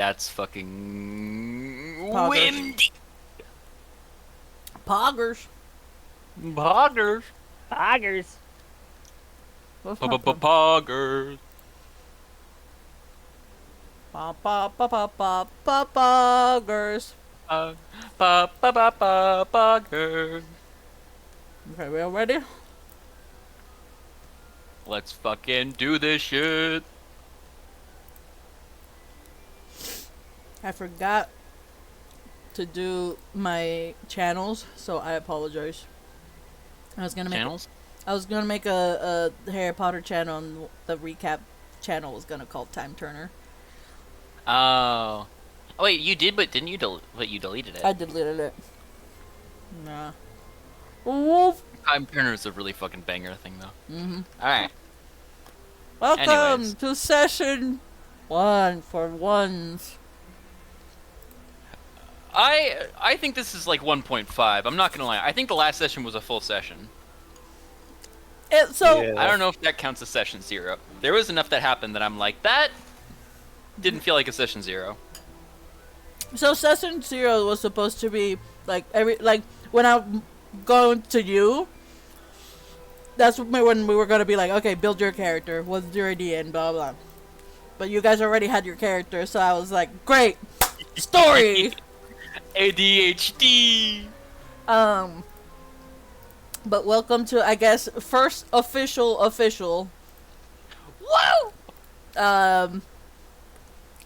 That's fucking Poggers. windy. Poggers. Poggers. Poggers. What's my pun? Poggers. Poggers. Poggers. Okay, we all ready? Let's fucking do this shit. I forgot to do my channels, so I apologize. I was gonna make Channels? a Harry Potter channel, and the recap channel was gonna call Time Turner. Oh. Oh wait, you did, but didn't you? But you deleted it. I deleted it. Nah. Woof. Time Turner is a really fucking banger thing, though. Mhm. All right. Welcome Anyways. to session 1 for ones. I think this is like 1.5. I'm not gonna lie. I think the last session was a full session. So Yeah. I don't know if that counts as session 0. There was enough that happened that I'm like, that didn't feel like a session 0. So session 0 was supposed to be like when I'm going to you. That's when we were gonna be like, okay, build your character. What's your idea and blah blah. But you guys already had your character, so I was like, great story. ADHD. But welcome to, I guess, first official. Woo!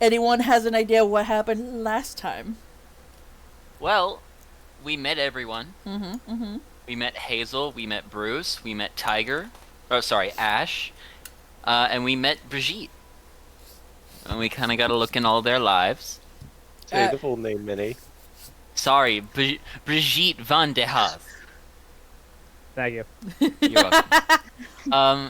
Anyone has an idea what happened last time? Well, we met everyone. Mm-hmm. We met Hazel. We met Bruce. We met Tiger. Oh, sorry, Ash. And we met Brigitte. And we kind of got to look in all their lives. Say the full name, Minnie. Sorry, Brigitte van de Haas. Thank you. You're welcome.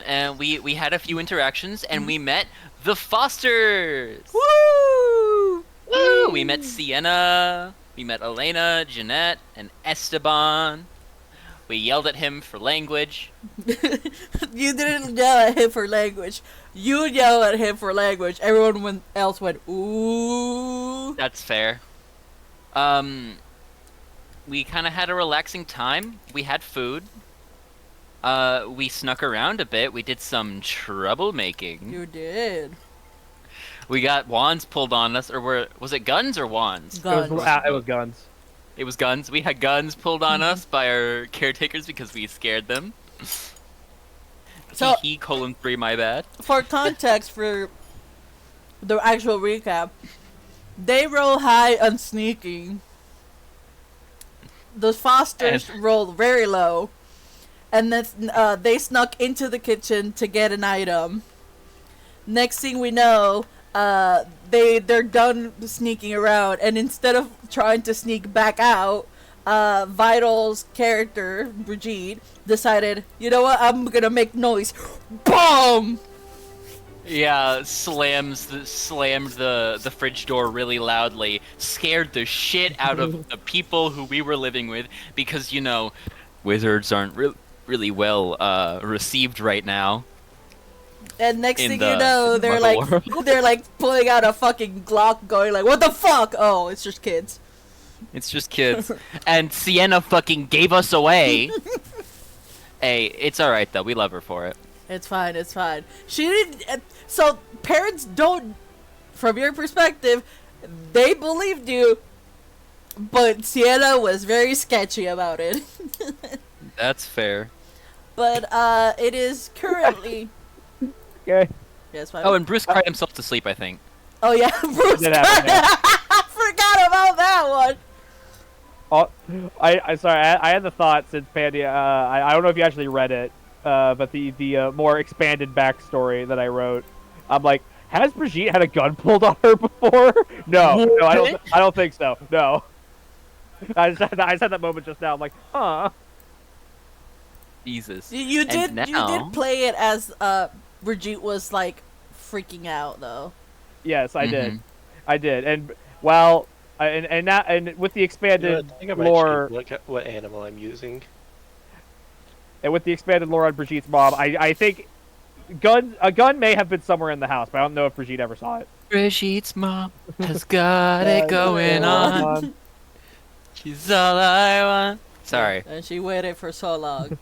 And we had a few interactions, and we met the Fosters. Woo! Woo! We met Sienna. We met Elena, Jeanette, and Esteban. We yelled at him for language. You didn't yell at him for language. You yelled at him for language. Everyone else went, ooh. That's fair. We kind of had a relaxing time. We had food. We snuck around a bit. We did some troublemaking. You did. We got wands pulled on us, or was it guns or wands? Guns. It was guns. It was guns. We had guns pulled on us by our caretakers because we scared them. So- He colon 3, my bad. For context, for the actual recap, they roll high on sneaking. The Fosters rolled very low, and then they snuck into the kitchen to get an item. Next thing we know, they're done sneaking around, and instead of trying to sneak back out, Vital's character Brigitte decided, you know what, I'm gonna make noise. Boom! Yeah, slammed the fridge door really loudly, scared the shit out of the people who we were living with, because, you know, wizards aren't really well received right now. And next In thing the you know, they're Muggle like world. they're like pulling out a fucking Glock, going like, "What the fuck?" Oh, it's just kids. It's just kids. And Sienna fucking gave us away. Hey, it's alright though, we love her for it. It's fine. It's fine. She didn't. So parents don't, from your perspective, they believed you, but Sienna was very sketchy about it. That's fair. But it is currently. Okay. Yes, fine. Oh, and Bruce cried himself to sleep, I think. Oh yeah, Bruce. Did happen, I forgot about that one. Oh, I sorry. I had the thought since Pandy. I don't know if you actually read it, but the more expanded backstory that I wrote. I'm like, has Brigitte had a gun pulled on her before? No, I don't think so. No. I just had that moment just now. I'm like, huh. Jesus. You And did now- play it as Brigitte was like freaking out though. Yes, I did. Mhm. I did. And well, and with the expanded I think I might lore, change what animal I'm using. and with the expanded lore on Brigitte's mom, I think a gun may have been somewhere in the house, but I don't know if Brigitte ever saw it. Brigitte's mom has got it going on. She's all I want. Sorry. And she waited for so long.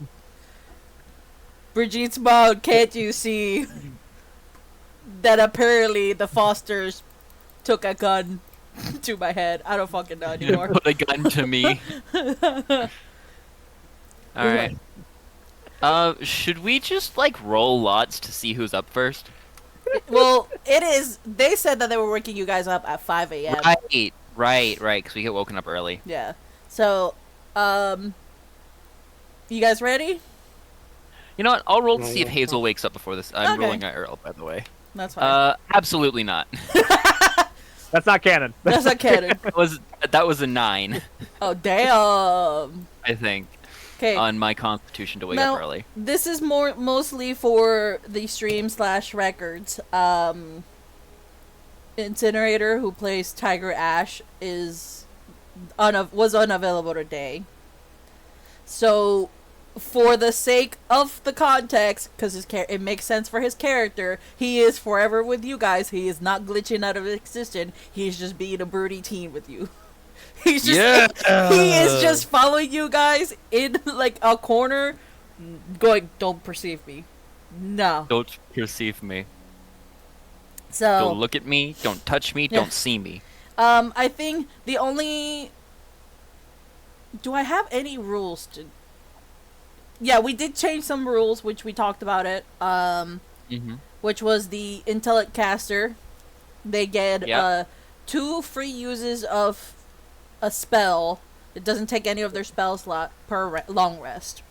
Brigitte's mom, can't you see that apparently the Fosters took a gun to my head? I don't fucking know anymore. Put a gun to me. Alright. Should we just, like, roll lots to see who's up first? Well, it is. They said that they were waking you guys up at 5 a.m. Right, because we get woken up early. Yeah. So, you guys ready? You know what? I'll roll to see if Hazel wakes up before this. I'm Okay. rolling at Earl, by the way. That's fine. Absolutely not. That's not canon. That's not canon. That was a 9, Oh, damn. I think, Okay. on my constitution to wake Now, up early. This is mostly for the stream/records. Incinerator, who plays Tiger Ash, was unavailable today. So, for the sake of the context, because it makes sense for his character, he is forever with you guys. He is not glitching out of existence. He's just being a broody teen with you. He's just he is just following you guys in like a corner, going, "Don't perceive me." No. Don't perceive me. So Don't look at me. Don't touch me. Yeah. Don't see me. I think the only. Do I have any rules to? Yeah, we did change some rules, which we talked about it. Mm-hmm. Which was the intellect caster. They get Yep. 2 free uses of a spell. It doesn't take any of their spell slot per long rest.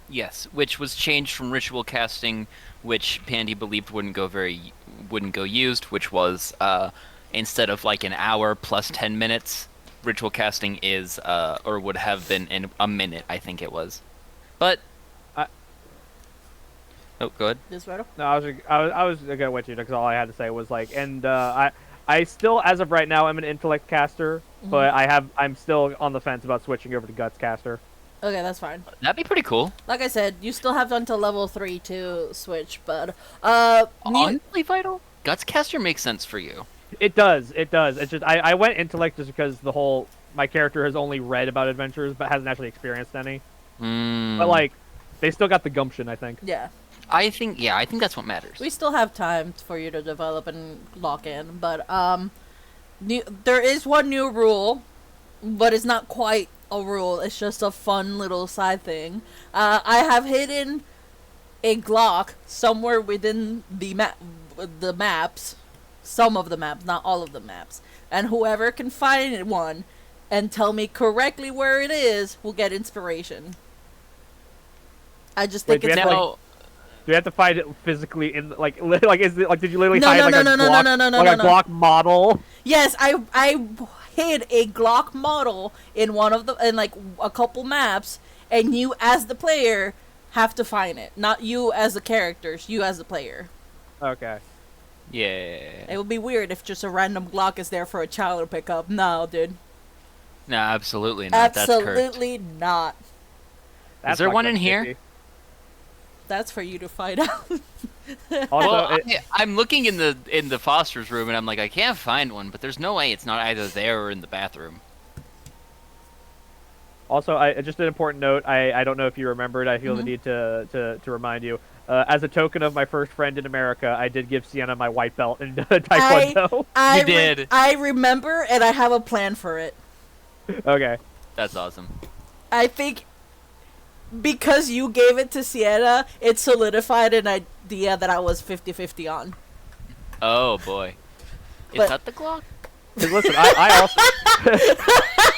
Yes, which was changed from ritual casting, which Pandy believed wouldn't go used, which was instead of like an hour plus 10 minutes, ritual casting is or would have been in a minute, I think it was. But oh, good. This right? No, I was gonna wait to you because all I had to say was like, and I still, as of right now, I'm an intellect caster, but I'm still on the fence about switching over to guts caster. Okay, that's fine. That'd be pretty cool. Like I said, you still have until level 3 to switch, but Honestly, Vital, Guts Caster makes sense for you. It does. It's just I went intellect just because my character has only read about adventures but hasn't actually experienced any. But like, they still got the gumption, I think. yeah. I think that's what matters. We still have time for you to develop and lock in, but there is one new rule, but it's not quite a rule. It's just a fun little side thing. I have hidden a Glock somewhere within the maps, some of the maps, not all of the maps, and whoever can find one and tell me correctly where it is will get inspiration. I just think Wait, it's Now, Do you have to find it physically in like is it like did you literally No, hide no, like no, a no, no, Glock, no, no, no, like no, a no. Glock model? Yes, I hid a Glock model in one of like a couple maps, and you as the player have to find it. Not you as the characters, you as the player. Okay. yeah. It would be weird if just a random Glock is there for a child to pick up. No, dude. No, absolutely not. That's cursed. Absolutely not. That's there not one good, in here? Vicky. That's for you to find out. Also, Well, I'm looking in the Foster's room and I'm like, I can't find one, but there's no way it's not either there or in the bathroom. Also, just an important note. I don't know if you remembered. I feel the need to remind you. As a token of my first friend in America, I did give Sienna my white belt in Taekwondo. You did. I remember, and I have a plan for it. Okay. That's awesome. I think because you gave it to Sienna, it solidified an idea that I was 50-50 on. Oh boy. But- Is that the Glock? 'Cause listen, I also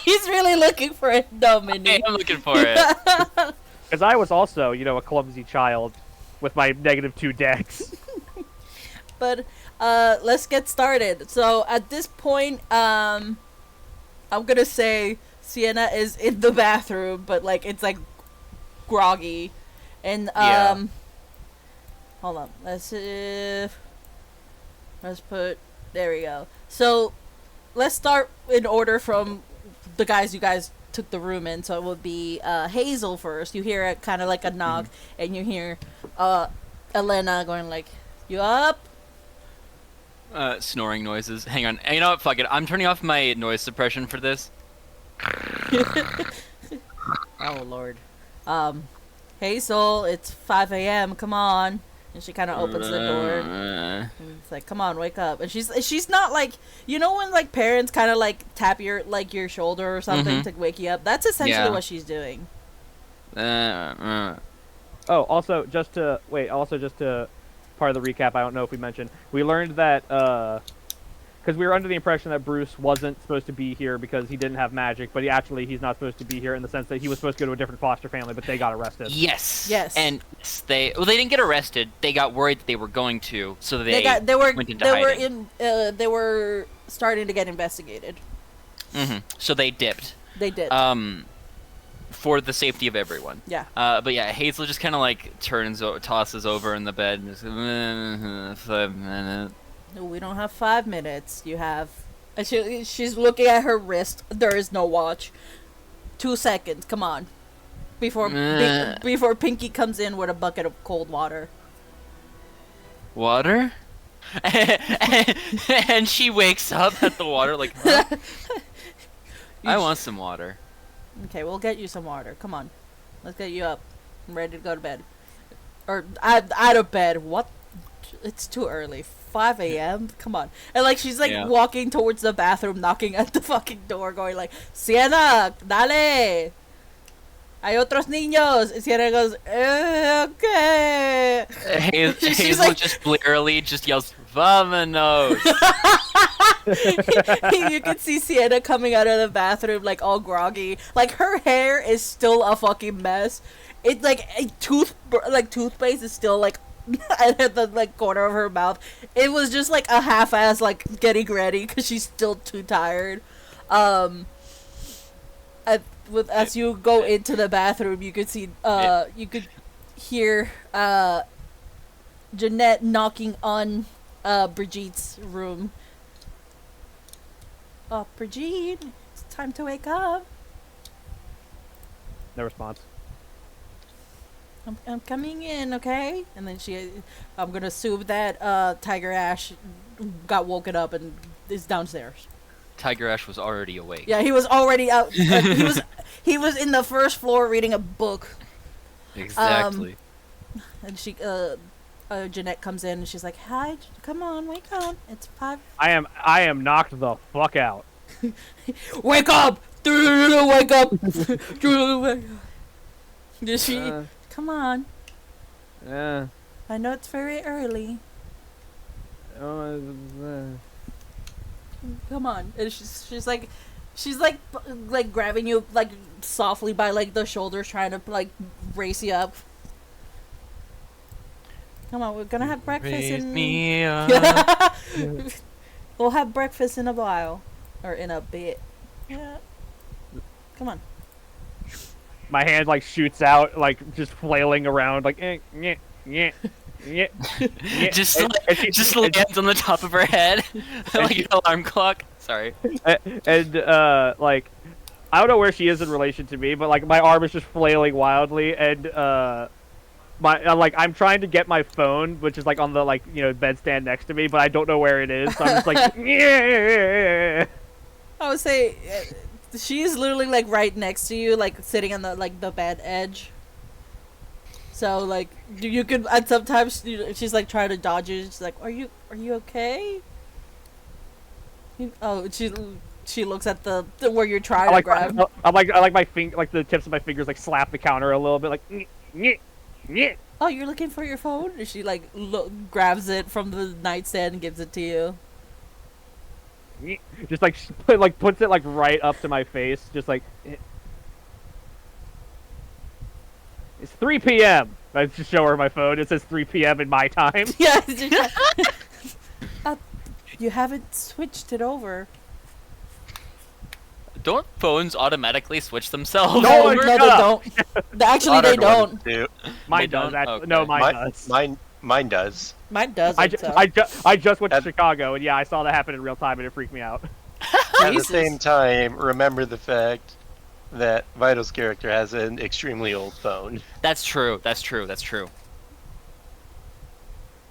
He's really looking for it, no, Hey, Minnie. I'm looking for it. because I was also a clumsy child with my -2 dex. But let's get started. So at this point, I'm gonna say Sienna is in the bathroom, but like it's like groggy, and Yeah. hold on. Let's put there we go. So let's start in order from the guys you guys took the room in. So it would be Hazel first. You hear it kind of like a knock, and you hear Elena going like, "You up?" Snoring noises. Hang on. You know what? Fuck it. I'm turning off my noise suppression for this. Oh lord. Hazel, it's 5 a.m. Come on. And she kind of opens the door. And it's like, come on, wake up. And she's not like, you know when like parents kind of like tap your shoulder or something to wake you up. That's essentially what she's doing. Oh, also just to part of the recap, I don't know if we mentioned, we learned that because we were under the impression that Bruce wasn't supposed to be here because he didn't have magic, but he's not supposed to be here in the sense that he was supposed to go to a different foster family, but they got arrested. Yes. Yes. And they didn't get arrested. They got worried that they were going to, so they went into hiding. They were starting to get investigated. So they dipped. They did. For the safety of everyone. Yeah. But yeah, Hazel just kind of like tosses over in the bed and just 5 minutes. No, we don't have 5 minutes. You have. And she's looking at her wrist. There is no watch. 2 seconds. Come on. Before Pinky comes in with a bucket of cold water. Water? And she wakes up at the water like, huh? I want some water. Okay, we'll get you some water. Come on. Let's get you up. I'm ready to go to bed. Or out of bed. What? It's too early. 5 a.m.? Come on. And like she's like walking towards the bathroom, knocking at the fucking door, going like, Sienna, dale. Hay otros niños. And Sienna goes, okay. Hazel like, just blearily just yells, Vamonos. You can see Sienna coming out of the bathroom like all groggy. Like her hair is still a fucking mess. It's like toothpaste is still like at the like corner of her mouth. It was just like a half-ass like getting ready because she's still too tired. As you go into the bathroom, you could see you could hear Jeanette knocking on Brigitte's room. Oh, Brigitte, it's time to wake up. No response. I'm coming in, okay? And then I'm gonna assume that Tiger Ash got woken up and is downstairs. Tiger Ash was already awake. Yeah, he was already out. He was in the first floor reading a book. Exactly. And Jeanette comes in and she's like, "Hi, come on, wake up. It's 5." I am knocked the fuck out. Wake up! Wake up! Did she? Come on. Yeah. I know it's very early. Come on. And she's like grabbing you like softly by like the shoulders, trying to like raise you up. Come on, we're gonna have breakfast Raise in. me up. We'll have breakfast in a while, or in a bit. Yeah. Come on. My hand like shoots out, like just flailing around, like just lands on the top of her head like an alarm clock. Sorry. And like I don't know where she is in relation to me, but like my arm is just flailing wildly, and I'm trying to get my phone, which is like on the like bedstand next to me, but I don't know where it is, so I'm just like yeah. I would say she is literally like right next to you, like sitting on the bed edge. So like you could, and sometimes she's like trying to dodge you. She's like, "Are you okay?" Oh, she looks at the where you're trying to grab. I like my like the tips of my fingers like slap the counter a little bit, like. Oh, you're looking for your phone? And she like grabs it from the nightstand and gives it to you. Just like puts it like right up to my face, just like. It's 3 p.m. I just show her my phone. It says 3 p.m. in my time. Yeah. You haven't switched it over. Don't phones automatically switch themselves? No, over? No, they don't. Actually, they don't. Mine They does. don't? Actually. Okay. No, mine does. Mine does. Mine does. I just went to Chicago, and yeah, I saw that happen in real time, and it freaked me out. At the same time, remember the fact that Vital's character has an extremely old phone. That's true. That's true. That's true.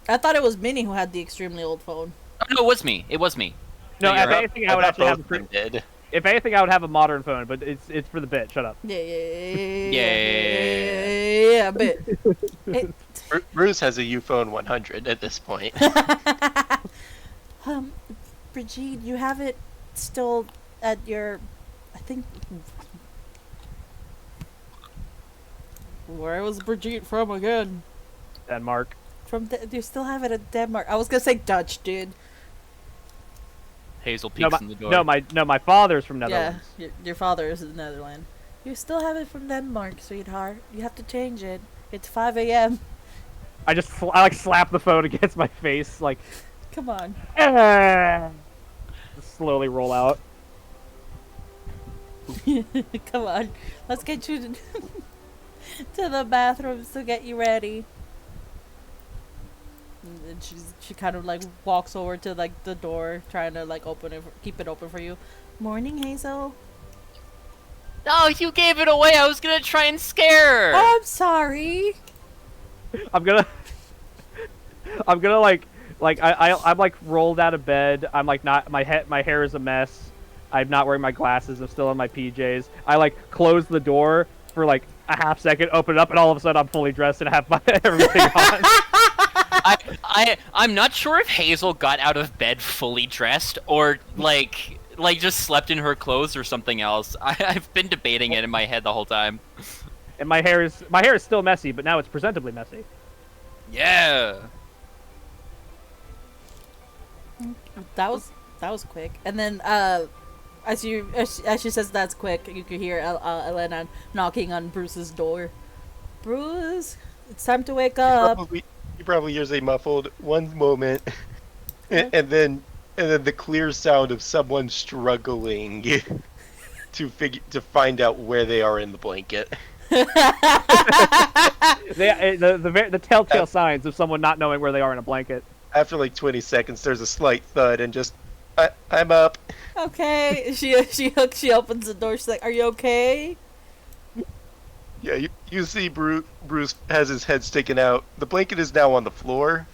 I thought it was Minnie who had the extremely old phone. Oh, no, it was me. It was me. No, you're if up. anything, I would thought actually have. both of them did. If anything, I would have a modern phone, but it's for the bit. Shut up. Yeah, but Bruce has a Uphone 100 at this point. Brigitte, you have it still at your, I think. Where was Brigitte from again? Denmark. You still have it at Denmark. I was gonna say Dutch, dude. Hazel No, peeks in the door. my father's from Netherlands. Yeah, your father is in Netherlands. You still have it from Denmark, sweetheart. You have to change it. It's 5 a.m. I like slap the phone against my face, like. Come on. Just slowly roll out. Come on. Let's get you to the bathrooms to get you ready. And she kind of like walks over to like the door, trying to like open it, keep it open for you. Morning, Hazel. Oh, you gave it away. I was gonna try and scare her. Oh, I'm sorry. I'm gonna I'm like rolled out of bed. I'm like not my hair is a mess. I'm not wearing my glasses. I'm still in my PJs. I like close the door for like a half second, open it up, and all of a sudden I'm fully dressed and have my everything on. I'm not sure if Hazel got out of bed fully dressed or like just slept in her clothes or something else. I've been debating it in my head the whole time. And my hair is still messy, but now it's presentably messy. Yeah. That was quick. And then as she says that's quick, you can hear Elena knocking on Bruce's door. Bruce, it's time to wake up. He probably hears a muffled one moment, and then the clear sound of someone struggling to find out where they are in the blanket. The telltale signs of someone not knowing where they are in a blanket. After like 20 seconds, there's a slight thud, and just I'm up. Okay. She opens the door. She's like, "Are you okay?" Yeah, you see Bruce has his head sticking out. The blanket is now on the floor.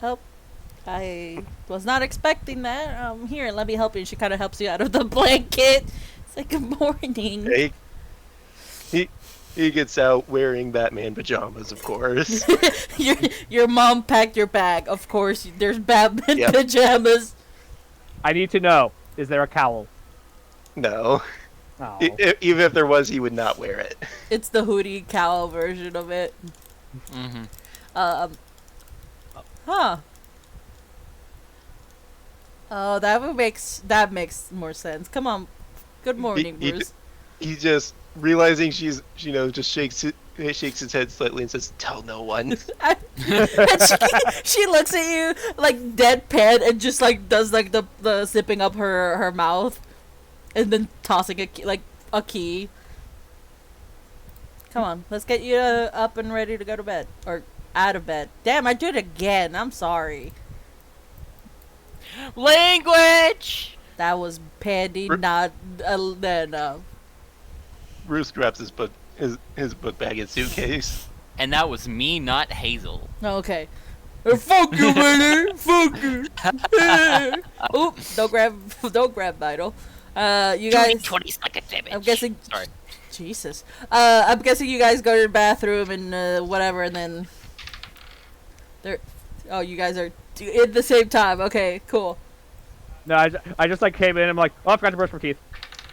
Oh, I was not expecting that. Here, let me help you. And she kind of helps you out of the blanket. It's like, good morning. Hey, he gets out wearing Batman pajamas, of course. Your mom packed your bag. Of course, there's Batman Yep. pajamas. I need to know: is there a cowl? No, Oh. even if there was, he would not wear it. It's the hoodie cowl version of it. Mm-hmm. Huh. Oh, that makes more sense. Come on. Good morning, He- Bruce. He just realizing just shakes his head slightly and says, "Tell no one." And she looks at you like deadpan and just like does like the zipping up her mouth, and then tossing a key. Come on, let's get you up and ready to go to bed or out of bed. Damn, I did it again. I'm sorry. Language. That was Pandy, not no. Bruce grabs his book bag and suitcase. And that was me, not Hazel. Okay. Fuck you, man. Fuck you. Oop! Don't grab Vital. You guys. 20 seconds, damage. I'm guessing. Sorry. Jesus. I'm guessing you guys go to the bathroom and whatever, and then. Oh, you guys are at the same time. Okay, cool. No, I just like came in and I'm like, oh, I forgot to brush my teeth.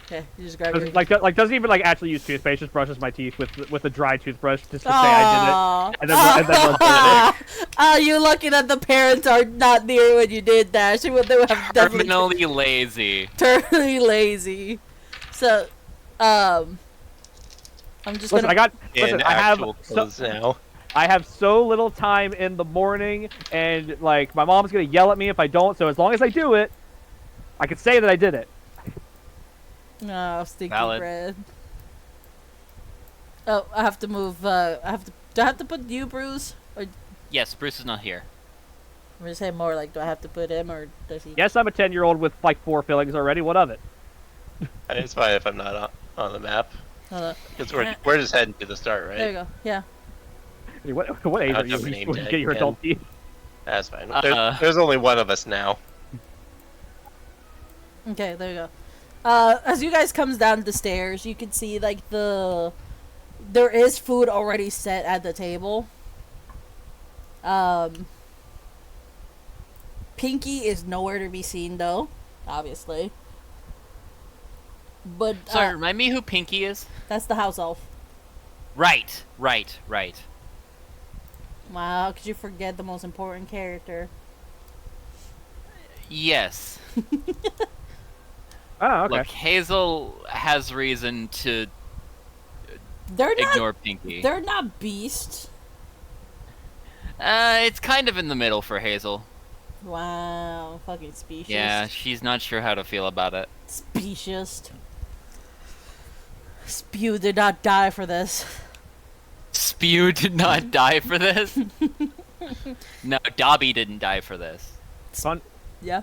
Okay, you just grab your. Like doesn't even like actually use toothpaste, just brushes my teeth with a dry toothbrush just to say I did it. And then runs it. Oh, you lucky that the parents are not near when you did that. They would have definitely Terminally lazy. totally lazy. So, I'm just Listen, gonna. In I have actual clothes now. I have so little time in the morning, and like my mom's gonna yell at me if I don't. So as long as I do it, I can say that I did it. Oh, stinky Valid. bread. Oh, I have to move. Do I have to put you, Bruce? Or Yes, Bruce is not here. I'm gonna say more like, do I have to put him, or does he? Yes, I'm a 10-year-old with like 4 fillings already. What of it? It's fine if I'm not on the map. Hold on. Because we're just heading to the start, right? There you go. Yeah. What age I are you have a when name you tag get your again. adult teeth? That's fine. Uh-huh. There's only one of us now. Okay, there you go. As you guys comes down the stairs, you can see like there is food already set at the table. Pinky is nowhere to be seen though, obviously. But Sorry, remind me who Pinky is? that's the house elf. Right. Wow, how could you forget the most important character? Yes. Oh, okay. Look, Hazel has reason to They're not. ignore Pinky. They're not beast. It's kind of in the middle for Hazel. Wow, fucking specious. Yeah, she's not sure how to feel about it. Specious. Spew did not die for this. Spew did not die for this. No, Dobby didn't die for this. Fun. Yeah.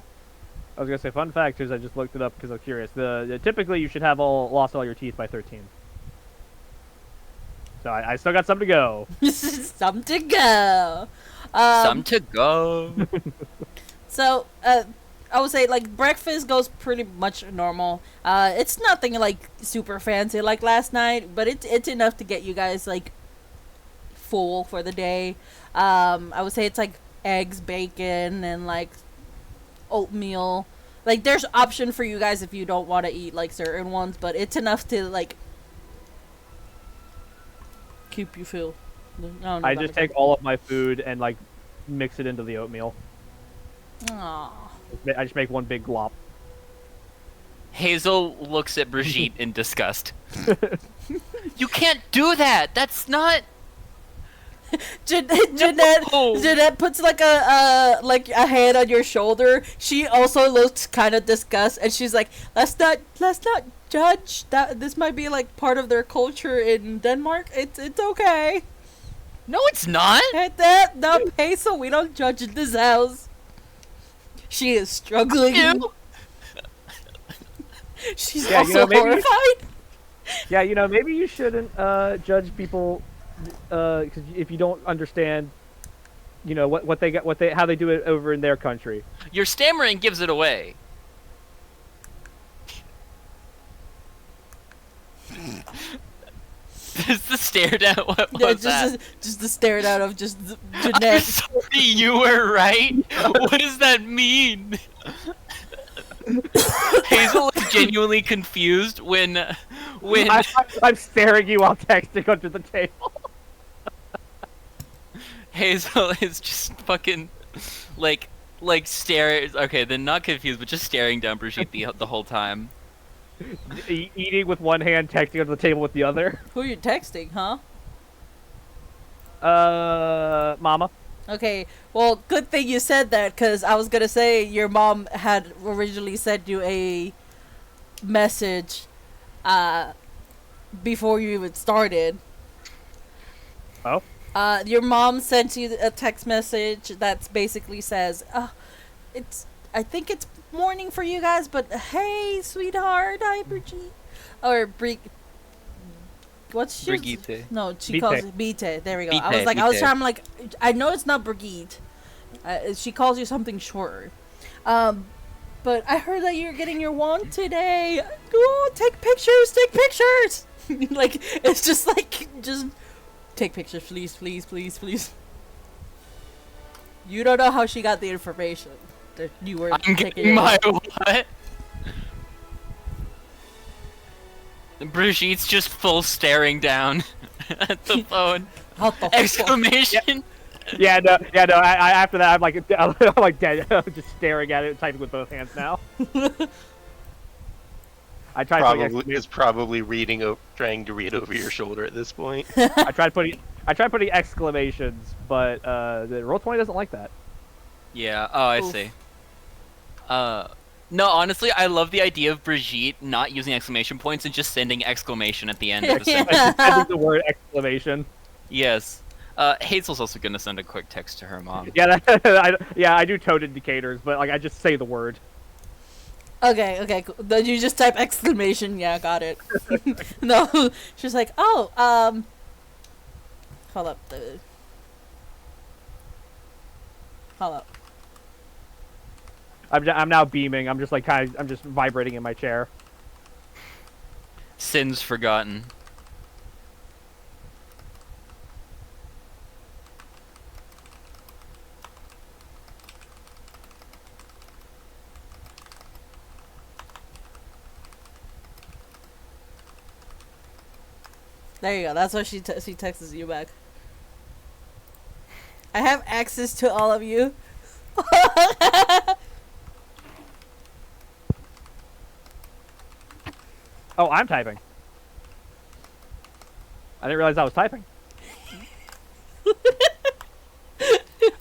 I was gonna say fun fact is I just looked it up because I'm curious. Typically you should have lost all your teeth by 13. So I still got some to go. Some to go. Some to go. So, I would say like breakfast goes pretty much normal. It's nothing like super fancy like last night, but it's enough to get you guys like full for the day. I would say it's like eggs, bacon, and like oatmeal. Like there's option for you guys if you don't want to eat like certain ones, but it's enough to like keep you full. No, I just take all of my food and like mix it into the oatmeal. Aww. I just make one big glop. Hazel looks at Brigitte in disgust. You can't do that. That's not. Jeanette puts like a hand on your shoulder. She also looks kind of disgusted, and she's like, "Let's not judge that. This might be like part of their culture in Denmark. It's okay. No, it's not. No, Hazel, we don't judge in this house." She is struggling. Ew. She's Yeah, also horrified. Yeah, maybe you shouldn't judge people because if you don't understand, what they got, how they do it over in their country. Your stammering gives it away. Just the stare down. What was that? Just the stare down of just I'm Jeanette. sorry, you were right. What does that mean? Hazel is genuinely confused when I'm staring you while texting under the table. Hazel is just fucking like staring. Okay, then not confused, but just staring down Brigitte the whole time. Eating with one hand, texting under the table with the other. Who are you texting, huh? Mama. Okay, well, good thing you said that, because I was gonna say your mom had originally sent you a message, before you even started. Oh? Your mom sent you a text message that basically says, I think it's morning for you guys, but hey, sweetheart, hi, Brigitte. Or what's your... Brigitte. No, she Bite. calls it Bite. There we go. I Bite, was like, I was Bite. trying, like, I know it's not Brigitte. She calls you something shorter. But I heard that you're getting your wand today. Oh, take pictures. Like, it's just like, just take pictures, please. You don't know how she got the information that you were I'm taking getting your my wand. what? Brigitte's just full staring down at the phone. What the fuck? Exclamation! Yeah, no. I after that, I'm like dead. I'm just staring at it, typing with both hands now. I tried Is probably trying to read over your shoulder at this point. I tried putting exclamations, but the Roll20 doesn't like that. Yeah. Oh, I Oof. see. No, honestly, I love the idea of Brigitte not using exclamation points and just sending exclamation at the end of the sentence. I think the word exclamation. Yes. Hazel's also gonna send a quick text to her mom. Yeah, I do tone indicators, but like I just say the word. Okay, cool. Then you just type exclamation. Yeah, got it. No, she's like, hold up. Hold up. I'm now beaming. I'm just like I'm just vibrating in my chair. Sins forgotten. There you go. That's what she texts you back. I have access to all of you. Oh, I'm typing. I didn't realize I was typing.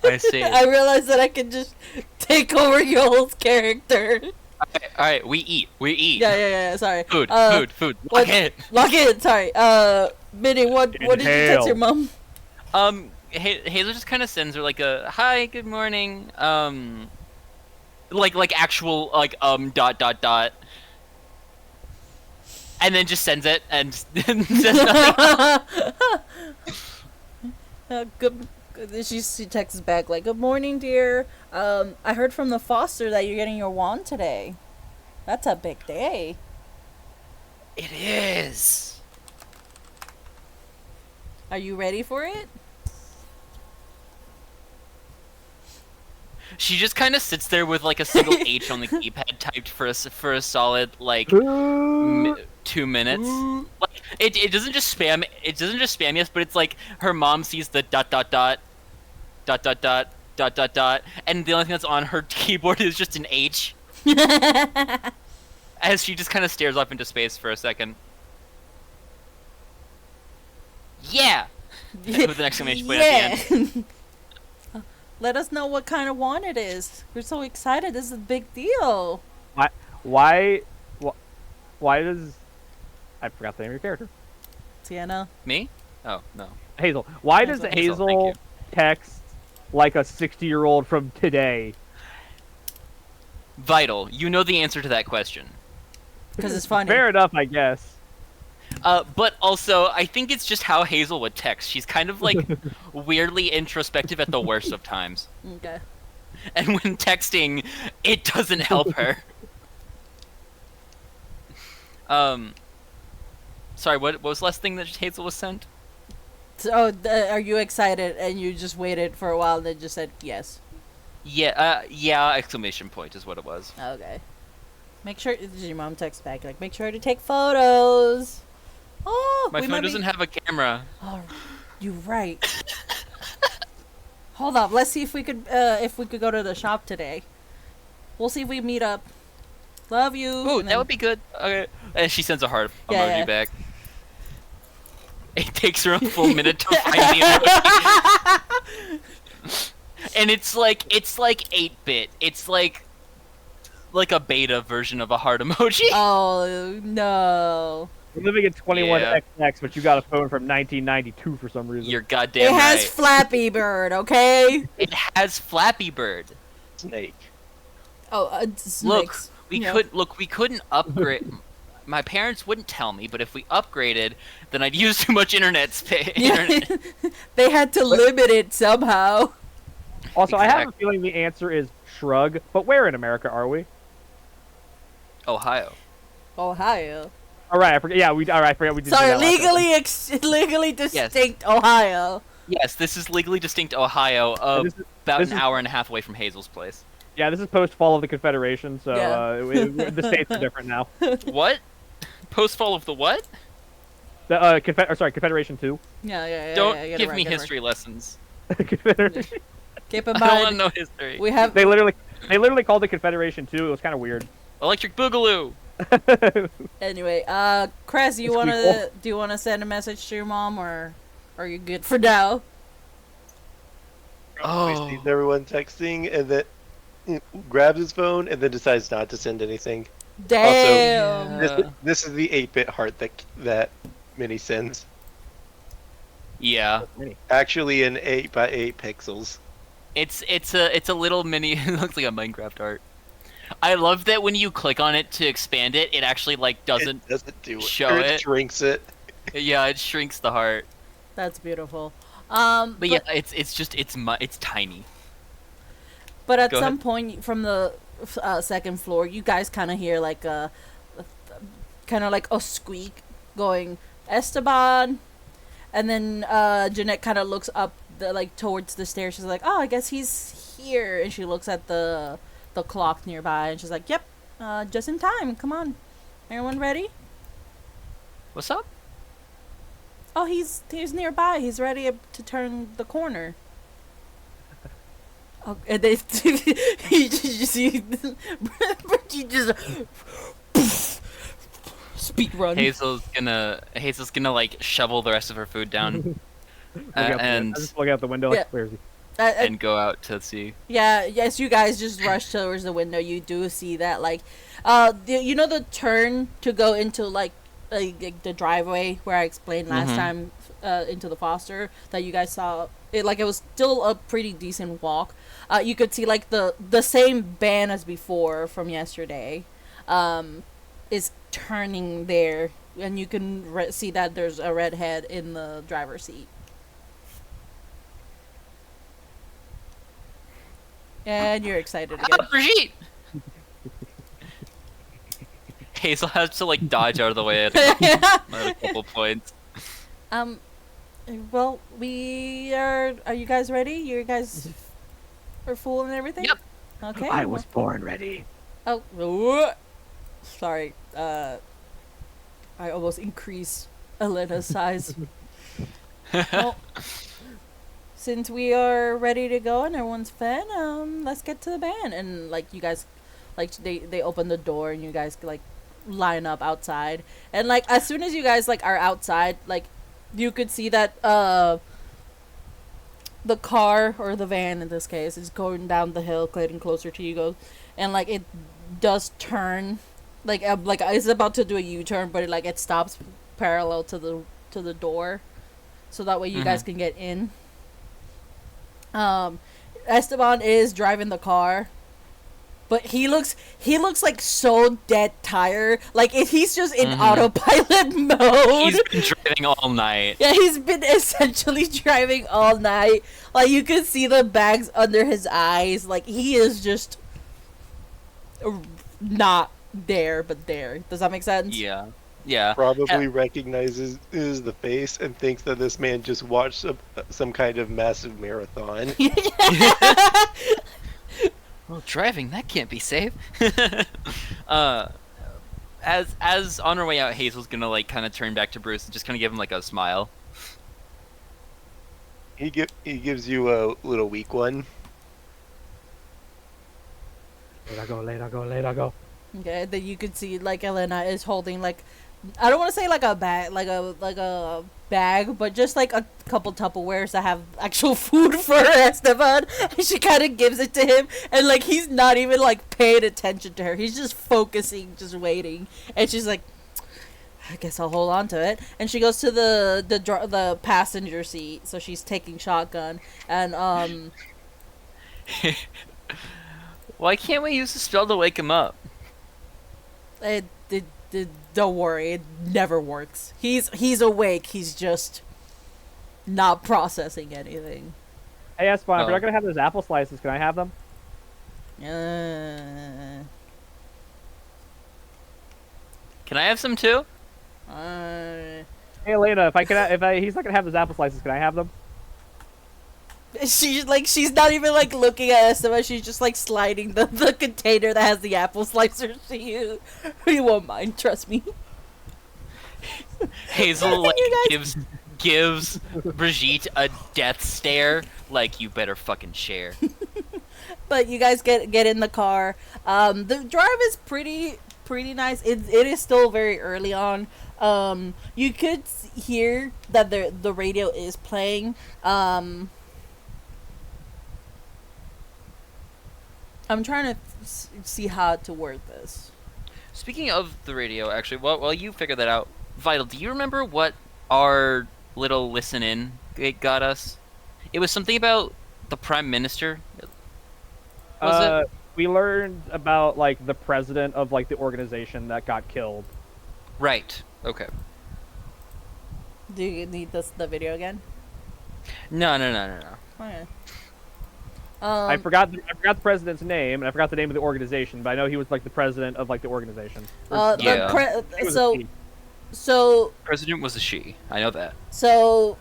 I see. I realized that I could just take over your whole character. Alright, we eat. We eat. Yeah. Sorry. Food. Food. what- Lock it. Lock in. Sorry. Minnie, what did you text your mom? Hazel just kind of sends her like a hi, good morning. Like actual like dot. And then just sends it and says nothing. Good. She texts back like, "Good morning, dear. I heard from the foster that you're getting your wand today. That's a big day." It is. Are you ready for it? She just kind of sits there with like a single H on the keypad typed for a solid like 2 minutes. Like it doesn't just spam. It doesn't just spam us, but it's like her mom sees the dot, and the only thing that's on her keyboard is just an H. As she just kind of stares off into space for a second. Yeah. With an exclamation point at the end. Let us know what kind of wand it is. We're so excited. This is a big deal. Why does I forgot the name of your character? Tiana. Me? Oh no. Hazel. Why does Hazel, thank Hazel you. text like a 60-year-old from today? Vital. You know the answer to that question. Because it's funny. Fair enough, I guess. But also, I think it's just how Hazel would text. She's kind of like weirdly introspective at the worst of times. Okay. And when texting, it doesn't help her. Sorry, what was the last thing that Hazel was sent? So, are you excited? And you just waited for a while and then just said yes. Yeah, exclamation point is what it was. Okay. Make sure. Did your mom text back? Like, make sure to take photos. Oh, My phone doesn't have a camera. Oh, you're right. Hold up. Let's see if we could go to the shop today. We'll see if we meet up. Love you. Ooh, And that then- would be good. Okay. And she sends a heart Yeah, emoji back. It takes her a full minute to find the emoji. And it's like 8-bit. It's like a beta version of a heart emoji. Oh no. We're living in 21XX, Yeah. but you got a phone from 1992 for some reason. You're goddamn It has right. Flappy Bird, okay? It has Flappy Bird. Snake. Oh, Look, snakes. we Yeah. couldn't upgrade. My parents wouldn't tell me, but if we upgraded, then I'd use too much internet space. Internet. They had to limit it somehow. Also, I have a Exactly. feeling the answer is shrug, but where in America are we? Ohio. Ohio. All right, I forget. Yeah, I forgot we did. Sorry, that last time. legally distinct Ohio. Yes, this is legally distinct Ohio, about this an is- hour and a half away from Hazel's place. Yeah, this is post fall of the Confederation, so Yeah. the states are different now. What? Post fall of the what? The Confederation 2. Yeah. Don't get it give right, me get it right. history lessons. Confederation. Keep in I don't want to mind, know history. we have. They literally called it Confederation 2. It was kind of weird. Electric Boogaloo. Anyway, Cress, It's pretty do you wanna send a message to your mom, or are you good for now? Oh. Sees everyone texting and then grabs his phone and then decides not to send anything. Damn. Yeah. This is the 8-bit heart that Minnie sends. Yeah. Actually, in 8x8 pixels. It's a little mini. It looks like a Minecraft art. I love that when you click on it to expand it, it actually like doesn't. It doesn't do it. show Or it. shrinks it. Yeah, it shrinks the heart. That's beautiful. But yeah, it's tiny. But at Go some ahead. point from the second floor, you guys kind of hear like a kind of like a squeak going Esteban, and then Jeanette kind of looks up like towards the stairs. She's like, "Oh, I guess he's here," and she looks at the clock nearby, and she's like, "Yep, just in time. Come on, everyone ready?" What's up? Oh, he's nearby. He's ready to turn the corner. Oh, and they you just see Bridgie just speed run. Hazel's gonna like shovel the rest of her food down I'm just looking out the window. Like, Yeah. where is he? and go out to see. Yeah, yes, you guys just rush towards the window. You do see that, like, you know the turn to go into like the driveway where I explained last Mhm. time, into the Foster that you guys saw. It like it was still a pretty decent walk. You could see like the same van as before from yesterday, is turning there, and you can see that there's a redhead in the driver's seat. And you're excited again. Ah, Brigitte! Hazel has to like dodge out of the way at a couple points. Well, we are. Are you guys ready? You guys are full and everything. Yep. Okay. I was born ready. Oh, sorry. I almost increased Elena's size. Well, since we are ready to go and everyone's fan, let's get to the band. And like you guys, like they open the door and you guys like line up outside. And like as soon as you guys like are outside, like you could see that the car or the van in this case is going down the hill, getting closer to you guys, and like it does turn, like it's about to do a U-turn, but it stops parallel to the door, so that way you guys can get in. Esteban is driving the car, but he looks like so dead tired. Like if he's just in autopilot mode. He's been driving all night. Yeah, he's been essentially driving all night. Like you can see the bags under his eyes. Like he is just not there, but there. Does that make sense? Yeah. Yeah. Probably recognizes the face and thinks that this man just watched some kind of massive marathon. Well, driving, that can't be safe. As on her way out, Hazel's gonna like kind of turn back to Bruce and just kind of give him like a smile. He gives you a little weak one. Let her go. Okay, then you could see like Elena is holding like, I don't want to say like a bag, like a bag, but just like a couple Tupperwares that have actual food for Esteban. And she kind of gives it to him, and like he's not even like paying attention to her. He's just focusing, just waiting. And she's like, I guess I'll hold on to it. And she goes to the passenger seat, so she's taking shotgun. And Why can't we use the spell to wake him up? don't worry, it never works. He's awake. He's just not processing anything. Hey, Esteban, if Oh. you're not gonna have those apple slices, can I have them? Can I have some too? Hey, Elena, if he's not gonna have those apple slices, can I have them? She's not even like looking at Esteban. She's just like sliding the container that has the apple slicers to you. You won't mind, trust me. Hazel like You guys- gives Brigitte a death stare, like you better fucking share. But you guys get in the car. The drive is pretty nice. It is still very early on. You could hear that the radio is playing. I'm trying to see how to word this. Speaking of the radio, actually, while you figure that out, Vital, do you remember what our little listen in got us? It was something about the Prime Minister. Was it? We learned about like the president of like the organization that got killed. Right. Okay. Do you need the video again? No. Okay. I forgot the president's name, and I forgot the name of the organization, but I know he was like the president of like the organization. Yeah. He was a So he. so President was a she. I know that. so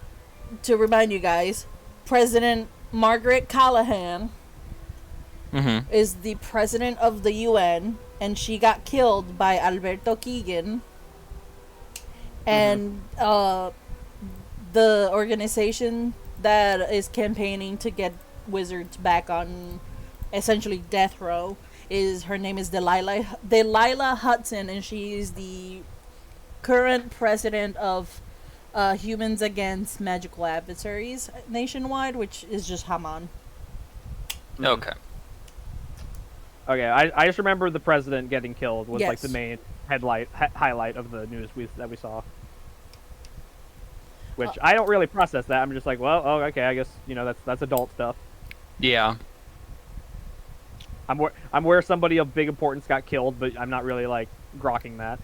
to remind you guys, President Margaret Callahan Mm-hmm. is the president of the UN, and she got killed by Alberto Keegan. And the organization that is campaigning to get Wizards back on essentially death row her name is Delilah Hudson, and she is the current president of Humans Against Magical Adversaries nationwide, which is just Haman. Okay. Okay, I just remember the president getting killed was like Yes. the main highlight of the news that we saw. Which I don't really process that. I'm just like, well, oh, okay, I guess that's adult stuff. Yeah. I'm where somebody of big importance got killed, but I'm not really like grokking that.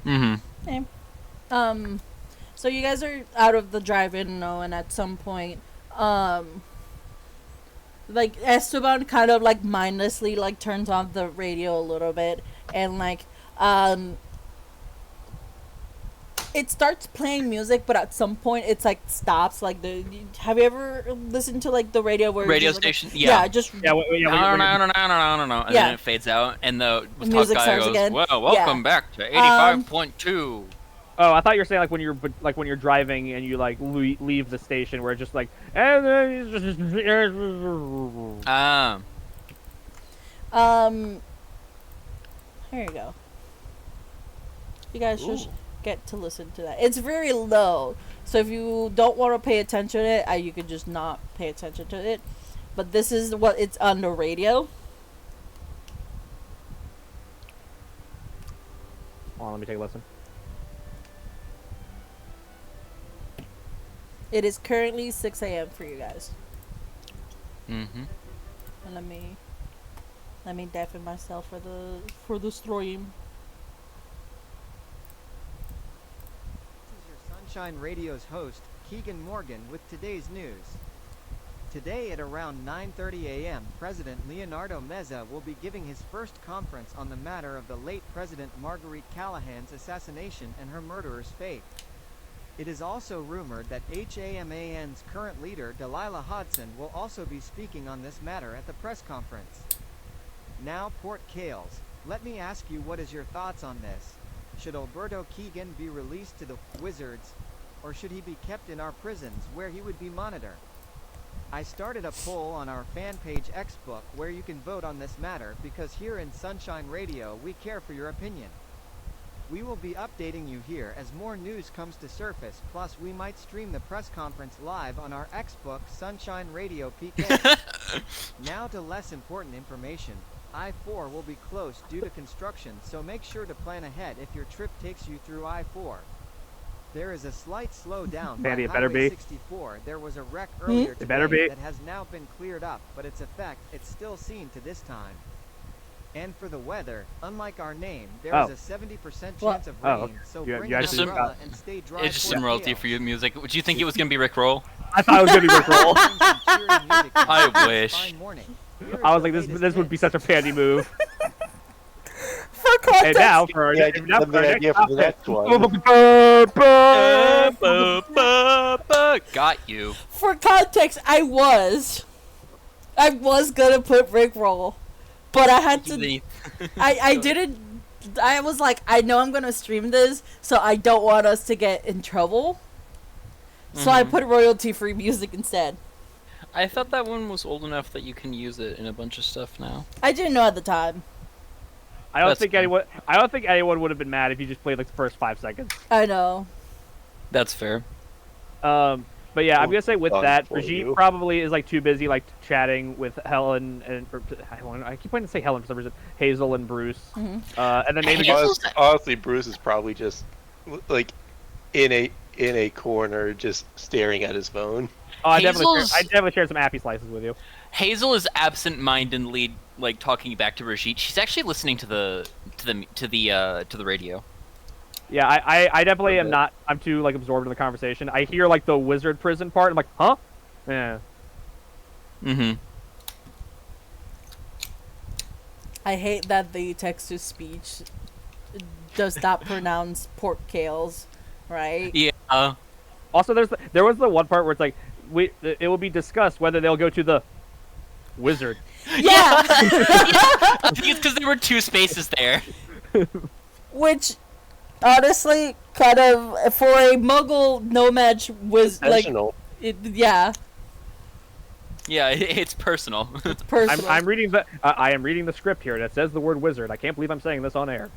Mm-hmm. Okay. So you guys are out of the drive-in now, and at some point, like Esteban kind of like mindlessly like turns on the radio a little bit, and like it starts playing music, but at some point it's like stops. Like have you ever listened to like the radio where Radio it's just, like, station? Yeah. just Yeah, No, and Yeah. then it fades out, and the talk music guy starts goes, again. "Well, welcome back to 85.2." Oh, I thought you were saying like when you're driving and you like leave the station where it's just like. Ah. Here you go. You guys just Ooh. get to listen to that. It's very low, so if you don't want to pay attention to it, you could just not pay attention to it. But this is what it's on the radio. Hold on, let me take a listen. It is currently 6 a.m. for you guys. Mm-hmm. And let me deafen myself for the stream. This is your Sunshine Radio's host, Keegan Morgan, with today's news. Today at around 9:30 a.m., President Leonardo Meza will be giving his first conference on the matter of the late President Marguerite Callahan's assassination and her murderer's fate. It is also rumored that HAMAN's current leader, Delilah Hudson, will also be speaking on this matter at the press conference. Now, Port Kales, let me ask you, what is your thoughts on this? Should Alberto Keegan be released to the Wizards, or should he be kept in our prisons where he would be monitored? I started a poll on our fan page Xbook where you can vote on this matter, because here in Sunshine Radio we care for your opinion. We will be updating you here as more news comes to surface, plus we might stream the press conference live on our Xbook Sunshine Radio PK. Now to less important information. I-4 will be closed due to construction, so make sure to plan ahead if your trip takes you through I-4. There is a slight slowdown by Mandy, it better Highway be. 64. There was a wreck earlier It better today be. that has now been cleared up, but its effect it's still seen to this time. And for the weather, unlike our name, there is a 70% chance of Oh, rain, okay. so You bring actually an umbrella got- and stay dry. It's just for some royalty chaos. for your music. Would you think it was gonna be Rick Roll? I thought it was gonna be Rick Roll. Some cheery music from I this wish. fine morning. Here is I was the like, this latest would be hits. such a pandy move. For And context, now for our Yeah, I next, didn't have the idea for the next one. Got you. for context, I was gonna put Rick Roll, but I had to. I didn't. I was like, I know I'm gonna stream this, so I don't want us to get in trouble. So I Mhm. put royalty-free music instead. I thought that one was old enough that you can use it in a bunch of stuff now. I didn't know at the time. I don't That's think fine. anyone would have been mad if you just played like the first 5 seconds. I know. That's fair. But yeah, I'm gonna say with Done that, for Brigitte you. probably is like too busy like chatting with Helen and I keep wanting to say Helen for some reason. Hazel and Bruce, Mhm. and then maybe Hazel- just Honestly, Bruce is probably just like in a corner, just staring at his phone. oh, I definitely Hazel's- shared some appy slices with you. Hazel is absent-mindedly like talking back to Brigitte. She's actually listening to the radio. Yeah, I definitely am Okay. not. I'm too like absorbed in the conversation. I hear like the wizard prison part. I'm like, huh? Yeah. Mm-hmm. I hate that the text to speech does not pronounce pork kales, right? Yeah. Also, there was the one part where it's like, it will be discussed whether they'll go to the wizard. Yeah. I think it's because there were 2 spaces there. Which, honestly, kind of for a Muggle nomad was like, Intentional. yeah, Yeah, it's personal. it's personal. I am reading the script here, and it says the word wizard. I can't believe I'm saying this on air.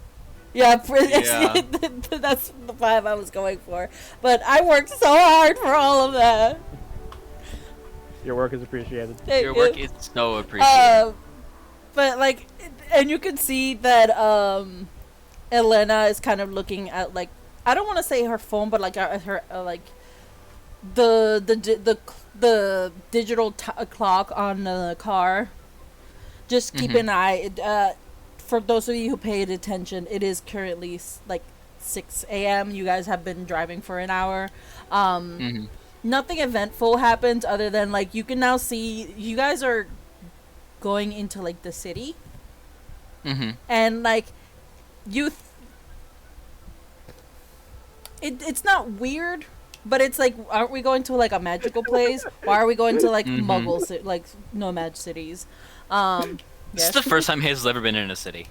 Yeah, Yeah. that's the vibe I was going for. But I worked so hard for all of that. Your work is appreciated. Thank Your you. work is so appreciated. But like, and you can see that Elena is kind of looking at like, I don't want to say her phone, but like at her like the digital clock on the car. Just keep an eye. For those of you who paid attention, it is currently like 6 a.m. You guys have been driving for an hour. Nothing eventful happens other than like you can now see you guys are going into like the city, and like it's not weird, but it's like, aren't we going to like a magical place? Why are we going to like like nomad cities? This is the first time Hazel's ever been in a city.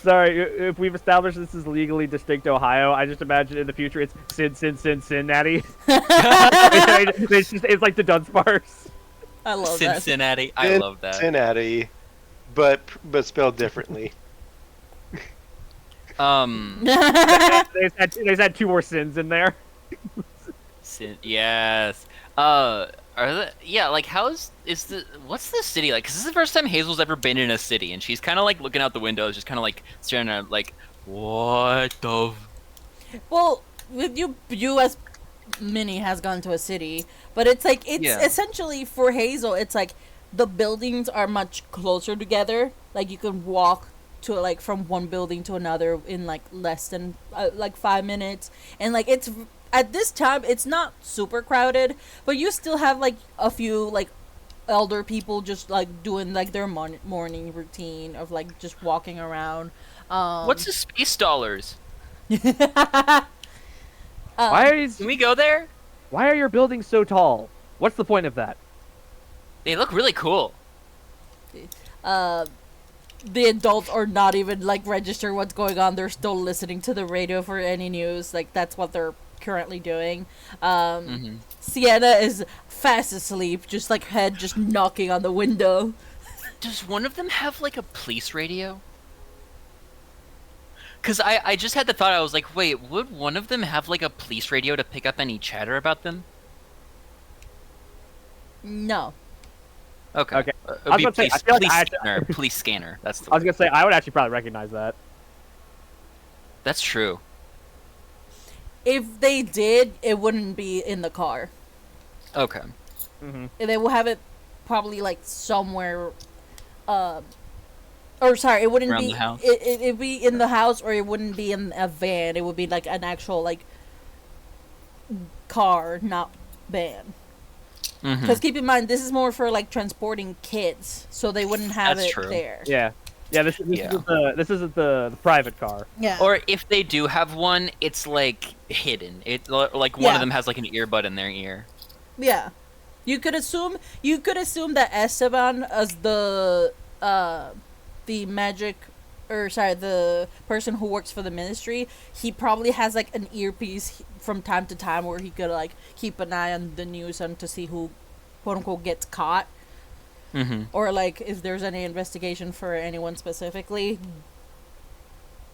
Sorry, if we've established this is legally distinct Ohio, I just imagine in the future it's Cincinnati. It's like the Dunsparce. I love that. Cincinnati. I love that. Cincinnati, but spelled differently. They've had 2 more sins in there. Yes. Yeah, like what's the city like? Because this is the first time Hazel's ever been in a city, and she's kind of like looking out the windows, just kind of like staring at like, what the? Well, with you as Minnie has gone to a city, but it's like essentially for Hazel, it's like the buildings are much closer together. Like you can walk to like from one building to another in like less than like 5 minutes, and like it's. At this time, it's not super crowded, but you still have, like, a few, like, elder people just, like, doing, like, their morning routine of, like, just walking around. What's the space dollars? Can we go there? Why are your buildings so tall? What's the point of that? They look really cool. The adults are not even, like, register what's going on. They're still listening to the radio for any news. Like, that's what they're currently doing. Sienna is fast asleep, just like head just knocking on the window. Does one of them have like a police radio? Because I just had the thought, I was like, wait, would one of them have like a police radio to pick up any chatter about them? No. Okay. Okay. It I would be was gonna say, I feel like police scanner. That's the I was word. gonna say I would actually probably recognize that. That's true. If they did, it wouldn't be in the car. Okay. They will have it probably like somewhere, or sorry, it wouldn't Around be. the house? It'd be in the house, or it wouldn't be in a van. It would be like an actual like car, not van. Because keep in mind, this is more for like transporting kids, so they wouldn't have That's it true. there. Yeah. This isn't the private car. Yeah. Or if they do have one, it's like hidden. It like one of them has like an earbud in their ear. Yeah. You could assume that Esteban as the magic, or sorry, the person who works for the ministry, he probably has like an earpiece from time to time where he could like keep an eye on the news and to see who, quote unquote, gets caught. Or like if there's any investigation for anyone specifically.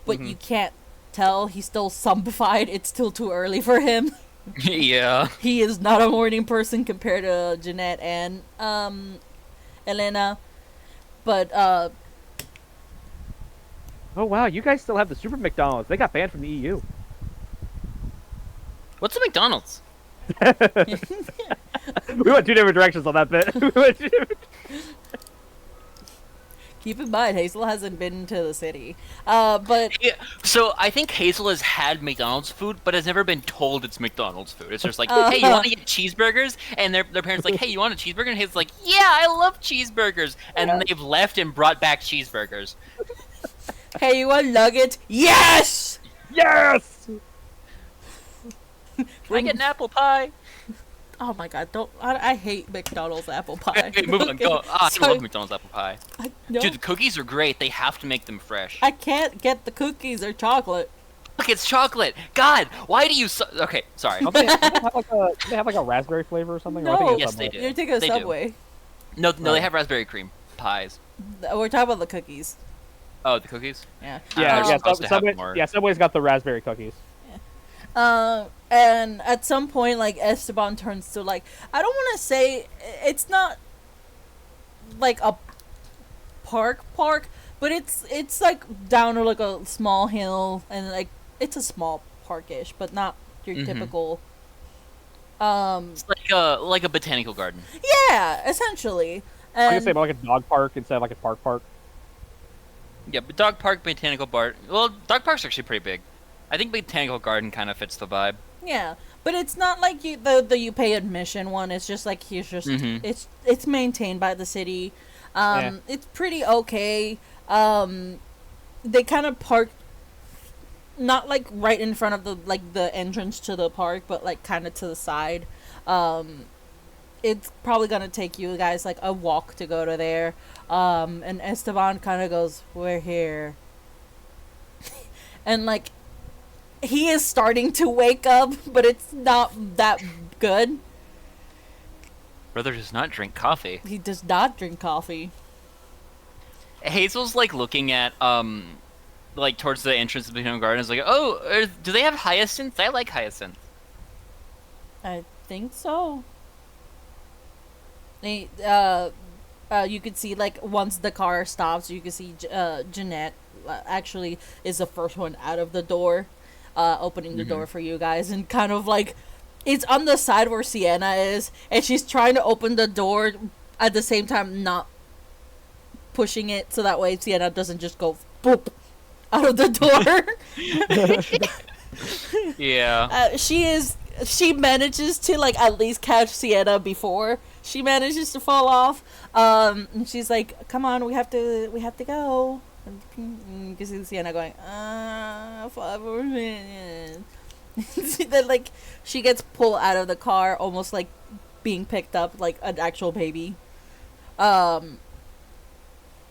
But you can't tell. He's still zombified. It's still too early for him. Yeah. He is not a morning person compared to Jeanette and Elena. But Oh wow, you guys still have the Super McDonald's. They got banned from the EU. What's a McDonald's? We went 2 different directions on that bit. Keep in mind, Hazel hasn't been to the city. But Yeah, so I think Hazel has had McDonald's food, but has never been told it's McDonald's food. It's just like, hey, you want to get cheeseburgers? And their parents like, hey, you want a cheeseburger? And Hazel's like, yeah, I love cheeseburgers. And then they've left and brought back cheeseburgers. hey, you want nuggets? Yes. Yes. Can I get an apple pie? Oh my god! Don't I hate McDonald's apple pie. Okay, move on. Go. I Sorry. love McDonald's apple pie. No, Dude, the cookies are great. They have to make them fresh. I can't get the cookies or chocolate. Look, it's chocolate. God, why do you? Okay, sorry. Don't they have like a raspberry flavor or something? Or I think No. it's Yes, Subway. they do. You're taking a They do. Subway. No, they have raspberry cream pies. We're talking about the cookies. Oh, the cookies. Yeah. They're supposed to have Subway, more. yeah, Subway's got the raspberry cookies. And at some point, like Esteban turns to like I don't want to say it's not like a park, but it's like down or like a small hill, and like it's a small parkish, but not your Mhm. typical. It's like a botanical garden. Yeah, essentially. I can And say more like a dog park instead of like a park. Yeah, but dog park, botanical bar. Well, dog park's actually pretty big. I think botanical garden kind of fits the vibe. yeah, but it's not like the you pay admission one. It's just like here's just Mhm. it's maintained by the city. Yeah. It's pretty okay. They kind of park not like right in front of the entrance to the park, but like kind of to the side. It's probably gonna take you guys like a walk to go to there. And Esteban kind of goes, "We're here," and like he is starting to wake up, but it's not that good. Brother does not drink coffee. He does not drink coffee. Hazel's like looking at like towards the entrance of the botanical garden. Is like, oh, do they have hyacinths? I like hyacinth. I think so. They, you could see like once the car stops, you can see Jeanette actually is the first one out of the door, opening the door for you guys, and kind of like it's on the side where Sienna is, and she's trying to open the door at the same time not pushing it, so that way Sienna doesn't just go boop out of the door. Yeah. She manages to like at least catch Sienna before she manages to fall off. And she's like, "Come on, we have to go." And you can see Sienna going, 5 more minutes. Then like she gets pulled out of the car, almost like being picked up like an actual baby.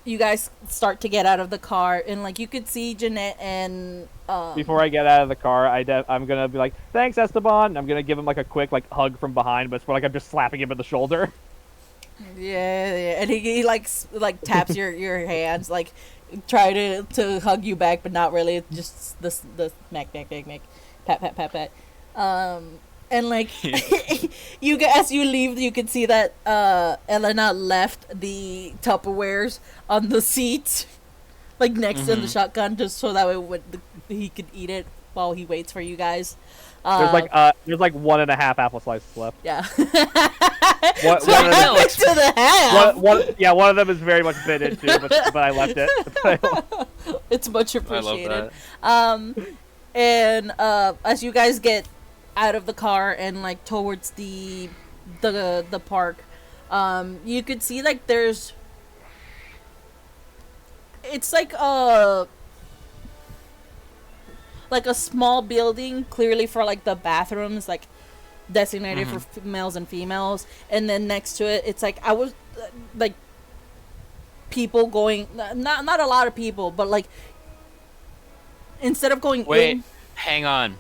You guys start to get out of the car, and like you could see Jeanette and Before I get out of the car, I'm gonna be like, "Thanks, Esteban." I'm gonna give him like a quick like hug from behind, but it's more like I'm just slapping him in the shoulder. yeah, and he like taps your hands, like try to hug you back, but not really. Just the smack, pat. And like as you leave, you can see that Elena left the Tupperwares on the seat, like next to the shotgun, just so that way he could eat it while he waits for you guys. There's like 1.5 apple slices left. Yeah. What So what happened to the half? One of them is very much bit into, but I left it. It's much I love appreciated. that. And as you guys get out of the car and like towards the park, you could see like it's like a small building, clearly for like the bathrooms, like designated for males and females, and then next to it, it's like like people going, not a lot of people, but like instead of going Wait, in, hang on.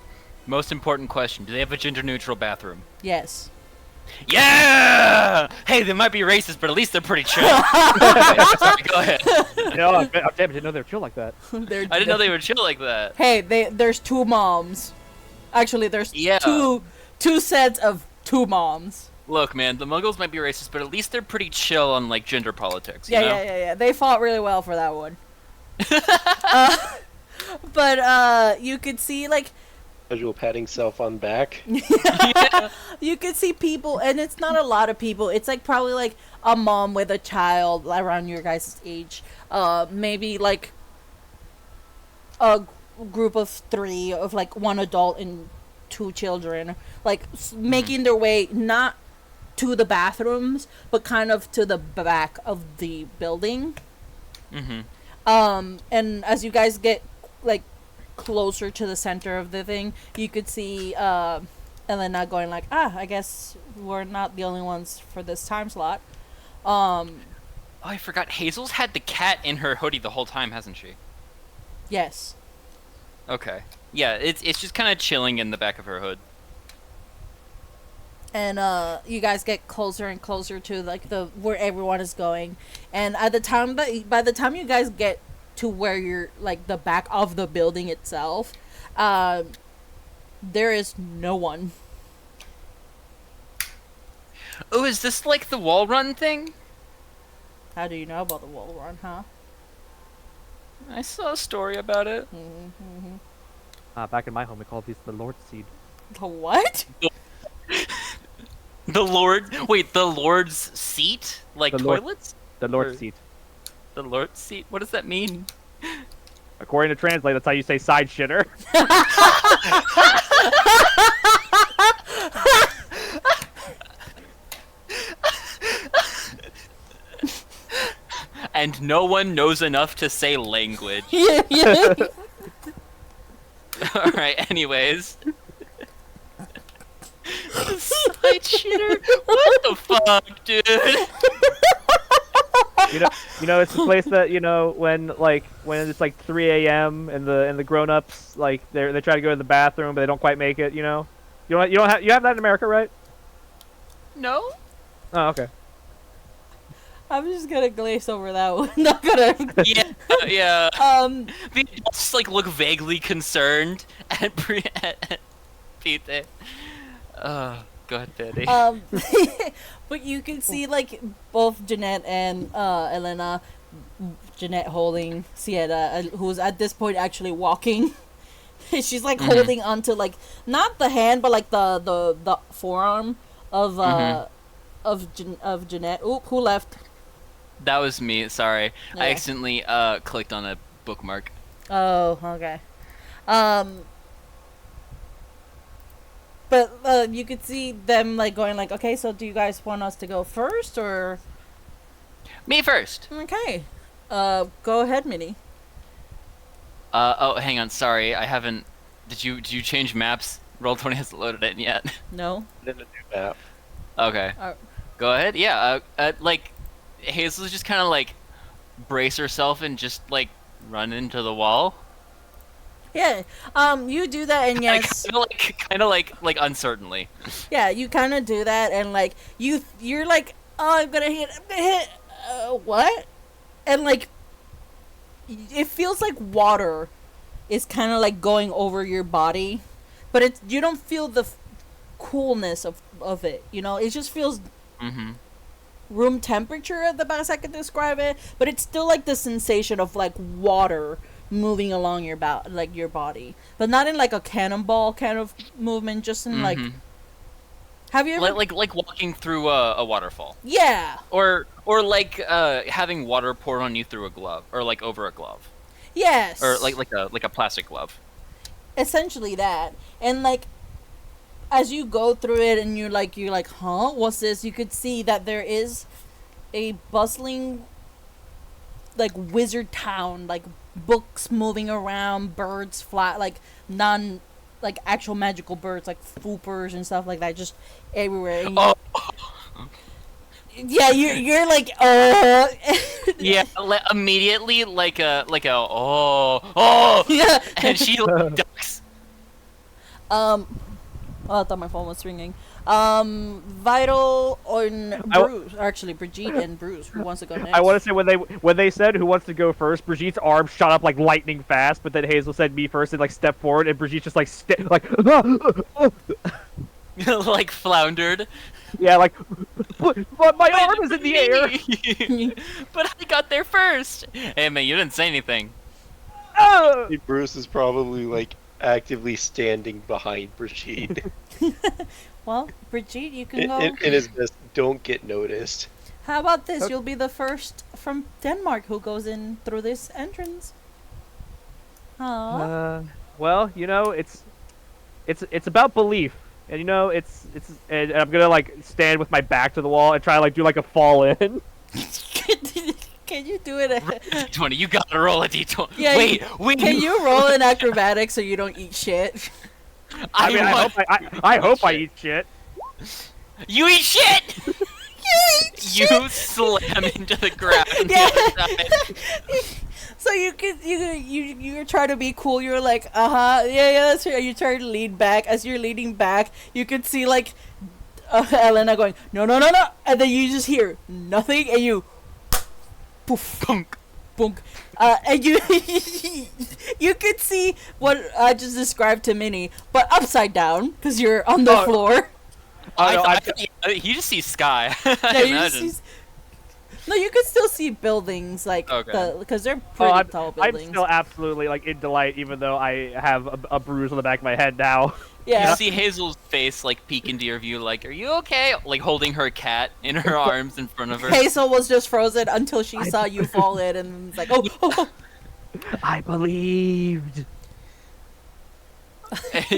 Most important question: do they have a gender-neutral bathroom? yes. Yeah! Hey, they might be racist, but at least they're pretty chill. Sorry, go ahead. No, I didn't know they were chill like that. I didn't know they would chill like that. Hey, there's 2 moms. Actually, there's Yeah. two sets of 2 moms. Look, man, the Muggles might be racist, but at least they're pretty chill on like gender politics. You Yeah, know? yeah. They fought really well for that one. But you could see like Casual patting self on back. You could see people, and it's not a lot of people. It's like probably like a mom with a child around your guys' age. Maybe like a group of 3 of like 1 adult and 2 children, like making their way not to the bathrooms, but kind of to the back of the building. Mm-hmm. And as you guys get like closer to the center of the thing, you could see Elena going like, I guess we're not the only ones for this time slot. Oh, I forgot. Hazel's had the cat in her hoodie the whole time, hasn't she? Yes. Okay. Yeah, it's just kind of chilling in the back of her hood. And you guys get closer and closer to like the where everyone is going, and at the time by the time you guys get to where you're like the back of the building itself, there is no one. Oh, is this like the wall run thing? How do you know about the wall run, huh? I saw a story about it. Back in my home, we called these the Lord Seed. The what? The Lord's seat? Like The Lord- toilets? The Lord Or- Seed. The Lord's seat? What does that mean? According to Translate, that's how you say side shitter. And no one knows enough to say language. Yeah, yeah. Alright, anyways. Side shitter? What the fuck, dude? You know, it's the place that when it's like 3 a.m. and the grown-ups like they try to go to the bathroom but they don't quite make it. You have that in America, right? No? Oh, okay. I'm just gonna glaze over that one. Not gonna. Yeah, yeah. The The adults like look vaguely concerned at Pete. Go ahead, Betty. but you can see like both Jeanette and Elena. Jeanette holding Sieta, who's at this point actually walking. She's like holding onto like not the hand, but like the forearm of of Jeanette. Oop, who left? That was me. Sorry, Yeah. I accidentally clicked on a bookmark. Oh, okay. But you could see them like going like, okay, so do you guys want us to go first or? Me first. Okay. Go ahead, Minnie. Oh, hang on. Sorry, I haven't. Did you change maps? Roll20 hasn't loaded it yet. No. Didn't do that. Okay. Uh, Go ahead. Yeah. Like Hazel's just kind of like brace herself and just like run into the wall. Yeah. You do that, and yes, kind of like uncertainly. yeah, you kind of do that, and like you're like, oh, I'm gonna hit. What? And like, it feels like water is kind of like going over your body, but you don't feel the coolness of it. You know, it just feels Mm-hmm. room temperature at the best I could describe it, but it's still like the sensation of like water moving along your your body, but not in like a cannonball kind of movement, just in like. Have you ever? like walking through a waterfall, Yeah. or like having water poured on you through a glove, or like over a glove, Yes. or like a plastic glove. Essentially that, and like as you go through it and you're like huh, what's this, you could see that there is a bustling like wizard town, like books moving around, birds fly, like non like actual magical birds like foopers and stuff like that just everywhere, and yeah, you're like Yeah, immediately like a oh yeah. and she like ducks. Oh, I thought my phone was ringing. Vital or Bruce? Actually, Brigitte and Bruce. Who wants to go next? I want to say when they said who wants to go first, Brigitte's arm shot up like lightning fast, but then Hazel said me first and like step forward, and Brigitte just like Like floundered. yeah, like but my arm is in the air. But I got there first. Hey man, you didn't say anything. Ah! Bruce is probably like actively standing behind Brigitte. Well, Brigitte, you can go. In his best, don't get noticed. How about this? Okay. You'll be the first from Denmark who goes in through this entrance. Aww. Well, it's about belief, and and I'm gonna like stand with my back to the wall and try to like do like a fall in. Can you do it? D20, you gotta roll a D20. Yeah, wait. Can you roll in acrobatics so you don't eat shit? I mean, I hope I eat shit. You eat shit! You slam into the ground. Yeah. So you're trying to be cool. You're like, yeah, that's right. You try to lean back. As you're leaning back, you can see like Elena going, no, and then you just hear nothing, and you, poof, Punk. bunk, and you you could see what I just described to Minnie, but upside down because you're on the Oh. floor. I thought you just see sky. I You just imagine. see- no, you can still see buildings like Okay. because they're pretty tall I'm buildings. still absolutely like in delight, even though I have a bruise on the back of my head now. Yeah. You see Hazel's face like peek into your view, like, "Are you okay?" Like holding her cat in her arms in front of her. Hazel was just frozen until she saw you fall in and was like, oh. I believed.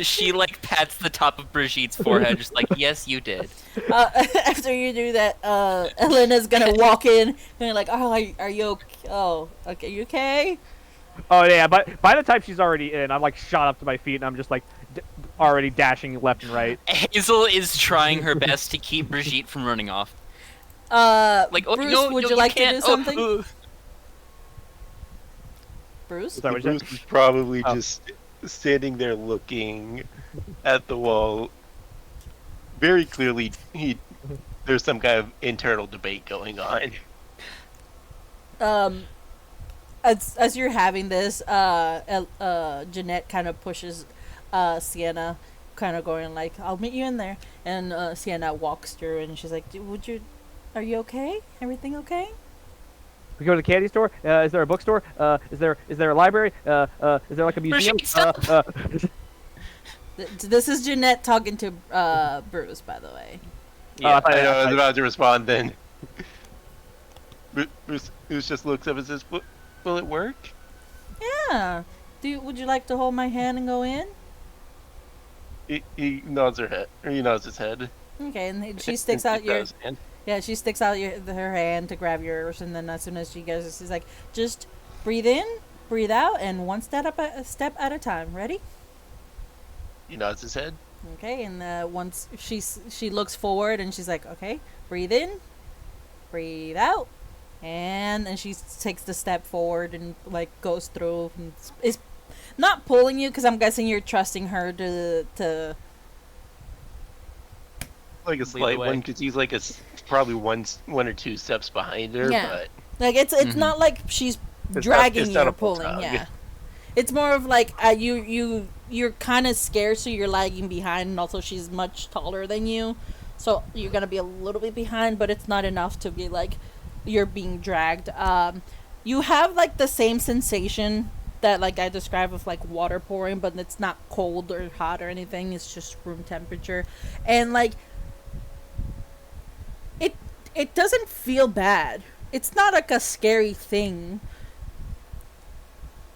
She like pats the top of Brigitte's forehead, just like, "Yes, you did." After you do that, Elena's gonna walk in and like, oh, are you okay? Oh, okay, you okay? Oh yeah, but by the time she's already in, I'm like shot up to my feet and I'm just like already dashing left and right. Hazel is trying her best to keep Brigitte from running off. Like, oh, Bruce, no, would no, you like to can't. do something? Oh, Bruce? Sorry, what'd you Bruce say? is probably Oh. just standing there looking at the wall. Very clearly, there's some kind of internal debate going on. As you're having this, Jeanette kind of pushes Sienna, kind of going like, "I'll meet you in there," and Sienna walks through and she's like, "Are you okay? Everything okay?" We go to the candy store. Is there a bookstore? Is there a library? Is there like a museum? Brigitte, stop! This is Jeanette talking to Bruce, by the way. yeah. I thought- I know I was about to respond then. Bruce just looks up and says, "Will it work?" Yeah. Would you like to hold my hand and go in? He nods her head, or he nods his head. Okay, and she sticks out your hand. she sticks out her hand to grab yours, and then as soon as she goes, she's like, "Just breathe in, breathe out, and one step at a time. Ready?" He nods his head. Okay, and once she looks forward and she's like, "Okay, breathe in, breathe out," and then she takes the step forward and like goes through. And is not pulling you because I'm guessing you're trusting her to. Like a the slight way. one, because he's like probably one or two steps behind her. Yeah. But Like it's Mhm. not like she's It's dragging not you or a full pulling. tug. Yeah, it's more of like you're kind of scared, so you're lagging behind, and also she's much taller than you, so you're gonna be a little bit behind, but it's not enough to be like you're being dragged. You have like the same sensation that like I described with like water pouring, but it's not cold or hot or anything. It's just room temperature, and like it doesn't feel bad. It's not like a scary thing.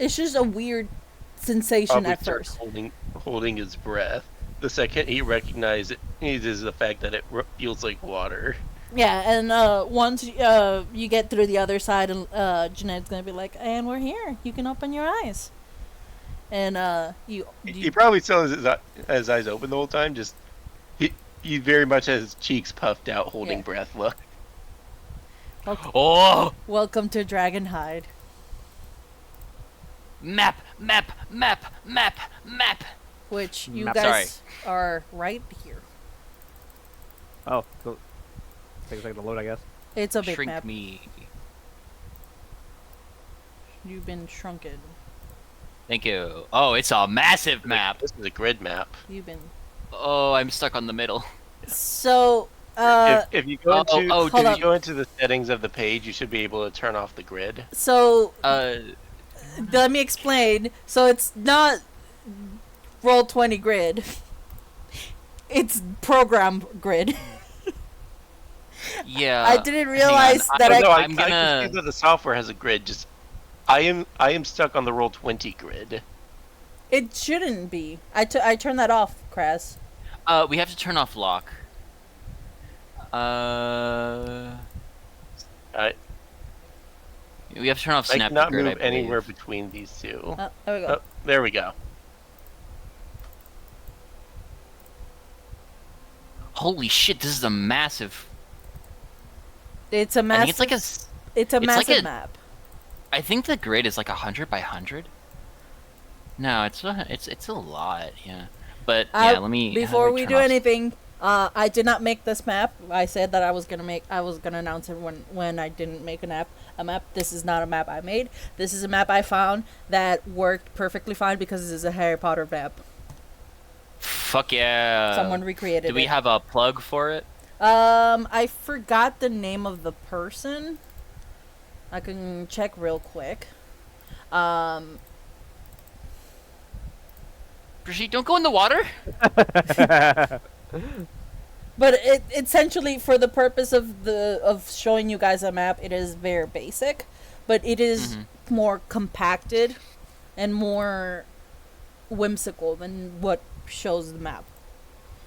It's just a weird sensation probably at starts first. holding his breath. The second he recognizes the fact that it feels like water. Yeah, and once you get through the other side, and Jeanette's gonna be like, "And we're here. You can open your eyes." And He probably still has his eyes open the whole time. Just he very much has his cheeks puffed out, holding Yeah. breath. Look, Oh, welcome to Dragonhide. map, map, map, map, map. Which you Map. guys are right here. Oh, so take a second to load, I guess. It's a big Shrink map. me. You've been shrunken. Thank you. Oh, it's a massive map. this is a grid map. You've been. Oh, I'm stuck on the middle. So If you go oh, into oh, if hold you up. go into the settings of the page, you should be able to turn off the grid. so Uh, let me explain. So it's not Roll20 grid. It's program grid. Yeah. I didn't realize on. that Oh, no, I I'm can gonna- see that the software has a grid. Just I am stuck on the Roll20 grid. It shouldn't be. I turned that off, Kras. We have to turn off lock. We have to turn off I snap cannot grid, move I believe. anywhere between these two. Oh, there we go. Oh, there we go. Holy shit! This is a massive. It's a I massive. think it's like a. It's a it's like massive a- map. I think the grid is like 100 by 100. No, it's a lot. Yeah. But yeah, let me. how Before I we turn do off- anything, I did not make this map. I said that I was gonna announce it when I didn't make a map. This is not a map I made. This is a map I found that worked perfectly fine because this is a Harry Potter map. Fuck yeah. Someone recreated Do we it. have a plug for it? I forgot the name of the person. I can check real quick. Brigitte, don't go in the water. But it essentially, for the purpose of showing you guys a map, it is very basic, but it is more compacted and more whimsical than what shows the map.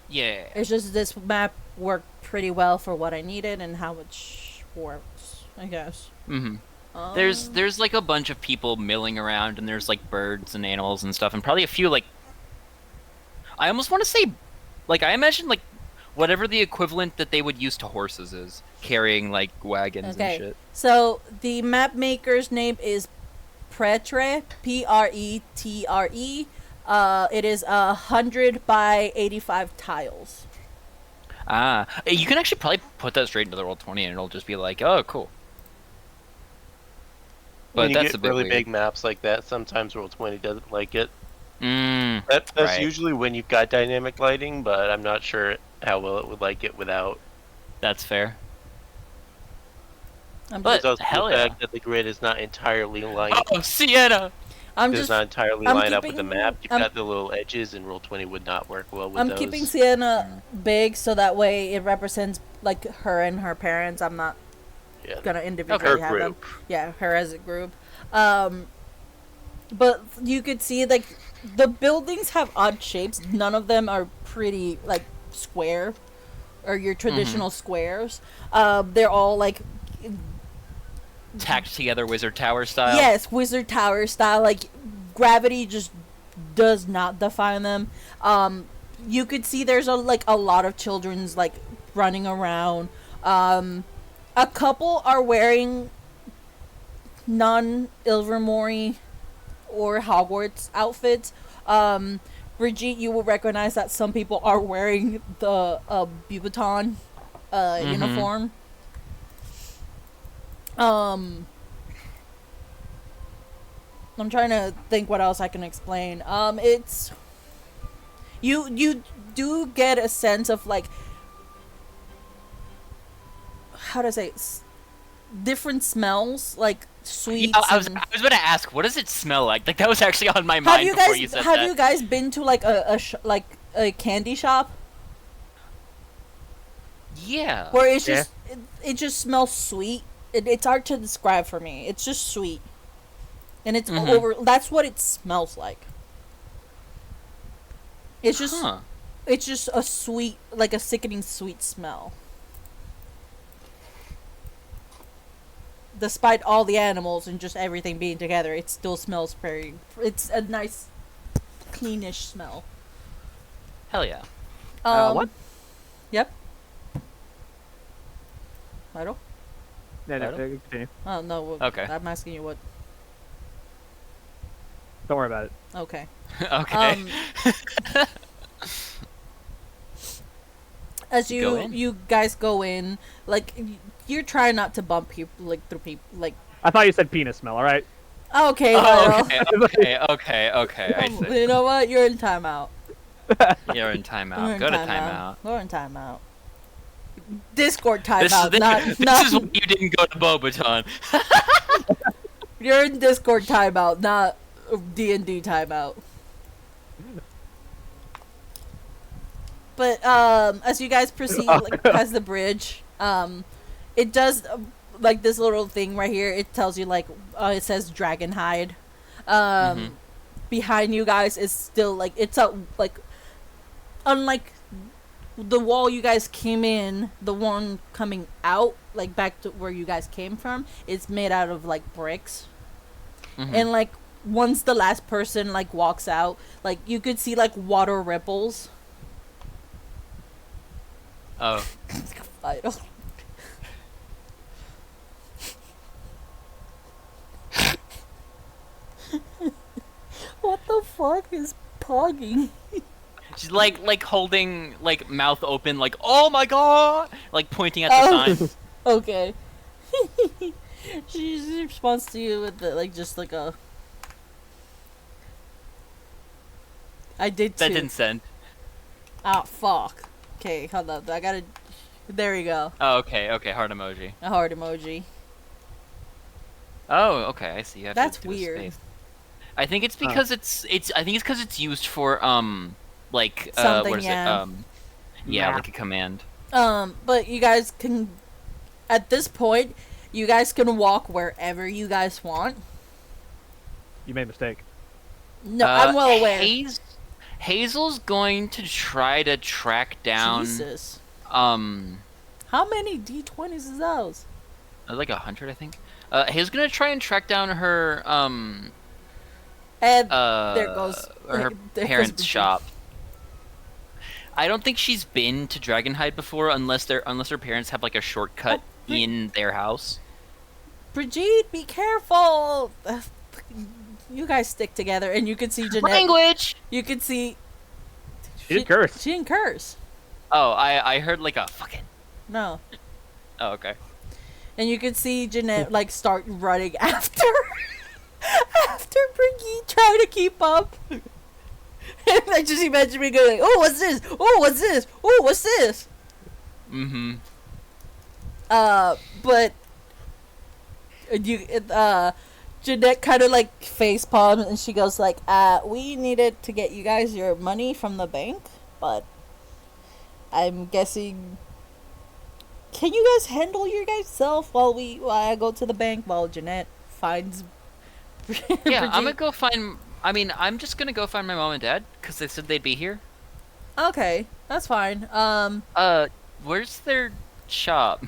Yeah. It's just this map worked pretty well for what I needed and how it works, I guess. There's like a bunch of people milling around, and there's like birds and animals and stuff, and probably a few like. I almost want to say, like, I imagine like whatever the equivalent that they would use to horses is, carrying like wagons and Okay, shit. so the map maker's name is Pretre, Pretre. It is 100 by 85 tiles. You can actually probably put that straight into the Roll20, and it'll just be like, oh, cool. But When you that's get a bit really weird. big maps like that, sometimes Roll20 doesn't like it. That's right. usually when you've got dynamic lighting, but I'm not sure how well it would like it without. That's fair. I'm But- There's also hell the yeah. fact that the grid is not entirely lined. Oh, Sienna! I'm Does just not entirely I'm line up with the keeping- map. You've I'm- got the little edges, and Roll20 would not work well with I'm those. keeping Sienna big so that way it represents like her and her parents. I'm not Yeah. gonna individually Her have them. group. Yeah, her as a group. But you could see like the buildings have odd shapes. None of them are pretty like square or your traditional squares. They're all like Tacked together wizard tower style. yes, wizard tower style. Like gravity just does not define them. You could see there's a lot of children's like running around. A couple are wearing non-Ilvermorny or Hogwarts outfits. Brigitte, you will recognize that some people are wearing the Beauxbaton uniform. I'm trying to think what else I can explain. It's you do get a sense of like how to say different smells, like sweets. Yeah, I was and- about to ask, what does it smell like? Like that was actually on my have mind you before guys you said have that. you guys been to like a candy shop Yeah. where it's Yeah. just it just smells sweet? It's hard to describe for me. It's just sweet, and it's over. That's what it smells like. It's just Huh. it's just a sweet, like a sickening sweet smell. Despite all the animals and just everything being together, it still smells very. It's a nice, cleanish smell. Hell yeah. What? Yep. Vital? No, Adam? continue. Oh no. Okay. I'm asking you what. Don't worry about it. Okay. Okay. As You go you in? you guys go in, like you're trying not to bump people like through people like. I thought you said penis smell. All right. Okay. Oh, Vital. okay. I see. You know what? You're in timeout. You're in You're timeout. in Go to timeout. We're in timeout. Discord This, timeout, this, not this is why you didn't go to Bobaton. You're in Discord timeout, not D&D timeout. But as you guys proceed like past the bridge, it does like this little thing right here. It tells you like it says Dragonhide. Behind you guys is still like it's a like unlike the wall you guys came in, the one coming out like back to where you guys came from, it's made out of like bricks. And like once the last person like walks out, like you could see like water ripples. Oh. I don't. What the fuck is pogging? She's like holding like mouth open, like oh my god, like pointing at the sign. Okay. She responds to you with the, like just like a. I did too. That didn't send. Oh fuck. Okay, hold up. I gotta. There we go. Oh, okay, heart emoji. A heart emoji. Oh, okay, I see. You have to That's do a weird. space. I think it's because it's I think it's because it's used for like Something, what is yeah. it yeah, Map. like a command. But you guys can. At this point, you guys can walk wherever you guys want. You made a mistake. No, I'm well aware. Hazel's going to try to track down Jesus. how many D20s is those? like 100 I think. Hazel's gonna try and track down her And there goes her there goes parents' Brigitte. shop. I don't think she's been to Dragonhide before unless her parents have like a shortcut in their house. Brigitte, be careful. You guys stick together, and you can see Jeanette. Language. You can see. She didn't curse. She didn't curse. Oh, I heard like a fucking. No. Oh, okay. And you can see Jeanette like start running after Brigitte, trying to keep up. And I just imagine me going, "Oh, what's this? Oh, what's this? Oh, what's this?" Mm-hmm. But Jeanette kind of like face palms and she goes like, we needed to get you guys your money from the bank, but I'm guessing. Can you guys handle your guys self while I go to the bank while Jeanette finds? Yeah, I'm gonna go find. I mean, I'm just gonna go find my mom and dad because they said they'd be here. Okay, that's fine. Where's their shop?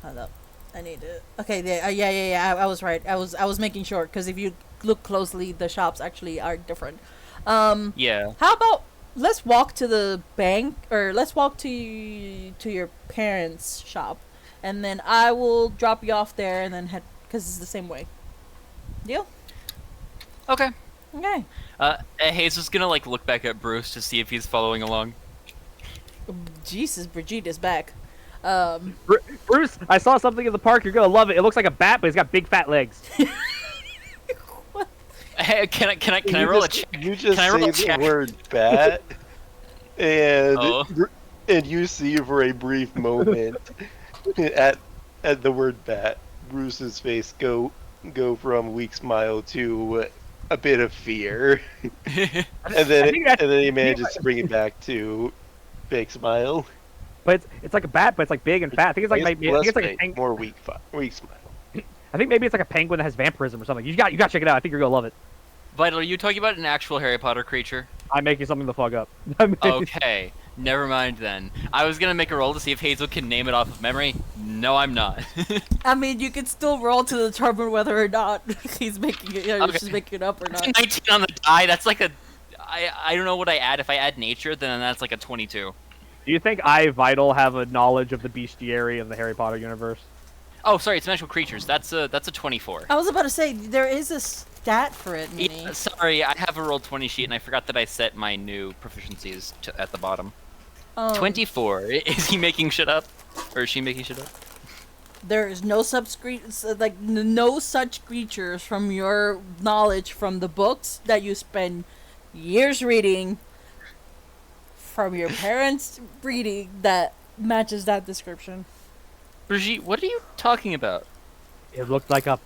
Hold up. I need to. Okay, yeah. I was right. I was making sure because if you look closely, the shops actually are different. Yeah. How about let's walk to the bank, or let's walk to your parents' shop, and then I will drop you off there, and then head because it's the same way. Deal? Okay. Okay. Hazel's gonna like look back at Bruce to see if he's following along. Jesus, Brigitte is back. Bruce, I saw something in the park. You're gonna love it. It looks like a bat, but he's got big fat legs. Hey, can I roll a check? You just Can I roll say a check? the word bat, and Oh. and you see for a brief moment at the word bat, Bruce's face go from weak smile to a bit of fear, and then he manages to bring it back to fake smile. But it's like a bat, but it's like big and fat. I think it's like maybe, I think it's like a Less peng- fake, more weak smile. I think maybe it's like a penguin that has vampirism or something. You got to check it out. I think you're gonna love it. Vital, are you talking about an actual Harry Potter creature? I'm making something the fuck up. Okay, never mind then. I was gonna make a roll to see if Hazel can name it off of memory. No, I'm not. I mean, you can still roll to determine whether or not he's making it. Okay. She's making it up or not. 19 on the die. That's like a. I don't know what I add. If I add nature, then that's like a 22. Do you think I, Vital, have a knowledge of the bestiary of the Harry Potter universe? Oh, sorry, it's magical creatures. That's a 24. I was about to say there is a stat for it, Minnie. Yeah, sorry, I have a roll 20 sheet and I forgot that I set my new proficiencies at the bottom. 24. Is he making shit up, or is she making shit up? There is no no such creatures from your knowledge from the books that you spend years reading, from your parents reading, that matches that description. Brigitte, what are you talking about? It looked like a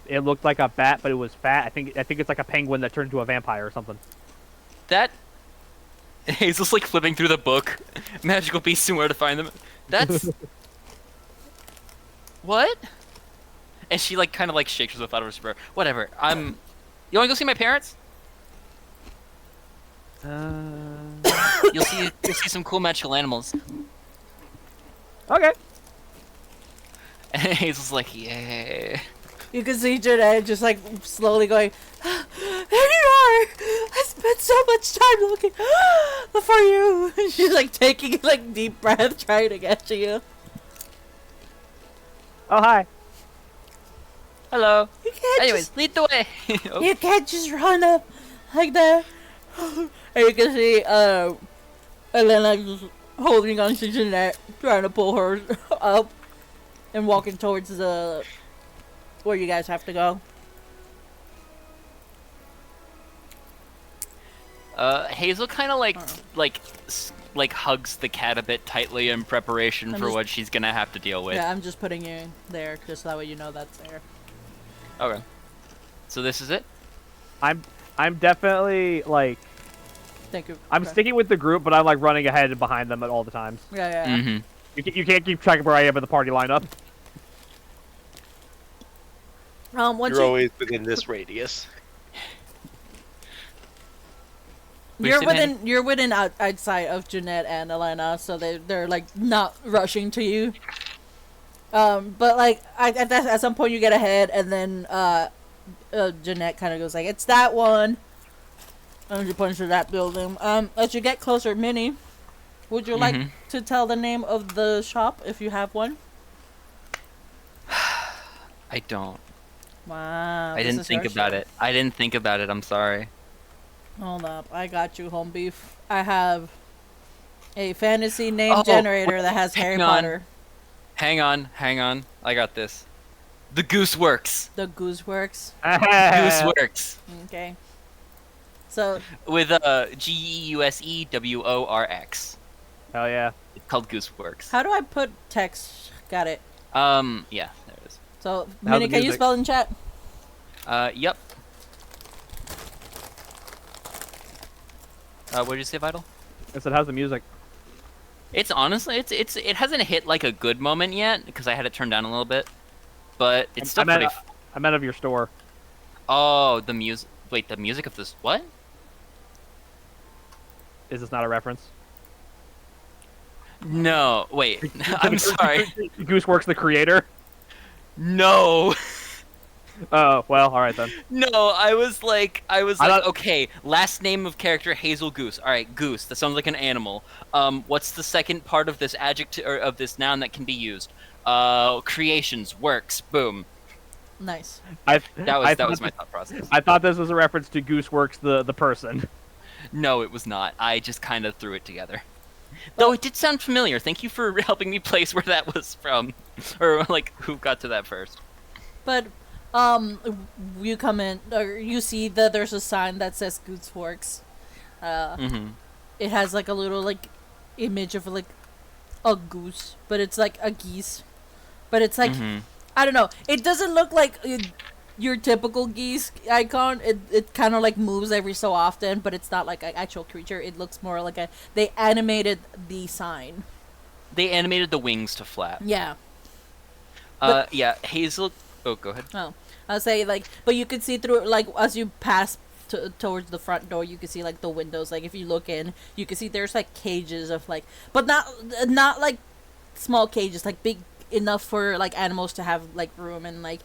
bat, but it was fat. I think it's like a penguin that turned into a vampire or something. That Hazel's like flipping through the book. Magical beasts and where to find them. That's what? And she like kind of like shakes herself out of her spur. Whatever. You want to go see my parents? You'll see some cool magical animals. Okay. And Hazel's like, yeah. You can see Jeanette just like slowly going, there you are! I spent so much time looking for you. She's like taking like deep breath trying to get to you. Oh, hi. Hello. You can't Anyways, lead the way. Oh. you can't just run up like that. And you can see Elena just holding on to Jeanette, trying to pull her up and walking towards the where you guys have to go. Hazel kind of like hugs the cat a bit tightly in preparation for what she's gonna have to deal with. Yeah, I'm just putting you there just that way you know that's there. Okay. So this is it? I'm definitely like Thank you. I'm Okay. sticking with the group, but I'm like running ahead and behind them at all the times. Yeah, yeah. Mm-hmm. You can't keep track of where I am in the party lineup. Once You're always within this radius. you're within outside of Jeanette and Elena, so they're like not rushing to you. But like at some point you get ahead, and then Jeanette kind of goes like, "It's that one," and she points to that building. As you get closer, Minnie, would you like to tell the name of the shop if you have one? I don't. Wow. I didn't think about it. I didn't think about it. I'm sorry. Hold up, I got you, home beef. I have a fantasy name Oh, generator that has Harry hang on. Potter. Hang on. I got this. The Goose Works. The Goose Works. Goose Works. Okay. So With GEUSEWORX. Hell yeah. It's called Goose Works. how do I put text? Got it. Yeah, there it is. So How's Minnie, the can you music? spell in chat? Yep. What did you say, Vital? I said, how's the music? It's honestly, it hasn't hit like a good moment yet because I had it turned down a little bit, but it's still pretty. I meant of your store. Oh, the music. Wait, the music of this what? Is this not a reference? No, wait. I'm sorry. Gooseworks the creator? No. Oh, well, alright then. No, I was like, thought- okay, last name of character Hazel Goose. All right, goose. That sounds like an animal. What's the second part of this adjective or of this noun that can be used? Creations, works, boom. Nice. That was my thought process. I thought this was a reference to Gooseworks the person. No, it was not. I just kind of threw it together. Though it did sound familiar. Thank you for helping me place where that was from, or like who got to that first. But you come in or you see that there's a sign that says Goose Works. It has like a little like image of like a goose, but it's like a geese. But it's like I don't know. It doesn't look like your typical geese icon. It kind of like moves every so often, but it's not like an actual creature. It looks more like they animated the sign. They animated the wings to flap. Yeah. Yeah, Hazel. Oh, go ahead. Oh, I'll say like, but you can see through like as you pass towards the front door, you can see like the windows. Like if you look in, you can see there's like cages of like, but not like small cages, like big enough for like animals to have like room and like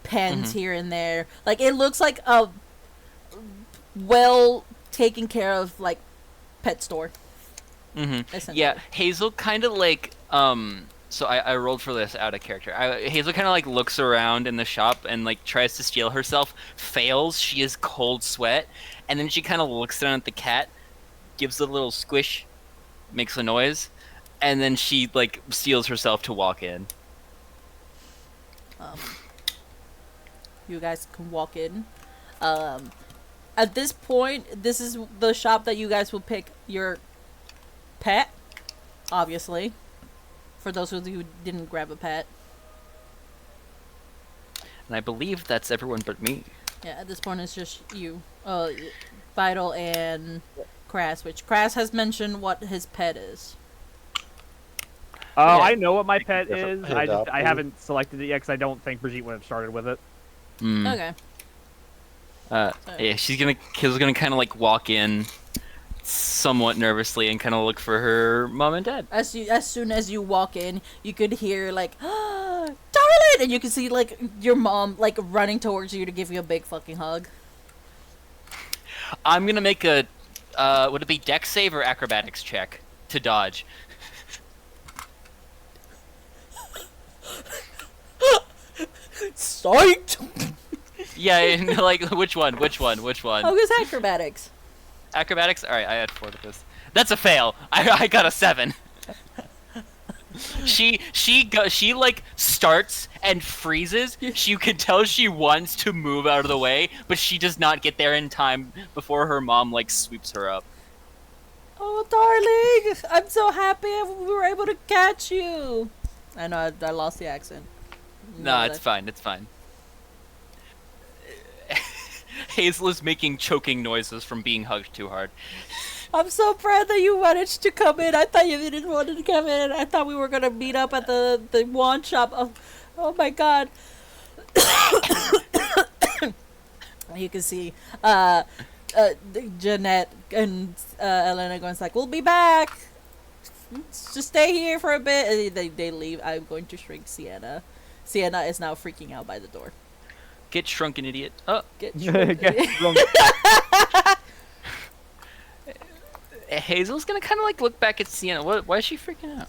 pens here and there. Like it looks like a well taken care of like pet store. Essentially. Yeah, Hazel kind of like So I rolled for this out of character. Hazel kind of like looks around in the shop and like tries to steel herself, fails. She is cold sweat, and then she kind of looks down at the cat, gives a little squish, makes a noise, and then she like steels herself to walk in. You guys can walk in. At this point, this is the shop that you guys will pick your pet, obviously. For those of you who didn't grab a pet. And I believe that's everyone but me. Yeah, at this point it's just you. Vital and Kras, which Kras has mentioned what his pet is. Oh, Yeah. I know what my pet Different is. pet I adopted. haven't selected it yet because I don't think Brigitte would have started with it. Mm. Okay. Yeah, Kayla's gonna kind of like walk in, somewhat nervously, and kind of look for her mom and dad. As soon as you walk in, you could hear like, "Darling!" and you can see like your mom like running towards you to give you a big fucking hug. I'm gonna make a, would it be dex save or acrobatics check to dodge? Psyched. Yeah, like which one? Which one? Which one? How is acrobatics? Acrobatics. All right, I had 4 to this. That's a fail. I got a 7. She like starts and freezes. You can tell she wants to move out of the way, but she does not get there in time before her mom like sweeps her up. Oh, darling, I'm so happy we were able to catch you. I know I lost the accent. No, it's fine. It's fine. Hazel is making choking noises from being hugged too hard. I'm so proud that you managed to come in. I thought you didn't want to come in. I thought we were gonna meet up at the wand shop. Oh my god. You can see Jeanette and Elena going like, "We'll be back. Just stay here for a bit." And they leave. I'm going to shrink Sienna. Sienna is now freaking out by the door. Get shrunken, idiot. Oh, Get Get shrunk. drunk. Hazel's gonna kind of like look back at Sienna. Why is she freaking out?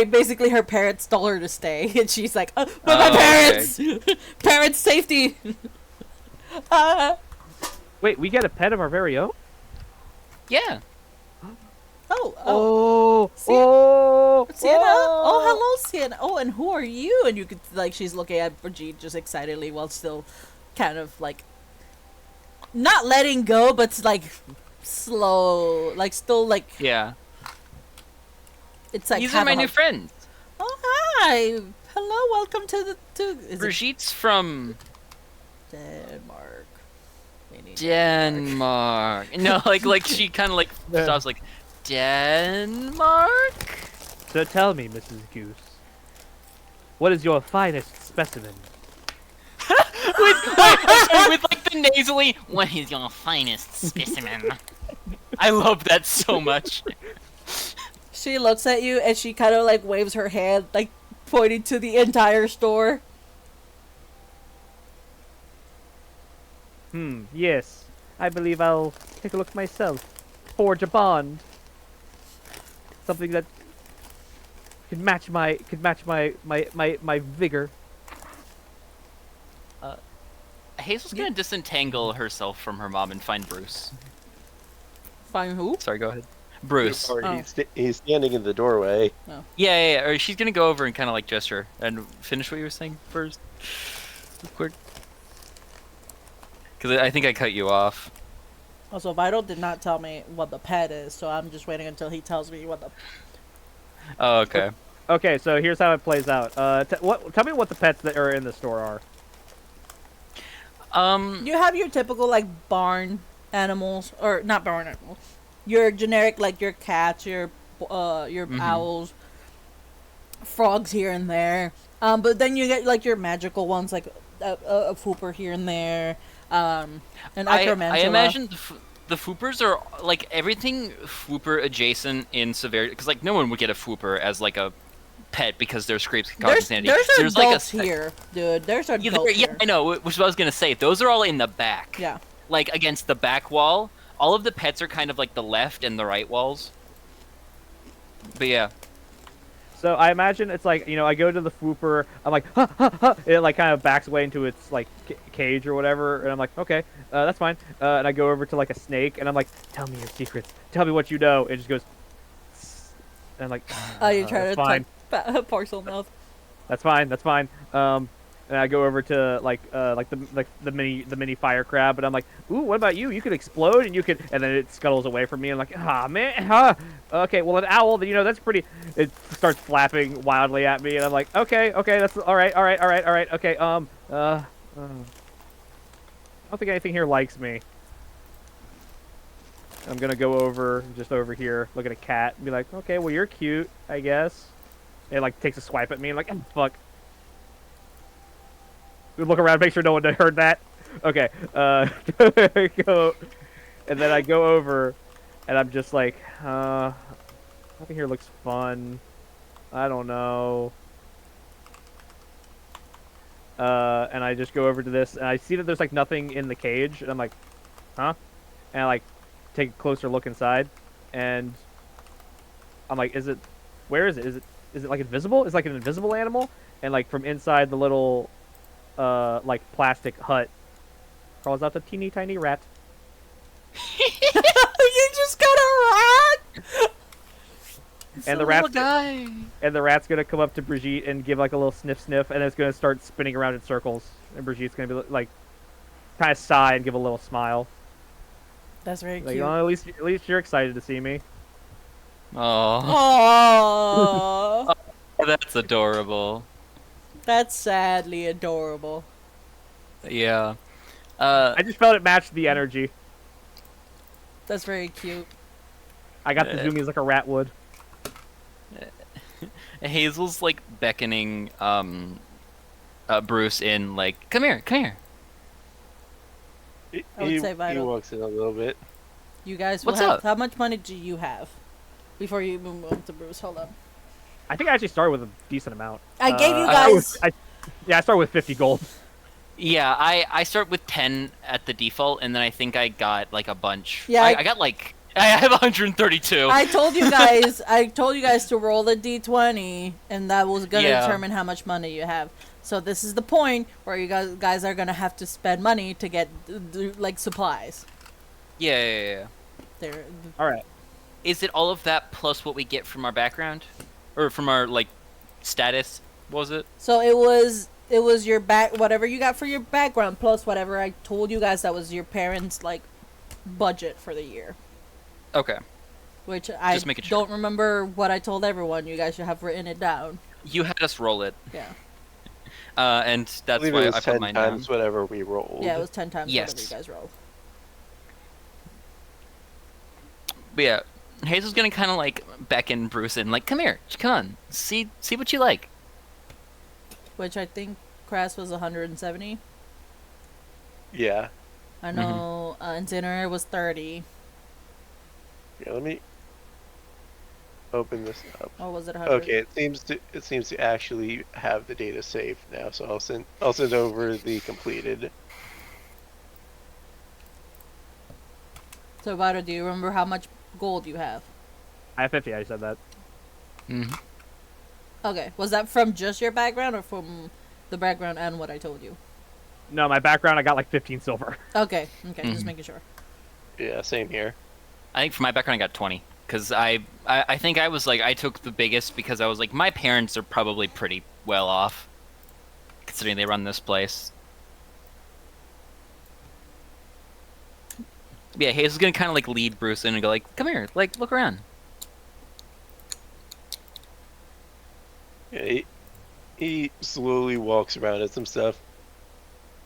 Basically her parents told her to stay, and she's like, "But my Oh, parents, parents' safety." Wait, we get a pet of our very own? Yeah. Oh, Sienna. Oh, hello, Sienna. Oh, and who are you? And you could like she's looking at Brigitte just excitedly while still kind of like not letting go, but like slow, like still like Yeah. it's like These have are my a new hug. friends. Oh, hi. Hello, welcome to is it Brigitte's from Denmark. We need Denmark. No, like she kind of like stops like Denmark. So tell me, Mrs. Goose, what is your finest specimen? with like the nasally. What is your finest specimen? I love that so much. She looks at you and she kind of like waves her hand, like pointing to the entire store. Yes. I believe I'll take a look myself. Forge a bond. Something that could match my vigor. Hazel's gonna disentangle herself from her mom and find Bruce. Find who? Sorry, go ahead. Bruce. Or Oh. he's standing in the doorway. Yeah. Or she's gonna go over and kind of like gesture and finish what you were saying first. Quick. Because I think I cut you off. Also, Vital did not tell me what the pet is, so I'm just waiting until he tells me what the. Oh, okay. Okay, so here's how it plays out. Tell me what the pets that are in the store are. You have your typical like barn animals, or not barn animals. Your generic like your cats, your owls, frogs here and there. But then you get like your magical ones, like a fooper here and there. An Acromantula. I imagine the Foopers are like everything Fooper adjacent in severity, because like no one would get a Fooper as like a pet because their scrapes can cause insanity. There's adults like a here, dude. There's adults yeah, here. I know. Which is what I was gonna say. Those are all in the back. Yeah. Like against the back wall. All of the pets are kind of like the left and the right walls. But yeah. So I imagine it's like, I go to the Fooper, I'm like, ha, ha, ha, it like kind of backs away into its like cage or whatever, and I'm like, okay, that's fine. And I go over to like a snake, and I'm like, tell me your secrets, tell me what you know. It just goes, and I'm like, Oh, you try to fine. type parcel mouth. That's fine. And I go over to the mini fire crab, and I'm like, ooh, what about you? You could explode, and then it scuttles away from me. And I'm like, man, okay, well an owl, that's pretty. It starts flapping wildly at me, and I'm like, okay, that's all right, okay, I don't think anything here likes me. I'm gonna go over, just over here, look at a cat, and be like, okay, well, you're cute, I guess. It, like, takes a swipe at me, and like, oh, fuck. We look around, make sure no one heard that. Okay, go, and then I go over, and I'm just like, nothing here looks fun. I don't know. And I just go over to this, and I see that there's, like, nothing in the cage, and I'm like, huh? And I, like, take a closer look inside, and I'm like, where is it? Is it like invisible? Is like an invisible animal? And like from inside the little, like plastic hut, crawls out a teeny tiny rat. You just got a rat. And the rat's gonna come up to Brigitte and give like a little sniff, and it's gonna start spinning around in circles. And Brigitte's gonna be like, kind of sigh and give a little smile. That's very Like, cute. oh, at least you're excited to see me. Oh, Aww. that's adorable. That's sadly adorable. Yeah. I just felt it matched the energy. That's very cute. I got the zoomies like a rat would. Hazel's like beckoning Bruce in, like, come here. I would say He Vital. walks in a little bit. You guys will What's have. up? How much money do you have? Before you move on to Bruce, hold on. I think I actually started with a decent amount. I gave you I guys. started with 50 gold. Yeah, I start with 10 at the default, and then I think I got like a bunch. Yeah, I got like I have 132. I told you guys. I told you guys to roll a d20, and that was gonna Yeah. determine how much money you have. So this is the point where you guys are gonna have to spend money to get like supplies. Yeah. There. All right. Is it all of that plus what we get from our background, or from our like status? Was it? So it was your back whatever you got for your background plus whatever I told you guys that was your parents' like budget for the year. Okay. Which I Just making sure. don't remember what I told everyone. You guys should have written it down. You had us roll it, Yeah. and I that's believe why it was I 10 put mine down. times whatever we rolled. Yeah, it was 10 times Yes. whatever you guys rolled. But yeah, Hazel's gonna kind of like beckon Bruce in, like, come here, come on, see what you like. Which I think Crass was 170. Yeah. I know Incineroar was 30. Yeah, let me open this up. Or was it 100? Okay, it seems to actually have the data saved now, so I'll send over the completed. So, Vito, do you remember how much gold you have? I have 50. I said that. Mm-hmm. Okay, was that from just your background or from the background and what I told you? No, my background, I got like 15 silver. Okay, just Mhm. making sure. Yeah, same here. I think for my background I got 20, because I think I was like, I took the biggest because I was like, my parents are probably pretty well off, considering they run this place. Yeah, Hazel's gonna kind of like lead Bruce in and go like, come here, like, look around. Yeah, he slowly walks around at some stuff.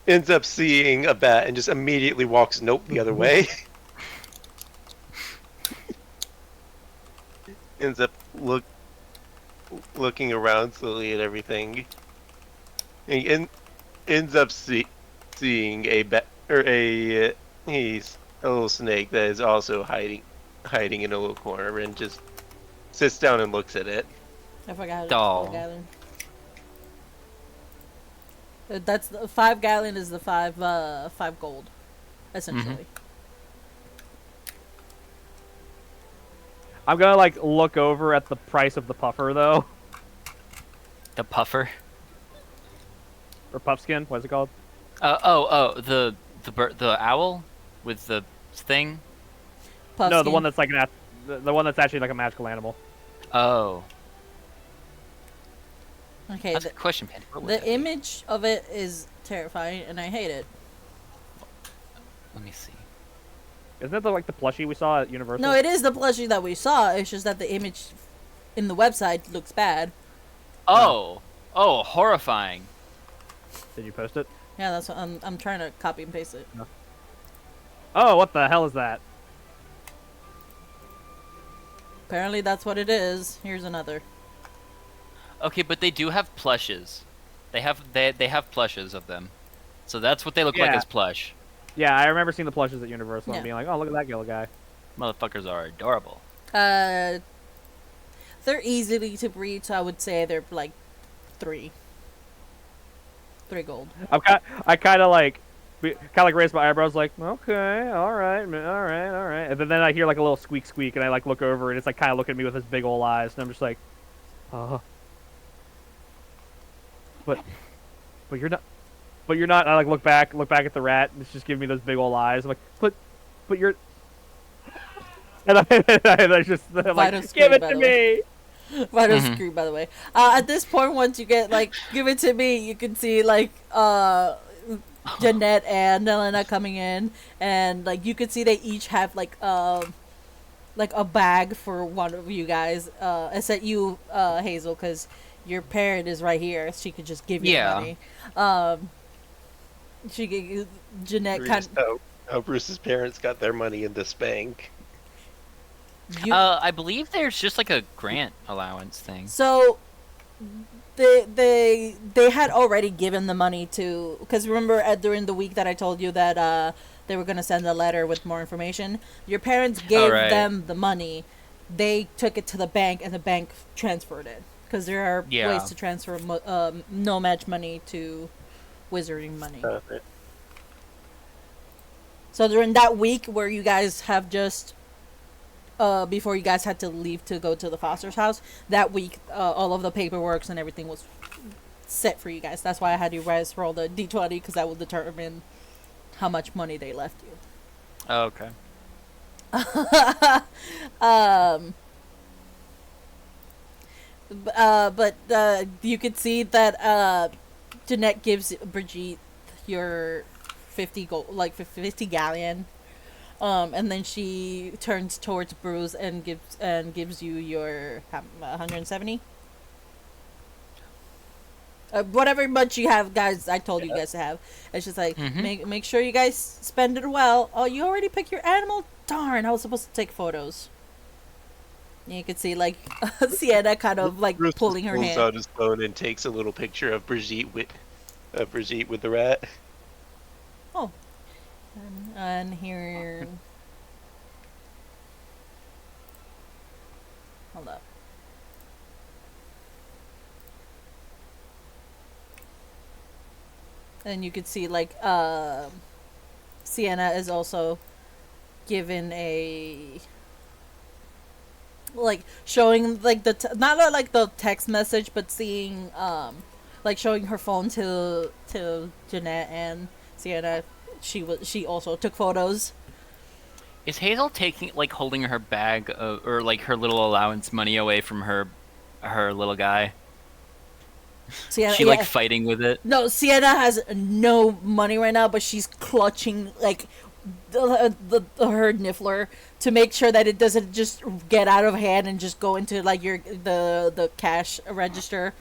Ends up seeing a bat and just immediately walks the other way. Ends up looking around slowly at everything. And ends up seeing a bat or he's a little snake that is also hiding in a little corner and just sits down and looks at it. I forgot how to Doll. spell gallon. That's the 5 gallon is the 5 gold, essentially. I'm gonna like look over at the price of the puffer though, The puffer. or puffskin. What's it called? The the owl with the thing. No, the Puffskin. one that's like the one that's actually like a magical animal. Oh, Okay, that's a good question, Penny. What would that the be? image of it is terrifying, and I hate it. Let me see. Isn't that like the plushie we saw at Universal? No, it is the plushie that we saw. It's just that the image in the website looks bad. Oh, horrifying. Did you post it? Yeah, that's what I'm trying to copy and paste it. Oh, what the hell is that? Apparently that's what it is. Here's another. Okay, but they do have plushes. They have plushes of them. So that's what they look like Yeah. as plush. Yeah, I remember seeing the plushes at Universal Yeah. and being like, oh, look at that little guy. Motherfuckers are adorable. They're easily to breed, so I would say they're like 3 gold. I kind of like raised my eyebrows, like, okay, all right, all right, all right, and then I hear like a little squeak, and I like look over, and it's like kind of looking at me with his big old eyes, and I'm just like, but you're not, And I like look back at the rat, and it's just giving me those big old eyes. I'm like, but you're, and I just I'm like, Vital give it by to the way. me. Vital screw, by the way. At this point, once you get like, give it to me, you can see like Jeanette and Elena coming in, and like you can see they each have like a bag for one of you guys, except you, Hazel, because your parent is right here. She could just give you Yeah. money. Jeanette kind Bruce, how Bruce's parents got their money in this bank. you, I believe there's just like a grant allowance thing. So they had already given the money to, because remember during the week that I told you that they were going to send a letter with more information. Your parents gave right. them the money. They took it to the bank and the bank transferred it, because there are Yeah. ways to transfer no match money to wizarding money. So during that week where you guys have just before you guys had to leave to go to the foster's house, that week all of the paperwork and everything was set for you guys. That's why I had you guys roll the d20, because that will determine how much money they left you. Oh, okay. But you could see that Jeanette gives Brigitte your 50 gold, like 50 galleon. And then she turns towards Bruce and gives you your 170. Whatever much you have, guys. I told you guys to have. It's just like make sure you guys spend it well. Oh, you already picked your animal. Darn! I was supposed to take photos. And you can see like Sienna kind of like Bruce pulling her pulls hand. out his phone and takes a little picture of Brigitte with the rat. Oh, and here. Hold up. And you could see like Sienna is also given a like showing like not like the text message, but seeing like showing her phone to Jeanette and Sienna. She also took photos. Is Hazel taking holding her bag or like her little allowance money away from her little guy? Sienna, She like fighting with it. No, Sienna has no money right now, but she's clutching like her niffler to make sure that it doesn't just get out of hand and just go into like the cash register.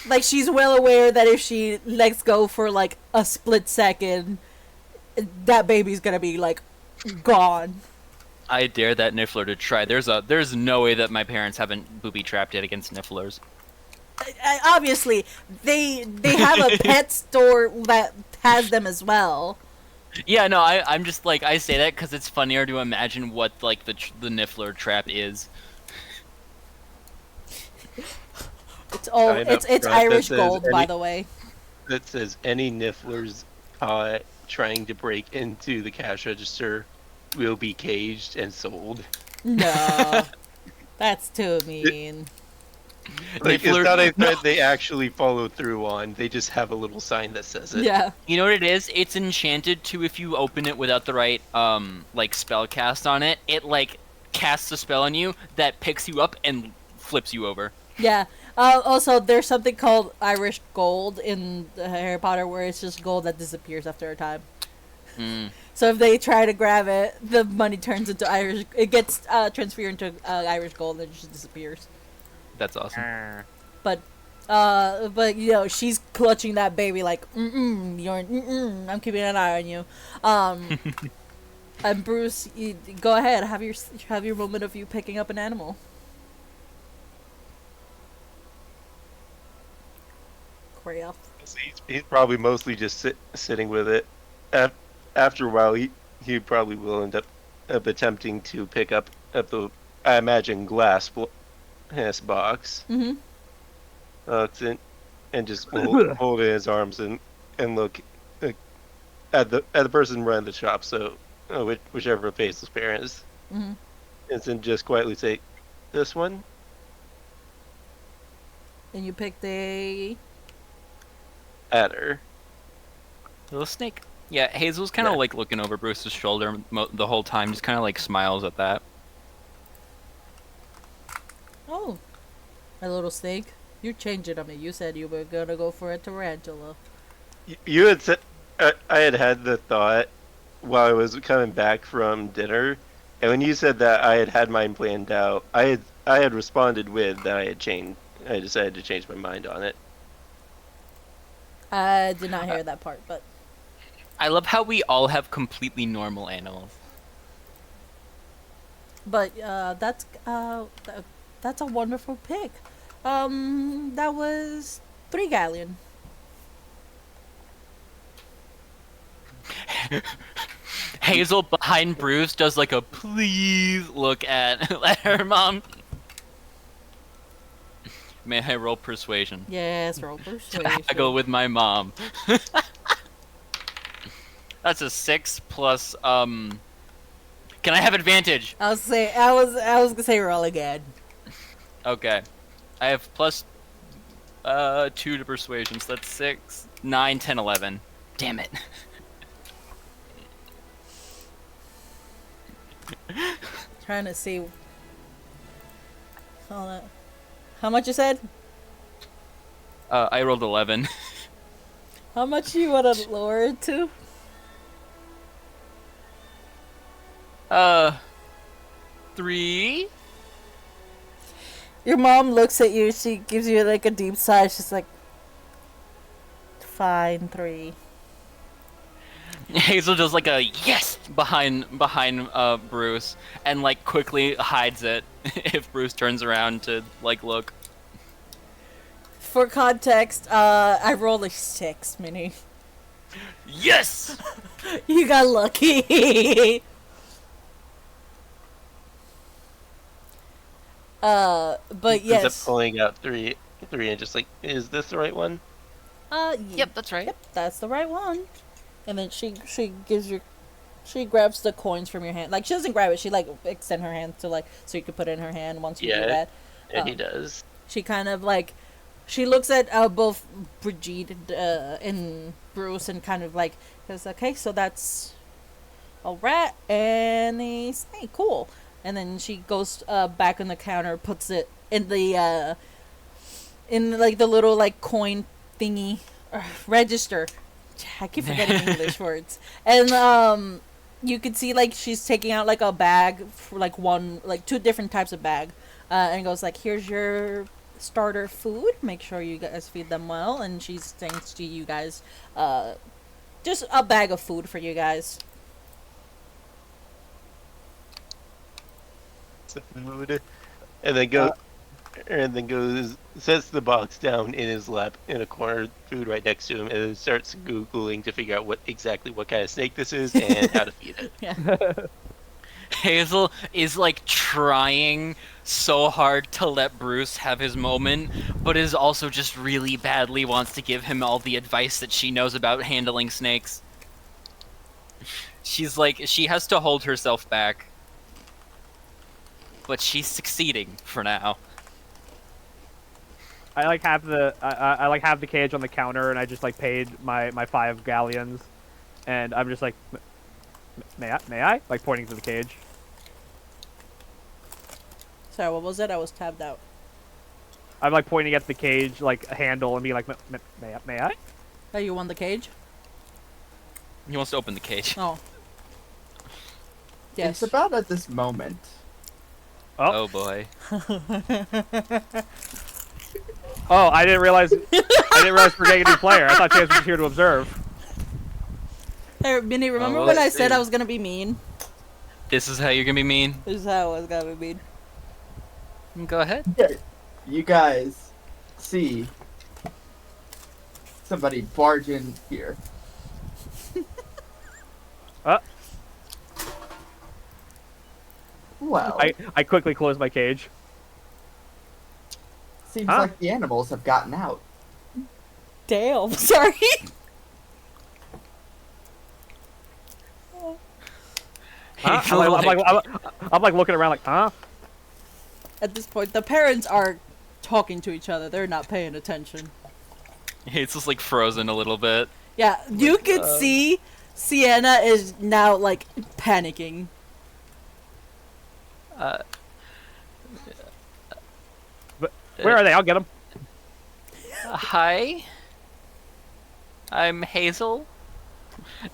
Like she's well aware that if she lets go for like a split second, that baby's gonna be like gone. I dare that Niffler to try. There's no way that my parents haven't booby trapped it against Nifflers. Obviously, they have a pet store that has them as well. Yeah, no, I'm just like I say that because it's funnier to imagine what like the Niffler trap is. It's all I know, it's right, Irish that says gold, by any- the way. That says any Nifflers trying to break into the cash register will be caged and sold. No, that's too mean. Like, Niffler- it's not a threat they actually follow through on. They just have a little sign that says it. Yeah, You know what it is? It's enchanted to if you open it without the right like spell cast on it. It like casts a spell on you that picks you up and flips you over. yeah. Also, there's something called Irish gold in the Harry Potter, where it's just gold that disappears after a time. So if they try to grab it, the money turns into Irish. It gets transferred into Irish gold and it just disappears. That's awesome. But you know, she's clutching that baby like, I'm keeping an eye on you. And Bruce, go ahead. Have your moment of you picking up an animal. Korea. He's probably mostly just sitting with it. After a while, he probably will end up attempting to pick up the, I imagine, glass box. Mm-hmm. And just hold it in his arms and look at the person running the shop. So whichever faceless parent is, Mm-hmm. and then just quietly say, "This one." And you picked a. At her. Little snake. Yeah, Hazel's kind of Yeah. like looking over Bruce's shoulder the whole time, just kind of like smiles at that. Oh, a little snake. You're changing on me. You said you were gonna go for a tarantula. You had said I had the thought while I was coming back from dinner, and when you said that I had mine planned out, I had responded with that I decided to change my mind on it. I did not hear that part, but I love how we all have completely normal animals. that's a wonderful pick. That was 3 galleon. Hazel behind Bruce does like a please look at her mom. May I roll persuasion? Yes, roll persuasion. I go with my mom. That's a 6 plus Can I have advantage? I was gonna say roll again. Okay. I have plus 2 to persuasion, so that's 6, 9, 10, 11. Damn it. Trying to see. Hold on. How much you said? I rolled 11. How much you want to lower it to? 3? Your mom looks at you. She gives you like a deep sigh. She's like, "Fine, 3." Hazel does like a yes behind Bruce and like quickly hides it if Bruce turns around to like look. For context, I rolled a 6, Minnie. Yes! You got lucky. But He ends up yes. pulling out three and just like, is this the right one? Yep, that's right. Yep, that's the right one. And then she grabs the coins from your hand. Like, she doesn't grab it. She like extend her hand to like so you could put it in her hand once you do Yeah. that. And he does. She kind of like she looks at both Brigitte and Bruce and kind of like goes, "Okay, so that's a rat and a snake. Cool." And then she goes back on the counter, puts it in the in like the little like coin thingy register. I keep forgetting English words. And you could see like she's taking out like a bag for like 2 different types of bag, and goes like, "Here's your starter food. Make sure you guys feed them well." And she thanks to you guys, just a bag of food for you guys. Food, and then goes sets the box down in his lap in a corner, food right next to him, and then starts googling to figure out what kind of snake this is and how to feed it. Yeah. Hazel is like trying so hard to let Bruce have his moment, but is also just really badly wants to give him all the advice that she knows about handling snakes. She's like, she has to hold herself back. But she's succeeding for now. I like have the I like have the cage on the counter, and I just like paid my 5 galleons, and I'm just like, may I like pointing to the cage. Sorry, what was it? I was tabbed out. I'm like pointing at the cage like handle and being like, may I? Oh, you won the cage? He wants to open the cage. Oh. Yes. It's about at this moment. Oh boy. Oh, I didn't realize we're getting a new player. I thought Chance was here to observe. Hey, Minnie, remember well, when I let's said see. I was gonna be mean? This is how you're gonna be mean. This is how it's gotta be. Go ahead. You guys see somebody barge in here. Well, I quickly close my cage. seems Huh? like the animals have gotten out. Damn, sorry. Huh? Hazel, I'm like looking around like, huh? At this point, the parents are talking to each other. They're not paying attention. Hazel's like frozen a little bit. Yeah, you could see Sienna is now like panicking. Where are they? I'll get them. Hi. I'm Hazel.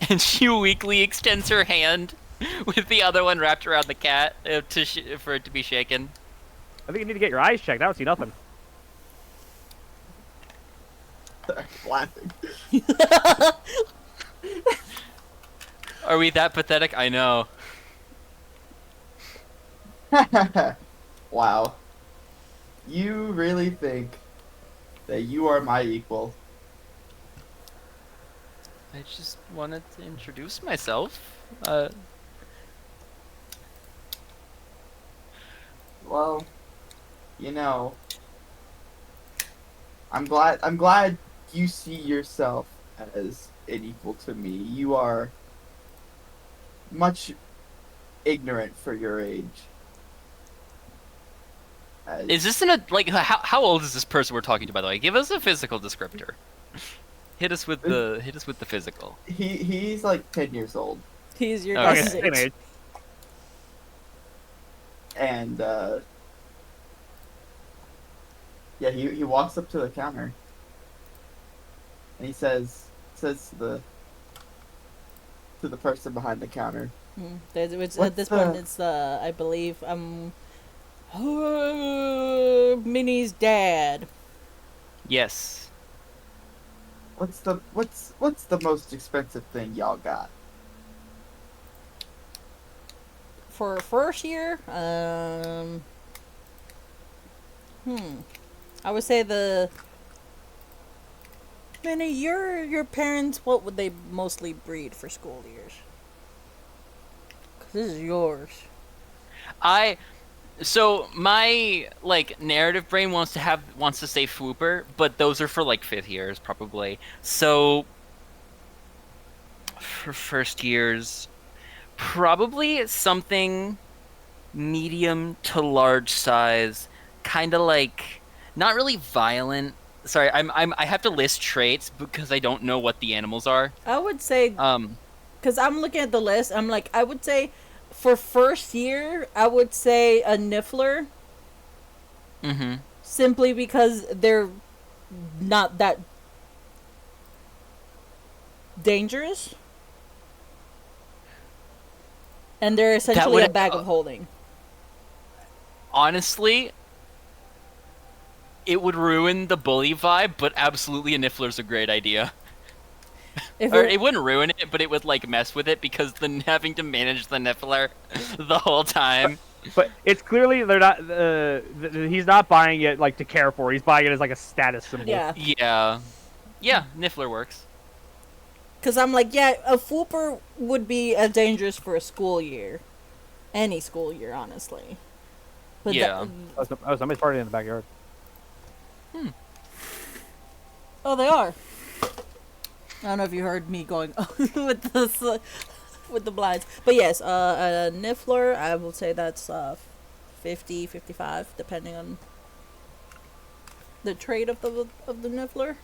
And she weakly extends her hand with the other one wrapped around the cat for it to be shaken. I think you need to get your eyes checked. I don't see nothing. Laughing. Are we that pathetic? I know. Wow. You really think that you are my equal? I just wanted to introduce myself. Well, you know, I'm glad you see yourself as an equal to me. You are much ignorant for your age. Is this how old is this person we're talking to, by the way? Give us a physical descriptor. Hit us with the physical. He's like 10 years old, He's your Okay. guys' Same age. age. and yeah, he walks up to the counter, and he says to the person behind the counter, At What's this point, the- it's I believe Minnie's dad. Yes. what's the most expensive thing y'all got? For first year, I would say Minnie, your parents, what would they mostly breed for school years? 'Cause this is yours. So my narrative brain wants to say Fwooper, but those are for like 5th years probably. So for first years, probably something medium to large size, kind of like not really violent. Sorry, I have to list traits because I don't know what the animals are. I would say, because I'm looking at the list, I'm like, I would say for first year, I would say a Niffler, Mm-hmm. simply because they're not that dangerous. And they're essentially a would- bag of holding. Honestly, it would ruin the bully vibe, but absolutely a Niffler's a great idea. If Or it- it wouldn't ruin it, but it would mess with it because then having to manage the Niffler the whole time. But it's clearly they're not. He's not buying it like to care for. He's buying it as like a status symbol. yeah. Yeah, Niffler works. Because I'm like, yeah, a Fwooper would be as dangerous for a school year. Any school year, honestly. But Yeah. Oh, somebody's partying in the backyard. Oh, they are. I don't know if you heard me going with the blinds. But yes, a Niffler, I will say that's 50, 55, depending on the trait of the Niffler.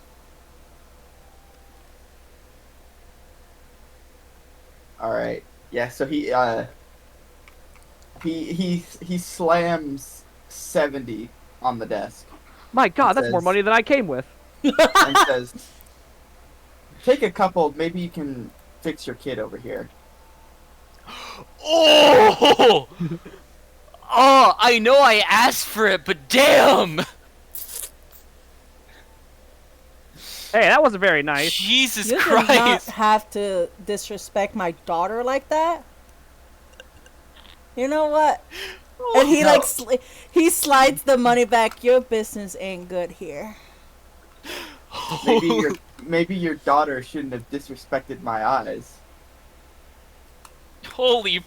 All right. Yeah. So he slams 70 on the desk My God, It that's more says- money than I came with. and says, "Take a couple. Maybe you can fix your kid over here." Oh! Oh, I know I asked for it, but damn! Hey, that wasn't very nice. Jesus You did not Christ! have to disrespect my daughter like that. You know what? And he No. like he slides the money back. Your business ain't good here. Maybe your daughter shouldn't have disrespected my eyes. Holy.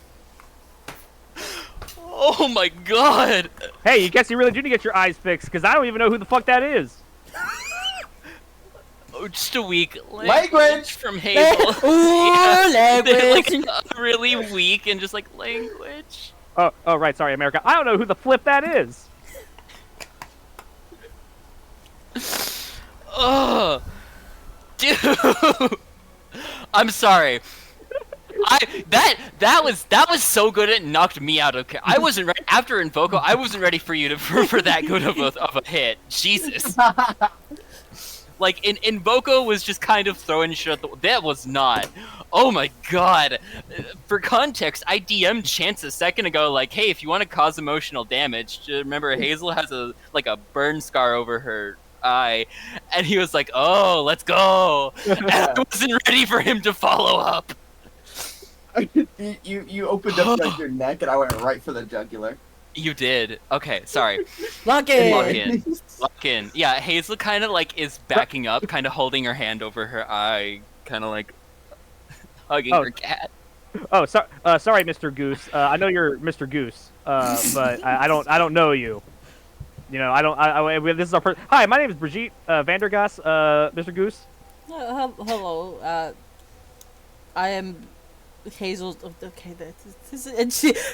Oh my god. Hey, you guess you really do need to get your eyes fixed, because I don't even know who the fuck that is. Oh, just a weak Language! from Hazel. Ooh, Yeah, they're, like language. really weak and just like language. Oh, right, sorry, America. I don't know who the flip that is. Oh, dude. I'm sorry. That was so good it knocked me out of. I wasn't ready after Invoco. I wasn't ready for you to for that good of a hit. Jesus. Like Invoco was just kind of throwing shit at the. That was not. Oh my god. For context, I DM'd Chance a second ago, like, hey, if you want to cause emotional damage, remember Hazel has a burn scar over her eye, and he was like, oh, let's go. And I wasn't ready for him to follow up. you opened up your neck and I went right for the jugular. You did. Okay, sorry. Lock Lock in. in. Lock in. Yeah, Hazel kind of like is backing up, kind of holding her hand over her eye, kind of like hugging her cat. Oh, sorry, Mr. Goose. I know you're Mr. Goose, but I don't know you. You know, this is our first. Hi, my name is Brigitte Vandergas, Mr. Goose. Hello. I am Hazel. Okay,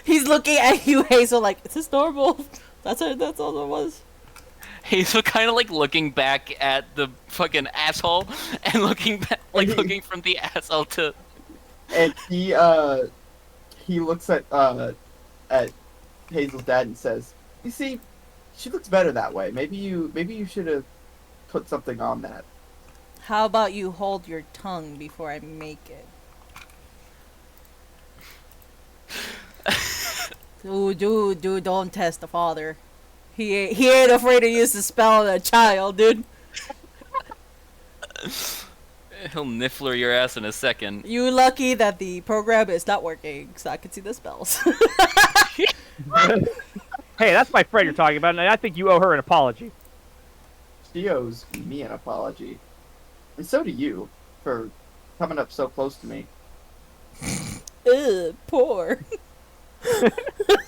he's looking at you, Hazel. Like, is this normal? That's all it was. Hazel kind of like looking back at the fucking asshole and looking back, like looking from the asshole to. And he looks at Hazel's dad and says, "You see, she looks better that way. Maybe you should have put something on that." How about you hold your tongue before I make it? Dude, don't test the father. He ain't afraid to use the spell on a child, dude. He'll niffler your ass in a second. You lucky that the program is not working, so I can see the spells. Hey, that's my friend you're talking about, and I think you owe her an apology. She owes me an apology, and so do you for coming up so close to me. Ugh, poor.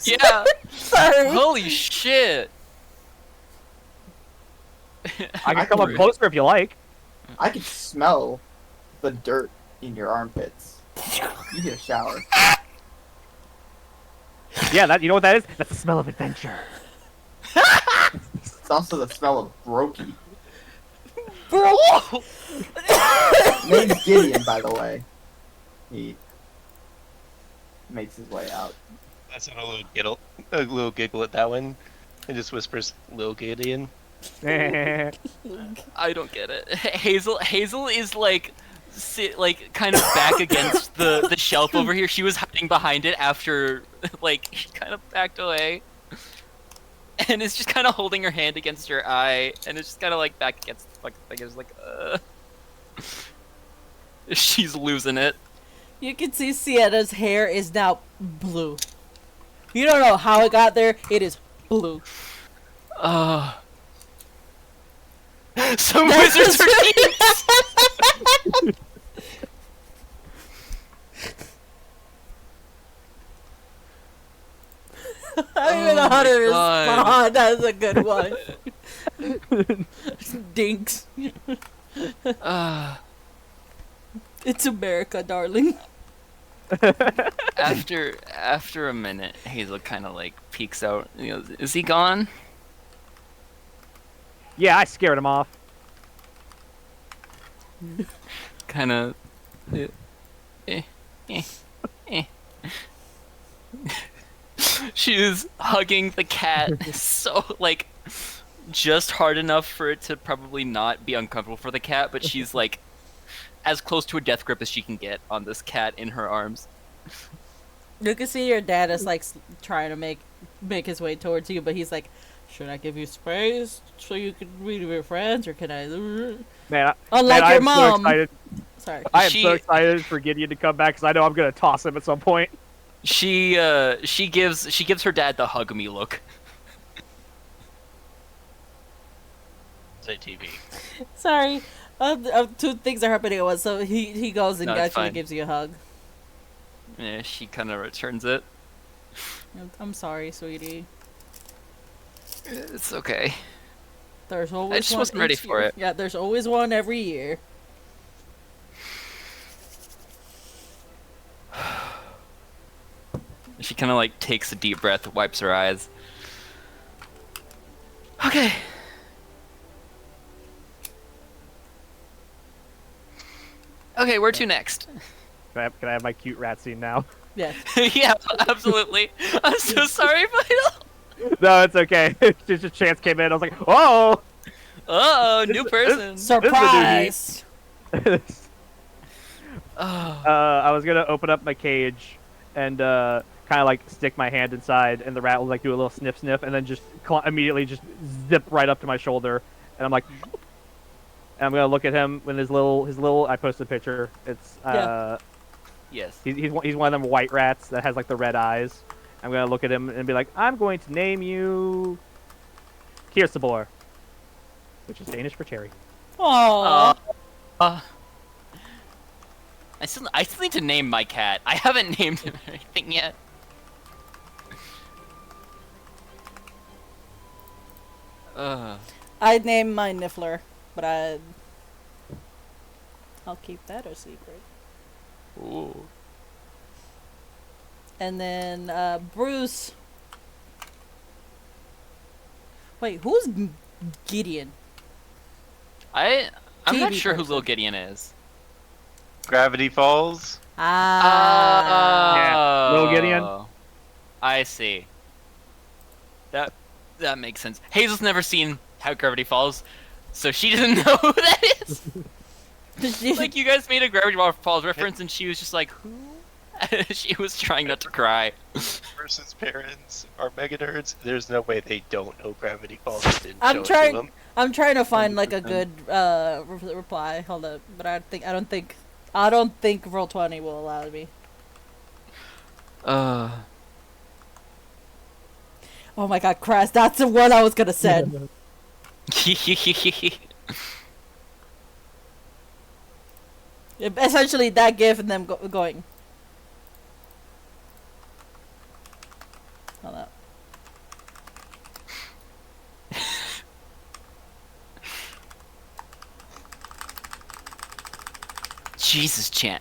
Yeah. Sorry. Holy shit. I can come up closer if you like. I can smell the dirt in your armpits. You need a shower. Yeah, you know what that is? That's the smell of adventure. It's also the smell of Brokey. Bro. Name's Gideon, by the way. He makes his way out. That's a little giggle at that one, and just whispers, "Lil Gideon." I don't get it. Hazel is like kind of back against the shelf over here. She was hiding behind it after like she kind of backed away. And is just kind of holding her hand against her eye, and it's just kind of like back against the fucking thing. It's like, she's losing it. You can see Sienna's hair is now blue. You don't know how it got there. It is blue. Some wizards are genius. I don't even know how to my God. respond. That's a good one. Dinks. It's America, darling. After a minute, Hazel kind of like peeks out. You know, is he gone? Yeah, I scared him off. Kind of. She is hugging the cat so like just hard enough for it to probably not be uncomfortable for the cat, but she's like as close to a death grip as she can get on this cat in her arms. You can see your dad is like trying to make his way towards you, but he's like, "Should I give you space so you can read with your friends, or can I?" Man, Unlike I your am mom. so excited. Sorry. I am so excited for Gideon to come back because I know I'm gonna toss him at some point. She gives her dad the hug me look. Say TV. Sorry. Two things are happening at once. So he goes and No, it's actually fine. gives you a hug. Yeah, she kind of returns it. I'm sorry, sweetie. It's okay. There's always just one wasn't ready each for year. it. Yeah, there's always one every year. She kind of like takes a deep breath, wipes her eyes. Okay. Okay, where to next? Can I have my cute rat scene now? Yes. Yeah, absolutely. I'm so sorry, Vital. No, it's okay. Just a chance came in. I was like, oh. Oh, new person. Surprise! Oh. I was gonna open up my cage and kind of like stick my hand inside, and the rat will like do a little sniff, and then just immediately just zip right up to my shoulder, and I'm like, and I'm gonna look at him with his little. I posted a picture. It's Yes. he's one of them white rats that has like the red eyes. I'm gonna look at him and be like, I'm going to name you Kirsebor, which is Danish for cherry. Aww. I still need to name my cat. I haven't named him anything yet. I'd name mine Niffler, but I'll keep that a secret. Ooh. And then Bruce. Wait, who's Gideon? I'm not TV sure who person. Lil Gideon is. Gravity Falls. Ah. Yeah, Lil Gideon. I see. That makes sense. Hazel's never seen How Gravity Falls, so she doesn't know who that is. Like, you guys made a Gravity Falls reference, and she was just like, who? She was trying not to cry. Versus parents are mega nerds. There's no way they don't know Gravity Falls. Didn't I'm show it to trying. them. I'm trying to find like a 100%. good reply. Hold up, but I don't think Roll20 will allow me. Oh my god, Crash, that's the one I was gonna send. Essentially, that gif and them going. Hold up. Jesus, Chan.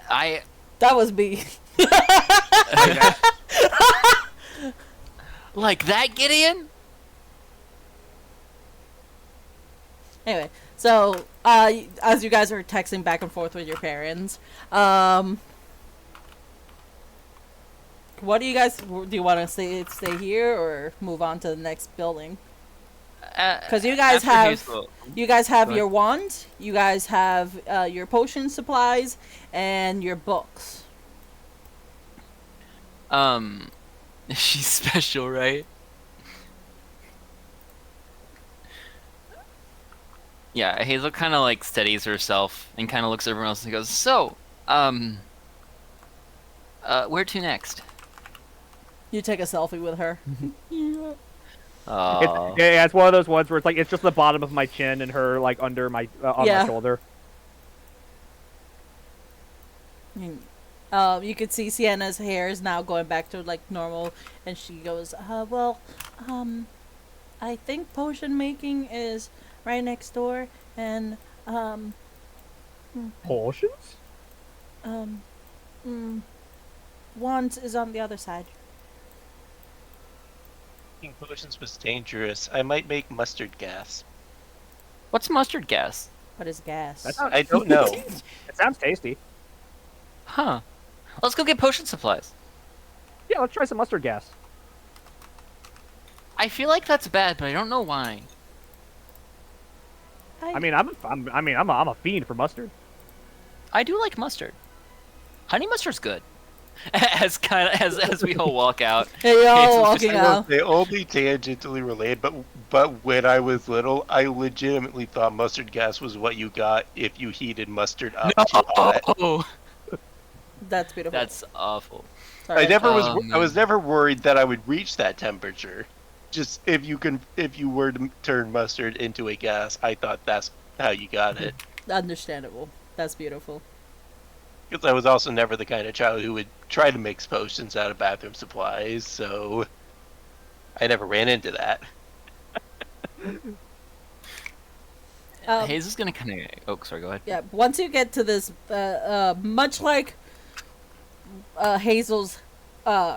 That was me. Like that, Gideon? Anyway, so as you guys are texting back and forth with your parents, what do you guys do? You want to stay here or move on to the next building? Because you guys have Go your wand, you guys have your potion supplies, and your books. She's special, right? Yeah, Hazel kind of like steadies herself and kind of looks at everyone else and goes, "So, where to next?" You take a selfie with her. Aw. It's one of those ones where it's like it's just the bottom of my chin and her like under my on Yeah. my shoulder. You could see Sienna's hair is now going back to like normal, and she goes, I think potion making is right next door, and Potions? wand is on the other side. Making potions was dangerous. I might make mustard gas. What's mustard gas? What is gas? That's I don't know. It sounds tasty. Huh. Let's go get potion supplies. Yeah, let's try some mustard gas. I feel like that's bad, but I don't know why. I mean, I'm a fiend for mustard. I do like mustard. Honey mustard's good. As we all walk out. Hey, you're all Hazel's just walking like, out. They only tangentially relate, but when I was little, I legitimately thought mustard gas was what you got if you heated mustard up too hot. Oh. That's beautiful. That's awful. Sorry. I was never worried that I would reach that temperature. Just if you were to turn mustard into a gas, I thought that's how you got it. Understandable. That's beautiful. Because I was also never the kind of child who would try to mix potions out of bathroom supplies, so I never ran into that. Hayes is gonna kind of. Oh, sorry. Go ahead. Yeah, once you get to this, much like Hazel's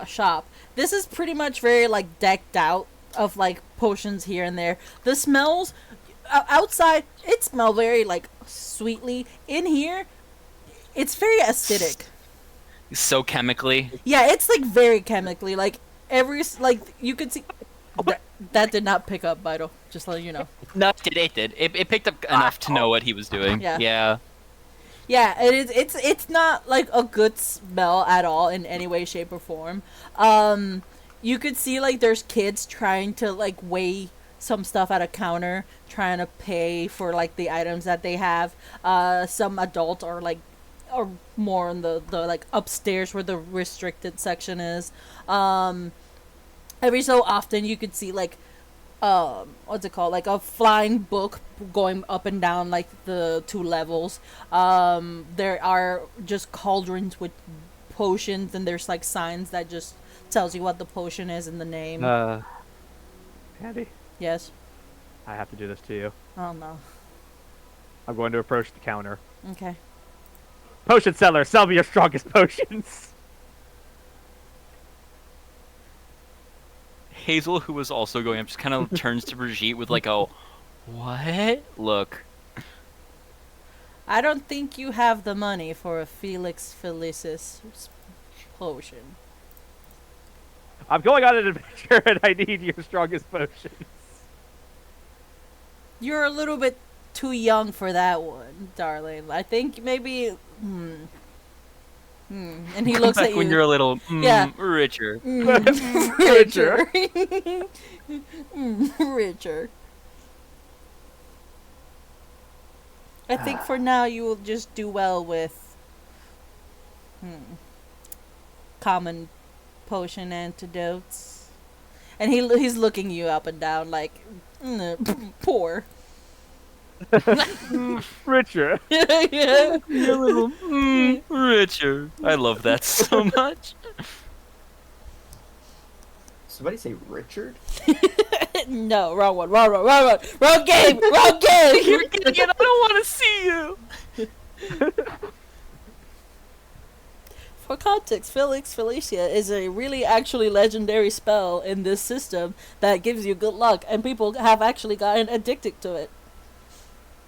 shop, this is pretty much very like decked out of like potions here and there. The smells outside, it smell very like sweetly. In here, it's very acidic. So chemically. Yeah, it's like very chemically. Like like you could see. That did not pick up, Vital. Just letting you know. No, it did. It picked up enough to know what he was doing. Yeah. Yeah. Yeah, it is. It's not like a good smell at all in any way, shape, or form. You could see like there's kids trying to like weigh some stuff at a counter, trying to pay for like the items that they have. Some adults are like, or more in the like upstairs where the restricted section is. Every so often you could see like what's it called, like a flying book going up and down like the 2 levels. There are just cauldrons with potions, and there's like signs that just tells you what the potion is and the name. Andy, Yes. I have to do this to you. Oh no. I'm going to approach the counter. Okay. Potion seller, sell me your strongest potions. Hazel, who was also going up, just kind of turns to Brigitte with like a what look. I don't think you have the money for a Felix Felicis potion. I'm going on an adventure and I need your strongest potions. You're a little bit too young for that one, darling. I think maybe. And he looks at you. When you're a little Yeah. richer. Richer. Richer. I think for now you will just do well with common potion antidotes. And he's looking you up and down like poor. Richer. Yeah. You're a little richer. I love that so much. Somebody say Richard? No, wrong one. Wrong game. Wrong game. You're getting it. I don't want to see you. For context, Felix Felicia is a really actually legendary spell in this system that gives you good luck, and people have actually gotten addicted to it.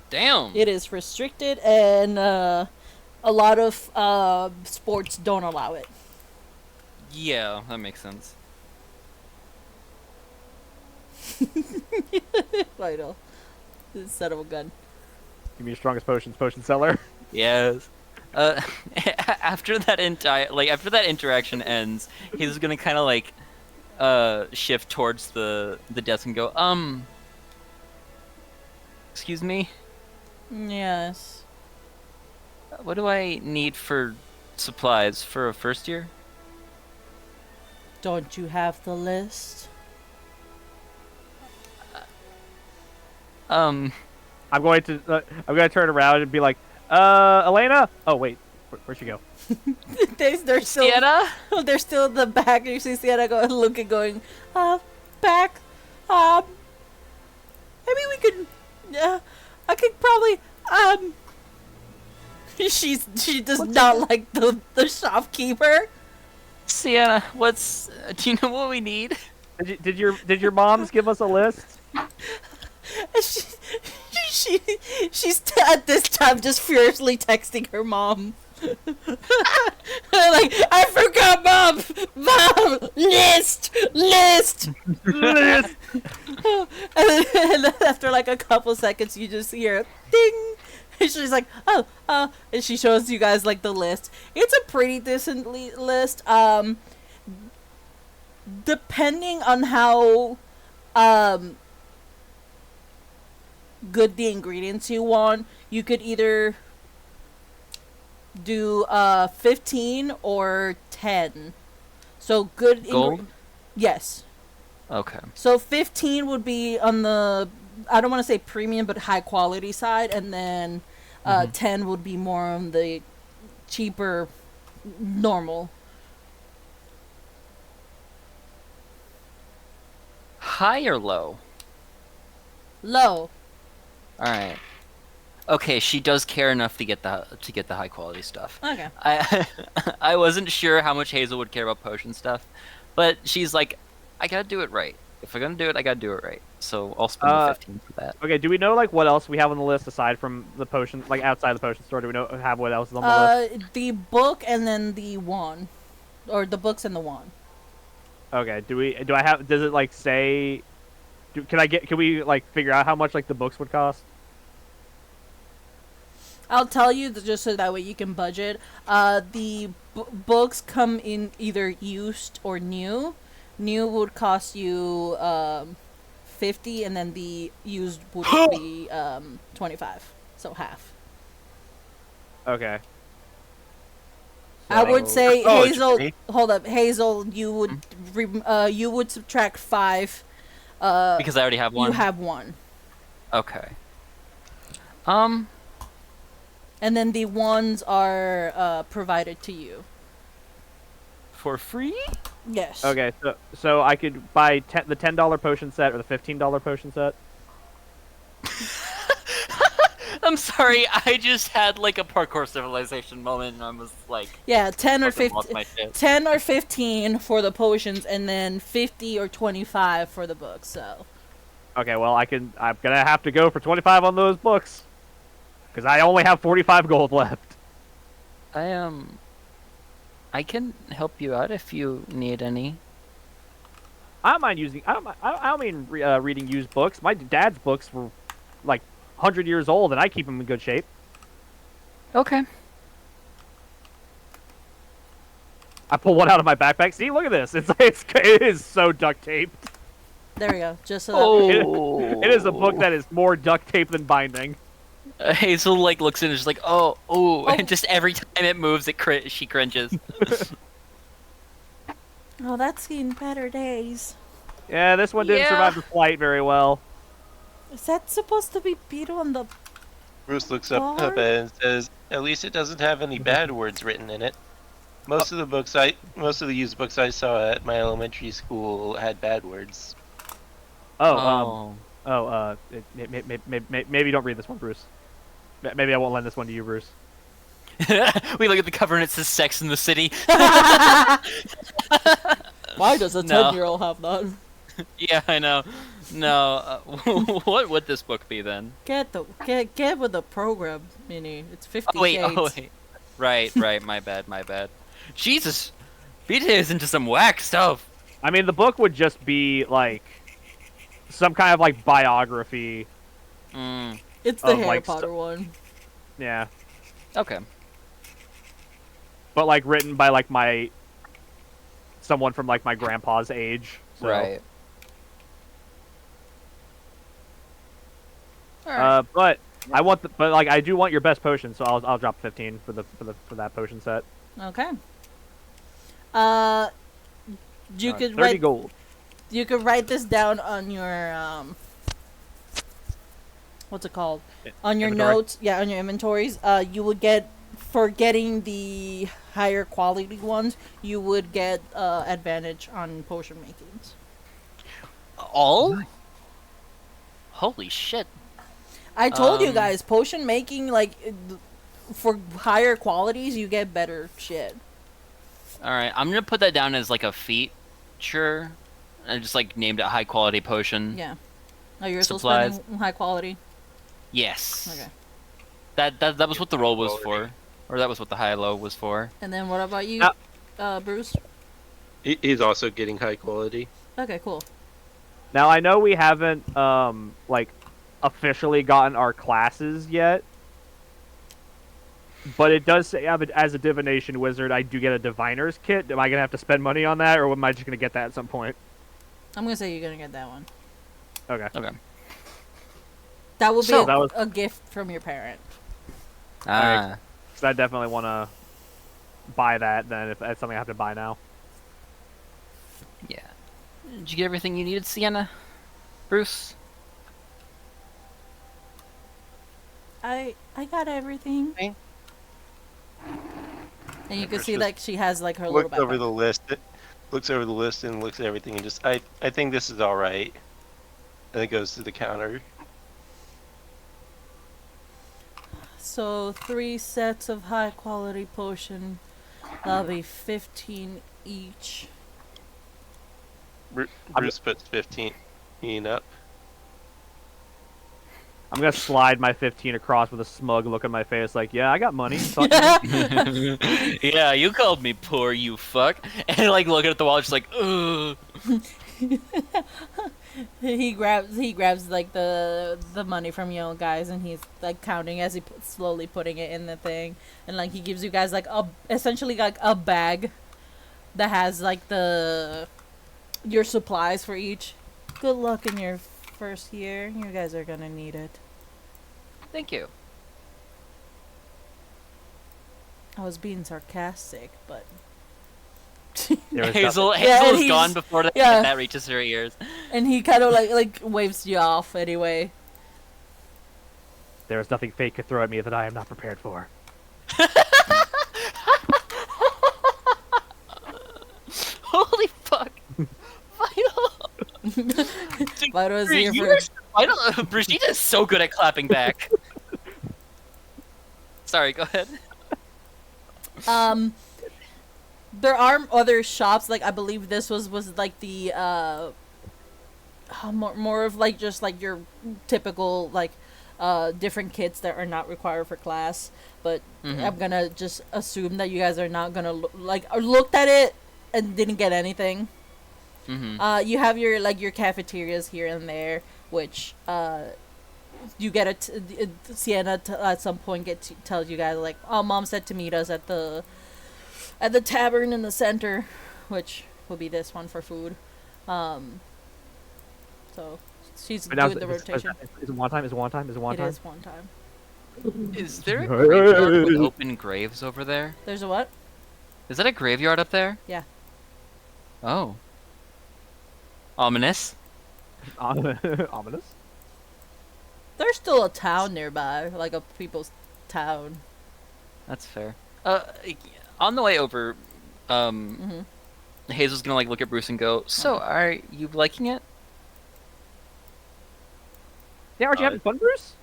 Damn. It is restricted, and a lot of sports don't allow it. Yeah, that makes sense. Vital. Instead of a gun. Give me your strongest potions, potion seller. Yes. After that interaction ends, he's gonna kind of like shift towards the desk and go, excuse me, Yes. what do I need for supplies for a first year? Don't you have the list? I'm going to turn around and be like, Elena. Oh wait, where'd she go? They're still. Sienna? They're still in the back. You see Sienna going, back. Maybe we could. I could probably. She does not like the shopkeeper. Sienna, do you know what we need? Did your moms give us a list? She's at this time just furiously texting her mom. Like, I forgot, mom, list. And then after like a couple seconds, you just hear ding. And she's like, oh, and she shows you guys like the list. It's a pretty decent list. Depending on how good the ingredients you want, you could either do 15 or 10. So good Gold? Yes. Okay. So 15 would be on the, I don't want to say premium, but high quality side, and then 10 would be more on the cheaper, normal. High or low? Low. All right. Okay, she does care enough to get the high quality stuff. Okay. I wasn't sure how much Hazel would care about potion stuff, but she's like, I gotta do it right. If I'm gonna do it, I gotta do it right. So I'll spend the 15 for that. Okay, do we know like what else we have on the list aside from the potion, like outside the potion store? Do we have what else is on the list? The book and then the wand, or the books and the wand. Okay, does it like say, can we like figure out how much like the books would cost? I'll tell you just so that way you can budget. The books come in either used or new. New would cost you 50, and then the used would be 25, so half. Okay. I would say Oh, Hazel. okay. Hold up, Hazel. You would you would subtract 5. Because I already have one. You have 1, Okay. and then the ones are provided to you. For free? Yes. Okay, so I could buy the $10 potion set or the $15 potion set. I'm sorry, I just had like a parkour civilization moment, and I was like, Yeah, 10 or fucking lost 15. my shit. 10 or 15 for the potions, and then 50 or 25 for the books. So Okay, well I'm gonna have to go for 25 on those books, because I only have 45 gold left. I can help you out if you need any. I don't mind using. I don't mean reading used books. My dad's books were like 100 years old, and I keep them in good shape. Okay. I pull one out of my backpack. See, look at this. It is so duct taped. there we go. Just so that Oh. It is a book that is more duct tape than binding. Hazel like looks in and is just like, oh, Oh. and just every time it moves, she cringes. Oh, that's seen better days. Yeah, this one didn't Yeah. survive the flight very well. Is that supposed to be Beetle on the? Bruce looks up Bar? at it and says, "At least it doesn't have any bad words written in it." Most of the used books I saw at my elementary school had bad words. Maybe don't read this one, Bruce. Maybe I won't lend this one to you, Bruce. We look at the cover and it says "Sex in the City." Why does a No. 10-year-old have that? Yeah, I know. No, what would this book be then? Get with the program, Minnie. It's 50 Oh wait, shades. Right, my bad. Jesus, Vita is into some whack stuff. I mean, the book would just be like some kind of like biography. Mm, It's the of, Harry like, Potter one. Yeah, okay. but like written by like someone from like my grandpa's age. So. Right. But I do want your best potion, so I'll drop 15 for that potion set. Okay. You could 30 write. gold. You could write this down on your what's it called? On your Inventory? notes, yeah, on your inventories. You would get, for getting the higher quality ones, you would get advantage on potion makings. All? Holy shit. I told you Um, guys, potion making, like for higher qualities, you get better shit. Alright, I'm gonna put that down as like a feature. I just like named it high quality potion. Yeah. Oh, you're still Supplies. spending high quality. Yes. Okay. That was what the roll was Quality. for. Or that was what the high-low was for. And then what about you, Bruce? He's also getting high quality. Okay, cool. Now I know we haven't like officially gotten our classes yet, but it does say as a divination wizard, I do get a diviner's kit. Am I gonna have to spend money on that, or am I just gonna get that at some point? I'm gonna say you're gonna get that one. Okay. Okay. That will be So- That was- a gift from your parent. Ah. 'Cause I definitely want to buy that. Then if that's something I have to buy now. Yeah. Did you get everything you needed, Sienna? Bruce? I got everything. Okay. And you can Bruce see just like she has like her little Looks over backpack. the list. Looks over the list and looks at everything and just I think this is all right. And it goes to the counter. So 3 sets of high quality potion. That'll be 15 each. Bruce puts 15 up. I'm gonna slide my 15 across with a smug look on my face, like, yeah, I got money. Yeah, you called me poor, you fuck. And like looking at the wall, just like, ugh. He grabs like the money from you guys, and he's like counting as he slowly putting it in the thing, and like he gives you guys like essentially like a bag that has like your supplies for each. Good luck in your first year. You guys are gonna need it. Thank you. I was being sarcastic, but Hazel Yeah, is he's- gone before yeah. that reaches her ears. and he kind of like waves you off anyway. There is nothing fate could throw at me that I am not prepared for. Holy fuck. Vital. Vito is here You for. are- Vital, Brigitte is so good at clapping back. Sorry, go ahead. There are other shops, like I believe this was like the more of like just like your typical like different kits that are not required for class, but Mhm. I'm gonna just assume that you guys are not gonna looked at it and didn't get anything. Mm-hmm. You have your cafeterias here and there, which you get Sienna at some point tells you guys like, oh, mom said to meet us at the tavern in the center, which will be this one for food. So she's But now, doing the rotation. is it one time? Is it one time? Is it one It time? is one time. Is there a graveyard with open graves over there? There's a what? Is that a graveyard up there? Yeah. Oh. Ominous. Ominous. There's still a town nearby, like a people's town. That's fair. On the way over, Mhm. Hazel's gonna like look at Bruce and go, "So, are you liking it?" Yeah, aren't you having fun, Bruce?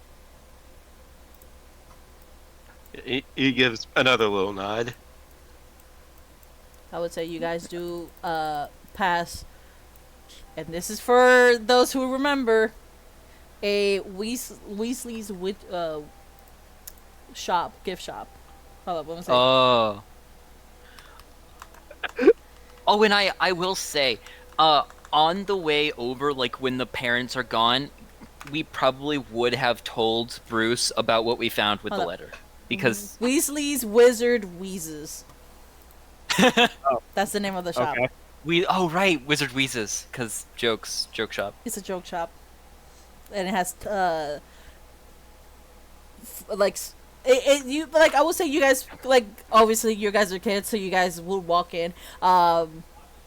He gives another little nod. I would say you guys do pass, and this is for those who remember, a Weasley's with gift shop. Hold up, what was I saying? Oh. Oh, and I will say, on the way over, like when the parents are gone, we probably would have told Bruce about what we found with Hold the up. letter, because Weasley's Wizard Wheezes. That's the name of the shop. Okay. Wizard Wheezes, because joke shop. It's a joke shop, and it has like you like I would say you guys like obviously you guys are kids, so you guys will walk in. I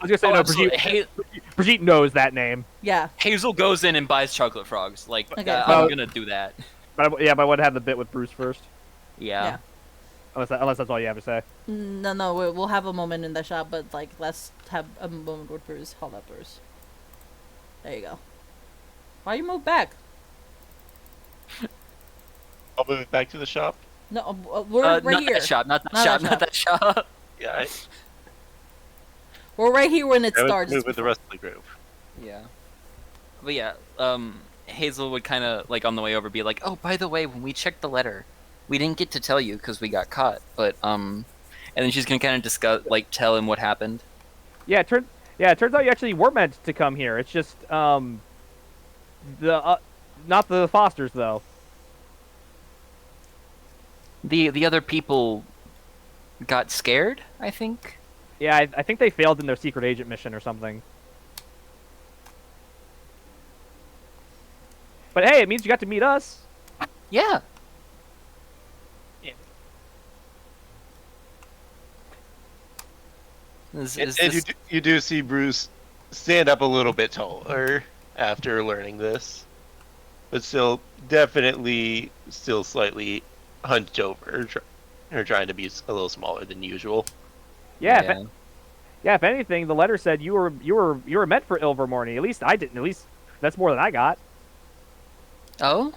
was gonna say, no, absolutely. Brigitte knows that name. Yeah. Hazel goes in and buys chocolate frogs. Like, Okay. I'm Well- gonna do that. But I would have the bit with Bruce first. Yeah. Unless that's all you have to say. No, we'll have a moment in the shop, but like let's have a moment with Bruce. Hold up, Bruce. There you go. Why you move back? I'll move it back to the shop. No, we're right not here. that shop, not that Not shop, that not that shop. Yeah, We're right here when it I would starts. move with the rest of the group. Yeah. But yeah, Hazel would kind of, like, on the way over be like, oh, by the way, when we checked the letter, we didn't get to tell you because we got caught, but, and then she's gonna kind of discuss, like, tell him what happened. Yeah, it turns out you actually were meant to come here. It's just not the Fosters though. The other people got scared, I think. Yeah, I think they failed in their secret agent mission or something. But hey, it means you got to meet us. Yeah. And you do see Bruce stand up a little bit taller after learning this, but still definitely still slightly hunched over, or trying to be a little smaller than usual. Yeah. If anything, the letter said you were meant for Ilvermorny. At least I didn't. At least that's more than I got. Oh,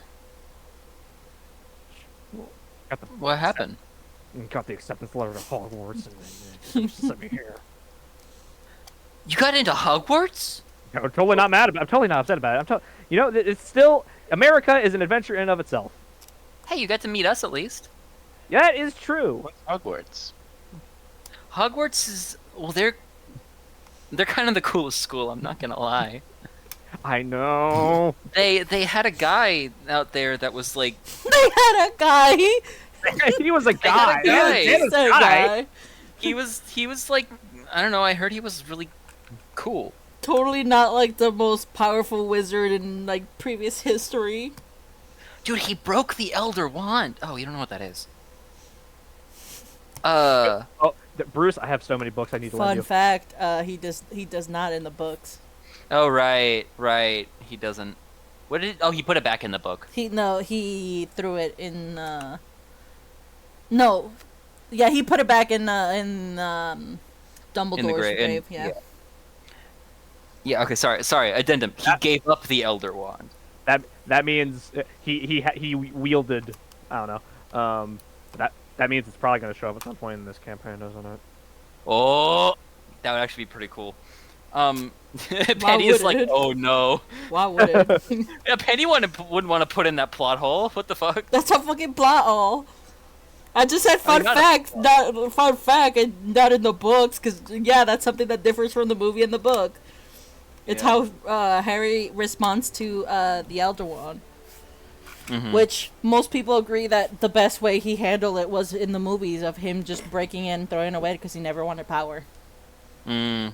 Got the what happened? got the acceptance letter to Hogwarts and sent me here. You got into Hogwarts? I'm totally not mad about. I'm totally not upset about it. It's still America is an adventure in and of itself. Hey, you got to meet us at least. Yeah, that is true. What's Hogwarts? Hogwarts is they're kind of the coolest school. I'm not gonna lie. I know. They had a guy out there that was like They had a guy. He was a They had guy. a guy. He was Said a guy. he was like I don't know. I heard he was really cool. Totally not like the most powerful wizard in like previous history. Dude, he broke the Elder Wand. Oh, you don't know what that is. Oh, Bruce, I have so many books I need to lend Fun you. fact, he does not in the books. Oh, right. He doesn't. What did? Oh, he put it back in the book. He threw it in. No, yeah, he put it back in Dumbledore's grave. Yeah. Yeah. Okay. Sorry. Addendum. He gave up the Elder Wand. That means he wielded. I don't know. That means it's probably going to show up at some point in this campaign, doesn't it? Oh, that would actually be pretty cool. Penny is like, would it? oh no. Why would it? Yeah, Penny wouldn't want to put in that plot hole. What the fuck? That's a fucking plot hole. I just said fun not a fact, not fun fact, and not in the books, because yeah, that's something that differs from the movie and the book. It's Yeah. how Harry responds to the Elder Wand, Mhm. which most people agree that the best way he handled it was in the movies of him just breaking in, throwing it away because he never wanted power. Mm.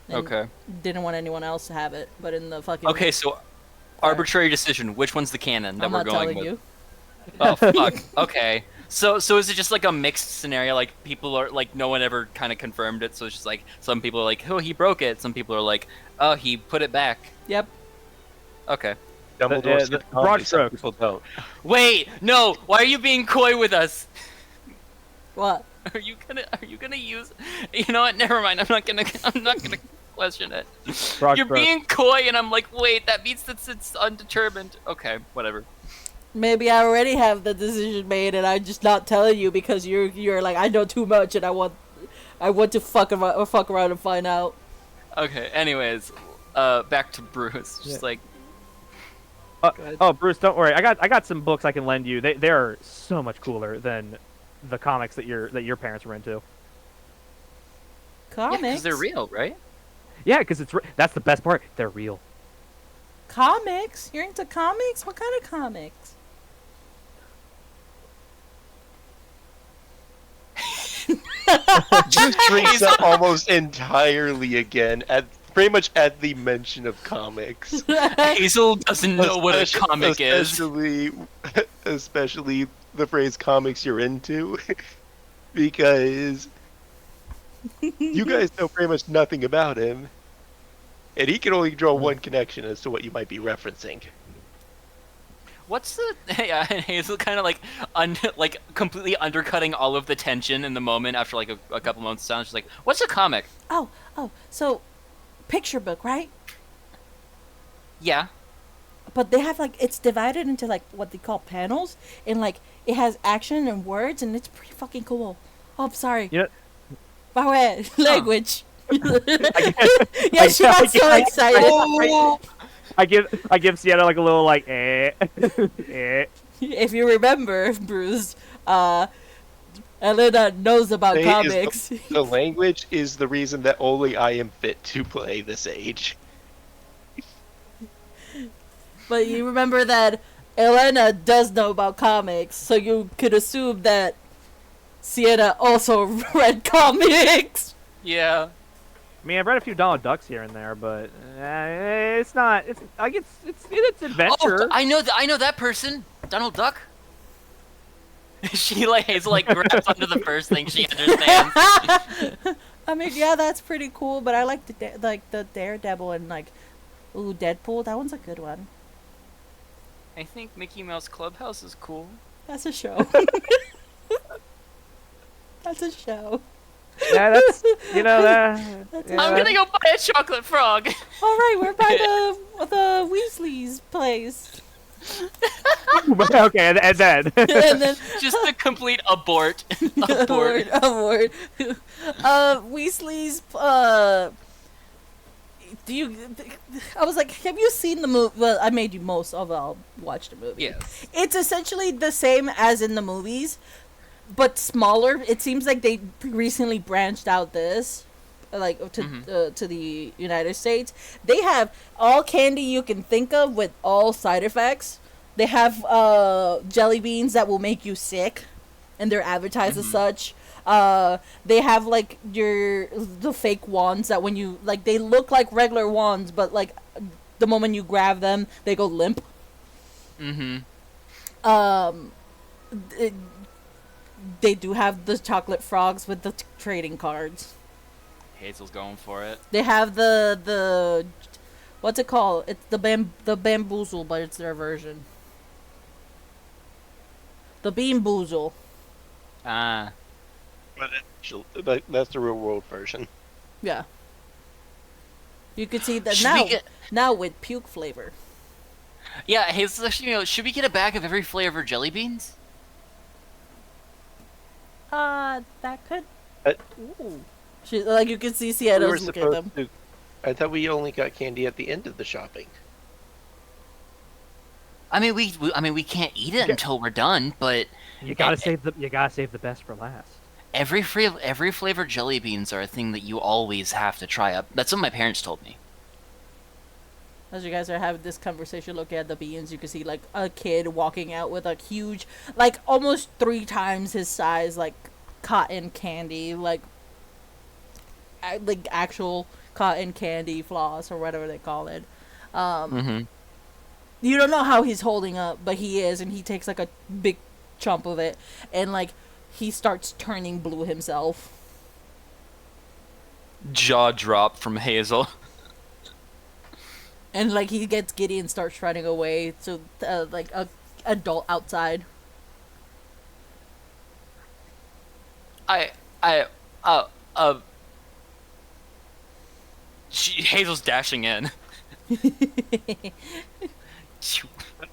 And Okay. Didn't want anyone else to have it, but in the fucking Okay. So, arbitrary decision. Which one's the canon that I'm we're not going telling with? you. Oh fuck. Okay. So is it just like a mixed scenario? Like people are like no one ever kind of confirmed it. So it's just like some people are like, oh, he broke it. Some people are like, oh, he put it back. Yep. Okay. Dumbledore the broad strokes. People don't. Wait, no. Why are you being coy with us? What? Are you gonna use? You know what? Never mind. I'm not gonna question it. Broad You're strokes. being coy, and I'm like, wait. That means that it's undetermined. Okay, whatever. Maybe I already have the decision made, and I'm just not telling you because you're like I know too much, and I want to fuck around and find out. Okay. Anyways, back to Bruce. Just Yeah. like. Oh, Bruce, don't worry. I got some books I can lend you. They're so much cooler than the comics that your parents were into. Yeah, Comics. because they're real, right? Yeah, because that's the best part. They're real. Comics? You're into comics? What kind of comics? Bruce drinks up almost entirely again at pretty much at the mention of comics. Hazel doesn't know what a comic is. Especially the phrase "comics you're into," because you guys know pretty much nothing about him, and he can only draw one connection as to what you might be referencing. What's the yeah? And Hazel kind of like completely undercutting all of the tension in the moment after like a couple months down. She's like, "What's a comic?" Oh, so picture book, right? Yeah. But they have like it's divided into like what they call panels, and like it has action and words, and it's pretty fucking cool. Oh, I'm sorry. You know, Baweh, language. Yeah, she I- got so I- excited. I give Sienna like a little like eh. If you remember, Bruce, Elena knows about They is comics. The language is the reason that only I am fit to play this age. But you remember that Elena does know about comics, so you could assume that Sienna also read comics. Yeah. I mean, I've read a few Donald Ducks here and there, but it's not. It's like it's adventure. Oh, I know that person. Donald Duck. She like Hazel like grabs onto the first thing she understands. I mean, yeah, that's pretty cool, but I like the Daredevil and like, ooh, Deadpool. That one's a good one. I think Mickey Mouse Clubhouse is cool. That's a show. That's a show. Yeah, that's that. That's Yeah, I'm gonna go buy a chocolate frog. All right, we're by the Weasley's place, okay, and then and then Just a complete abort. Abort. Award. Weasley's. Do you? I was like, have you seen the movie? Well, I made you most of. I'll watch the movie. Yes. It's essentially the same as in the movies, but smaller. It seems like they recently branched out this, like to the United States. They have all candy you can think of with all side effects. They have jelly beans that will make you sick, and they're advertised as such. They have like the fake wands that when you like they look like regular wands, but like the moment you grab them, they go limp. It- they do have the chocolate frogs with the trading cards. Hazel's going for it. They have the what's it called? It's the bamboozle, but it's their version. The bean boozle. Ah. But that's the real world version. Yeah. You could see that Should we get- now with puke flavor. Yeah, Hazel's actually, should we get a bag of every flavor jelly beans? That could. Uh, Ooh. Like you can see We were Seattle's look at them. supposed to. I thought we only got candy at the end of the shopping. I mean, we can't eat it Yeah. until we're done, but you gotta save the best for last. every flavor jelly beans are a thing that you always have to try up. That's what my parents told me. As you guys are having this conversation, looking at the beans, you can see like a kid walking out with a huge, like almost 3 times his size, like cotton candy, like actual cotton candy floss or whatever they call it. You don't know how he's holding up, but he is, and he takes like a big chunk of it, and like he starts turning blue himself. Jaw drop from Hazel. And like he gets giddy and starts running away to like a adult outside. Hazel's dashing in.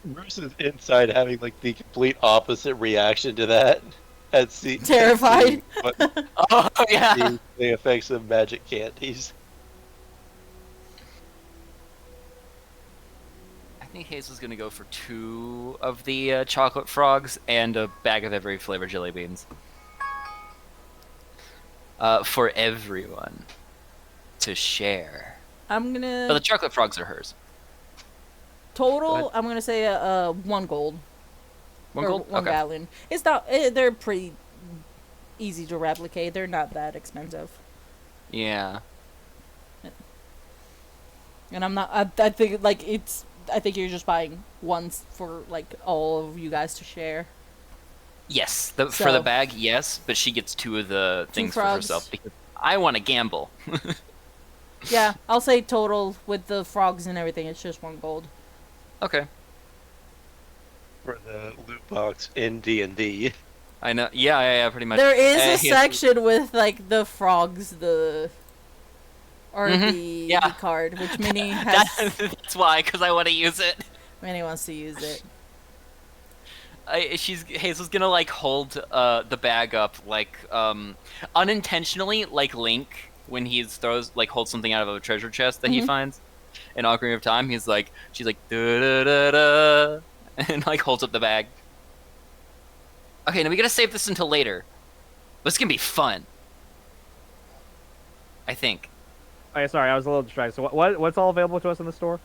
Bruce is inside having like the complete opposite reaction to that. Terrified. Oh yeah. The effects of magic candies. I think Hazel's gonna go for 2 of the chocolate frogs and a bag of every flavor jelly beans. For everyone to share. I'm But the gonna chocolate frogs are hers. total. I'm gonna say 1 gold. One Or gold? 1 Okay. gallon. It's not. They're pretty easy to replicate. They're not that expensive. Yeah. And I'm not. I think like it's. I think you're just buying ones for like all of you guys to share. Yes. For So- the bag, yes, but she gets 2 of the things for frogs. herself because I want to gamble. Yeah, I'll say total with the frogs and everything. It's just 1 gold. Okay. For the loot box in D&D. I know. Yeah, pretty much. There is a Hazel- section with like the frogs, the Mhm, yeah. the card, which Minnie has. That's why, because I want to use it. Minnie wants to use it. Hazel's gonna like hold the bag up like unintentionally, like Link when he holds something out of a treasure chest that he finds in Ocarina of Time. She's like da da da da, and like holds up the bag. Okay, now we gotta save this until later. This is gonna be fun. I think. Oh, yeah, sorry, I was a little distracted. So what's all available to us in the store?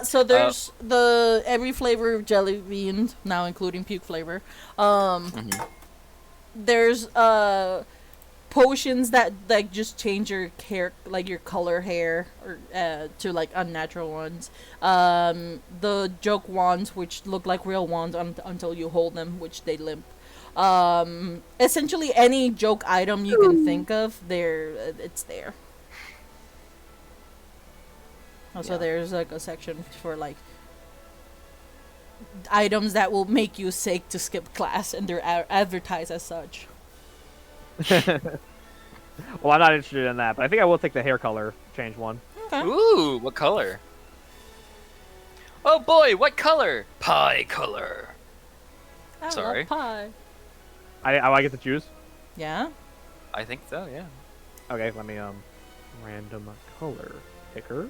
So there's the every flavor of jelly beans now, including puke flavor. There's potions that like just change your hair, like your color hair, or to like unnatural ones. The joke wands, which look like real wands until you hold them, which they limp. Essentially any joke item you can think of, it's there. Also, Yeah. there's like a section for like items that will make you sick to skip class, and they're advertised as such. Well, I'm not interested in that, but I think I will take the hair color change one. Okay. Ooh, what color? Oh boy, what color? Pie color. I love Sorry. pie. I get to choose. Yeah. I think so, yeah. Okay, let me random color picker.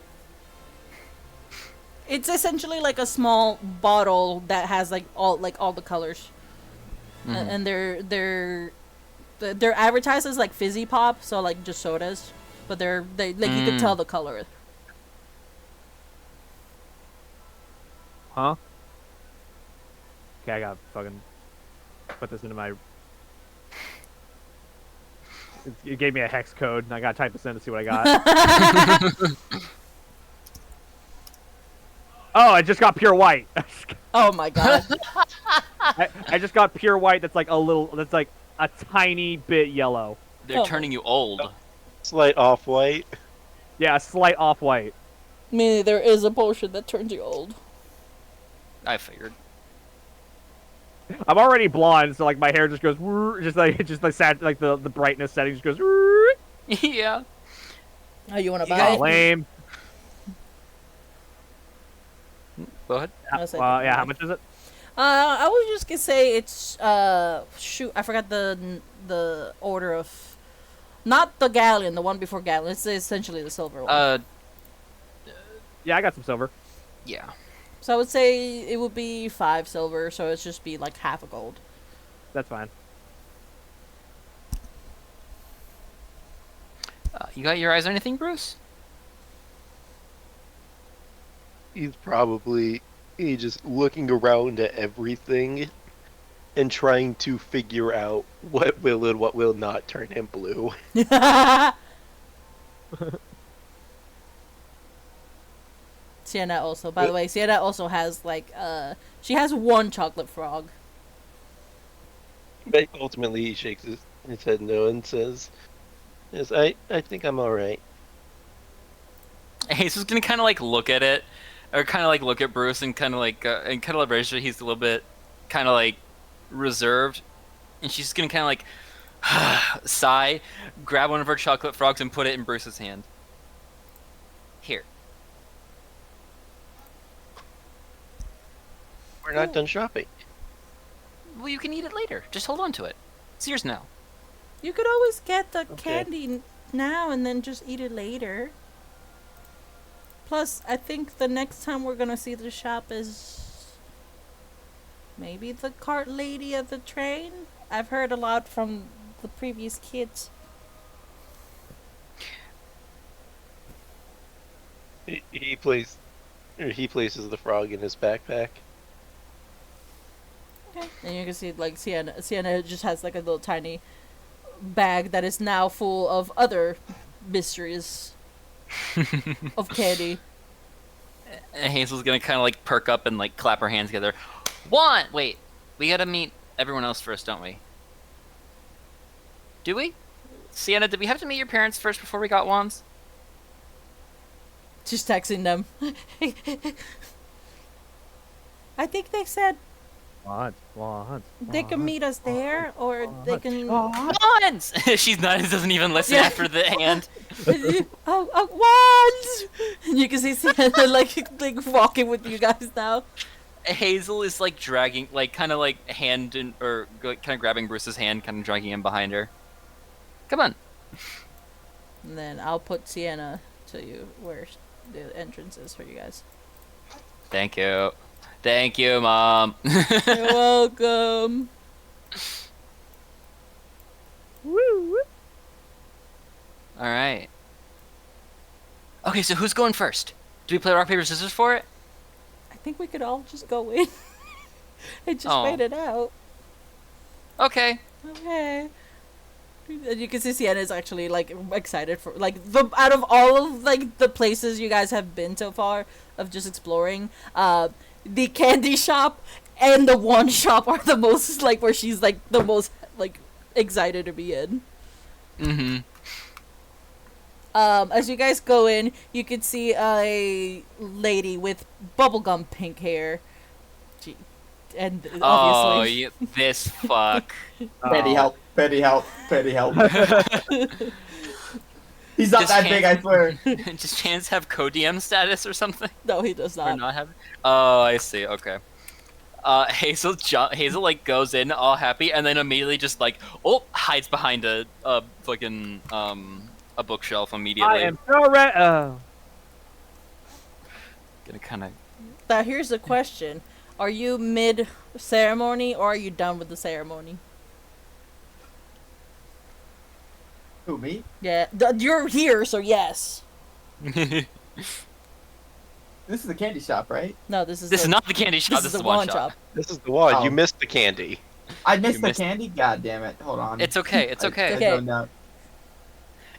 It's essentially like a small bottle that has like all the colors, Mhm. and they're advertised as like fizzy pop, so like just sodas, but they like you can tell the color. Huh? Okay, I got fucking put this into my. It gave me a hex code, and I gotta type this in to see what I got. Oh, I just got pure white. Oh my god. I just got pure white. That's like a tiny bit yellow. They're Oh. turning you old. Slight off-white. Yeah, a slight off white. Meaning there is a potion that turns you old. I figured. I'm already blonde, so like my hair just goes just like the brightness setting just goes. Yeah. Oh, you want to You buy Oh, it? lame. Go ahead. I was like, Yeah, how much is it? I was just gonna say it's shoot, I forgot the order of, not the galleon, the one before galleon. It's essentially the silver one. Yeah, I got some silver. Yeah. So I would say it would be 5 silver, so it's just be like half a gold. That's fine. You got your eyes on anything, Bruce? He's just looking around at everything and trying to figure out what will and what will not turn him blue. Sienna also, by the way, Sienna also has like she has 1 chocolate frog. But ultimately, he shakes his head no and says, "Yes, I think I'm all right." Hazel's gonna kind of like look at it, or kind of like look at Bruce and kind of like register he's a little bit kind of like reserved, and she's gonna kind of like sigh, grab one of her chocolate frogs and put it in Bruce's hand. Here. We're not done shopping. Well, you can eat it later. Just hold on to it. It's yours now. You could always get the Okay. candy now and then just eat it later. Plus, I think the next time we're gonna see the shop is maybe the cart lady at the train. I've heard a lot from the previous kids. He places the frog in his backpack. Okay. And you can see like Sienna just has like a little tiny bag that is now full of other mysteries of candy. And Hazel's gonna kind of like perk up and like clap her hands together. Wait, we gotta meet everyone else first, don't we? Do we? Sienna, did we have to meet your parents first before we got wands? Just texting them. I think they said Wands. they can meet us there, or they can. Wands! She's not. Doesn't even listen Yeah. after the hand. Wands! And you can see Sienna like walking with you guys now. Hazel is like dragging, like kind of like hand and or kind of grabbing Bruce's hand, kind of dragging him behind her. Come on. And then I'll put Sienna to you where the entrance is for you guys. Thank you. Thank you, Mom. You're welcome. Woo! All right. Okay, so who's going first? Do we play rock paper scissors for it? I think we could all just go in and just Oh. wait it out. Okay. Okay. And you can see Sienna is actually like excited for like the out of all of like the places you guys have been so far of just exploring, the candy shop and the wand shop are the most like where she's like the most like excited to be in. Mm-hmm. As you guys go in, you can see a lady with bubblegum pink hair. And Oh, obviously, this fuck. Petty help, petty help, petty help. He's not Does that big, I swear. Does Chance have co-DM status or something? no, he does Or not. not have? Oh, I see. Okay. Hazel like goes in all happy and then immediately just like hides behind a fucking a bookshelf immediately. I am so ready. Gonna kind of. Now here's the question: are you mid ceremony or are you done with the ceremony? Who, me? Yeah, you're here, so yes. This is the candy shop, right? No, this is This the, is not the candy shop. this This is the wand shop. This is the one. Oh. You missed the candy. I missed the missed- candy? God damn it. Hold on. It's okay. It's okay. I Okay. zoned out.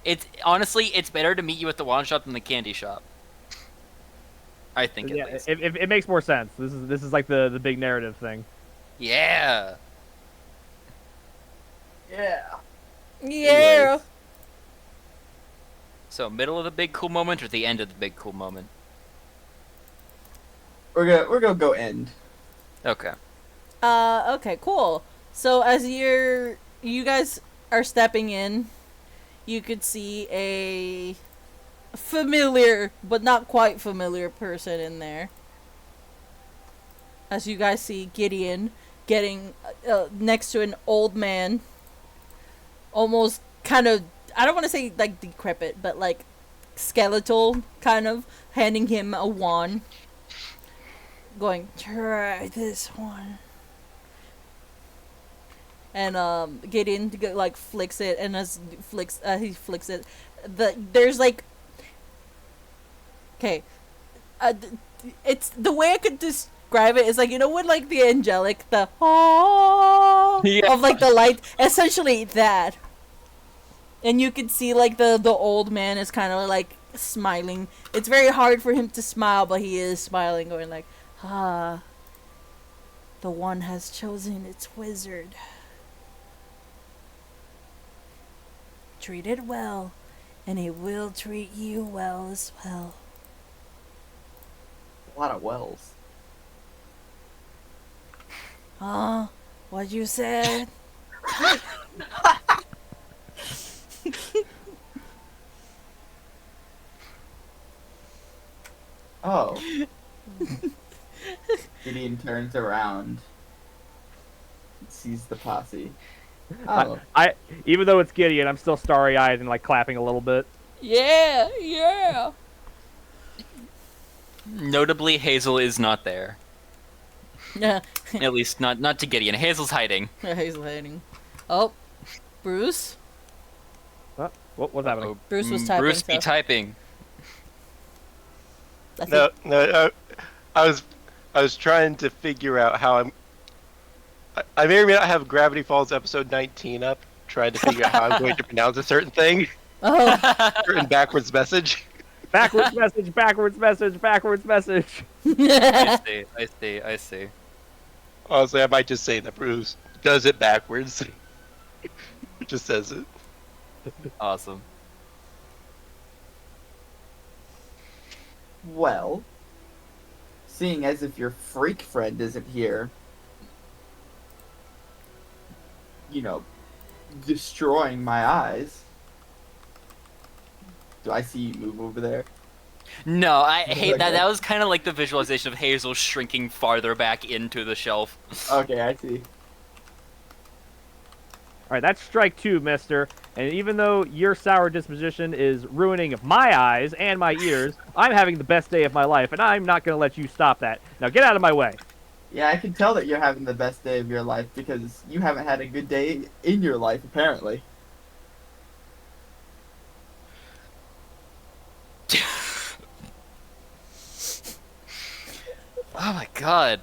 It's honestly, it's better to meet you at the wand shop than the candy shop. I think Yeah, at least. it makes more sense. This is like the big narrative thing. Yeah. Yeah. Yeah. Anyways. So middle of the big cool moment or the end of the big cool moment? We're gonna go end. Okay. Okay, cool. So as you guys are stepping in, you could see a familiar but not quite familiar person in there. As you guys see Gideon getting next to an old man, almost kind of, I don't want to say like decrepit, but like skeletal kind of, handing him a wand, going, try this one. And Gideon like flicks it, and as he flicks it, there's like, okay, it's the way I could describe it is like, you know when like the angelic, the Yeah. of like the light, essentially that. And you can see like the old man is kind of like smiling. It's very hard for him to smile, but he is smiling, going like, the one has chosen its wizard. Treat it well, and it will treat you well as well. A lot of wells. What you said? Oh. Gideon turns around. Sees the posse. Oh. I even though it's Gideon, I'm still starry-eyed and like clapping a little bit. Yeah, yeah. Notably, Hazel is not there. Yeah, At least not to Gideon. Hazel's hiding. he's hiding. Oh, Bruce. What's happening? Bruce was typing. Bruce be so typing. I think- No, I was trying to figure out how I may or may not have Gravity Falls episode 19 up, trying to figure out how I'm going to pronounce a certain thing, Oh. certain backwards message. Backwards message, backwards message, backwards message. I see. Honestly, I might just say that Bruce does it backwards. Just says it. Awesome. Well, seeing as if your freak friend isn't here, you know, destroying my eyes. Do I see you move over there? No, I hate that. Okay. That was kind of like the visualization of Hazel shrinking farther back into the shelf. Okay, I see. Alright, that's strike two, mister. And even though your sour disposition is ruining my eyes and my ears, I'm having the best day of my life, and I'm not going to let you stop that. Now get out of my way. Yeah, I can tell that you're having the best day of your life because you haven't had a good day in your life, apparently. Oh my god.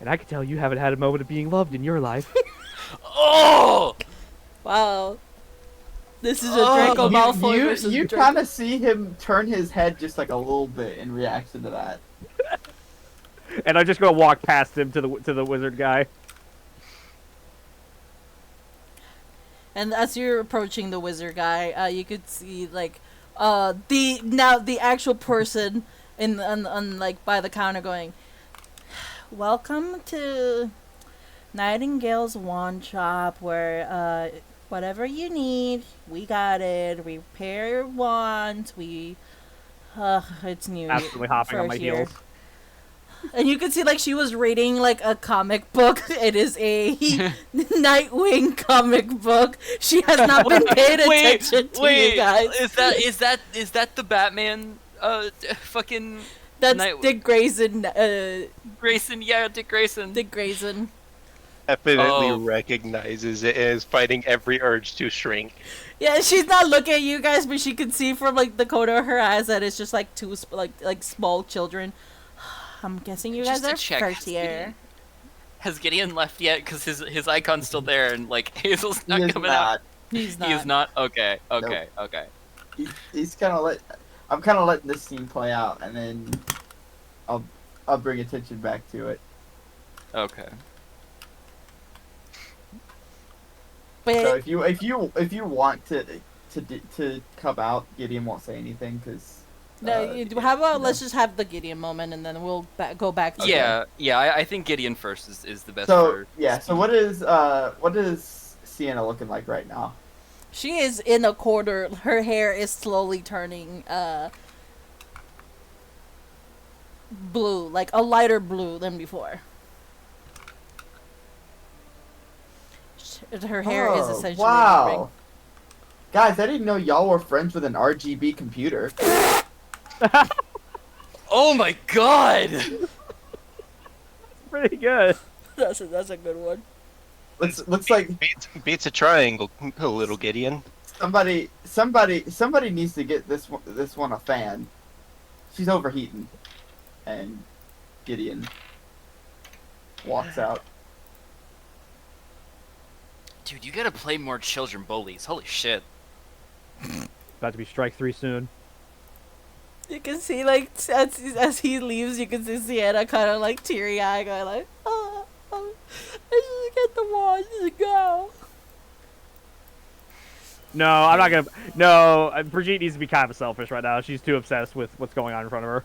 And I can tell you haven't had a moment of being loved in your life. Oh! Wow. This is a Oh, Draco Malfoy you versus you Draco. kind of see him turn his head just like a little bit in reaction to that. And I just go walk past him to the wizard guy. And as you're approaching the wizard guy, you could see like the actual person on like by the counter going, "Welcome to Nightingale's wand shop, where whatever you need, we got it. We repair your wands. It's new Absolutely hopping for on my here." heels. And you could see like she was reading like a comic book. It is a Nightwing comic book. She has not been paying attention to you guys. Is that the Batman? Fucking That's Night- Dick Grayson. Grayson. Yeah, Dick Grayson. Dick Grayson. Definitely Oh. recognizes it as fighting every urge to shrink. Yeah, she's not looking at you guys, but she can see from like the corner of her eyes that it's just like two like small children. I'm guessing you guys Just to are check, first year. Has Gideon left yet? Because his icon's still there, and like Hazel's He not is coming not. out. He's not. He is not. Okay. Okay. Okay. He's kind of I'm kind of letting this scene play out, and then I'll bring attention back to it. Okay. But So if you want to come out, Gideon won't say anything because. no, how about let's just have the Gideon moment, and then we'll go back. To Yeah. I think Gideon first is the best. So for yeah, so what is Sienna looking like right now? She is in a corner. Her hair is slowly turning blue, like a lighter blue than before. Her hair is essentially wow. ring. Guys, I didn't know y'all were friends with an RGB computer. Oh my god! Pretty good. That's a good one. Looks like Beats a triangle, little Gideon. somebody needs to get this one a fan. She's overheating. And Gideon walks out. Dude, you gotta play more children bullies. Holy shit. About to be strike 3 soon. You can see like as he leaves, you can see Sienna kind of like teary eyed, going like, "Oh, I just get the wands to go." No, I'm not gonna. No, Brigitte needs to be kind of selfish right now. She's too obsessed with what's going on in front of her.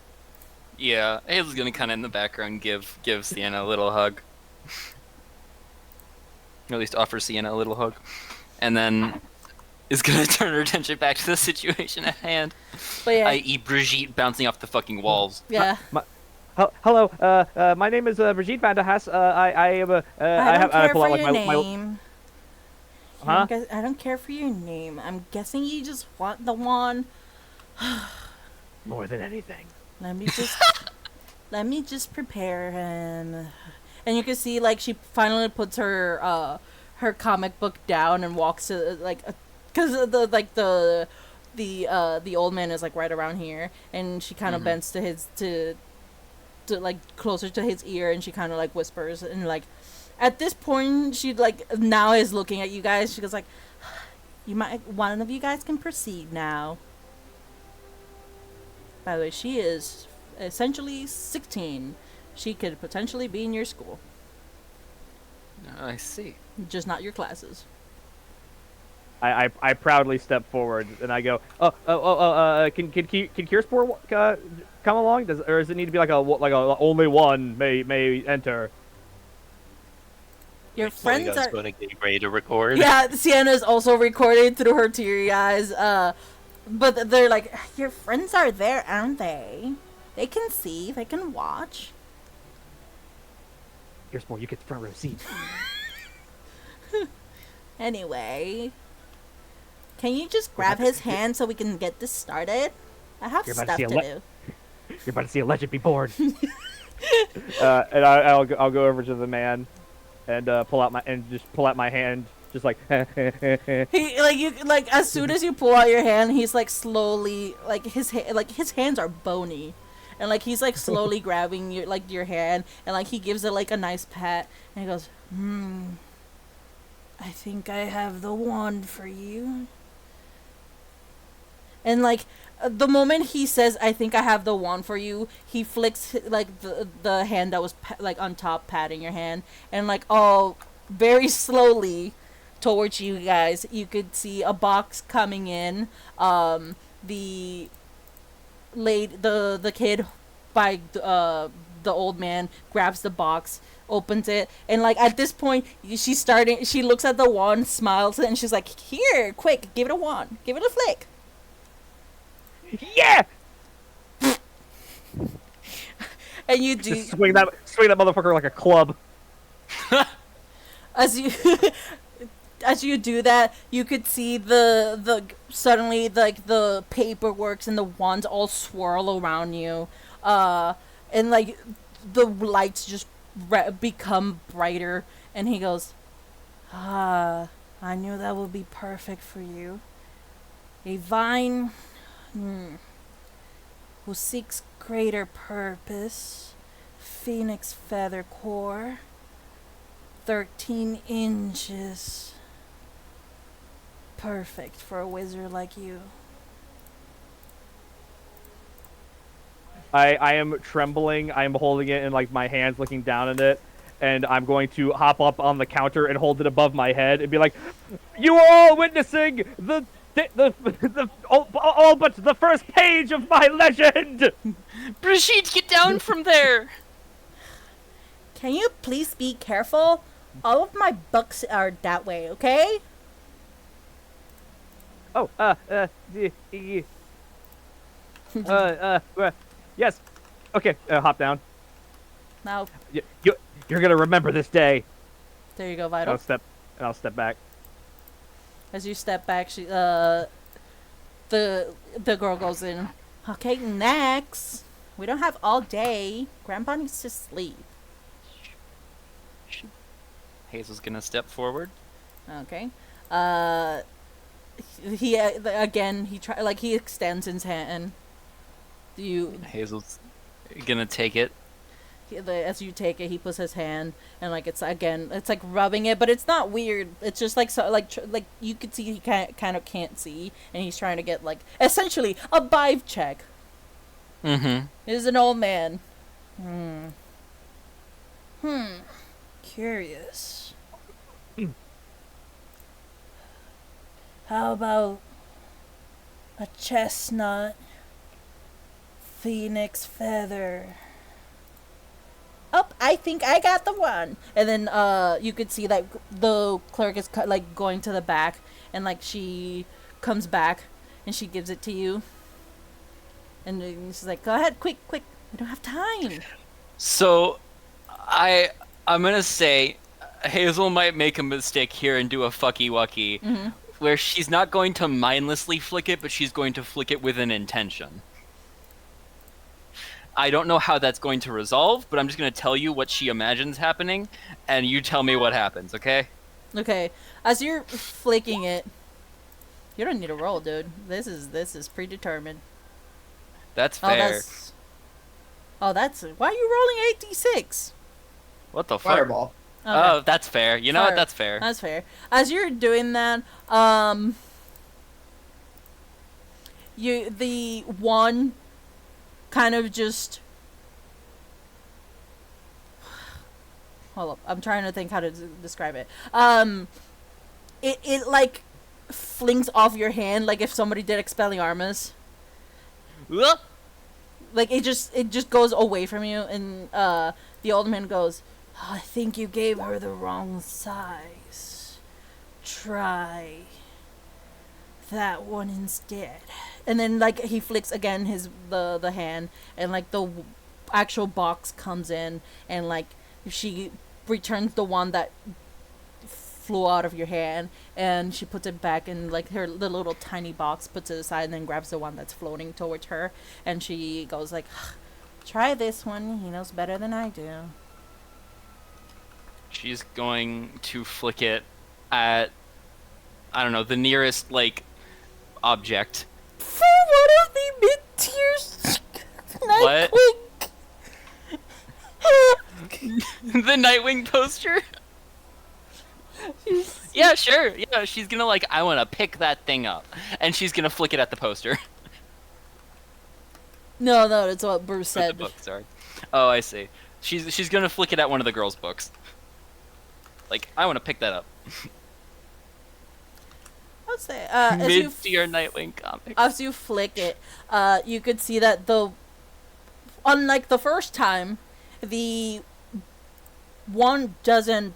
Yeah, Hazel's gonna kind of in the background give Sienna a little hug. Or at least offer Sienna a little hug. And then is gonna turn her attention back to the situation at hand. But yeah, I.e. Brigitte bouncing off the fucking walls. yeah. Hello, my name is Brigitte Van der Haas. I am I don't care pull for out like your my name. Huh? I don't care for your name. I'm guessing you just want the wand. more than anything. Let me just prepare him. And you can see like she finally puts her comic book down and walks to like because the old man is like right around here, and she kind of bends to his to like closer to his ear, and she kind of like whispers, and like at this point she like now is looking at you guys. She goes like, one of you guys can proceed now. By the way, she is essentially 16. She could potentially be in your school, I see. just not your classes. I proudly step forward and I go, can Kierspor come along? Or does it need to be like a only one may enter? Your friends Polygon's are. going to get ready to record. Yeah, Sienna is also recording through her teary eyes. But they're like, your friends are there, aren't they? They can see. They can watch. Kierspor, you get the front row seat. Anyway, can you just grab his hand so we can get this started? I have You're about to stuff see to a do. You're about to see a legend be born. And I'll go over to the man and pull out my hand, just like. He like as soon as you pull out your hand, he's like slowly like his hands are bony, and like he's like slowly grabbing your hand, and like he gives it like a nice pat, and he goes, I think I have the wand for you. And like the moment he says, "I think I have the wand for you," he flicks like the hand that was like on top, patting your hand, and like all very slowly towards you guys, you could see a box coming in. The the kid by the old man grabs the box, opens it, and like at this point she looks at the wand, smiles, and she's like, "Here, quick, give it a wand, give it a flick." Yeah. And you do Just swing that motherfucker like a club. as you as you do that, you could see the suddenly like the paperworks and the wands all swirl around you, and like the lights just become brighter. And he goes, "Ah, I knew that would be perfect for you. A vine, who seeks greater purpose. Phoenix feather core, 13 inches. Perfect for a wizard like you." I am trembling. I am holding it in like my hands, looking down at it, and I'm going to hop up on the counter and hold it above my head and be like, "You are all witnessing the all but the first page of my legend." Brigitte, get down from there! Can you please be careful? All of my books are that way, okay? Oh, yes. Okay, hop down. Now, You're gonna remember this day. there you go, And Vital. I'll step back. As you step back, the girl goes in. "Okay, next. We don't have all day. Grandpa needs to sleep." Hazel's gonna step forward. Okay. He again. He extends his hand. Hazel's gonna take it. As you take it, he puts his hand, and like it's like rubbing it, but it's not weird. It's just like like you could see he kind of can't see, and he's trying to get like essentially a vibe check. Mm-hmm. Is an old man. Curious. How about a chestnut phoenix feather? Oh, I think I got the one. And then you could see like the clerk is like going to the back, and like she comes back and she gives it to you. And then she's like, "Go ahead, quick, we don't have time." So, I'm gonna say Hazel might make a mistake here and do a fucky wucky, where she's not going to mindlessly flick it, but she's going to flick it with an intention. I don't know how that's going to resolve, but I'm just going to tell you what she imagines happening, and you tell me what happens, okay? Okay, as you're flicking it, you don't need a roll, dude. This is predetermined. That's fair. That's why are you rolling 8d6? What the fuck? Fireball. Okay. Oh, that's fair. You know Fire. what? That's fair. That's fair. As you're doing that, the one kind of just hold up. I'm trying to think how to describe it. It like flings off your hand like if somebody did Expelliarmus. Ugh! Like it just goes away from you, and the old man goes, "I think you gave her the wrong size. Try that one instead." And then like he flicks again the hand, and like the actual box comes in, and like she returns the one that flew out of your hand, and she puts it back in like the little tiny box, puts it aside, and then grabs the one that's floating towards her, and she goes like, "Try this one. He knows better than I do." She's going to flick it at, I don't know, the nearest, like, object. For one of the mid-tiers. What? The Nightwing poster? Yeah, sure. Yeah, she's gonna, like, I wanna pick that thing up. And she's gonna flick it at the poster. No, that's what Bruce Or the said. book, sorry. Oh, I see. She's gonna flick it at one of the girls' books. Like, I want to pick that up. I'll say, Mid-tier Nightwing comic. as you flick it, you could see that unlike the first time, the one doesn't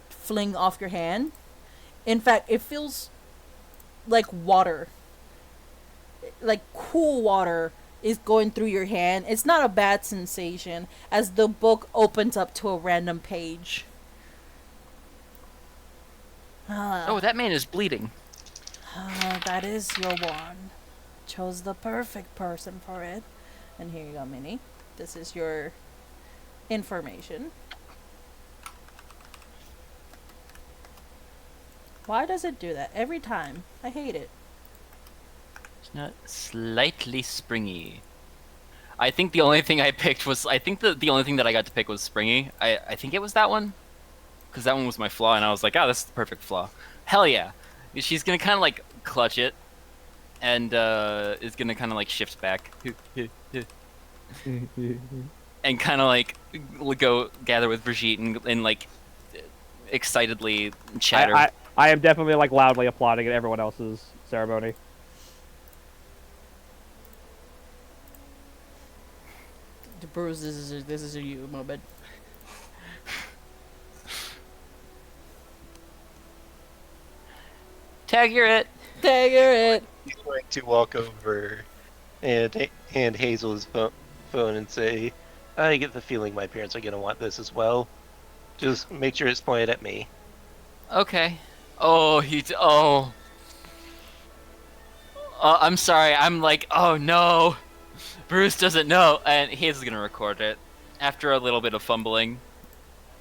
fling off your hand. In fact, it feels like water. Like cool water is going through your hand. It's not a bad sensation as the book opens up to a random page. Oh, that man is bleeding. That is your one. Chose the perfect person for it. And here you go, Minnie. This is your information. Why does it do that every time? I hate it. It's not slightly springy. I think the only thing I picked was... I think the only thing that I got to pick was springy. I think it was that one. Because that one was my flaw, and I was like, oh, this is the perfect flaw. Hell yeah. She's going to kind of, like, clutch it. And is going to kind of, like, shift back. And kind of, like, go gather with Brigitte and like, excitedly chatter. I am definitely like loudly applauding at everyone else's ceremony. Bruce, this is a you moment. Tag, you're it. Dagger it. He's going to walk over and hand Hazel his phone and say, I get the feeling my parents are going to want this as well. Just make sure it's pointed at me. Okay. Oh, oh. I'm sorry. I'm like, oh no. Bruce doesn't know. And he's gonna record it. After a little bit of fumbling.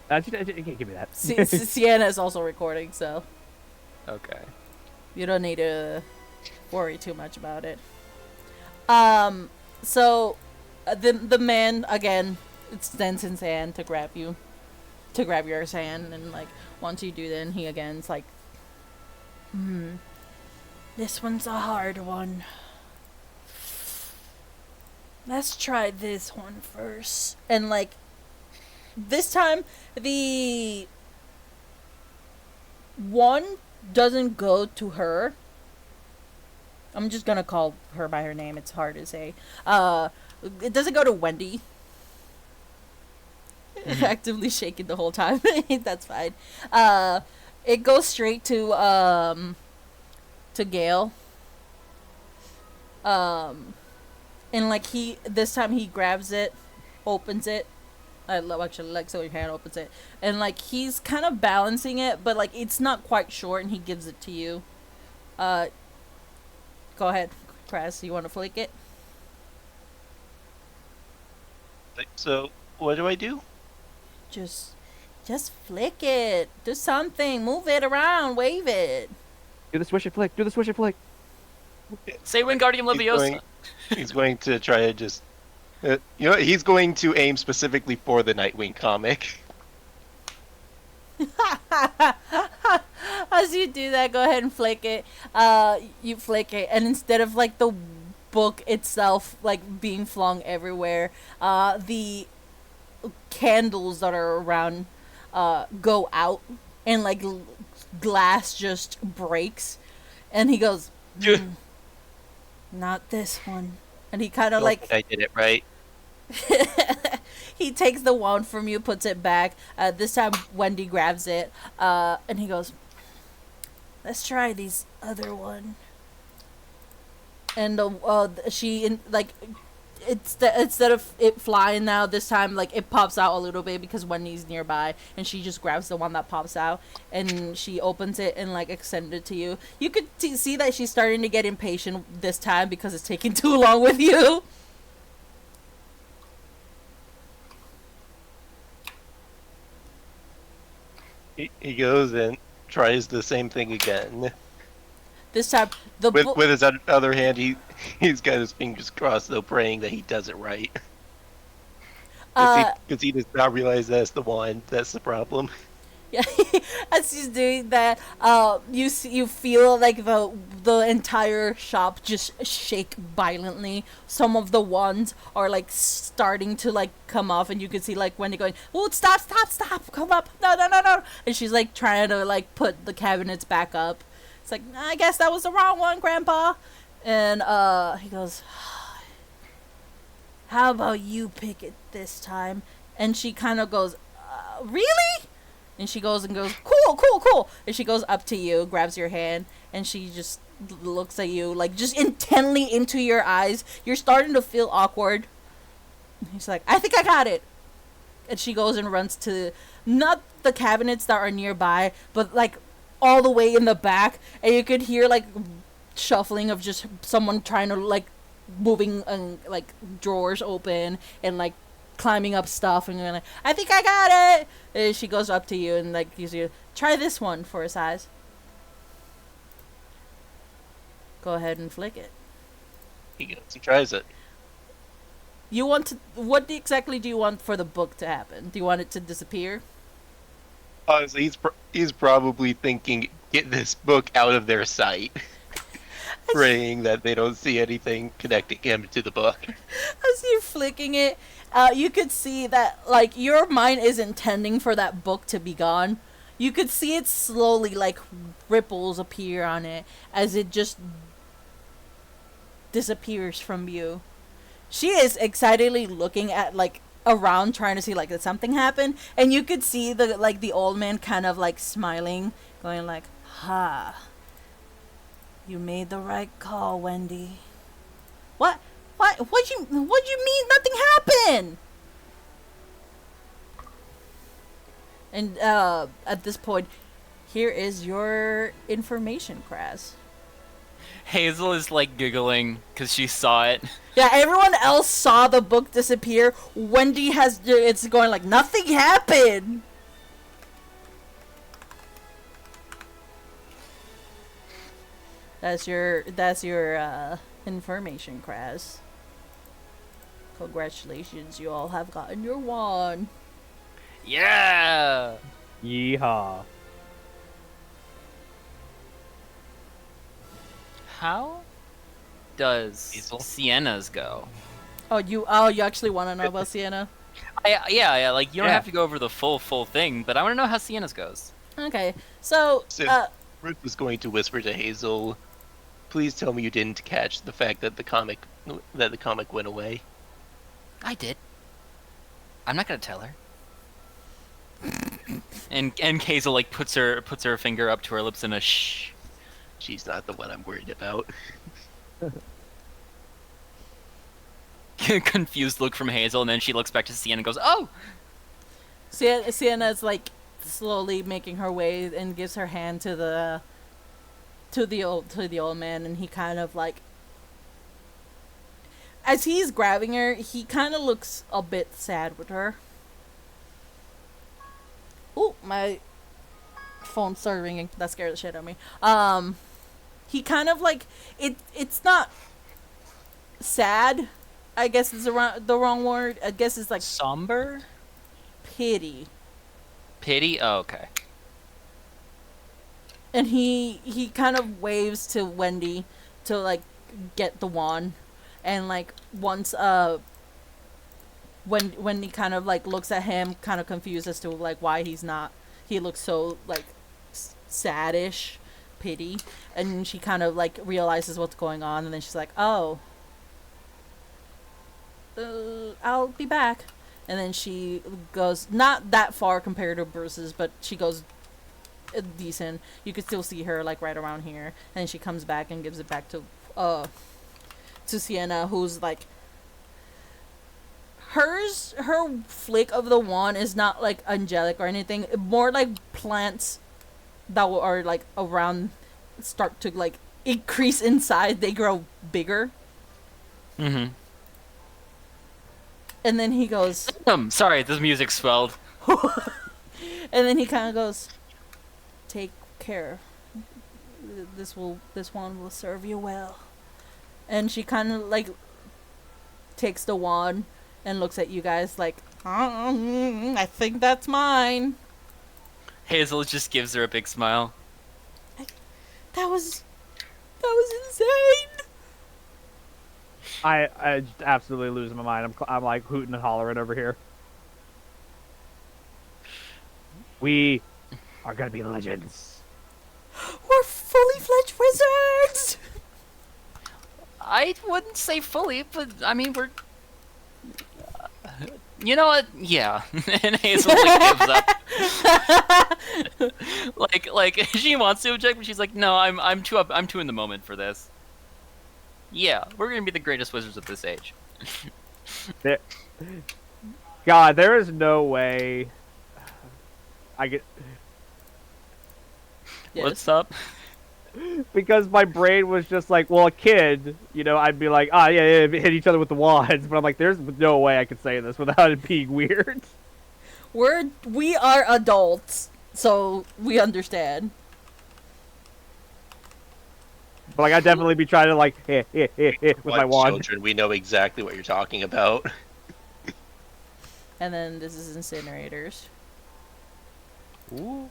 Give me that. Sienna is also recording, so Okay. you don't need to worry too much about it. So the man again extends his hand to grab your hand, and like once you do, then he again is like, this one's a hard one. Let's try this one first. And like this time the one doesn't go to her. I'm just gonna call her by her name, it's hard to say. It doesn't go to Wendy. Actively shaking the whole time. That's fine. It goes straight to Gale. And like this time he grabs it, opens it. I love actually like so your hand opens it, and like he's kind of balancing it, but like it's not quite short, and he gives it to you. Go ahead, Kraz. You want to flick it? So, what do I do? Just flick it. Do something. Move it around. Wave it. Do the swish and flick. Do the swish and flick. Say Wingardium Leviosa. He's going to try to just... he's going to aim specifically for the Nightwing comic. As you do that, go ahead and flick it. You flick it, and instead of like the book itself like being flung everywhere, the candles that are around go out, and like glass just breaks, and he goes, not this one. And he kind of like... I did it right. He takes the wand from you, puts it back. This time Wendy grabs it, and he goes, let's try these other one. And instead of it flying now, this time like it pops out a little bit because Wendy's nearby, and she just grabs the one that pops out, and she opens it and like extends it to you. You could see that she's starting to get impatient this time because it's taking too long with you. He goes and tries the same thing again. This time with his other hand, he's got his fingers crossed, though, praying that he does it right. Because he does not realize that's the wand. That's the problem. Yeah, as she's doing that, you feel like the entire shop just shake violently. Some of the wands are like starting to like come off, and you can see like Wendy going, "Oh, stop, stop, stop! Come up! No, no, no, no!" And she's like trying to like put the cabinets back up. It's like, I guess that was the wrong one, Grandpa. And he goes, "How about you pick it this time?" And she kind of goes, "Really?" And she goes and goes, "Cool, cool, cool." And she goes up to you, grabs your hand, and she just looks at you, like, just intently into your eyes. You're starting to feel awkward. He's like, "I think I got it." And she goes and runs to, not the cabinets that are nearby, but, like, all the way in the back. And you could hear, like, shuffling of just someone trying to, like, moving, like, drawers open and, like, climbing up stuff, and you're like, "I think I got it." And she goes up to you and like gives you, "Try this one for a size." Go ahead and flick it. He goes and tries it. You want to? What exactly do you want for the book to happen? Do you want it to disappear? Honestly, he's probably thinking, get this book out of their sight. Praying that they don't see anything connecting him to the book. As you're flicking it, you could see that like your mind is intending for that book to be gone. You could see it slowly, like ripples appear on it as it just disappears from you. She is excitedly looking at like around, trying to see like did something happen, and you could see the old man kind of like smiling, going like, "Ha. You made the right call, Wendy." What? What you mean nothing happened? And at this point, here is your information, Kraz. Hazel is like giggling because she saw it. Yeah, everyone else saw the book disappear. Wendy it's going like nothing happened. That's your information, Kraz. Congratulations, you all have gotten your wand. Yeah. Yeehaw. How does Hazel? Sienna's go? Oh, you actually want to know about Sienna? Yeah. Like you don't Yeah. have to go over the full thing, but I want to know how Sienna's goes. Okay, so So Ruth was going to whisper to Hazel, "Please tell me you didn't catch the fact that the comic went away." I did. I'm not gonna tell her. and Hazel like puts her finger up to her lips in a shh. She's not the one I'm worried about. Confused look from Hazel, and then she looks back to Sienna and goes, "Oh!" Sienna's like slowly making her way and gives her hand to the old man, and he kind of like, as he's grabbing her, he kind of looks a bit sad with her. Oh, my phone started ringing. That scared the shit out of me. He kind of like it's not sad, I guess is the wrong word. I guess it's like Somber? pity. Pity? Oh, okay. And he kind of waves to Wendy to like get the wand, and like once when Wendy kind of like looks at him, kind of confused as to like why he looks so like saddish, pity, and she kind of like realizes what's going on, and then she's like, "Oh, I'll be back." And then she goes not that far compared to Bruce's, but she goes decent. You could still see her like right around here, and then she comes back and gives it back to Sienna, who's like her flick of the wand is not like angelic or anything, more like plants that are like around start to like increase in size, they grow bigger. Mm-hmm. And then he goes Sorry, the music swelled. and then he kind of goes, "Take care. This wand will serve you well." And she kind of like takes the wand and looks at you guys like, "I think that's mine." Hazel just gives her a big smile. That was insane. I just absolutely lose my mind. I'm like hooting and hollering over here. We are gonna be legends. We're fully fledged wizards. I wouldn't say fully, but I mean we're. You know what? Yeah. And Hazel like, gives up. like she wants to object, but she's like, no, I'm too in the moment for this. Yeah, we're gonna be the greatest wizards of this age. God, there is no way. I get What's up? because my brain was just like, well, a kid, you know, I'd be like, ah, yeah, hit each other with the wands, but I'm like, there's no way I could say this without it being weird. We are adults, so we understand. But like, I'd definitely be trying to like, with my Like wand. children, we know exactly what you're talking about. And then this is incinerators. Ooh.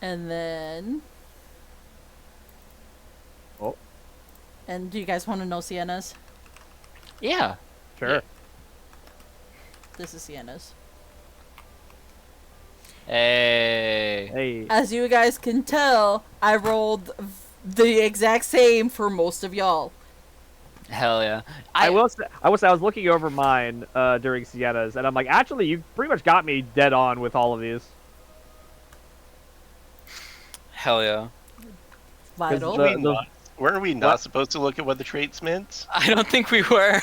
And then... Oh. And do you guys want to know Sienna's? Yeah. Sure. This is Sienna's. Hey. Hey. As you guys can tell, I rolled the exact same for most of y'all. Hell yeah. I will say, I was looking over mine during Sienna's, and I'm like, actually, you pretty much got me dead on with all of these. Hell yeah. Vital. Weren't we not supposed to look at what the traits meant? I don't think we were.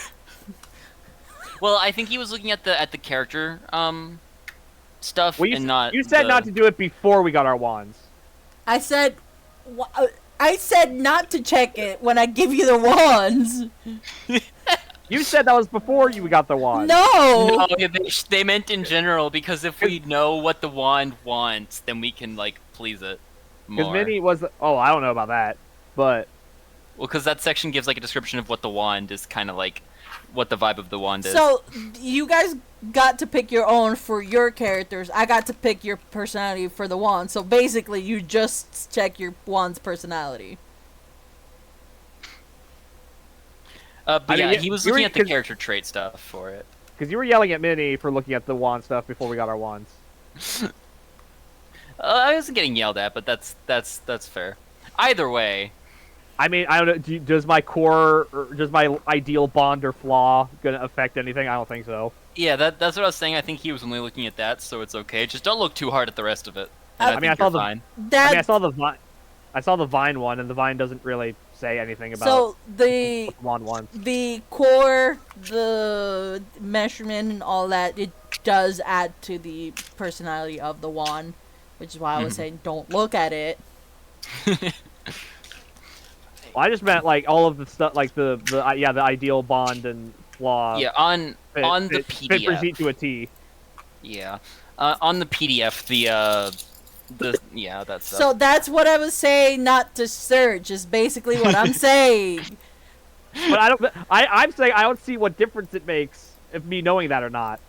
Well, I think he was looking at the character stuff Well, and not. You said not to do it before we got our wands. I said not to check it when I give you the wands. You said that was before you got the wand. No. No, they meant in general because if we know what the wand wants, then we can like please it Because more. Minnie was. Oh, I don't know about that, but Well, because that section gives like a description of what the wand is, kind of like what the vibe of the wand is. So you guys got to pick your own for your characters. I got to pick your personality for the wand. So basically, you just check your wand's personality. But I mean, yeah, yeah, he was you were- looking at the 'cause- character trait stuff for it. because you were yelling at Minnie for looking at the wand stuff before we got our wands. I wasn't getting yelled at, but that's fair. Either way, I mean, I don't know. Does my core, or does my ideal bond or flaw gonna affect anything? I don't think so. yeah, that's what I was saying. I think he was only looking at that, so it's okay. Just don't look too hard at the rest of it. And I I mean, I think saw you're the- fine. That I mean, I saw the vine one, and the vine doesn't really say anything about so the what the wand wants. the core, the measurement, and all that, it does add to the personality of the wand, which is why I was saying don't look at it. Well, I just meant like all of the stuff, like the ideal bond and flaw. Yeah, on the fit PDF. Brigitte to a T. Yeah, on the PDF, that stuff. So that's what I was saying, not to search. Is basically what I'm saying. But I'm saying I don't see what difference it makes if me knowing that or not.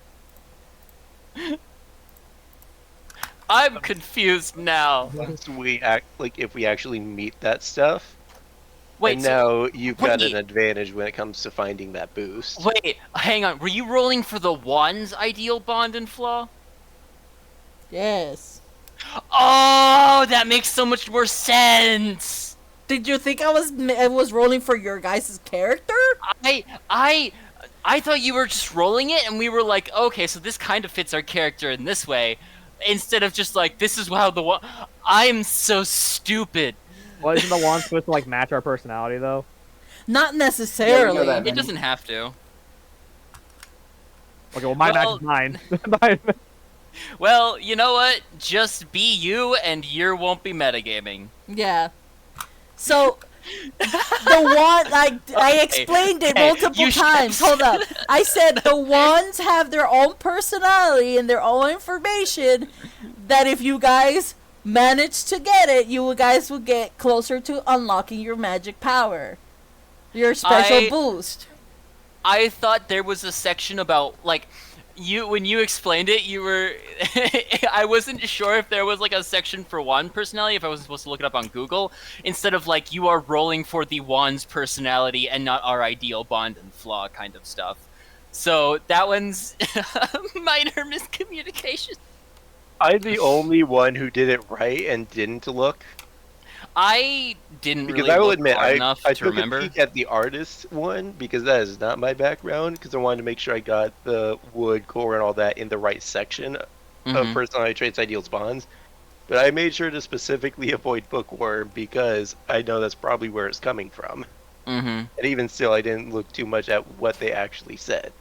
I'm confused now. Once we if we actually meet that stuff, Wait, and so, now you've got wait. an advantage when it comes to finding that boost. wait, hang on. Were you rolling for the wand's ideal bond and flaw? Yes. Oh, that makes so much more sense. Did you think I was rolling for your guys' character? I thought you were just rolling it, and we were like, okay, so this kind of fits our character in this way, instead of just like, this is how the wand. I'm so stupid. Well, isn't the wand supposed to like match our personality though? Not necessarily. that. It doesn't have to. Okay, well, mine Well- matches mine. Well, you know what? Just be you, and you won't be metagaming. Yeah. So the wand, I Okay, explained it okay, multiple you should- times. Hold up. I said the wands have their own personality and their own information. That if you guys manage to get it, you guys will get closer to unlocking your magic power. Your special I- boost. I thought there was a section about like when you explained it, you were I wasn't sure if there was like a section for wand personality, if I was supposed to look it up on Google, instead of like you are rolling for the wand's personality and not our ideal bond and flaw kind of stuff. So that one's minor miscommunication. I'm the only one who did it right and didn't look. I didn't Because really I will look admit, hard I enough took to remember. a peek at the artist one because that is not my background. Because I wanted to make sure I got the wood, core, and all that in the right section of Mhm. personality traits, ideals, bonds. But I made sure to specifically avoid bookworm because I know that's probably where it's coming from. Mhm. And even still, I didn't look too much at what they actually said.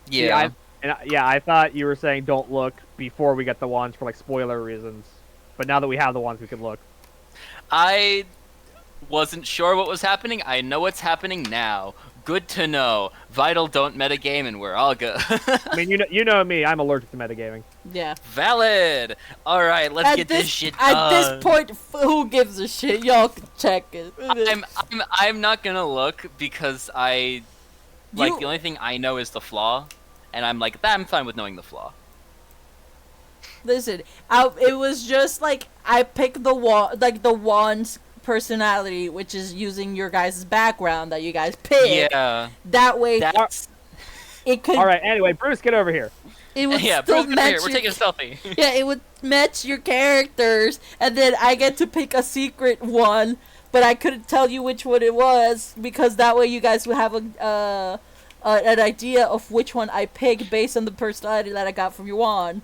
Yeah. I thought you were saying don't look before we get the wands for like spoiler reasons. But now that we have the wands, we can look. I wasn't sure what was happening. I know what's happening now. Good to know. Vital don't metagame and we're all good. I mean, you know me. I'm allergic to metagaming. Yeah. Valid. All right, let's get this shit done. At this point, who gives a shit? Y'all can check it. I'm not gonna look because I like You- the only thing I know is the flaw, and I'm like I'm fine with knowing the flaw. Listen, it was just like I picked the wand's personality, which is using your guys' background that you guys pick. Yeah, That way, that's it could. All right. Anyway, Bruce, get over here. It would yeah. still Bruce, come match. here. We're taking a selfie. Yeah, it would match your characters, and then I get to pick a secret one, but I couldn't tell you which one it was because that way you guys would have an idea of which one I picked based on the personality that I got from your wand.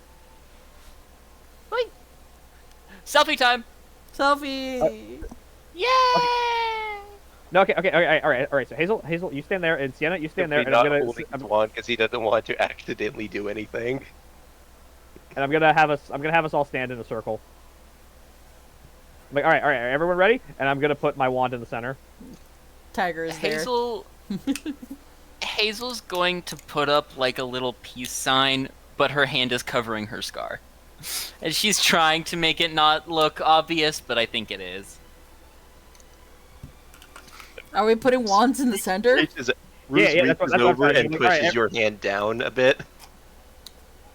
Selfie time. Selfie. Yeah. No, okay, all right. So Hazel, you stand there, and Sienna, you stand there, and not I'm gonna, holding his wand because he doesn't want to accidentally do anything. I'm gonna have us all stand in a circle. I'm like, all right, everyone ready? And I'm gonna put my wand in the center. Tiger is there. Hazel. Hazel's going to put up like a little peace sign, but her hand is covering her scar. And she's trying to make it not look obvious, but I think it is. Are we putting wands in the center? Bruce Yeah, that's reaches what I'm over saying. and Like, pushes alright, your hand down a bit.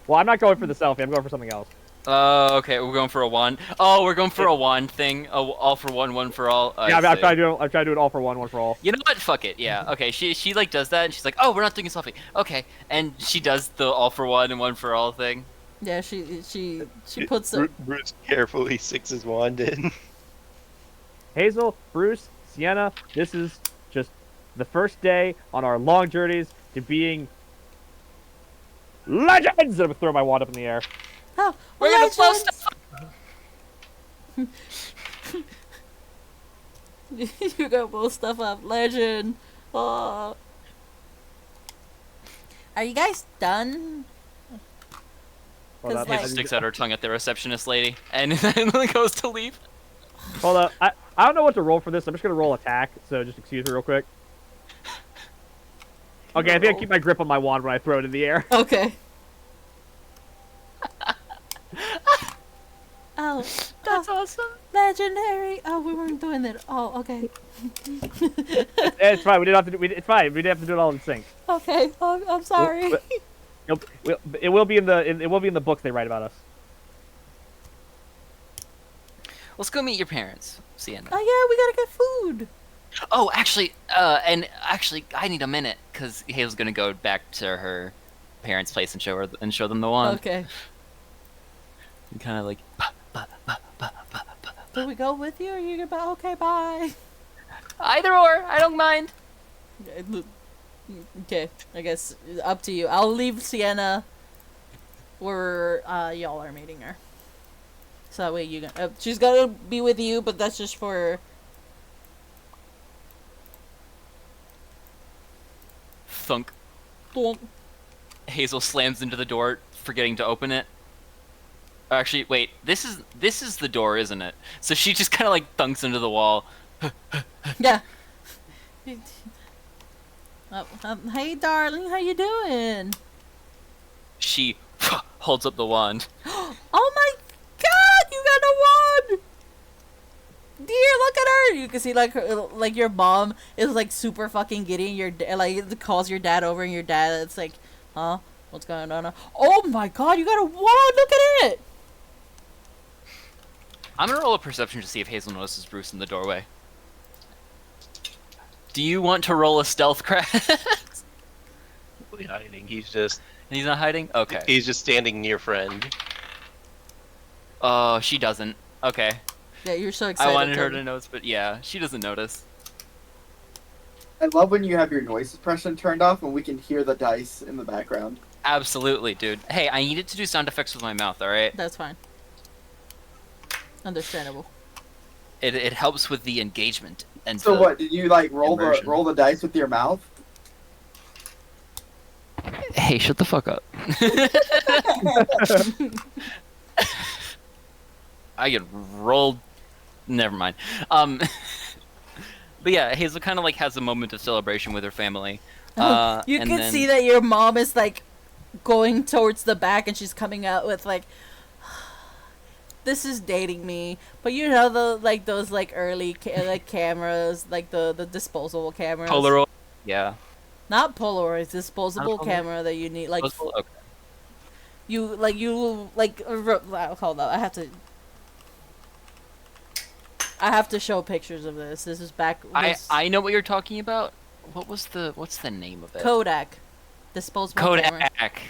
Well, I'm not going for the selfie. I'm going for something else. Okay, we're going for a wand. Oh, we're going for a wand thing. All for one, one for all. Yeah, I'm see. trying to do it all for one for all. You know what? Fuck it. Yeah. Okay. She like does that, and she's like, "Oh, we're not doing a selfie." Okay, and she does the all for one and one for all thing. Yeah, she puts the. Bruce carefully sticks his wand in. Hazel, Bruce, Sienna, this is just the first day on our long journeys to being legends. I'm gonna throw my wand up in the air. Oh, We're gonna blow legends! stuff up. You're gonna blow stuff up. Legend. Oh. Are you guys done? Hold up. like- Hazel sticks out her tongue at the receptionist lady, and then goes to leave. Hold up. I don't know what to roll for this. I'm just gonna roll attack. So just excuse me real quick. Okay, I think I keep my grip on my wand when I throw it in the air. Okay. Oh, That's awesome. legendary. Oh, we weren't doing that. Oh, okay. It's fine. We didn't have to do. It's fine. We didn't have to do it all in sync. Okay. Oh, I'm sorry. It will be in the books they write about us. Let's go meet your parents, Sienna. Oh yeah, we gotta get food. Oh, actually, I need a minute because Hazel's gonna go back to her parents' place and show them the wand. Okay. And kind of like, Do we go with you, or you gonna? Okay, bye. either or, I don't mind. Okay, I guess up to you. I'll leave Sienna where y'all are meeting her. So that way you can. She's gonna be with you, but that's just for. Thunk. Bonk. Hazel slams into the door, forgetting to open it. Actually, wait. This is the door, isn't it? So she just kind of like thunks into the wall. Yeah. Hey, darling, how you doing? She holds up the wand. Oh my God! You got a wand. dear, look at her. You can see like like your mom is like super fucking giddy. And like calls your dad over, and your dad it's like, huh, what's going on? Oh my god, you got a wand. Look at it. I'm gonna roll a perception to see if Hazel notices Bruce in the doorway. Do you want to roll a stealth craft? Hiding. He's just He's not hiding? Okay. he's just standing near friend. Oh, she doesn't. Okay. Yeah, you're so excited. I wanted her Cody. to notice, but yeah, she doesn't notice. I love when you have your noise suppression turned off and we can hear the dice in the background. Absolutely, dude. Hey, I needed to do sound effects with my mouth, alright? That's fine. Understandable. It helps with the engagement. And So the- what? Did you like immersion. roll the dice with your mouth? Hey, shut the fuck up. I get rolled. Never mind. But yeah, Hazel kind of like has a moment of celebration with her family. You and can then- see that your mom is like going towards the back, and she's coming out with like, "This is dating me." But you know the like those like early like cameras, like the disposable cameras. Polaroid. Yeah. Not Polaroids, disposable Polaroid? camera that you need. Like Okay. you hold on, I have to show pictures of this. This is back. I know what you're talking about. What's the name of it? Kodak, disposable camera. Kodak.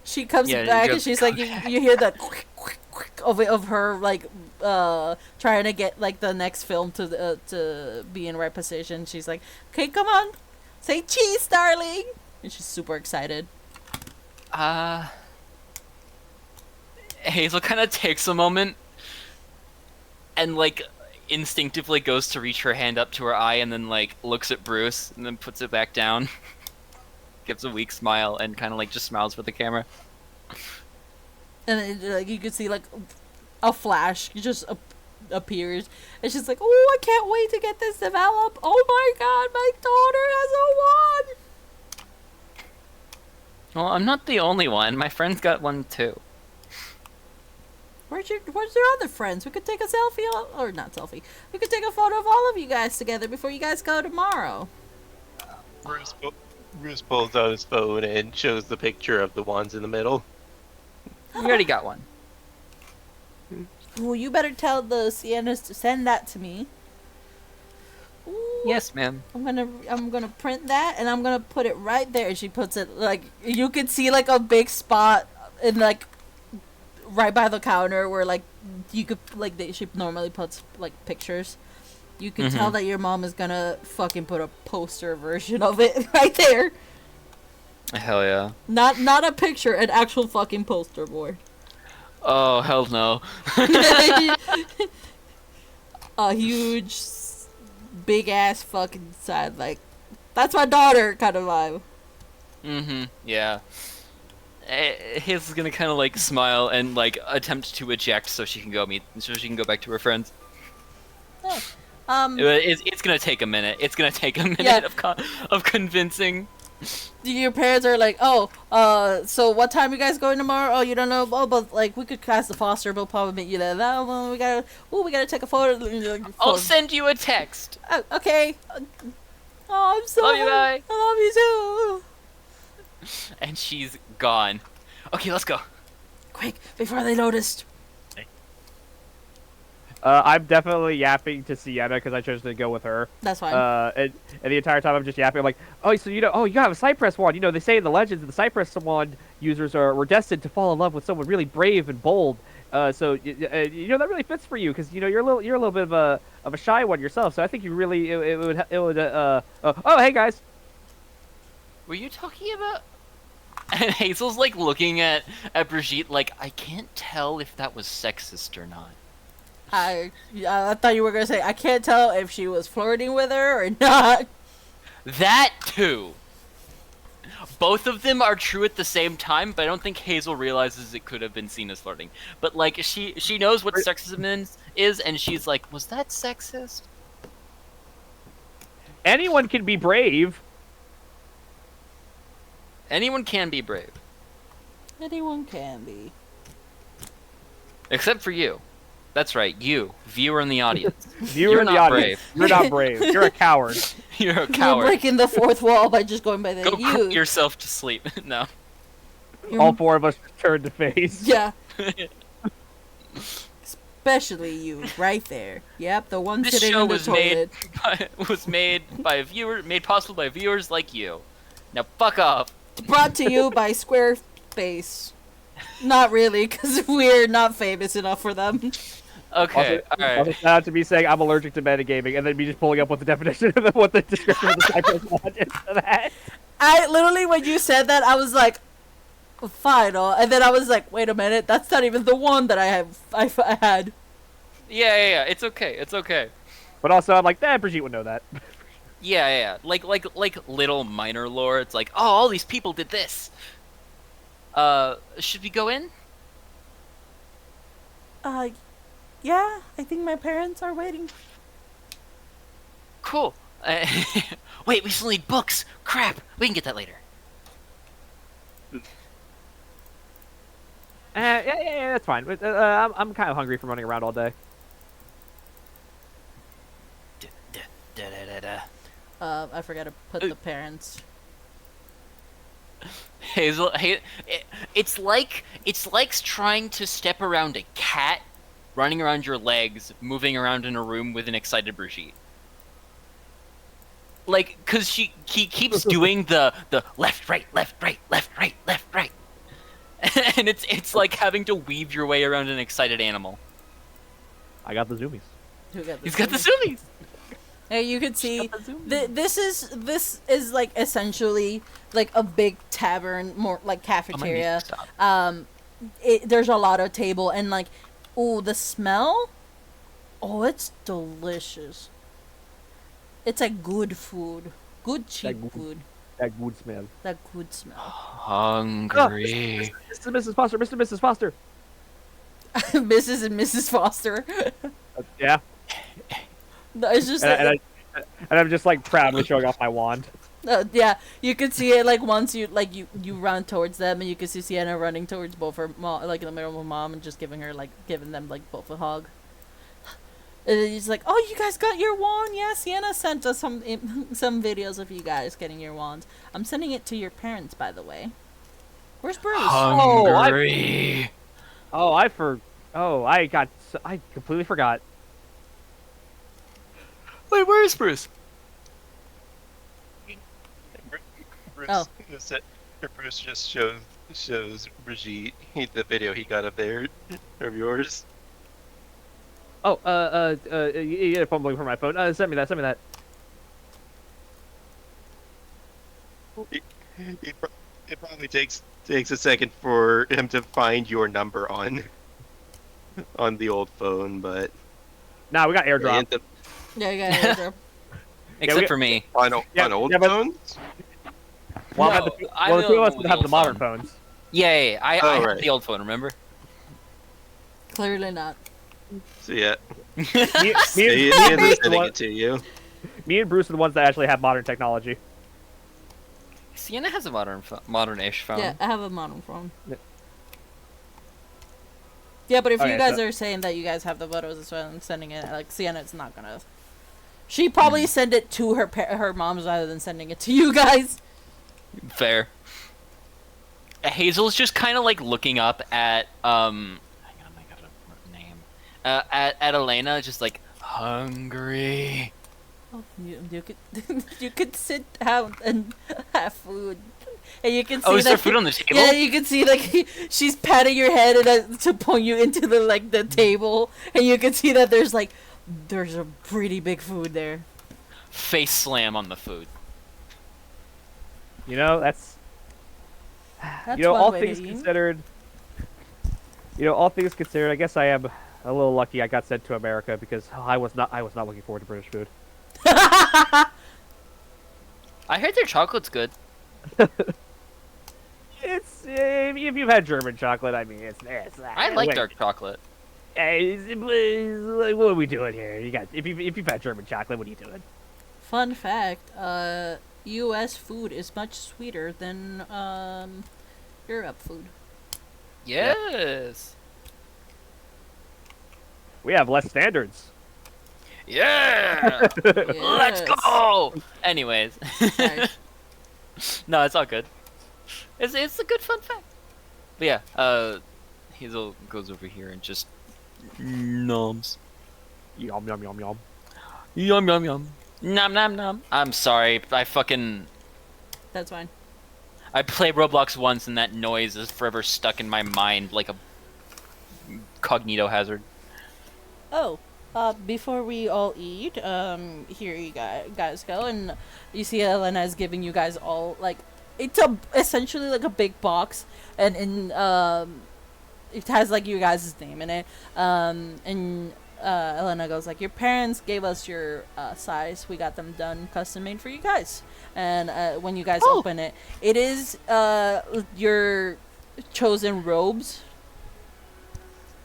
She comes Yeah, back you and go, she's like, you hear the quick, quick, quick of her like trying to get like the next film to be in right position. She's like, okay, come on, say cheese, darling, and she's super excited. Hazel kind of takes a moment and like instinctively goes to reach her hand up to her eye and then like looks at Bruce and then puts it back down. Gives a weak smile and kind of like just smiles for the camera. And like you can see like a flash just appears, and she's like, oh, I can't wait to get this developed. Oh my god, my daughter has a wand. Well, I'm not the only one. My friend's got one too. Where's your other friends? We could take a selfie, or not selfie. We could take a photo of all of you guys together before you guys go tomorrow. Bruce pulls out his phone and shows the picture of the wands in the middle. We already got one. Well, you better tell the Siennas to send that to me. Ooh, Yes, ma'am. I'm gonna print that, and I'm gonna put it right there. And she puts it like you could see like a big spot in like right by the counter where like you could like she normally puts like pictures. You can tell that your mom is gonna fucking put a poster version of it right there. Hell yeah. Not a picture, an actual fucking poster board. Oh, hell no. A huge, big ass fucking sign, like, that's my daughter kind of vibe. Mm-hmm. Yeah. Hazel's gonna kind of like smile and like attempt to eject so she can go back to her friends. It's gonna take a minute. It's gonna take a minute Yeah. of convincing. Your parents are like, oh, so what time you guys going tomorrow? Oh, you don't know? Oh, but like we could cast the foster. We'll probably meet you there. Oh, well, we gotta take a photo. I'll send you a text. Oh, okay. Oh, I'm so Love you, bye. I love you too. And she's gone. Okay, let's go. Quick, before they noticed. I'm definitely yapping to Sienna because I chose to go with her. That's fine. And the entire time I'm just yapping. I'm like, oh, so you have a Cypress wand. You know, they say in the legends that the Cypress wand users were destined to fall in love with someone really brave and bold. So that really fits for you because you're a little bit of a shy one yourself. So I think you really it would. Oh, hey guys. Were you talking about? And Hazel's like looking at Brigitte like I can't tell if that was sexist or not. I thought you were gonna say I can't tell if she was flirting with her or not. That too. Both of them are true at the same time, but I don't think Hazel realizes it could have been seen as flirting. But like she knows what sexism is, and she's like, was that sexist? Anyone can be brave. Anyone can be brave, Anyone can be. except for you. That's right, you, viewer in the audience. Viewer You're in the not audience. You're not brave. You're a coward. You're a You're coward. breaking the fourth wall by just going by the Go you. put yourself to sleep. No. You're- All four of us turned to face. Yeah. Especially you, right there. Yep, the one This sitting show in the was toilet. made possible by viewers like you. Now fuck off. Brought to you by Squarespace. Not really, because we're not famous enough for them. Okay, Also, alright. shout out to me saying I'm allergic to metagaming, and then me just pulling up what the definition of what the description of the Cypress mod is for that. I literally, when you said that, I was like, final. And then I was like, wait a minute, that's not even the one that I had. Yeah, it's okay, it's okay. But also, I'm like, Brigitte would know that. Yeah. Like little minor lore. It's like, oh, all these people did this. Should we go in? Yeah, I think my parents are waiting. Cool. Wait, we still need books. Crap. We can get that later. Yeah, that's fine. But, I'm kind of hungry from running around all day. Da-da-da-da. I forgot to put the parents. Hazel, it's like trying to step around a cat, running around your legs, moving around in a room with an excited Brigitte. Like, cause he keeps doing the left, right, left, right, left, right, left, right, and it's like having to weave your way around an excited animal. I got the zoomies. He's got the zoomies. Hey, you could see got the zoomies. this is like essentially like a big tavern, more like cafeteria. There's a lot of table and like, ooh, the smell. Oh, it's delicious. It's like good food, good cheap good. food. That good smell. That good smell. Hungry. Mr. and Mrs. Foster. Mr. and Mrs. Foster. Mrs. and Mrs. Foster. Yeah. No, it's just And I'm just like proudly showing off my wand. yeah, you could see it like once you like you run towards them and you can see Sienna running towards both her mom, like in the middle of her mom, and just giving them like both a hug. And then he's like, "Oh, you guys got your wand? Yeah, Sienna sent us some videos of you guys getting your wands. I'm sending it to your parents, by the way. Where's Bruce? Hungry. I completely forgot. Wait, where is Bruce? Bruce, Oh. Bruce just shows Brigitte the video he got up there of yours. Oh, yeah, fumbling for my phone. Send me that. It probably takes a second for him to find your number on the old phone, but Nah, we got airdrop. Yeah, you got it. Except for me. on Yeah, old yeah, but- phones. Well, No, the I'm two of us the would have old the modern phone. phones. Yeah. I have right. the old phone. Remember? Clearly not. So yeah, Me, he and is Bruce sending it to you. me and Bruce are the ones that actually have modern technology. Sienna has a modern-ish phone. Yeah, I have a modern phone. Yeah. Yeah, but if Okay, you guys so- are saying that you guys have the photos as well and sending it, like Sienna's not gonna. She probably send it to her mom's rather than sending it to you guys. Fair. Hazel's just kind of like looking up at hang on, I got a name. At Elena, just like hungry. Oh, you could you could sit down and have food, and you can see Oh, is there that- food on the table? Yeah, you can see like she's patting your head and to point you into the table, and you can see that there's a pretty big food there. Face slam on the food. You know, that's That's you know, one all way to things eat. considered. You know, all things considered, I guess I am a little lucky I got sent to America because I was not looking forward to British food. I heard their chocolate's good. It's if you've had German chocolate, I mean, it's I like wait, dark chocolate. what are we doing here? If you've had German chocolate, what are you doing? Fun fact: U.S. food is much sweeter than Europe food. Yes. We have less standards. Yeah. Let's Yes. go. Anyways, Sorry. no, it's all good. It's a good fun fact. But yeah, Hazel goes over here and just noms. Yum yum yum yum. Yum yum yum. Nom nom nom. I'm sorry. That's fine. I played Roblox once and that noise is forever stuck in my mind like a cognito hazard. Oh, before we all eat, here you guys go, and you see Elena is giving you guys all, like, it's essentially like a big box, and it has, like, you guys' name in it, and Elena goes, like, your parents gave us your, size, we got them done, custom made for you guys, and, when you guys open it, it is, your chosen robes.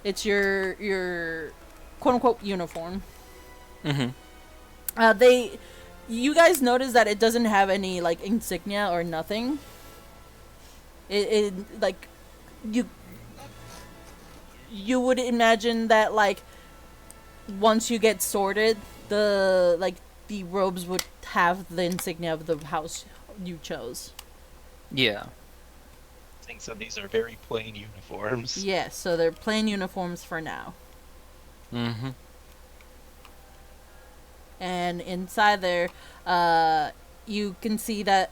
It's your quote unquote uniform. Mm-hmm. You guys notice that it doesn't have any like insignia or nothing. It like you would imagine that like once you get sorted, the robes would have the insignia of the house you chose. Yeah. So these are very plain uniforms. Yes, so they're plain uniforms for now. Mm-hmm. And inside there, you can see that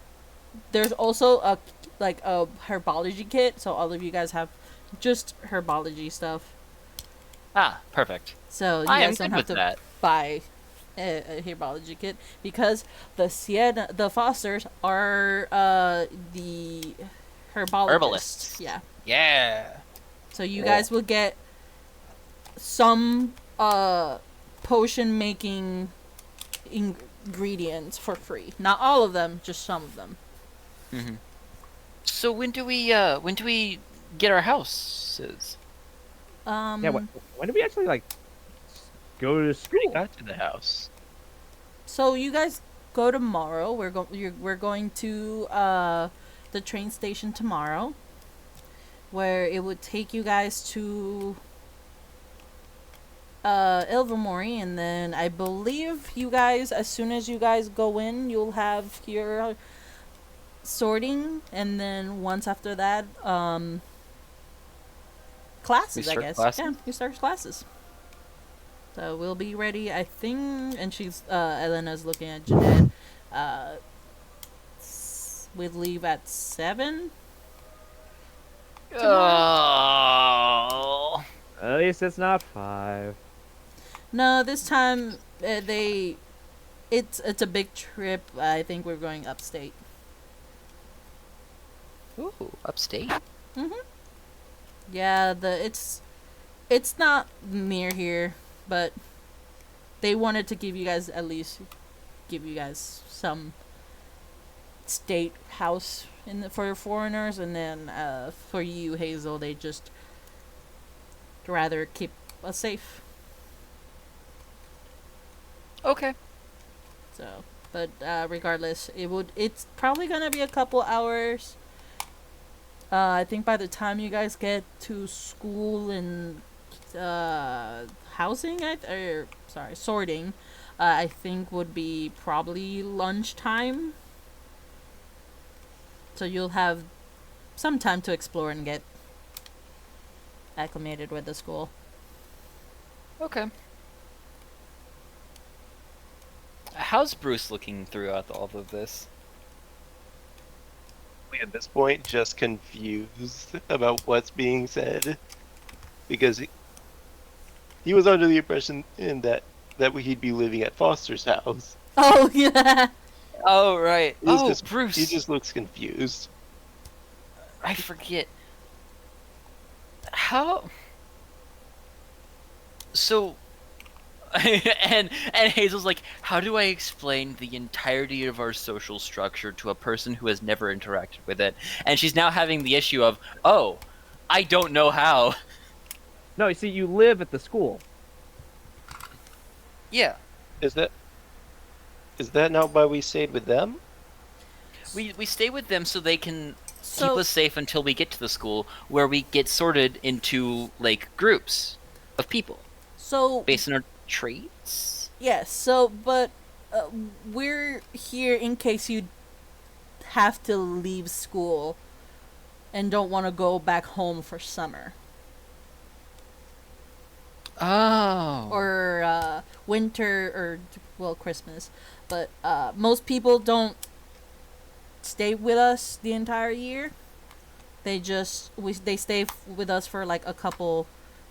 there's also a herbology kit. So all of you guys have just herbology stuff. Ah, perfect. So you I am guys don't good have with to that. buy a herbology kit because the Fosters are the herbalists. Yeah. Yeah. So you Cool. guys will get some potion making ingredients for free. Not all of them, just some of them. Mm-hmm. So when do we get our houses? Yeah. When do we actually like go to school? We got to the house. So you guys go tomorrow. We're going to the train station tomorrow, where it would take you guys to Ilvermorny, and then I believe you guys, as soon as you guys go in, you'll have your sorting, and then once after that, classes, I start guess. classes? Yeah, you start classes. So we'll be ready, I think, and she's, Elena's looking at Jeanette. We'd leave at 7? Oh. At least it's not 5. No, this time, it's a big trip. I think we're going upstate. Ooh, upstate. Yeah, it's not near here, but they wanted to give you guys some state house for foreigners, and then for you, Hazel, they just rather keep us safe. Okay. So, but regardless, it's probably gonna be a couple hours. I think by the time you guys get to school and housing, sorting, I think would be probably lunchtime. So you'll have some time to explore and get acclimated with the school. Okay. How's Bruce looking throughout all of this? At this point, just confused about what's being said, because he was under the impression that he'd be living at Foster's house. Oh yeah. Oh right. He's Bruce. He just looks confused. I forget. How? So. and Hazel's like, how do I explain the entirety of our social structure to a person who has never interacted with it? And she's now having the issue of, oh, I don't know how. No, you see, you live at the school. Yeah. Is that not why we stayed with them? We stay with them so they can So- keep us safe until we get to the school, where we get sorted into like groups of people. So based on our traits. yes, but we're here in case you have to leave school and don't want to go back home for summer Oh. or winter or well Christmas. But most people don't stay with us the entire year. They stay with us for like a couple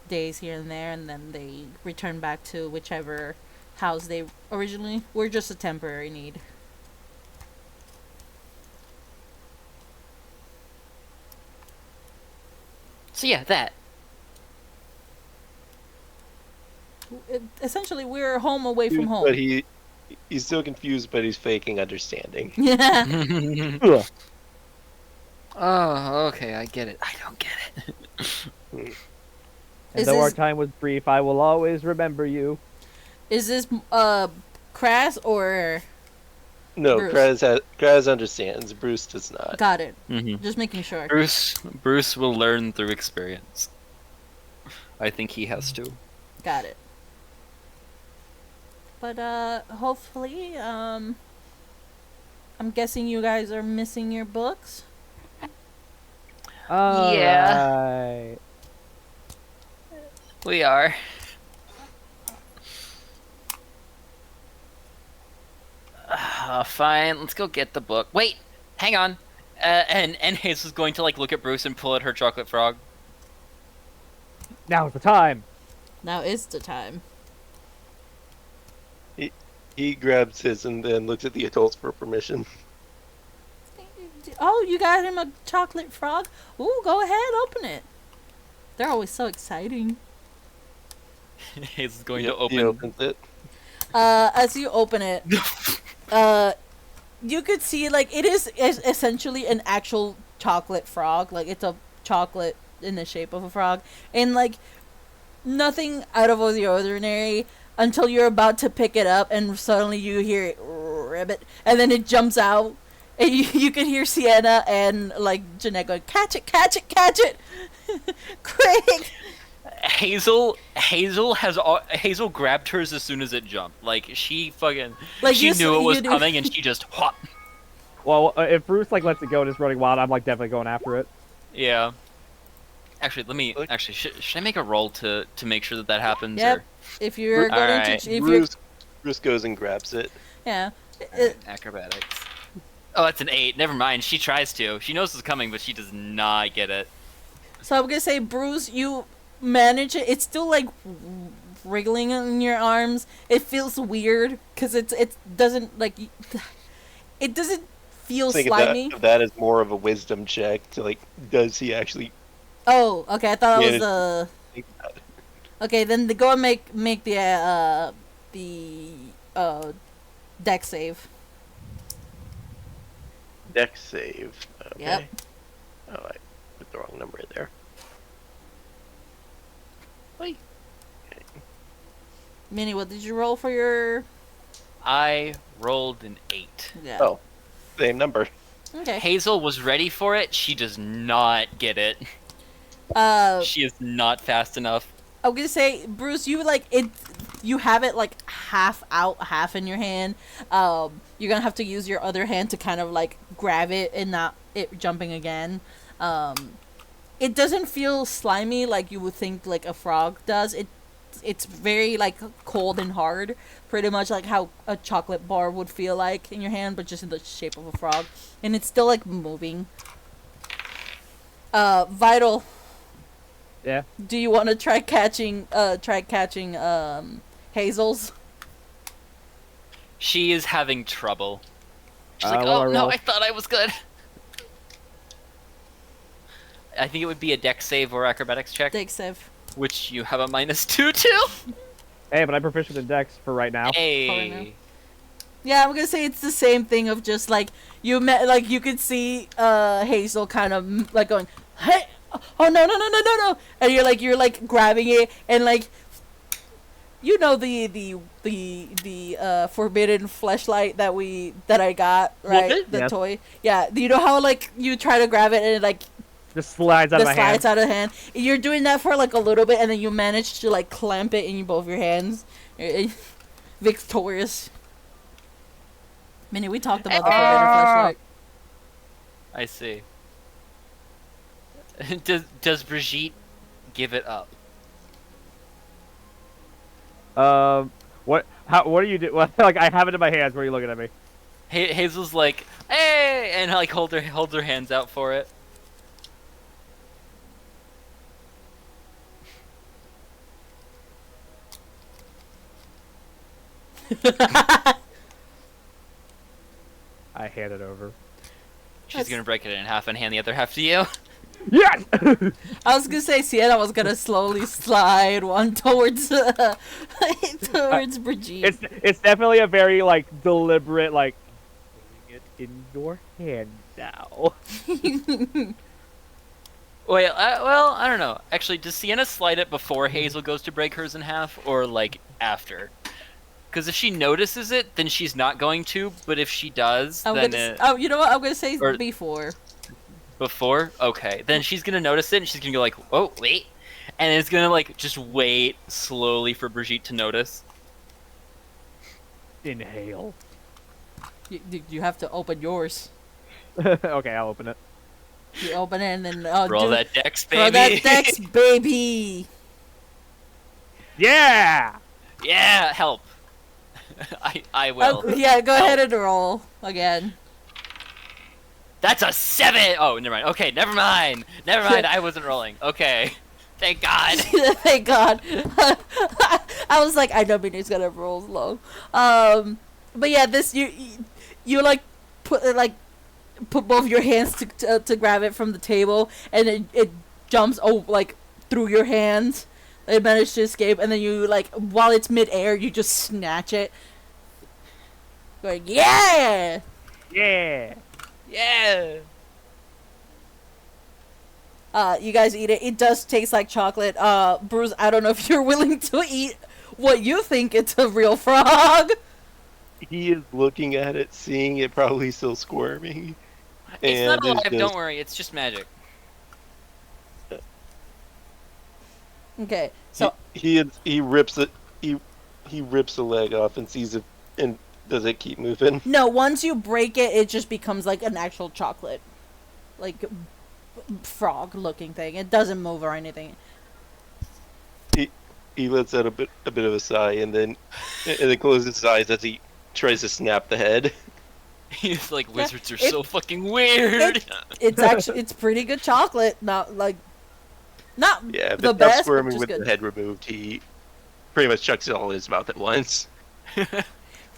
days here and there, and then they return back to whichever house they originally. We're just a temporary need. So yeah, that. Essentially, we're home away from home. But he's still confused, but he's faking understanding. Yeah. Ugh. Oh, okay, I get it. I don't get it. And Is though our this- time was brief, I will always remember you. Is this Kraz or No, Bruce. Kraz understands. Bruce does not. got it? Mhm. Just making sure. Bruce will learn through experience. I think he has to. Got it. But hopefully I'm guessing you guys are missing your books. Alright. We are. Fine, let's go get the book. Wait, hang on. And Hazel's going to like look at Bruce and pull out her chocolate frog. Now's the time. Now is the time. He grabs his and then looks at the adults for permission. Oh, you got him a chocolate frog? Ooh, go ahead, open it. They're always so exciting. Hazel's going He- to He open. opens it. As you open it, you could see like it is essentially an actual chocolate frog. Like it's a chocolate in the shape of a frog, and like nothing out of the ordinary until you're about to pick it up, and suddenly you hear it ribbit, and then it jumps out, and you can hear Sienna and like Jeanette going, "Catch it, catch it, catch it!" Craig. Hazel grabbed hers as soon as it jumped. Like she fucking Like, she you knew s- it was you do- coming and she just whop. Well, if Bruce like lets it go and is running wild, I'm like definitely going after it. Yeah. Actually, let me. Look. Actually, should I make a roll to make sure that happens? Yep. Or If you're going Alright. to, if you're, Bruce goes and grabs it. yeah. acrobatics? Oh, that's an 8. Never mind. She tries to. She knows it's coming, but she does not get it. So I'm gonna say, Bruce, you manage it. It's still like wriggling in your arms. It feels weird because it doesn't like it doesn't feel Think slimy. of that as more of a wisdom check to like, does he actually? Oh, okay. I thought Yeah, it was think about it? okay. Then go and make the deck save. Dex save. Okay. Yep. Oh, I put the wrong number in there. Wait. Minnie, what did you roll for your? I rolled an 8. Yeah. Oh. Same number. Okay. Hazel was ready for it. She does not get it. She is not fast enough. I'm gonna say, Bruce, you like it. You have it like half out, half in your hand. You're gonna have to use your other hand to kind of like grab it and not it jumping again. It doesn't feel slimy like you would think like a frog does. It's very like cold and hard, pretty much like how a chocolate bar would feel like in your hand, but just in the shape of a frog, and it's still like moving. Vital. Yeah. Do you want to try catching Hazel's? She is having trouble. She's like, what do I oh no, roll? I thought I was good. I think it would be a deck save or acrobatics check, Dig save. which you have a -2 to. Hey, but I'm proficient in Dex for right now. Hey. Yeah, I'm gonna say it's the same thing of just like you could see Hazel kind of like going, hey, oh no, and you're like grabbing it and like you know the forbidden fleshlight that I got, right? it? The Yes. toy. Yeah, you know how like you try to grab it and it like Just slides out of my hand. slides out of hand. You're doing that for like a little bit, and then you manage to like clamp it in both your hands. Victorious. Minnie, we talked about the forbidden flashlight. I see. Does Brigitte give it up? What are you doing? Well, like, I have it in my hands. Where are you looking at me? Hazel's like, hey, and like holds her hands out for it. I hand it over. She's gonna break it in half and hand the other half to you. Yes! I was gonna say Sienna was gonna slowly slide one towards towards Brigitte. It's definitely a very like deliberate like putting it in your hand now. Wait, well, I don't know. Actually, does Sienna slide it before Hazel goes to break hers in half, or like after? Because if she notices it, then she's not going to. But if she does, Oh, you know what? I'm gonna say or- before. before, okay, then she's gonna notice it, and she's gonna go like, "Oh, wait," and it's gonna like just wait slowly for Brigitte to notice. Inhale. You have to open yours. Okay, I'll open it. You open it and then Roll that dex, baby. Roll that dex, baby. Yeah! Yeah, help. I will. Yeah, go Help. ahead and roll again. That's a 7! Oh, never mind. Okay, never mind. Never mind, I wasn't rolling. Okay. Thank God. Thank God. I was like, I know Minnie's gonna roll low. But yeah, this you like put both your hands to grab it from the table, and it jumps like through your hands. It managed to escape, and then you like while it's midair, you just snatch it. Going, yeah. Yeah! Yeah. You guys eat it. It does taste like chocolate. Bruce, I don't know if you're willing to eat what you think it's a real frog. He is looking at it, seeing it, probably still squirming. It's And not alive, just- don't worry. It's just magic. Okay, so he rips it. He rips the leg off and sees it. And does it keep moving? no, once you break it, it just becomes like an actual chocolate, like frog-looking thing. It doesn't move or anything. He lets out a bit of a sigh and then closes his eyes as he tries to snap the head. He's like, Yeah, wizards are so fucking weird. It's actually it's pretty good chocolate. Not Yeah, the but best, now squirming but with just the good. head removed, he pretty much chucks it all in his mouth at once. 4, That's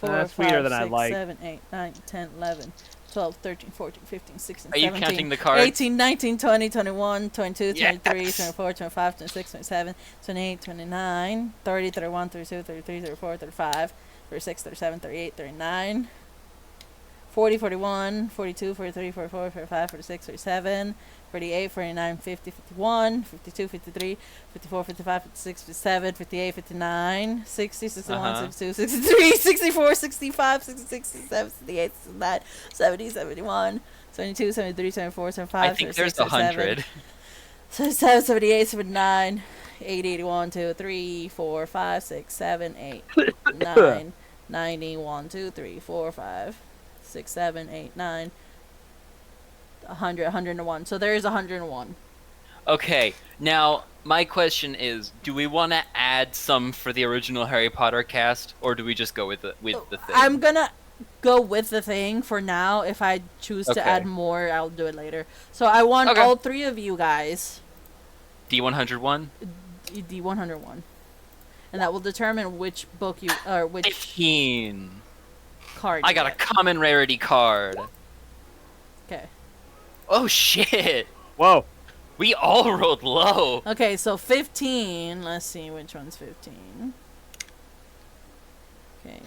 5, sweeter than I 6, like. 7, 8, 9, 10, 11, 12, 13, 14, 15, 16, Are you 17, counting the cards? 18, 19, 20, 21, 22, 23, Yes. 24, 25, 26, 27, 28, 29, 30, 31, 32, 33, 34, 35, 36, 37, 38, 39, 40, 41, 42, 43, 44, 45, 46, 47, 48, 49, 50, 51, 52, 53, 54, 55, 56, 57, 58, 59, 60, 61, 62, 63, 64, 65, 66, 67, 68, 69, 70, 71, 72, 73, 74, 75, I think 76, there's 77, 100. 77, 78, 79, 80, 81, 2, 3, 4, 5, 6, 7, 8, 9, 90, 1, 2, 3, 4, 5, 6, 7, 8, 9, 100, 101. So there is 101. Okay, now my question is, do we want to add some for the original Harry Potter cast, or do we just go with the thing? I'm gonna go with the thing for now. If I choose to Okay. add more, I'll do it later. So I want Okay. all three of you guys D101? the 101, and that will determine which book you or which 15. card. I you got a get. common rarity card. Okay. Oh shit! Whoa! We all rolled low. Okay, so 15. Let's see which one's 15. Okay.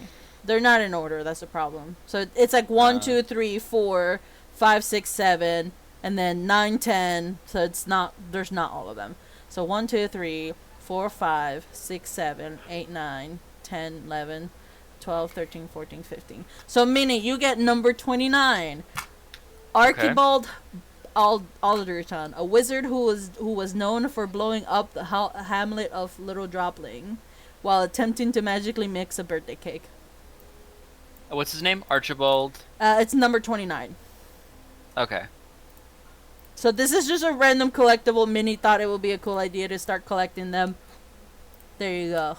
They're not in order, that's the problem. So it's like 1, 2, 3, 4, 5, 6, 7, and then 9, 10. So it's not, there's not all of them. So 1, 2, 3, 4, 5, 6, 7, 8, 9, 10, 11, 12, 13, 14, 15. So Minnie, you get number 29. Archibald Alderton, a wizard who was known for blowing up the hamlet of Little Dropling, while attempting to magically mix a birthday cake. What's his name? Archibald. It's number 29. Okay. So this is just a random collectible. Minnie thought it would be a cool idea to start collecting them. There you go.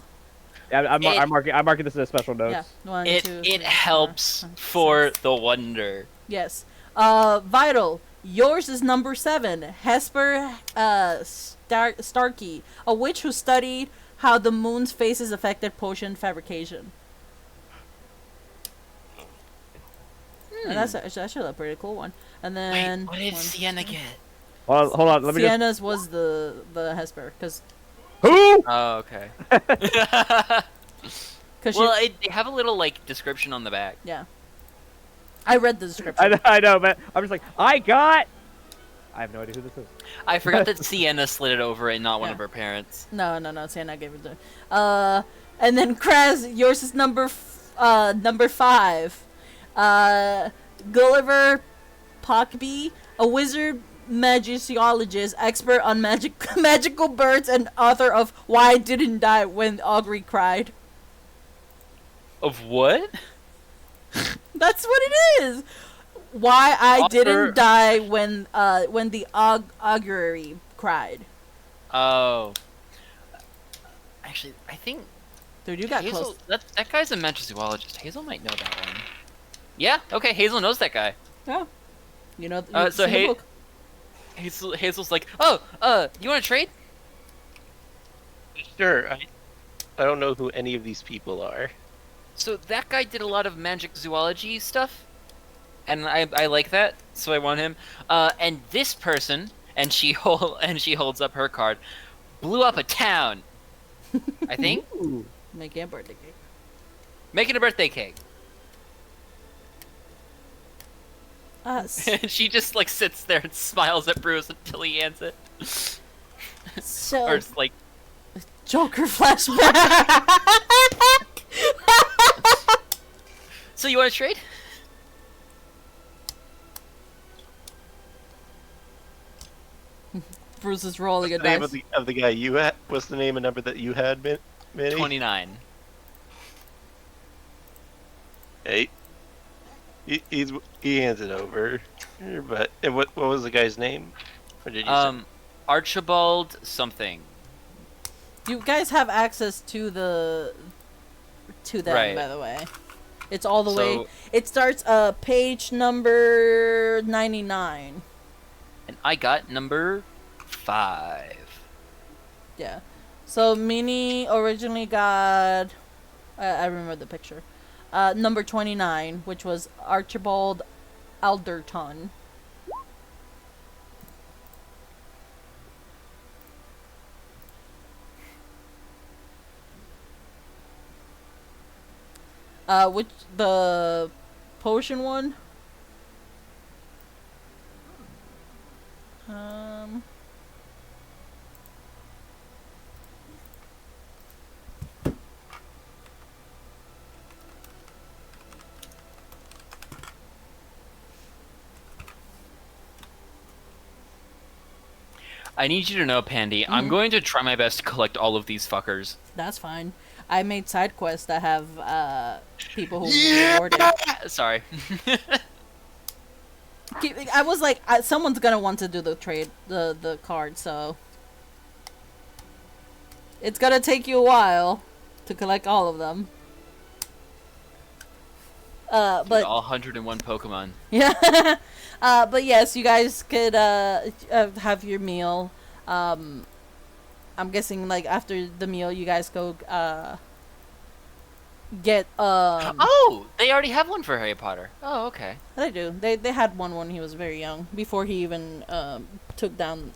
Yeah, I'm marking this as a special note. Yeah. One, It two, it three, helps 4, 5, for 6. the wonder. Yes. Vital. Yours is number 7. Hesper Starkey, a witch who studied how the moon's phases affected potion fabrication. And that's actually a pretty cool one. And then Wait, what did Sienna get? Hold on. Let me just. Sienna's was the Hesper, because Who? Oh, okay. because Well, they have a little like description on the back. yeah. I read the description. I know, but I'm just like, I have no idea who this is. I forgot that Sienna slid it over and not one Yeah. of her parents. No, Sienna gave it to. And then Kraz, yours is number 5. Gulliver Pockby, a wizard magiciologist, expert on magical birds, and author of Why I Didn't Die When Augury Cried. Of what? That's what it is. Why I Author- didn't die when the augury cried. Oh. Actually, I think Dude, you got Hazel. close. That guy's a magizoologist. Hazel might know that one. Yeah. Okay. Hazel knows that guy. Yeah. You know. So you've seen the book. Hazel's like, oh, you want to trade? Sure. I don't know who any of these people are. So that guy did a lot of magic zoology stuff, and I like that, so I want him. And this person, and she holds up her card, blew up a town. I think Making a birthday cake. making a birthday cake, Us. and she just like sits there and smiles at Bruce until he ends it, So or it's like, Joker flashback. so you want to trade? Bruce is rolling a The name dice. of the guy you had. What's the name and number that you had, Minnie? 29. Hey. He hands it over. But and what was the guy's name? Or did you say? Archibald something. You guys have access to them, Right. by the way. It's all the So- way. It starts page number 99. And I got number 5. Yeah. So Minnie originally got I remember the picture. Number 29, which was Archibald Alderton. Which the potion one? I need you to know, Pandy, I'm going to try my best to collect all of these fuckers. That's fine. I made side quests that have people who rewarded. Sorry. I was like, someone's gonna want to do the trade, the card, so it's gonna take you a while to collect all of them. But all 101 Pokemon. yeah, but yes, you guys could have your meal. I'm guessing like after the meal, you guys go get Oh, they already have one for Harry Potter. Oh, okay. They do. They had one when he was very young, before he even took down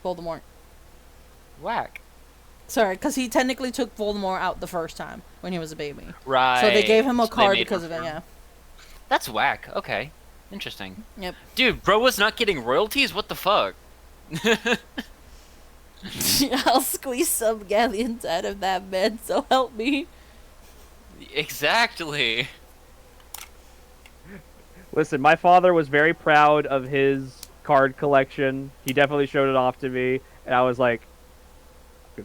Voldemort. Whack. Sorry, because he technically took Voldemort out the first time when he was a baby. Right. So they gave him a So they card made because him of it. firm. Yeah. That's whack. Okay. Interesting. Yep. Dude, bro was not getting royalties? What the fuck? I'll squeeze some galleons out of that man, so help me. Exactly. Listen, my father was very proud of his card collection. He definitely showed it off to me, and I was like, I'm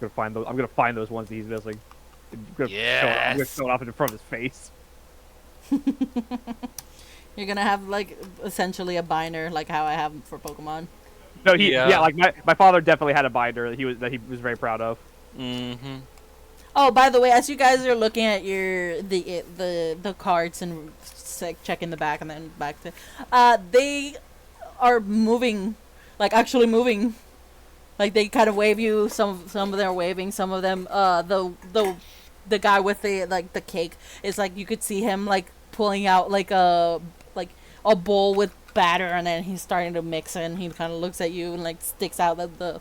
gonna find those. I'm gonna find those ones that he's missing. I'm gonna Yes. show it off in front of his face. You're gonna have like essentially a binder, like how I have for Pokemon. No, Yeah. like my father definitely had a binder that he was very proud of. Mm-hmm. Oh, by the way, as you guys are looking at the cards and checking the back and then back to, they are moving, like actually moving, like they kind of wave you. Some of them are waving. Some of them, the guy with the cake is like you could see him like pulling out like a bowl with batter and then he's starting to mix it and he kind of looks at you and like sticks out the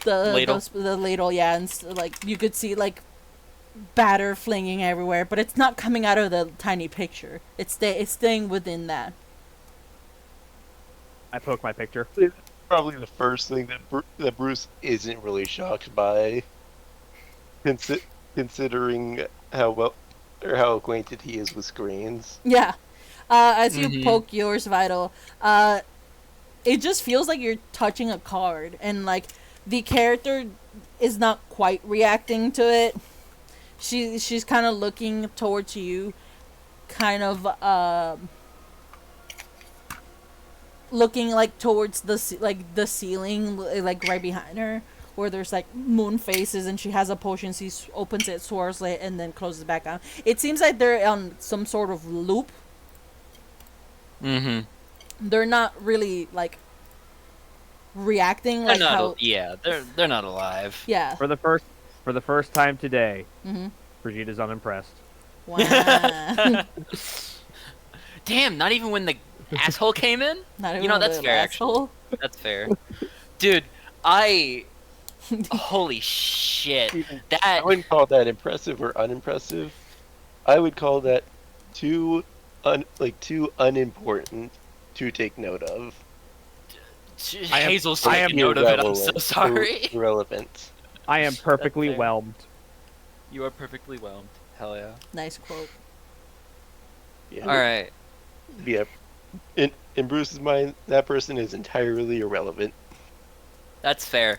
Ladle. the ladle, yeah, and like you could see like batter flinging everywhere, but it's not coming out of the tiny picture. It's staying within that. I poke my picture. Probably the first thing that Bruce isn't really shocked by, considering how well or how acquainted he is with screens. Yeah. As you Mhm. poke yours, Vital, it just feels like you're touching a card, and like the character is not quite reacting to it. She's kind of looking towards you, kind of looking like towards the ceiling, like right behind her, where there's like moon faces, and she has a potion. She opens it, swirls it, and then closes it back down. It seems like they're on some sort of loop. Mm-hmm. They're not really like reacting They're like not. how. Yeah, they're not alive. Yeah. For the first time today, Mhm. Brigitte unimpressed. Wow. Damn, not even when the asshole came in? Not even You know, a that's little fair, actually. asshole. That's fair. Dude, holy shit. I That wouldn't call that impressive or unimpressive. I would call that too unimportant to take note of. Hazel's I am taking note of it. I'm so Irrelevant. sorry. Irrelevant. I am perfectly fair. whelmed. You are perfectly whelmed. Hell yeah. Nice quote. Yeah. All right. Yeah. In Bruce's mind, that person is entirely irrelevant. That's fair.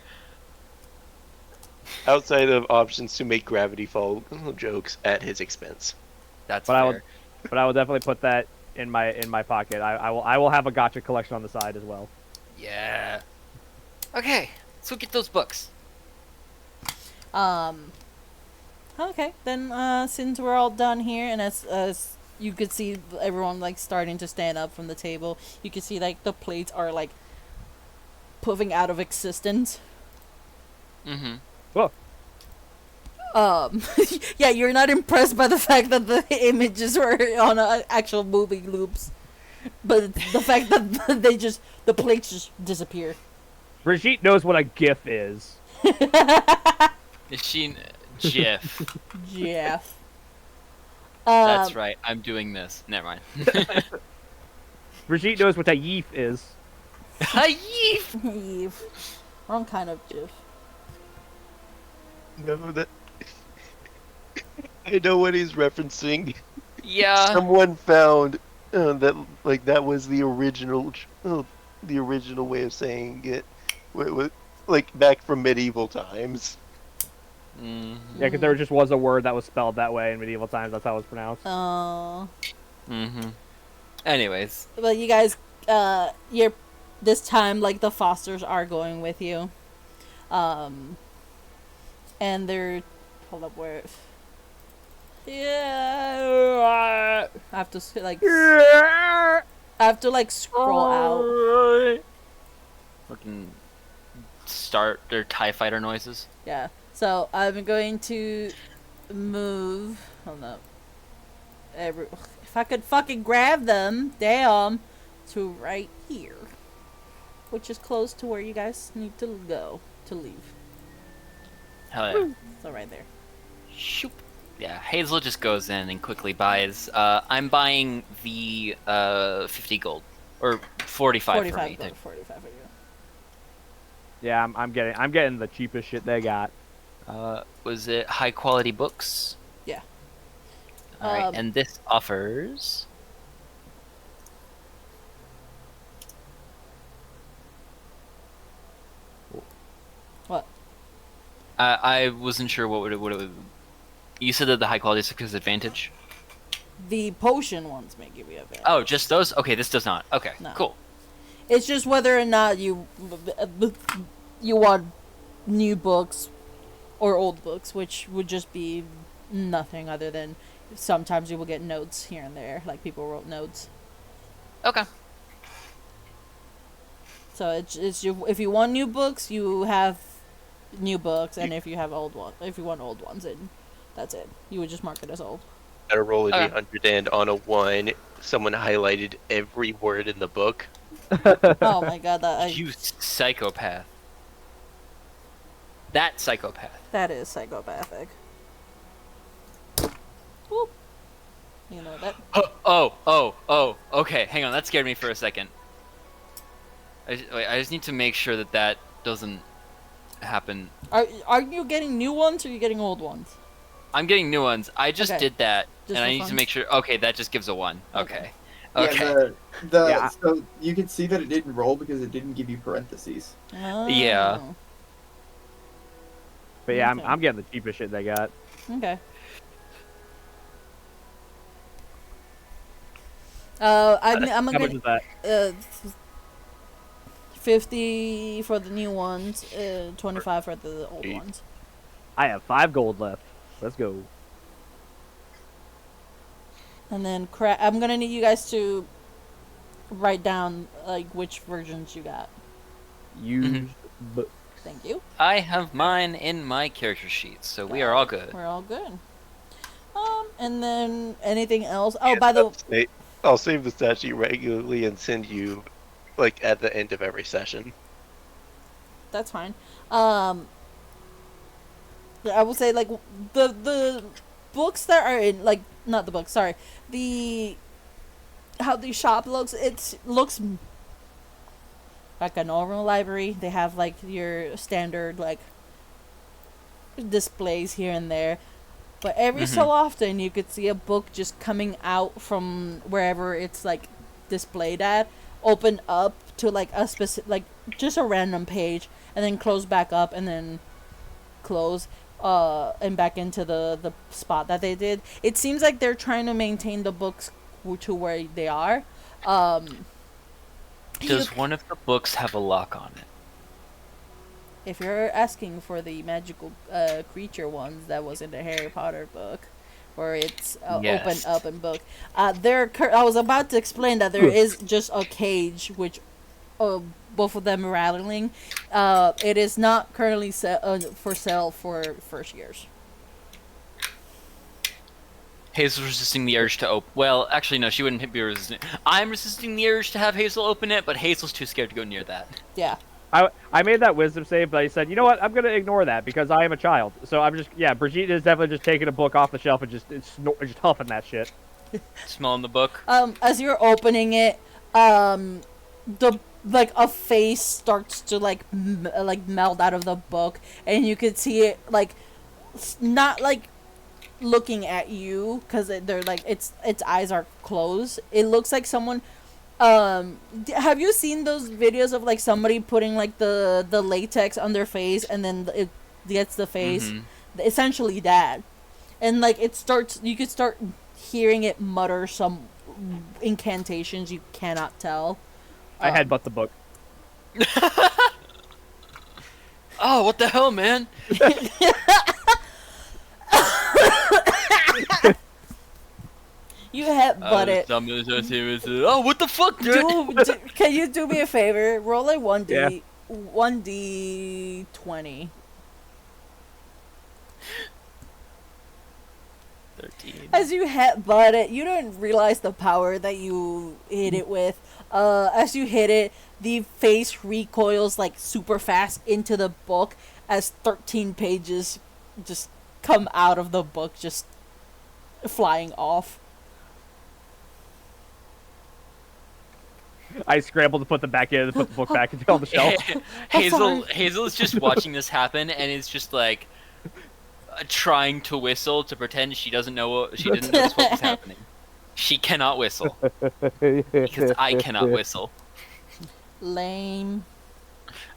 Outside of options to make Gravity Fall jokes at his expense. That's But fair. I will definitely put that in my pocket. I will have a gotcha collection on the side as well. Yeah. Okay, let's go get those books. Okay, then since we're all done here, and as you could see everyone like starting to stand up from the table, you can see like the plates are like puffing out of existence. Mm-hmm. Yeah, you're not impressed by the fact that the images were on actual movie loops, but the fact that the plates just disappear. Brigitte knows what a GIF is. Is she Jiff? Jeff. That's right. I'm doing this. Never mind. Brigitte knows what a yeef is. Yeef! Eve. Wrong kind of Jeff. No, that. I know what he's referencing. Yeah. Someone found that was the original way of saying it, like back from medieval times. Mhm. Yeah, because there just was a word that was spelled that way in medieval times. That's how it was pronounced. Oh. Mhm. Anyways, But you guys, you're this time like the Fosters are going with you, and they're hold up where. Yeah, I have to scroll out. fucking start their TIE fighter noises. Yeah, so I'm going to move. Hold up. If I could fucking grab them, damn, to right here, which is close to where you guys need to go to leave. Hell yeah. So right there. Shoop. Yeah, Hazel just goes in and quickly buys. I'm buying the 50 gold or 45 for me. 45 gold, 45 for you. Yeah, I'm getting the cheapest shit they got. Was it high quality books? Yeah. All right, and this offers What? I wasn't sure what it would. You said that the high quality is because advantage. The potion ones may give you advantage. Oh, just those? Okay, this does not. Okay, No. cool. It's just whether or not you want new books or old books, which would just be nothing other than sometimes you will get notes here and there, like people wrote notes. Okay. So it's if you want new books, you have new books, and if you want old ones, then that's it. You would just mark it as old. At a roll of Okay. D100 and on a 1, someone highlighted every word in the book. Oh my god, You psychopath. That psychopath. that is psychopathic. Whoop. You know that. Oh. Okay, hang on. That scared me for a second. I just need to make sure that doesn't happen. Are you getting new ones or are you getting old ones? I'm getting new ones. I just Okay. did that, Just and I for need fun? to make sure. Okay, that just gives a 1. Okay. Okay. Yeah, so you can see that it didn't roll because it didn't give you parentheses. Oh. Yeah. But yeah, Okay. I'm getting the cheapest shit they got. Okay. I'm How much gonna is that? 50 for the new ones, 25 for the old ones. I have 5 gold left. Let's go. And then I'm gonna need you guys to write down like which versions you got. Use book. Thank you. I have mine in my character sheet, so we are all good. We're all good. And then anything else? Oh, by the I'll save the stat sheet regularly and send you, like, at the end of every session. that's fine. I will say like the books that are in like not the books, sorry. How the shop looks, it looks like a normal library. They have like your standard like displays here and there. But every so often you could see a book just coming out from wherever it's like displayed at, open up to like a specific like just a random page and then close back up and then close and back into the spot that they did. It seems like they're trying to maintain the books to where they are. Does one of the books have a lock on it? If you're asking for the magical creature ones that was in the Harry Potter book, where it's Yes. open up and book, I was about to explain that there is just a cage, which both of them rattling. It is not currently for sale for first years. Hazel's resisting the urge to open. Well, actually, no, she wouldn't be resisting. I'm resisting the urge to have Hazel open it, but Hazel's too scared to go near that. Yeah. I made that wisdom save, but I said, you know what? I'm gonna ignore that because I am a child. So I'm just Brigitte is definitely just taking a book off the shelf and just huffing that shit. Smelling the book. As you're opening it, the like a face starts to like melt out of the book, and you could see it like not like looking at you because they're like its eyes are closed. It looks like someone. Have you seen those videos of like somebody putting like the latex on their face and then it gets the face? Essentially that, and like it starts. You could start hearing it mutter some incantations you cannot tell. I headbutt the book. Oh, what the hell, man? You headbutt it. Oh, what the fuck, dude? Can you do me a favor? Roll a 1d Yeah. 1d20. 13. As you headbutt it, you don't realize the power that you hit it with. As you hit it, the face recoils like super fast into the book as 13 pages just come out of the book, just flying off. I scramble to put the book back on the shelf. Hazel is just watching this happen and is just like trying to whistle to pretend she didn't notice what was happening. She cannot whistle because I cannot whistle. Lame.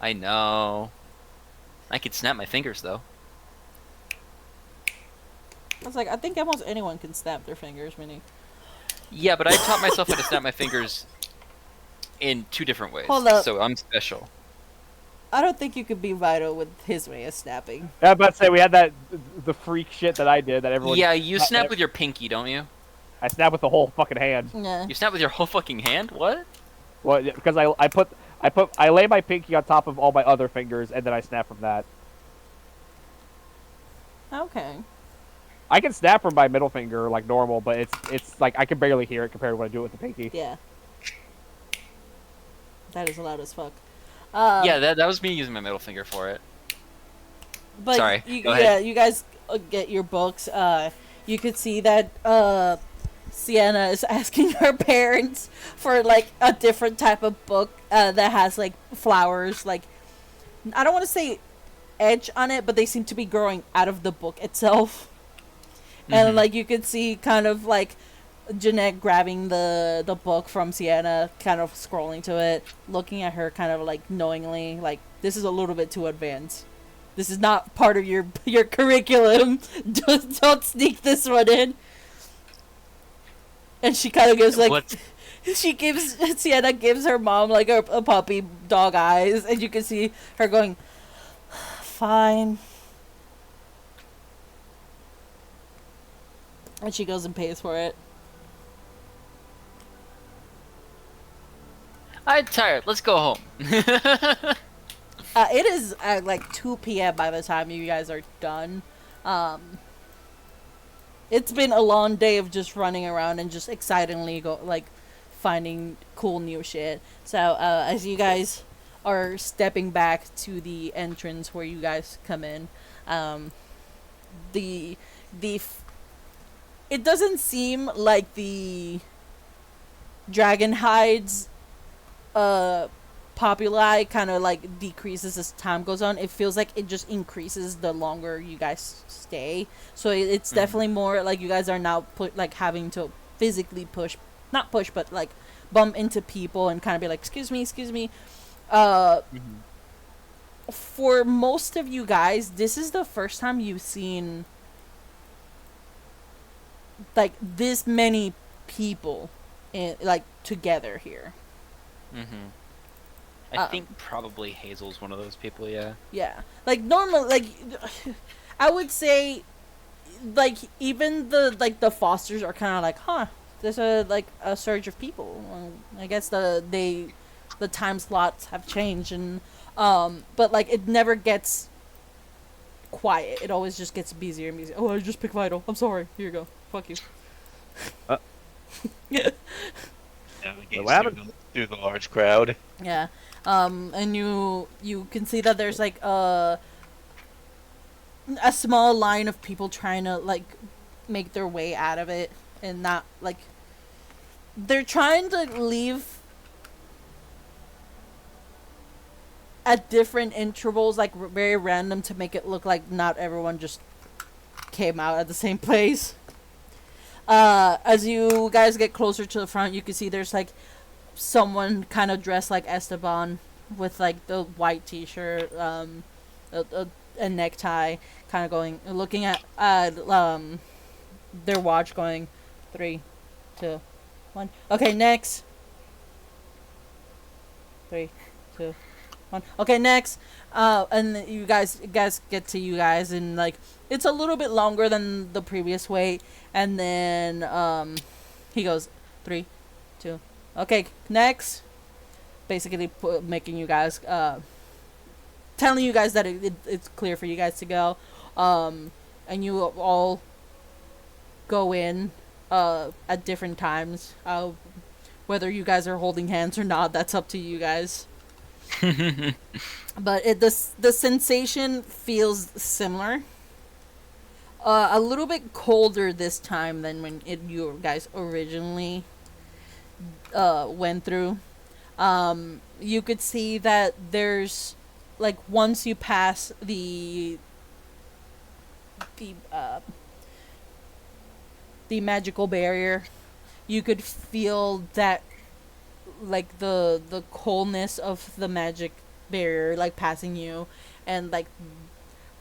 I know. I could snap my fingers though. I was like, I think almost anyone can snap their fingers, Minnie. Yeah, but I taught myself how to snap my fingers in 2 different ways. Hold up. So I'm special. I don't think you could be Vital with his way of snapping. I was about to say, we had the freak shit that I did that everyone... Yeah, you snap with your pinky, don't you? I snap with the whole fucking hand. Yeah. You snap with your whole fucking hand? What? Well, yeah, because I lay my pinky on top of all my other fingers, and then I snap from that. Okay. I can snap from my middle finger like normal, but it's like I can barely hear it compared to when I do it with the pinky. Yeah. That is loud as fuck. Yeah, that was me using my middle finger for it. But Sorry, go ahead. Yeah, you guys get your books. You could see that Sienna is asking her parents for like a different type of book that has like flowers. Like, I don't want to say edge on it, but they seem to be growing out of the book itself. And like you could see kind of like Jeanette grabbing the book from Sienna, kind of scrolling to it, looking at her kind of like knowingly, like, this is a little bit too advanced. This is not part of your curriculum. Don't sneak this one in. And she kind of gives like Sienna gives her mom like a puppy dog eyes, and you can see her going, fine. And she goes and pays for it. I'm tired. Let's go home. It is like 2 p.m. by the time you guys are done. It's been a long day of just running around and just excitingly finding cool new shit. So as you guys are stepping back to the entrance where you guys come in, it doesn't seem like the dragon hides populi kind of like decreases as time goes on. It feels like it just increases the longer you guys stay. So it's definitely more like you guys are now having to physically not push, but like bump into people and kind of be like, excuse me. For most of you guys, this is the first time you've seen like this many people together here. I think probably Hazel's one of those people, yeah. Yeah. Like normal, like I would say like even the Fosters are kind of like, huh, there's a surge of people. I guess the time slots have changed, and but like it never gets quiet. It always just gets busier and busier. Oh, I just picked Vital. I'm sorry. Here you go. Fuck you. Navigates through the large crowd. Yeah. And you can see that there's like a small line of people trying to like make their way out of it, and not like they're trying to leave at different intervals, like very random, to make it look like not everyone just came out at the same place. As you guys get closer to the front, you can see there's like someone kind of dressed like Esteban with like the white t-shirt, a necktie, kind of looking at their watch, going 3, 2, 1. Okay, next. 3, 2, 1. Okay, next. And you guys get to you guys, and like it's a little bit longer than the previous wait, and then he goes 3, 2. Okay, next. Basically, making you guys telling you guys that it's clear for you guys to go, and you all go in at different times. Whether you guys are holding hands or not, that's up to you guys. But the sensation feels similar. A little bit colder this time than when you guys originally went through. You could see that there's like once you pass the magical barrier, you could feel that like the coldness of the magic barrier like passing you, and like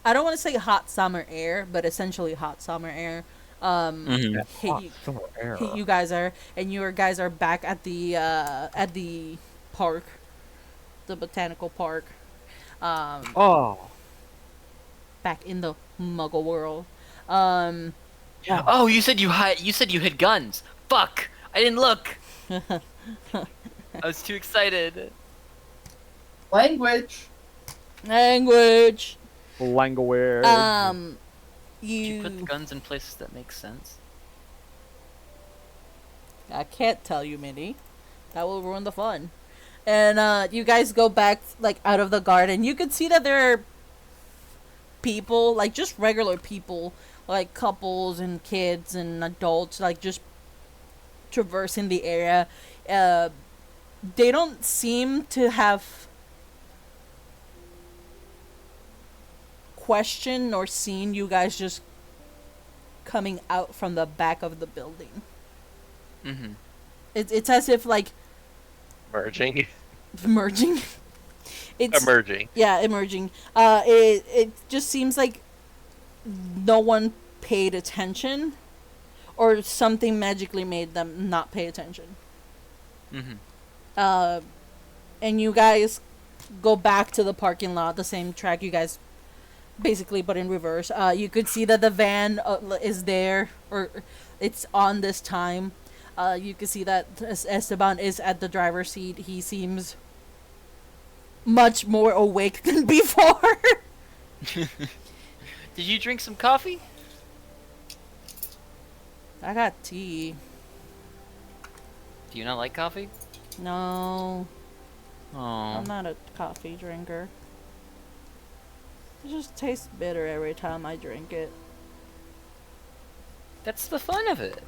I don't want to say hot summer air, but essentially hot summer air. Mhm. Hit you guys are, and you guys are back at the park, the botanical park, Oh. back in the Muggle world. Um, Oh, you said you said you had guns. Fuck! I didn't look. I was too excited. Language. language. Language. Um, Did you put the you. guns in places that make sense? I can't tell you, Minnie. That will ruin the fun. And you guys go back like out of the garden. You can see that there are people, like just regular people, like couples and kids and adults, like just traversing the area. They don't seem to have questioned or seen you guys just coming out from the back of the building. Mm-hmm. It's as if like Merging. merging. It's Emerging. yeah, emerging. It just seems like no one paid attention, or something magically made them not pay attention. Mm-hmm. And you guys go back to the parking lot, the same track you guys basically, but in reverse. You could see that the van is there, or it's on this time. You can see that Esteban is at the driver's seat. He seems much more awake than before. Did you drink some coffee? I got tea. Do you not like coffee? No, Oh. I'm not a coffee drinker. It just tastes bitter every time I drink it. That's the fun of it.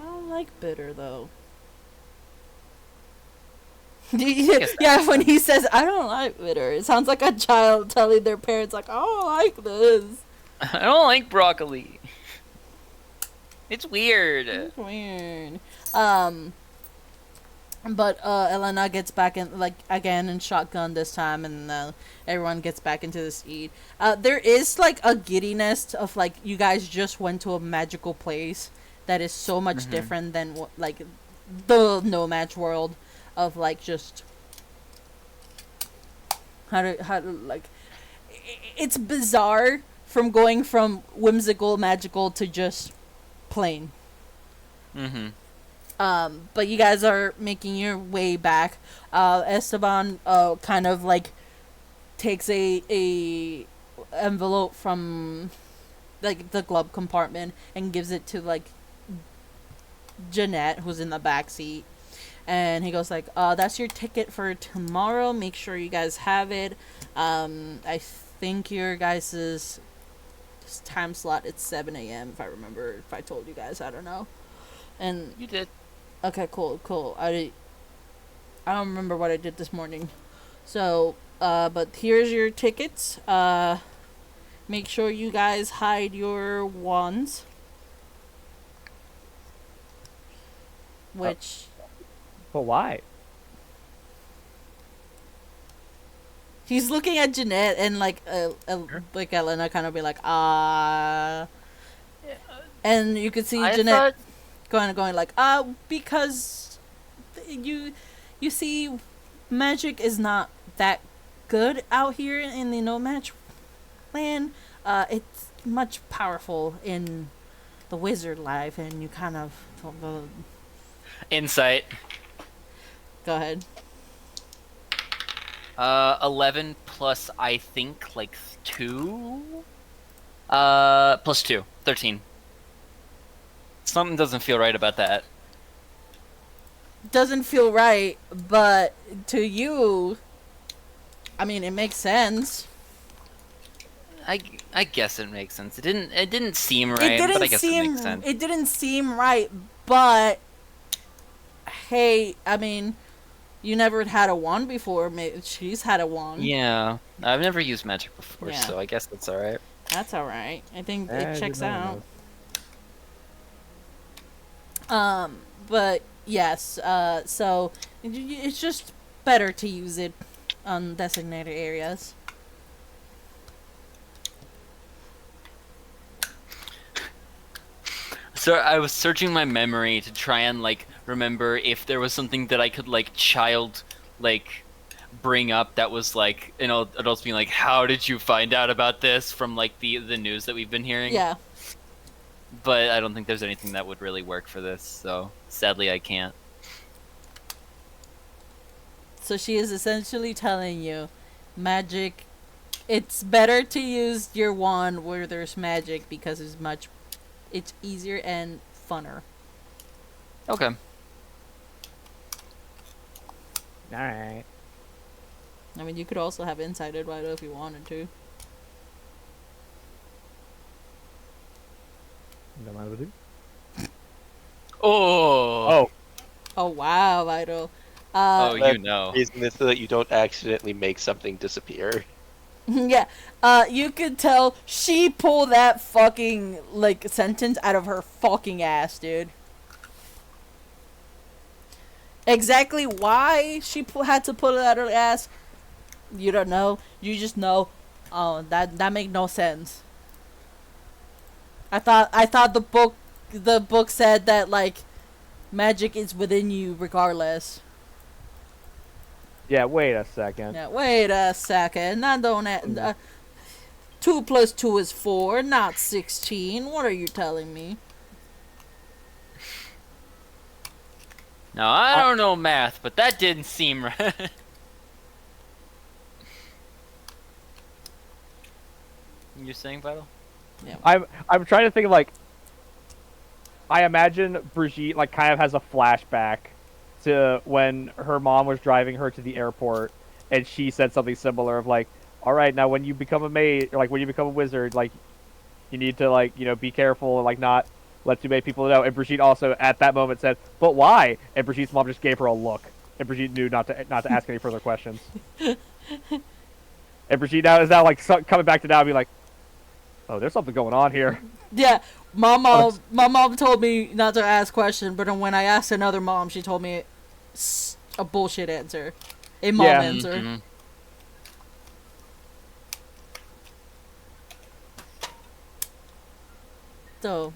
I don't like bitter though. guess Yeah, when he says I don't like bitter, it sounds like a child telling their parents like I don't like this. I don't like broccoli. It's weird. It's weird. But Elena gets back in like again in shotgun this time, and everyone gets back into the seat. There is like a giddiness of like you guys just went to a magical place that is so much different than like the no match world of like just how to like it's bizarre from going from whimsical magical to just plain. Mm-hmm. But you guys are making your way back. Esteban kind of like takes a envelope from like the glove compartment and gives it to like Jeanette, who's in the back seat. And he goes like, that's your ticket for tomorrow. Make sure you guys have it. I think your guys' time slot it's 7 a.m. if I remember. If I told you guys, I don't know. And You did. okay, cool. I don't remember what I did this morning. So, but here's your tickets. Make sure you guys hide your wands. Which But why? he's looking at Jeanette and like Elena kind of be like and you could see I Jeanette thought going like because you see magic is not that good out here in the no match land. It's much powerful in the wizard life, and you kind of insight. go ahead. 11 plus I think like 2. Plus 2, 13. Something doesn't feel right about that. Doesn't feel right, but to you, I mean, it makes sense. I guess it makes sense. It didn't seem right, but I guess it makes sense. It didn't seem right, but hey, I mean, you never had a wand before. She's had a wand. Yeah, I've never used magic before, Yeah. so I guess that's all right. That's all right. I think I it checks did not out. know. But yes, so it's just better to use it on designated areas. So I was searching my memory to try and like remember if there was something that I could like like bring up that was like, you know, adults being like, how did you find out about this from like the news that we've been hearing? Yeah. But I don't think there's anything that would really work for this, so sadly I can't. So she is essentially telling you, magic. It's better to use your wand where there's magic because it's easier and funner. Okay. Alright. I mean, you could also have Inside Edwido if you wanted to. Don't mind what I do. Oh. Oh wow, Vital. Oh, That you know. reason is so that you don't accidentally make something disappear. Yeah. You could tell she pulled that fucking like sentence out of her fucking ass, dude. Exactly why she had to pull it out of her ass, you don't know. You just know. Oh, that make no sense. I thought the book said that like magic is within you regardless. Yeah, wait a second. Yeah, wait a second. I don't. 2 + 2 is 4, not 16. What are you telling me? Now I don't know math, but that didn't seem right. You're saying, Vital? I'm trying to think of like. I imagine Brigitte like kind of has a flashback to when her mom was driving her to the airport, and she said something similar of like, "All right, now when you become a maid, or like when you become a wizard, like you need to like be careful and like not let too many people know." And Brigitte also at that moment said, "But why?" And Brigitte's mom just gave her a look, and Brigitte knew not to ask any further questions. And Brigitte is now like coming back to now and be like, "Oh, there's something going on here." Yeah, my mom told me not to ask questions, but then when I asked another mom, she told me a bullshit answer, a mom Yeah. answer. Mhm. So,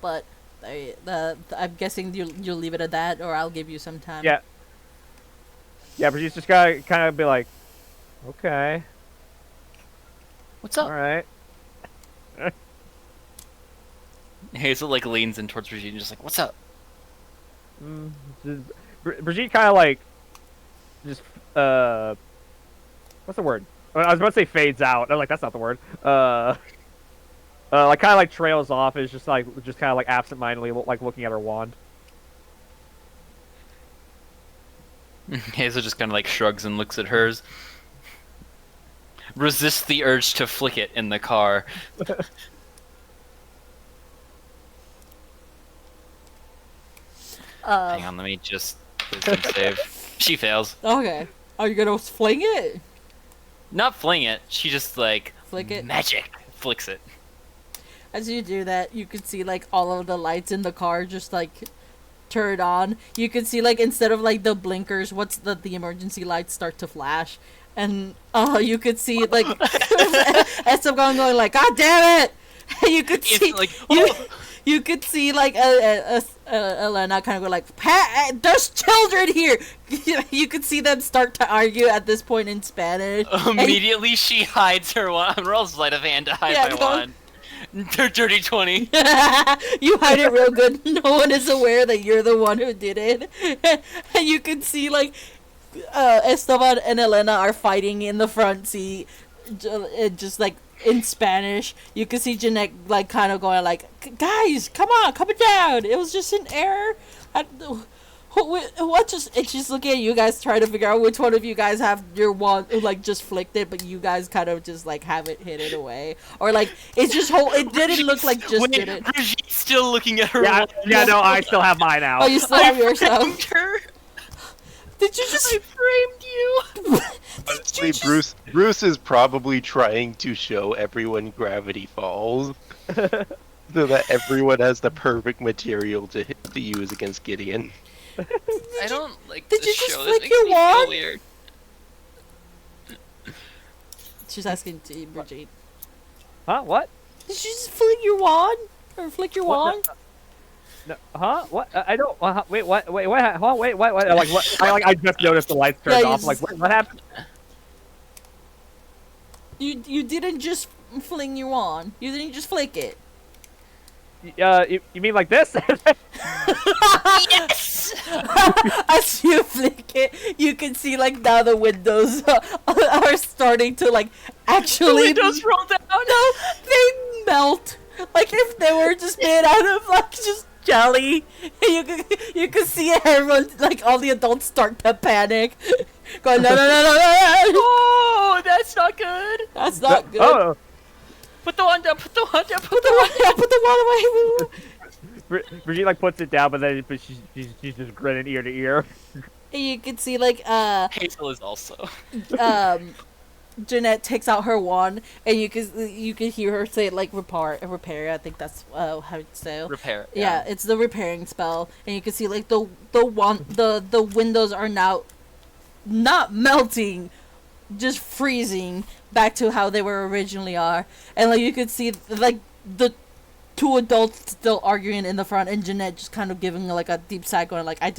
but I'm guessing you'll leave it at that, or I'll give you some time. Yeah. Yeah, Brigitte's just gotta kind of be like, "Okay, What's all up? right." Hazel like leans in towards Brigitte and just like, what's up? Brigitte kind of like just what's the word? I was about to say fades out. I'm like, that's not the word. Like kind of like trails off. Is just kind of like absentmindedly like looking at her wand. Hazel just kind of like shrugs and looks at hers. Resists the urge to flick it in the car. Hang on, let me just wisdom save. She fails. Okay. Are you gonna fling it? Not fling it. She just like Flick it? magic flicks it. As you do that, you can see like all of the lights in the car just like turn on. You can see like instead of like the blinkers, what's the emergency lights start to flash, and you could see like Esteban going like, "God damn it!" You could see It's like, you could see like Elena kind of go like, "There's children here." You could see them start to argue at this point in Spanish. immediately she hides her wand. Roll sleight of hand to hide Yeah, my go on. wand. Dirty 20. You hide it real good. No one is aware that you're the one who did it. And you can see like Esteban and Elena are fighting in the front seat, just like in Spanish. You can see Jeanette like kind of going like, "Guys, come on, come down. It was just an error." What just? It's just looking at you guys trying to figure out which one of you guys have your wand like just flicked it, but you guys kind of just like have it hidden away, or like it's just it didn't look like just Wait, did it. Brigitte's still looking at her Yeah, wand. yeah, no, I still have mine out. Oh, you still have yours out. framed her. Did you just? I framed you. Honestly, Bruce is probably trying to show everyone Gravity Falls, so that everyone has the perfect material to use against Gideon. I don't like Did this you just show. flick This makes your me feel wand? weird. She's asking to Brigitte. Huh? What? Did you just flick your wand? Or flick your What? wand? No, huh? What? I don't. Wait. What? Wait. What? Huh? Wait. What? What? Like what? I just noticed the lights turned Yeah, you off. Like what happened? You didn't just fling your wand. You didn't just flick it. You mean like this? Yes! As you flick it, you can see like now the windows are starting to like The actually windows roll down. no, they melt. Like if they were just made out of like just jelly. You can see everyone like all the adults start to panic. Going no no no no no no. Oh, that's not good. That's not good. Oh, Put the wand down. Put the wand down. Put the wand, put the wand away. Brigitte like puts it down, but she's just grinning ear to ear. And you can see like Hazel is also. Jeanette takes out her wand, and you can hear her say like repair. I think that's how it's say. Repair. Yeah, it's the repairing spell, and you can see like the windows are now not melting, just freezing back to how they were originally are, and like you could see like the two adults still arguing in the front, and Jeanette just kind of giving like a deep sigh, going like, out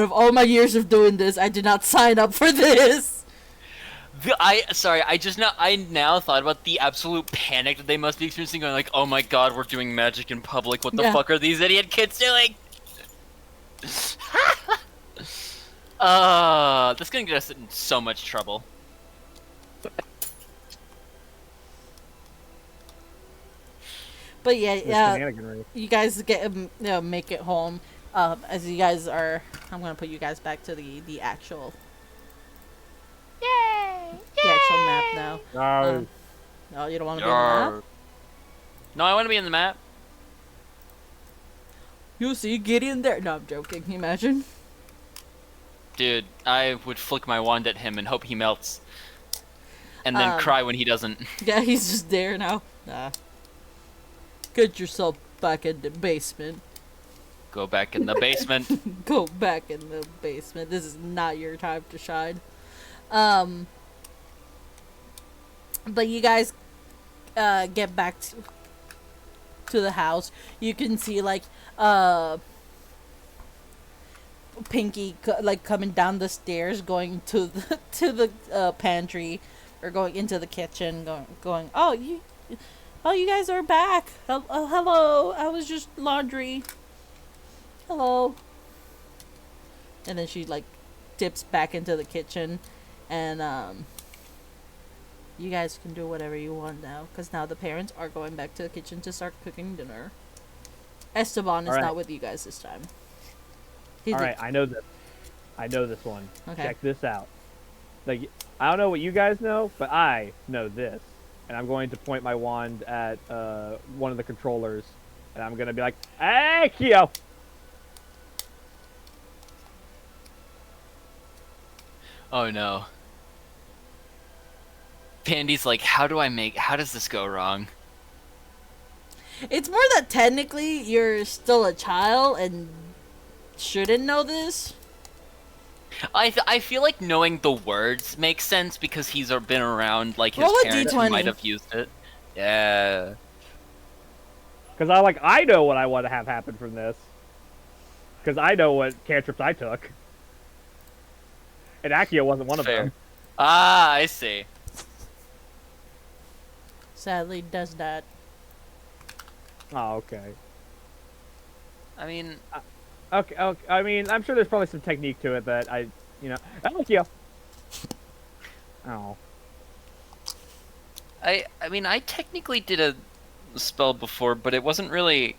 of all my years of doing this, I did not sign up for this. I now thought about the absolute panic that they must be experiencing, going like, oh my god, we're doing magic in public. What the Yeah. fuck are these idiot kids doing? That's gonna get us in so much trouble. But yeah, This yeah, shenaniganry. you guys make it home. As you guys are, I'm gonna put you guys back to the actual. Yay! The actual map now. No. No, you don't want to be on the map. No, I want to be in the map. You see Gideon there? No, I'm joking. Can you imagine? Dude, I would flick my wand at him and hope he melts. And then cry when he doesn't. Yeah, he's just there now. Nah. Get yourself back in the basement. Go back in the basement. Go back in the basement. This is not your time to shine. But you guys get back to the house. You can see like Pinky coming down the stairs, going to the pantry, or going into the kitchen, going. Oh, you guys are back. Hello. I was just laundry. Hello. And then she like dips back into the kitchen, and you guys can do whatever you want now, because now the parents are going back to the kitchen to start cooking dinner. Esteban is Alright. not with you guys this time. All right, I know this. I know this one. Okay. Check this out. Like, I don't know what you guys know, but I know this. And I'm going to point my wand at one of the controllers, and I'm gonna be like, "Hey, Kyo!" Oh no. Pandy's like, how does this go wrong? It's more that technically you're still a child and shouldn't know this. I feel like knowing the words makes sense because he's been around, like, his Roll a parents D20. might have used it. Yeah. Because I know what I want to have happen from this. Because I know what cantrips I took. And Accio wasn't one of Fair. them. Ah, I see. Sadly, does not. Oh, okay. I mean, Okay, I mean, I'm sure there's probably some technique to it that Accio! Oh. I mean, I technically did a spell before, but it wasn't really.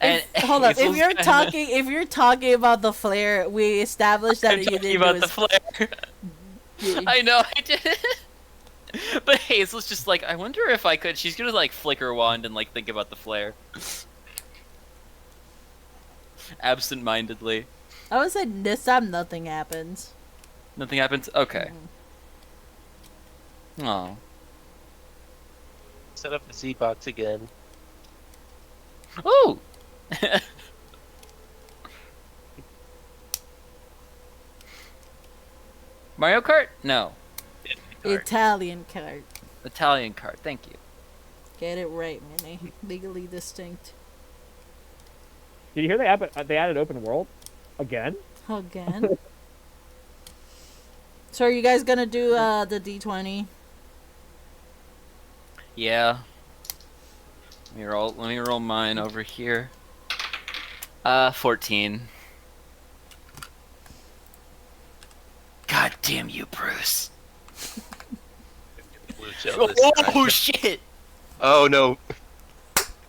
And Hold on, Hazel's if you're talking about the flare, we established that I'm you talking didn't about do the flare. I know I did. But Hazel's just like, I wonder if I could. She's gonna like flick her wand and like think about the flare. Absent-mindedly. I would say this time nothing happens. Nothing happens. Okay. Oh. Set up the Z box again. Ooh. Mario Kart? No. Italian card. Italian card. Thank you. Get it right, Minnie. Legally distinct. Did you hear they added open world again? Again. So are you guys gonna do the D20? Yeah. Let me roll mine over here. 14. God damn you, Bruce. Blue shell this time. Oh shit! Oh no.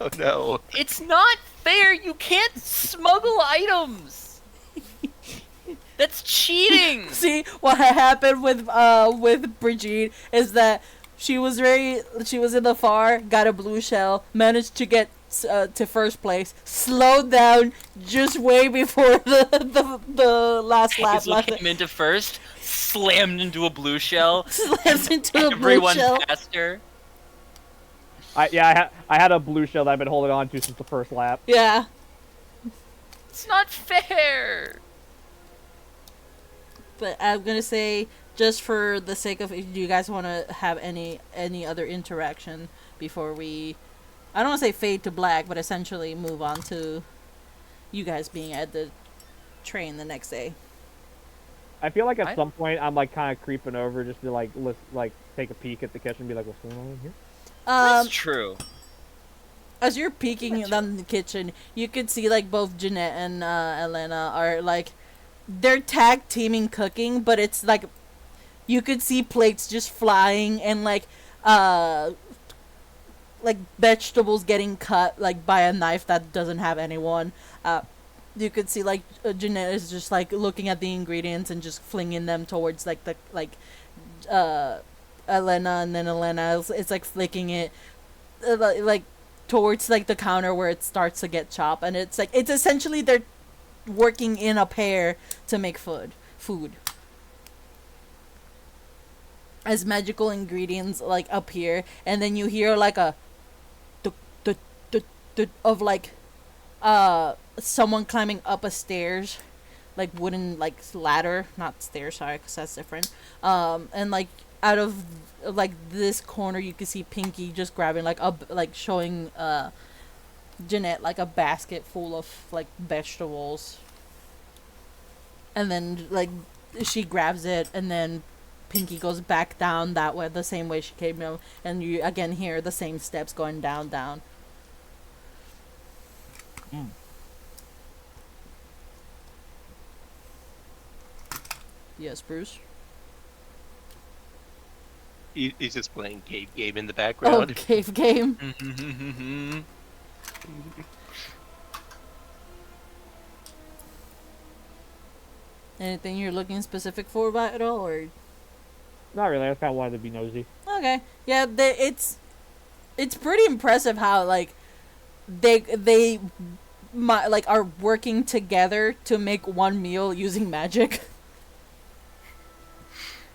Oh no. It's not fair. You can't smuggle items. That's cheating. See what happened with Brigitte is that she was in the far, got a blue shell, managed to get to first place, slowed down just way before the last lap. Hazel came into first, slammed into a blue shell. Slams into a blue Everyone shell. passed her. I had a blue shell that I've been holding on to since the first lap. Yeah. It's not fair. But I'm gonna say, just for the sake of, do you guys want to have any other interaction before we, I don't want to say fade to black, but essentially move on to you guys being at the train the next day. I feel like at some point I'm like kind of creeping over just to like take a peek at the kitchen and be like, what's going on in here? That's true. As you're peeking down the kitchen, you could see like both Jeanette and Elena are like, they're tag teaming cooking, but it's like you could see plates just flying and like vegetables getting cut like by a knife that doesn't have anyone. You could see like Jeanette is just like looking at the ingredients and just flinging them towards like Elena, and then Elena is like flicking it like towards like the counter where it starts to get chopped, and it's like it's essentially they're working in a pair to make food. As magical ingredients like appear, and then you hear like a of like someone climbing up a stairs, like wooden like ladder, not stairs, sorry, because that's different. And like out of like this corner, you can see Pinky just grabbing like showing Jeanette like a basket full of like vegetables, and then like she grabs it, and then Pinky goes back down that way, the same way she came down, and you again hear the same steps going down. Yes, Bruce. He's just playing cave game in the Oh, background. cave game. Anything you're looking specific for about it all, or? Not really. I just kind of wanted to be nosy. Okay, yeah, it's pretty impressive how like they like are working together to make one meal using magic,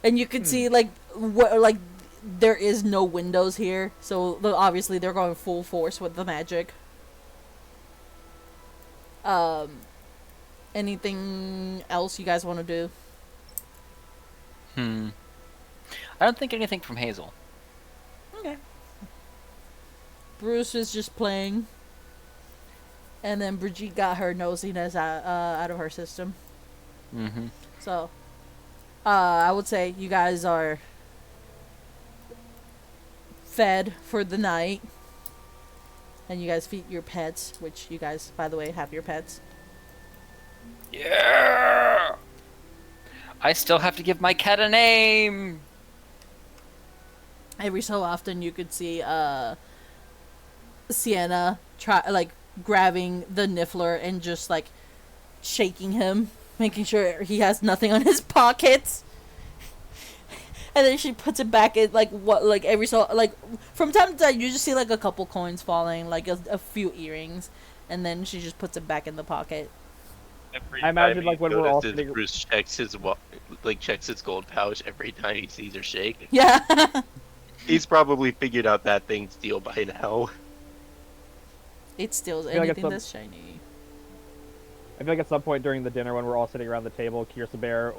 and you could see like like there is no windows here, so obviously they're going full force with the magic. Anything else you guys want to do? I don't think anything from Hazel. Okay. Bruce is just playing. And then Brigitte got her nosiness out of her system. So, I would say you guys are fed for the night. And you guys feed your pets, which you guys, by the way, have your pets. Yeah! I still have to give my cat a name! Every so often you could see Sienna grabbing the Niffler and just like shaking him, making sure he has nothing on his pockets. And then she puts it back in every so from time to time you just see like a couple coins falling, like a few earrings, and then she just puts it back in the pocket. Every I imagine, time like, he when we're all notices sitting- Bruce checks his gold pouch every time he sees her shake. Yeah. He's probably figured out that thing's deal by now. It steals feel like anything it's that's shiny. I feel like at some point during the dinner when we're all sitting around the table, Kirsa Bear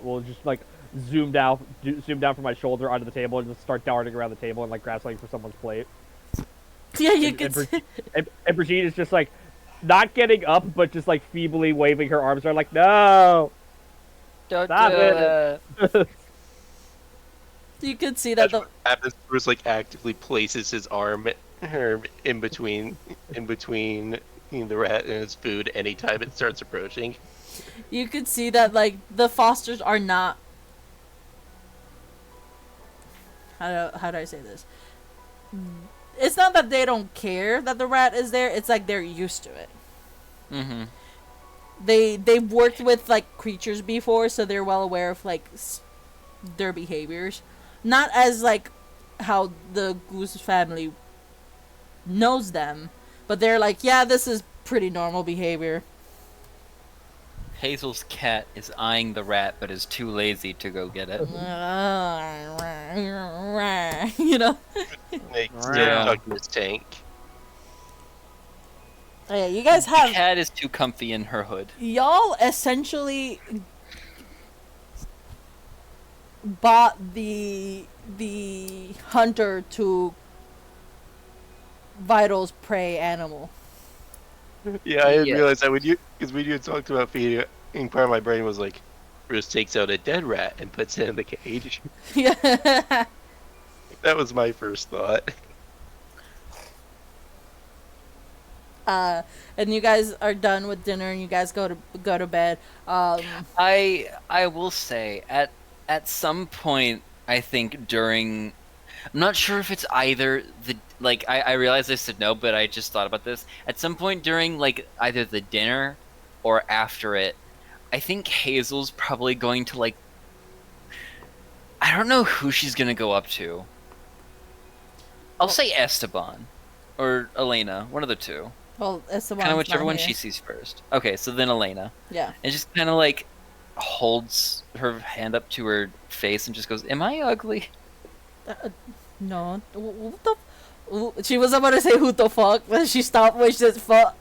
will just like zoom down from my shoulder onto the table and just start darting around the table and like grab something from someone's plate. Yeah, you And could. Brigitte is just like, not getting up, but just like feebly waving her arms around, like, no, Don't stop do it. You could see that That's what happens. Bruce like actively places his arm in between the rat and his food anytime it starts approaching. you could see that like the Fosters are not. How do I say this? It's not that they don't care that the rat is there. It's like they're used to it. Mm-hmm. They've worked with like creatures before, so they're well aware of like their behaviors. Not as like how the Goose family knows them, but they're like, yeah, this is pretty normal behavior. Hazel's cat is eyeing the rat, but is too lazy to go get it. You know. Like still Yeah. tugging his tank. Oh, yeah, you guys The have cat is too comfy in her hood. y'all essentially bought the hunter to Vital's prey animal. Yeah, I didn't Yeah. realize that when you had talked about feeding, and part of my brain was like, Bruce takes out a dead rat and puts it in the cage. Yeah. That was my first thought. And you guys are done with dinner and you guys go to bed. I will say at some point I think during I'm not sure if it's either the like I realized I said no, but I just thought about this. At some point during like either the dinner or after it, I think Hazel's probably going to like I don't know who she's gonna go up to. I'll say Esteban or Elena, one of the two. Well, it's the one. Kind of whichever one she sees first. Okay, so then Elena. Yeah. And just kind of like holds her hand up to her face and just goes, "Am I ugly?" No. What the? She was about to say who the fuck, but she stopped when she said fuck.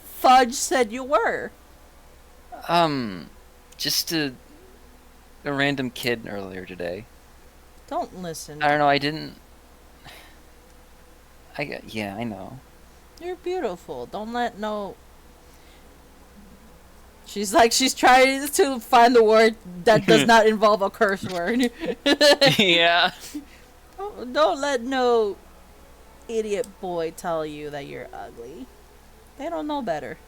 Fudge said you were. Just a random kid earlier today. Don't listen. I don't know. I didn't. Yeah, I know. You're beautiful. Don't let no. She's trying to find the word that does not involve a curse word. Yeah. Don't let no idiot boy tell you that you're ugly. They don't know better.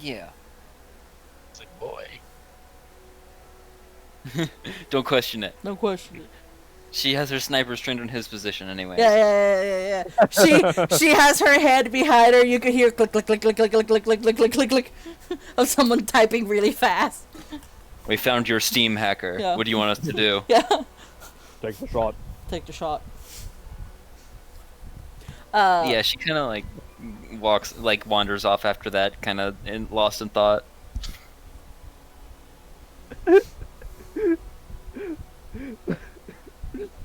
Yeah. It's like, boy. Don't question it. No question. She has her snipers trained on his position anyway. Yeah. She has her head behind her. You could hear click, click, click, click, click, click, click, click, click, click, click, click, of someone typing really fast. We found your Steam hacker. Yeah. What do you want us to do? Yeah. Take the shot. Take the shot. Yeah, she kind of like wanders off after that, kind of lost in thought.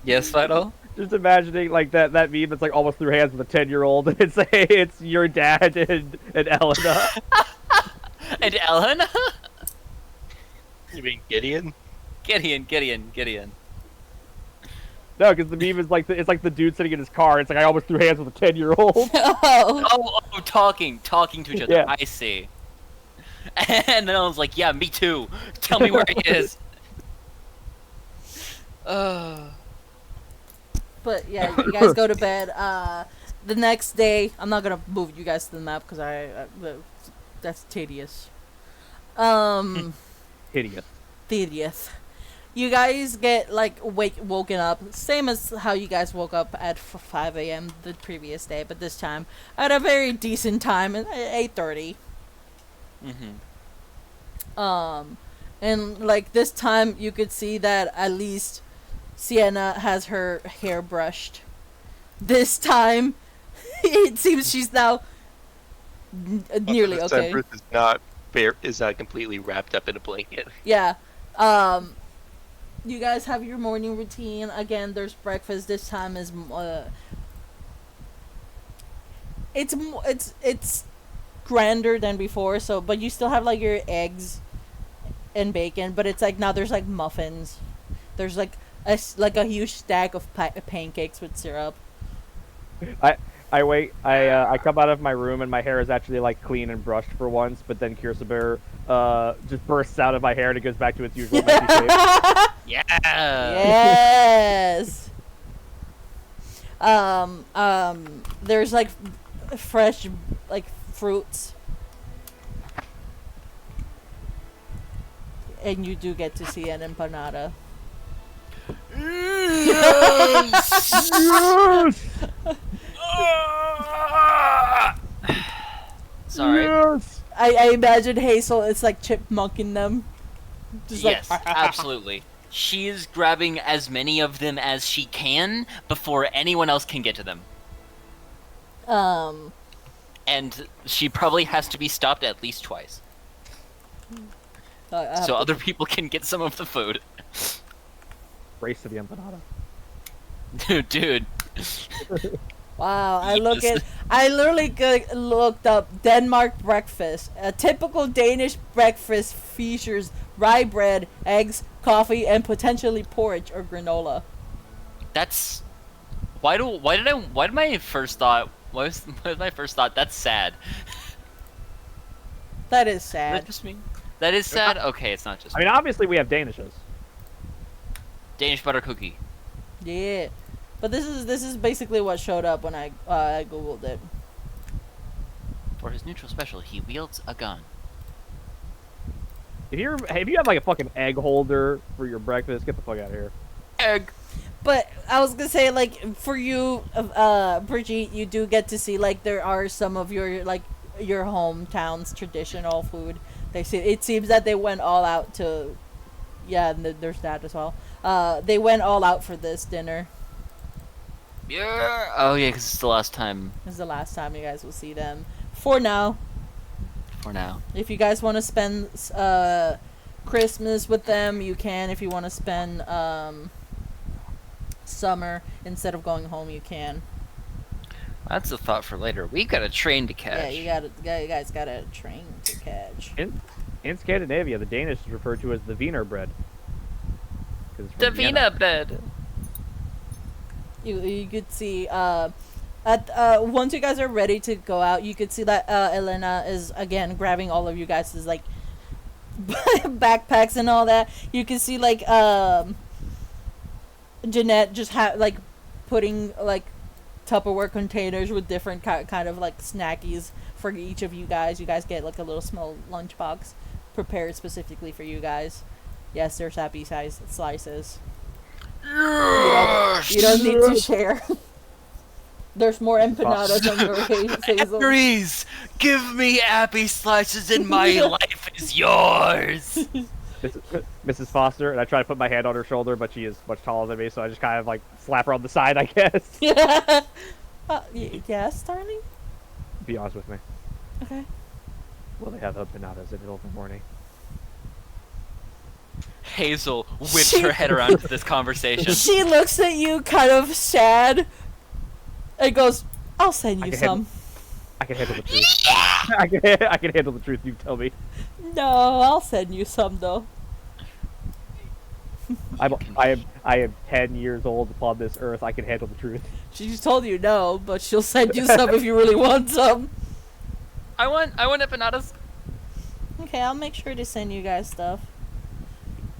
Yes, Vital? Just imagining like that meme that's like almost through hands with a 10-year-old. It's your dad and Elena. And Ellen? You mean Gideon? Gideon. No, because the meme is like it's like the dude sitting in his car. It's like I almost threw hands with a 10-year-old. Oh. Oh, talking to each other. Yeah. I see. And then I was like, yeah, me too. Tell me where he is. But yeah, you guys go to bed. The next day, I'm not gonna move you guys to the map because that's tedious. Hideous. Tedious. You guys get like woken up, same as how you guys woke up at 5 a.m. the previous day, but this time at a very decent time at 8:30. And like this time, you could see that at least Sienna has her hair brushed. This time, it seems she's now nearly This time okay. Bruce is not completely wrapped up in a blanket. Yeah. You guys have your morning routine. Again, there's breakfast. This time is it's grander than before. So, but you still have like your eggs and bacon. But it's like now there's like muffins. There's like a huge stack of pancakes with syrup. I wait. I come out of my room and my hair is actually like clean and brushed for once. But then Kirsa Bear just bursts out of my hair and it goes back to its usual messy shape. Yeah. Yes. There's like fresh like fruits, and you do get to see an empanada. Sorry. Yes! I imagine Hazel is like chipmunking them. Just Yes, like absolutely. She is grabbing as many of them as she can before anyone else can get to them. And she probably has to be stopped at least twice. So other people can get some of the food. Race to the empanada. Dude. wow, Yes. I literally looked up Denmark breakfast. A typical Danish breakfast features rye bread, eggs, coffee, and potentially porridge or granola. That's why was my first thought that's sad. That is Is sad. that just me? That is sad? Okay, it's not just I mean, obviously we have Danishes. Danish butter cookie. Yeah, but this is basically what showed up when I googled it. For his neutral special, he wields a gun. If you have like a fucking egg holder for your breakfast, get the fuck out of here. Egg. But I was gonna say, like, for you, Brigitte, you do get to see, like, there are some of your, like, your hometown's traditional food. It seems that they went all out to, yeah, and there's that as well. They went all out for this dinner. Yeah. Oh yeah, because it's the last time This is the last time you guys will see them. For now, for now. if you guys want to spend Christmas with them, you can. If you want to spend summer instead of going home, you can. That's a thought for later. We got a train to catch. Yeah, you guys got a train to catch. In Scandinavia, the Danish is referred to as the Wiener bread. 'Cause it's The from Vienna. Wiener bread. You could see once you guys are ready to go out, you could see that Elena is again grabbing all of you guys' like backpacks and all that. You can see like Jeanette just like putting like Tupperware containers with different kind of like snackies for each of you guys. You guys get like a little small lunchbox prepared specifically for you guys. Yes, there's happy size slices. You don't need to share. There's more empanadas on your Hazel. Breeze, give me happy slices and my life is yours. Mrs. Foster, and I try to put my hand on her shoulder, but she is much taller than me, so I just kind of like slap her on the side, I guess. Yeah. Yes, darling. Be honest with me. Okay. Will they have empanadas in the middle of the morning? Hazel whips She- her head around to this conversation. She looks at you kind of sad and goes, I'll send you I can some. I can handle the truth. I can handle the truth. You tell me. No, I'll send you some though. I am 10 years old upon this earth. I can handle the truth. She told you no, but she'll send you some if you really want some. I want empanadas. Okay, I'll make sure to send you guys stuff.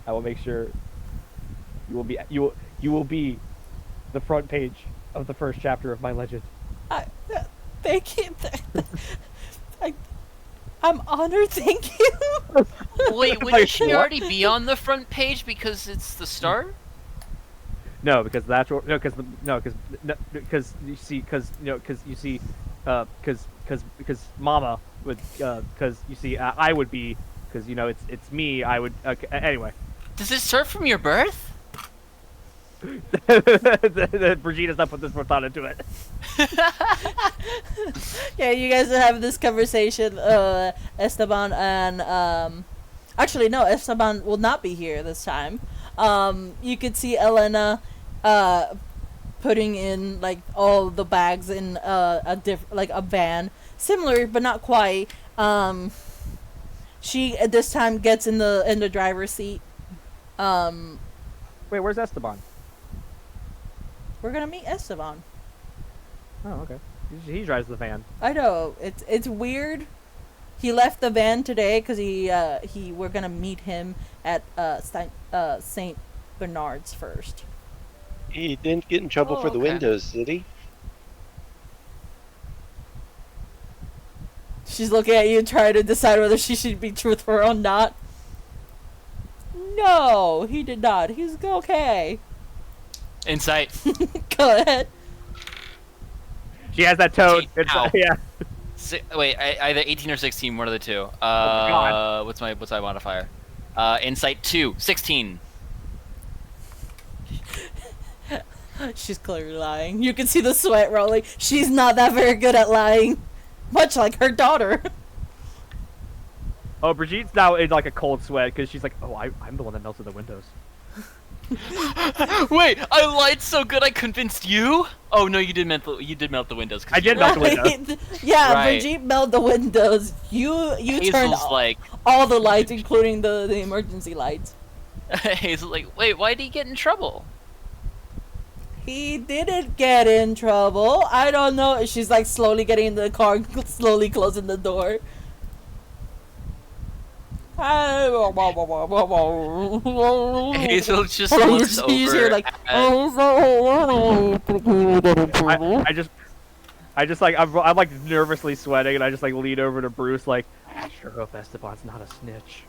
I will make sure you will be the front page of the first chapter of my legend. Thank you. I'm honored, thank you. Wait, wouldn't she already be on the front page because it's the start? No, because that's what, because Mama would because you see I would be because it's me. I would anyway. Does it start from your birth? Brigitta's not put this much thought into it. Yeah, you guys are having this conversation, Esteban and actually no, Esteban will not be here this time. You could see Elena putting in like all the bags in a van, similar but not quite. She at this time gets in the driver's seat. Wait, where's Esteban? We're gonna meet Esteban. Oh, okay. He drives the van. I know it's weird. He left the van today because we're gonna meet him at Saint Bernard's first. He didn't get in trouble Oh, for the okay. windows, did he? She's looking at you, trying to decide whether she should be truthful or not. No, he did not. He's okay. Insight. Go ahead. She has that tone. Ow. Yeah. Wait, either 18 or 16. One of the two. God. What's my modifier? Insight 2. 16. She's clearly lying. You can see the sweat rolling. She's not that very good at lying. Much like her daughter. Oh, Brigitte's now in like a cold sweat because she's like, oh, I'm the one that melted the windows. Wait, I lied so good I convinced you? Oh no, you did melt the windows. 'Cause I did you melt the lied. windows. Yeah, Right. Brigitte melted the windows. You turned Hazel's like, all the lights, including the emergency lights. Hazel's like, wait, why did he get in trouble? He didn't get in trouble. I don't know. She's like slowly getting in the car, slowly closing the door. Hazel just Hold on, looks you over. hear like, I just like I'm like nervously sweating and I just like lean over to Bruce like, I sure hope Esteban's not a snitch.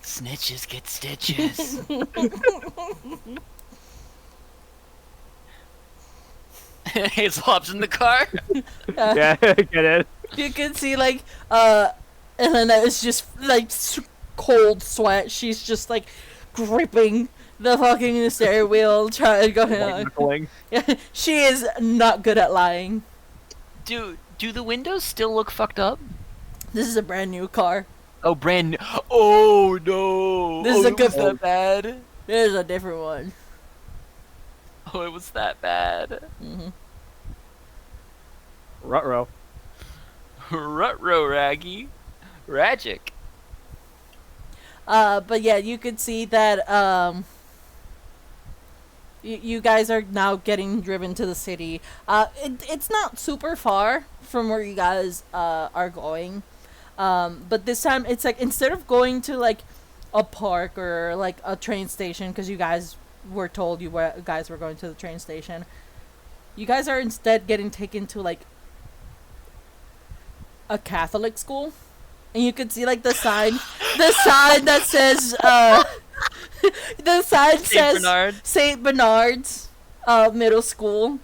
Snitches get stitches. Hazel hops in the car. Yeah, get it. you can see like Elena is just like cold sweat. She's just like gripping the fucking steering wheel, trying to go. White knuckling. She is not good at lying. Do the windows still look fucked up? This is a brand new car. Oh, brand new. Oh no. This is a it good was that bad. There's a different one. Oh, it was that bad. Hmm. Ruh-roh. Rutro Raggy. Ragic. But yeah, you could see that you guys are now getting driven to the city. It's not super far from where you guys are going. But this time it's like instead of going to like a park or like a train station, because you guys were told guys were going to the train station, you guys are instead getting taken to like a Catholic school. And you can see like the sign that says the sign says Bernard. Saint Bernard's Middle School.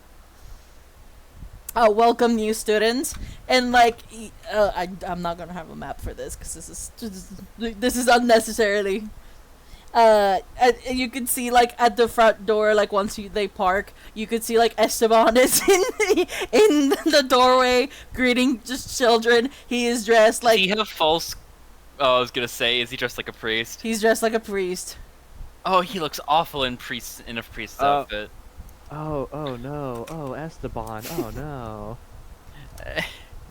Welcome new students, and like I'm not gonna have a map for this because this is unnecessarily. You can see like at the front door, like once they park, you could see like Esteban is in the doorway greeting just children. He is dressed like Does he have false? Oh, I was gonna say, is he dressed like a priest? he's dressed like a priest. Oh, he looks awful in a priest's outfit. Oh no. Oh, Esteban. Oh no.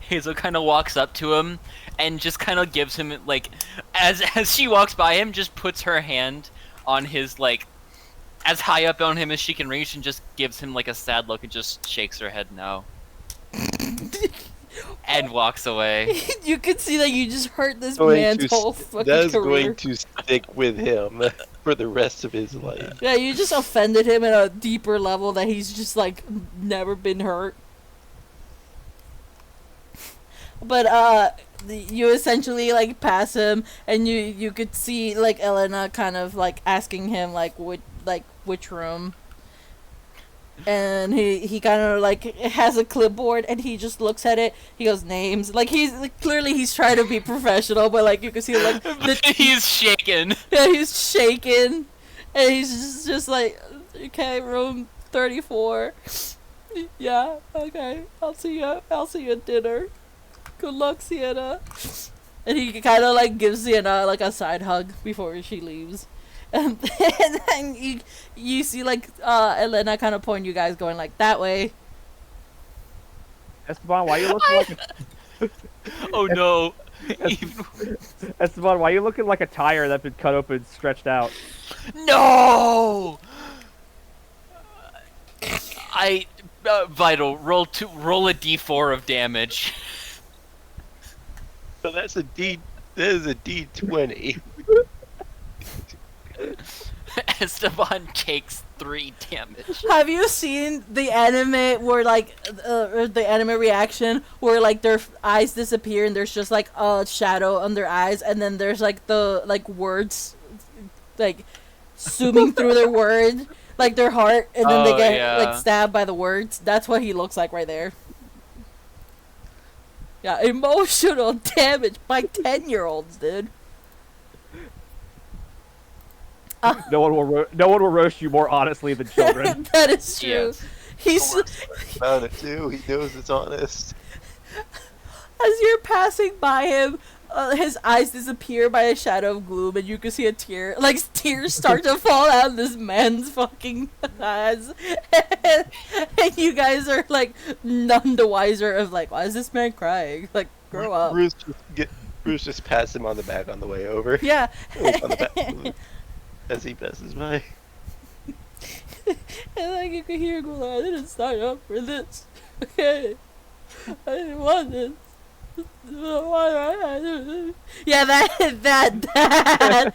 Hazel kind of walks up to him and just kind of gives him like, as she walks by him, just puts her hand on his like, as high up on him as she can reach, and just gives him like a sad look and just shakes her head no, and walks away. You can see that you just hurt this Going man's to whole st- fucking that is career. going to stick with him for the rest of his life. Yeah, you just offended him at a deeper level that he's just like never been hurt. But you essentially like pass him, and you could see like Elena kind of like asking him like which room, and he kind of like has a clipboard and he just looks at it. He goes names, like he's like, clearly he's trying to be professional, but like you can see like He's shaken. yeah, he's shaking, and he's just like, okay, room 34. Yeah, okay, I'll see you at dinner. Good luck, Sienna. And he kind of like gives Sienna like a side hug before she leaves. And then you see like Elena kind of point you guys going like that way. Esteban, why you looking like Oh no. Esteban, why you looking like a tire that's been cut open and stretched out? No! Vital, roll a d4 of damage. So that is a D20. Esteban takes 3 damage. Have you seen the anime where like the anime reaction where like their eyes disappear and there's just like a shadow on their eyes and then there's like the like words like zooming through their word like their heart and then they Oh, get yeah. like stabbed by the words. That's what he looks like right there. Yeah, emotional damage by 10-year-olds, dude. No one will roast you more honestly than children. That is true. Yes. He's About it too. He knows it's honest. as you're passing by him, his eyes disappear by a shadow of gloom, and you can see a tear, like tears start to fall out this man's fucking eyes, and you guys are like none the wiser of like, why is this man crying? Like, grow up. Bruce just passed him on the back on the way over. Yeah. On the back as he passes by. And like you can hear him go, I didn't sign up for this. Okay. I didn't want this. Yeah, that.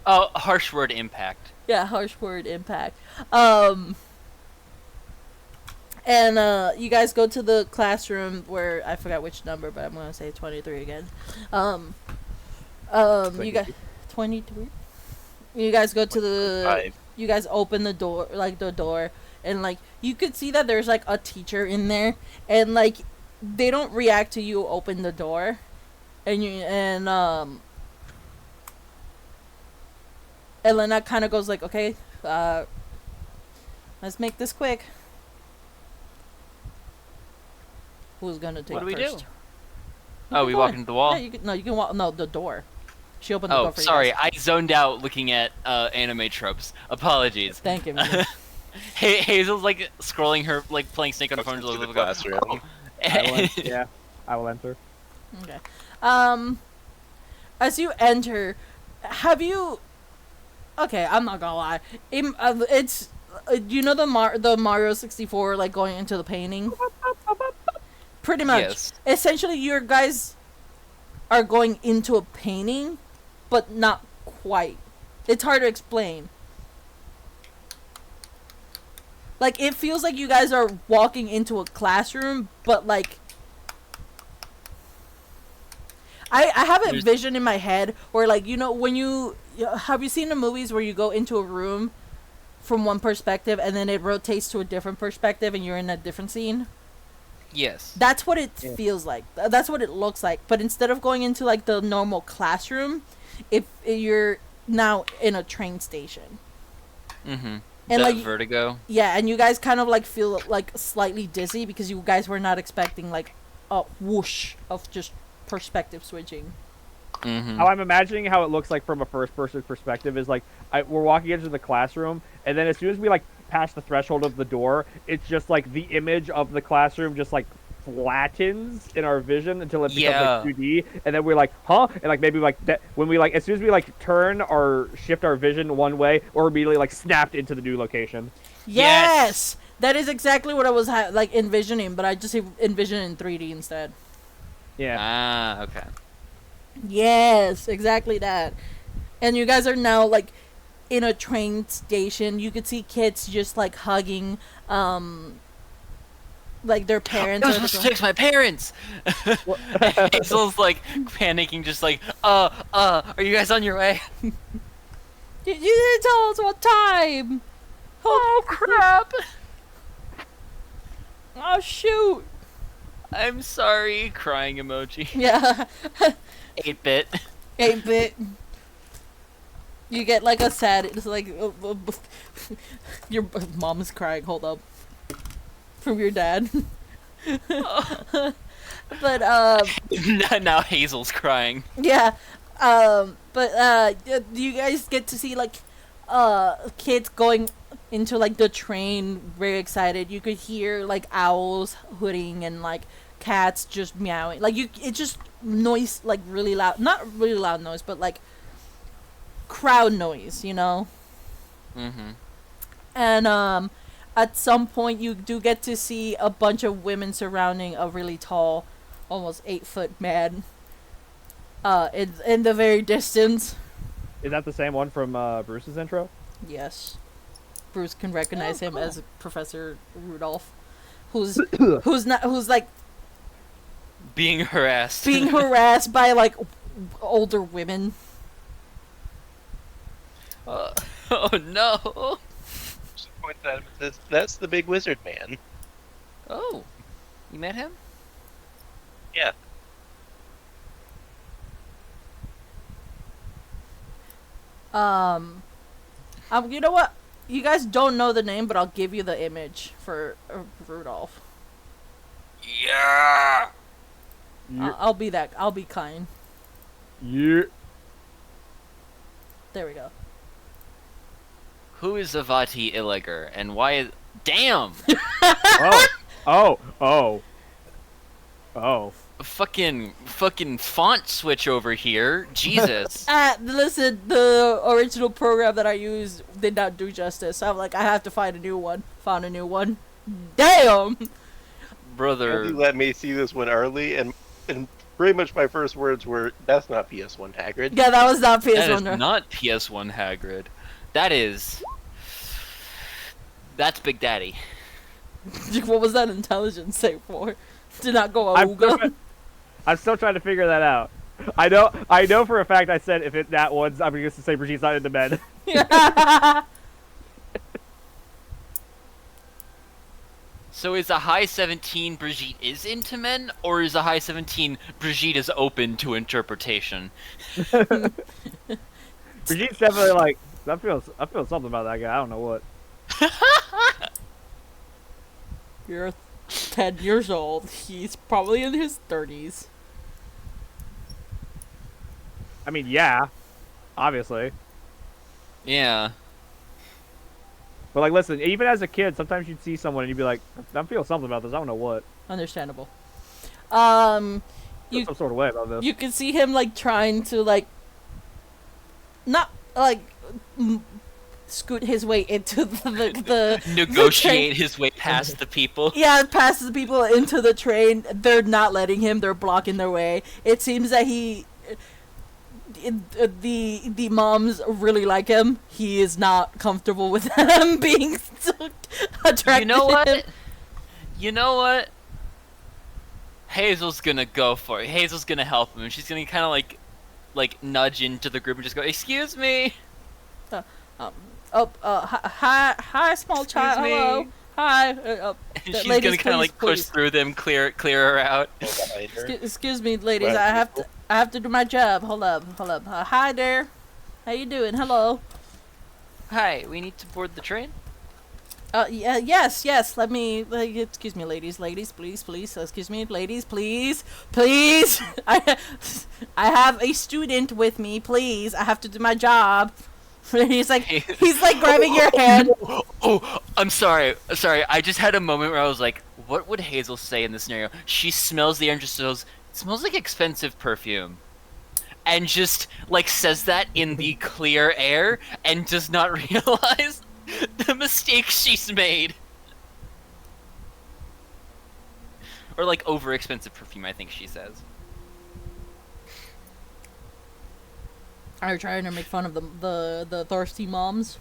Oh, harsh word impact. Yeah, harsh word impact. And you guys go to the classroom where I forgot which number, but I'm gonna say 23 again. You guys 23. You guys go to the. 5. You guys open the door, and like you could see that there's like a teacher in there, and like they don't react to you open the door, and Elena kind of goes like, okay, let's make this quick. Who's gonna take What do we first? do? Oh, we Keep walk going. into the wall? Yeah, you can walk. No, the door. She opened the door Oh, for you sorry. guys. I zoned out looking at anime tropes. Apologies. Thank you. Man. Hazel's like scrolling her, like playing Snake on a phone. To the Go, classroom. "Oh." I will enter. Okay. As you enter, have you? Okay, I'm not gonna lie. It's you know the Mario 64 like going into the painting. Pretty much. Yes. Essentially, your guys are going into a painting, but not quite. It's hard to explain. Like it feels like you guys are walking into a classroom, but like. I have a vision in my head where like when you have you seen the movies where you go into a room from one perspective and then it rotates to a different perspective and you're in a different scene? Yes. That's what it feels like. That's what it looks like. But instead of going into like the normal classroom, if you're now in a train station. Mm-hmm. And That like vertigo. yeah, and you guys kind of like feel like slightly dizzy because you guys were not expecting like a whoosh of just perspective switching. Mm-hmm. How I'm imagining how it looks like from a first-person perspective is like we're walking into the classroom, and then as soon as we like pass the threshold of the door, it's just like the image of the classroom just like flattens in our vision until it becomes like 2D, and then we're like, huh? And like maybe like that when we like as soon as we like turn or shift our vision one way, or immediately like snapped into the new location. Yes, that is exactly what I was like envisioning, but I just envisioned in 3D instead. Yeah. Ah, okay. Yes, exactly that. And you guys are now like in a train station. You could see kids just like hugging like their parents. I or was supposed to text my parents. Hazel's like panicking, just like, are you guys on your way? You didn't tell us what time. Oh crap! Oh shoot. I'm sorry. Crying emoji. Yeah. 8-bit. 8-bit. You get like a sad. It's like your mom is crying. Hold up. From your dad. But Now Hazel's crying. yeah. Do you guys get to see like kids going into like the train very excited? You could hear like owls hooting and like cats just meowing. Like it just noise, like really loud, not really loud noise, but like crowd noise, Mm-hmm. And at some point you do get to see a bunch of women surrounding a really tall, almost 8-foot man. In the very distance. Is that the same one from Bruce's intro? Yes. Bruce can recognize him cool. as Professor Rudolph, who's like Being harassed. being harassed by like older women. Oh no. She points at him and says, "That's the big wizard man." Oh, you met him? Yeah. You know what? You guys don't know the name, but I'll give you the image for Rudolph. Yeah. I'll be that. I'll be kind. Yeah. There we go. Who is Avati Illiger, and why is... Damn! Oh. Fucking font switch over here. Jesus. Listen, the original program that I used did not do justice. So I'm like, I have to find a new one. Found a new one. Damn! Brother. You let me see this one early, and pretty much my first words were, "That's not PS1 Hagrid." Yeah, that was not That is PS1. not PS1 Hagrid. That is... That's Big Daddy. What was that intelligence say for? Did not go I'm Auga. still trying to figure that out. I know for a fact I said if it that one's I'm going to say Brigitte's not into bed. So is a high 17 Brigitte is into men, or is a high 17 Brigitte is open to interpretation? Brigitte's definitely like I feel something about that guy. I don't know what. You're 10 years old. He's probably in his 30s. I mean, yeah, obviously. Yeah. But like, listen, even as a kid, sometimes you'd see someone and you'd be like, "I'm feeling something about this. I don't know what." Understandable. Feel You some sort of way about this. you can see him like trying to like not like scoot his way into the Negotiate his way past the people. Yeah, passes the people into the train. They're not letting him. They're blocking their way. It seems that the moms really like him. He is not comfortable with them being attracted. You know to him. what? You know what? Hazel's gonna go for it. Hazel's gonna help him, and she's gonna kind of like nudge into the group and just go, "Excuse me." Hi, small child. me. Hello. Hi. And she's ladies, gonna kind of please, like push please. through them, clear her out. Excuse me, ladies. Well, I have to do my job. Hold up. Hi there. How you doing? Hello. Hi, we need to board the train. Yeah, yes. Let me. Excuse me, ladies, please. Excuse me, ladies, please. I have a student with me. Please, I have to do my job. he's like grabbing your hand. Oh, I'm sorry. I just had a moment where I was like, what would Hazel say in this scenario? She smells the air and just goes, "It smells like expensive perfume." And just, like, says that in the clear air and does not realize the mistake she's made. Or, like, over expensive perfume, I think she says. Are you trying to make fun of the thirsty moms?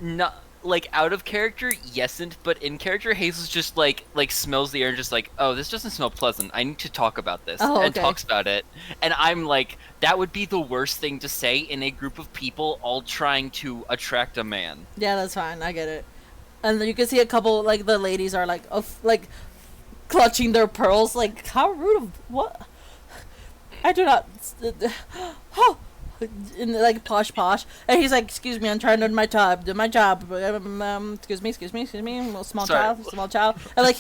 Not like out of character, yesn't, but in character, Hazel's just like smells the air and just like, "Oh, this doesn't smell pleasant. I need to talk about this," Oh, and okay. talks about it. And I'm like, that would be the worst thing to say in a group of people all trying to attract a man. Yeah, that's fine. I get it. And then you can see a couple like the ladies are like clutching their pearls. Like, how rude of what? I do not. Oh. In like posh, and he's like, "Excuse me, I'm trying to do my job. Excuse me, small Sorry. child." And like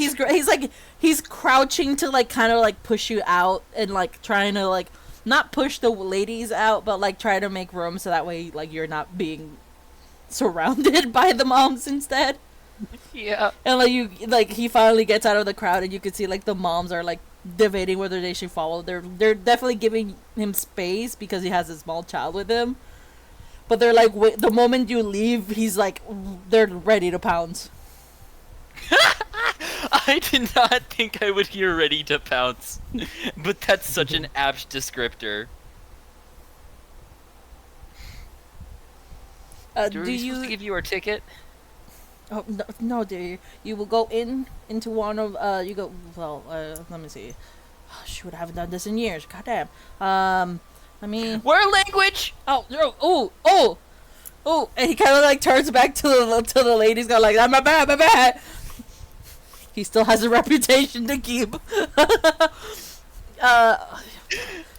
he's crouching to like kind of like push you out and like trying to like not push the ladies out, but like try to make room so that way like you're not being surrounded by the moms instead. Yeah. And he finally gets out of the crowd, and you can see like the moms are like debating whether they should follow. They're definitely giving him space because he has a small child with him. But they're like, the moment you leave, he's like, they're ready to pounce. I did not think I would hear ready to pounce, but that's such an apt descriptor. Are Do we supposed to you? give you our ticket? Oh no, no, dear. You will go into one of You go. Well, let me see. Oh, shoot, I haven't done this in years. Goddamn. Let me. Word language. Oh, and he kind of like turns back to the ladies, go like, "My bad, my bad." He still has a reputation to keep.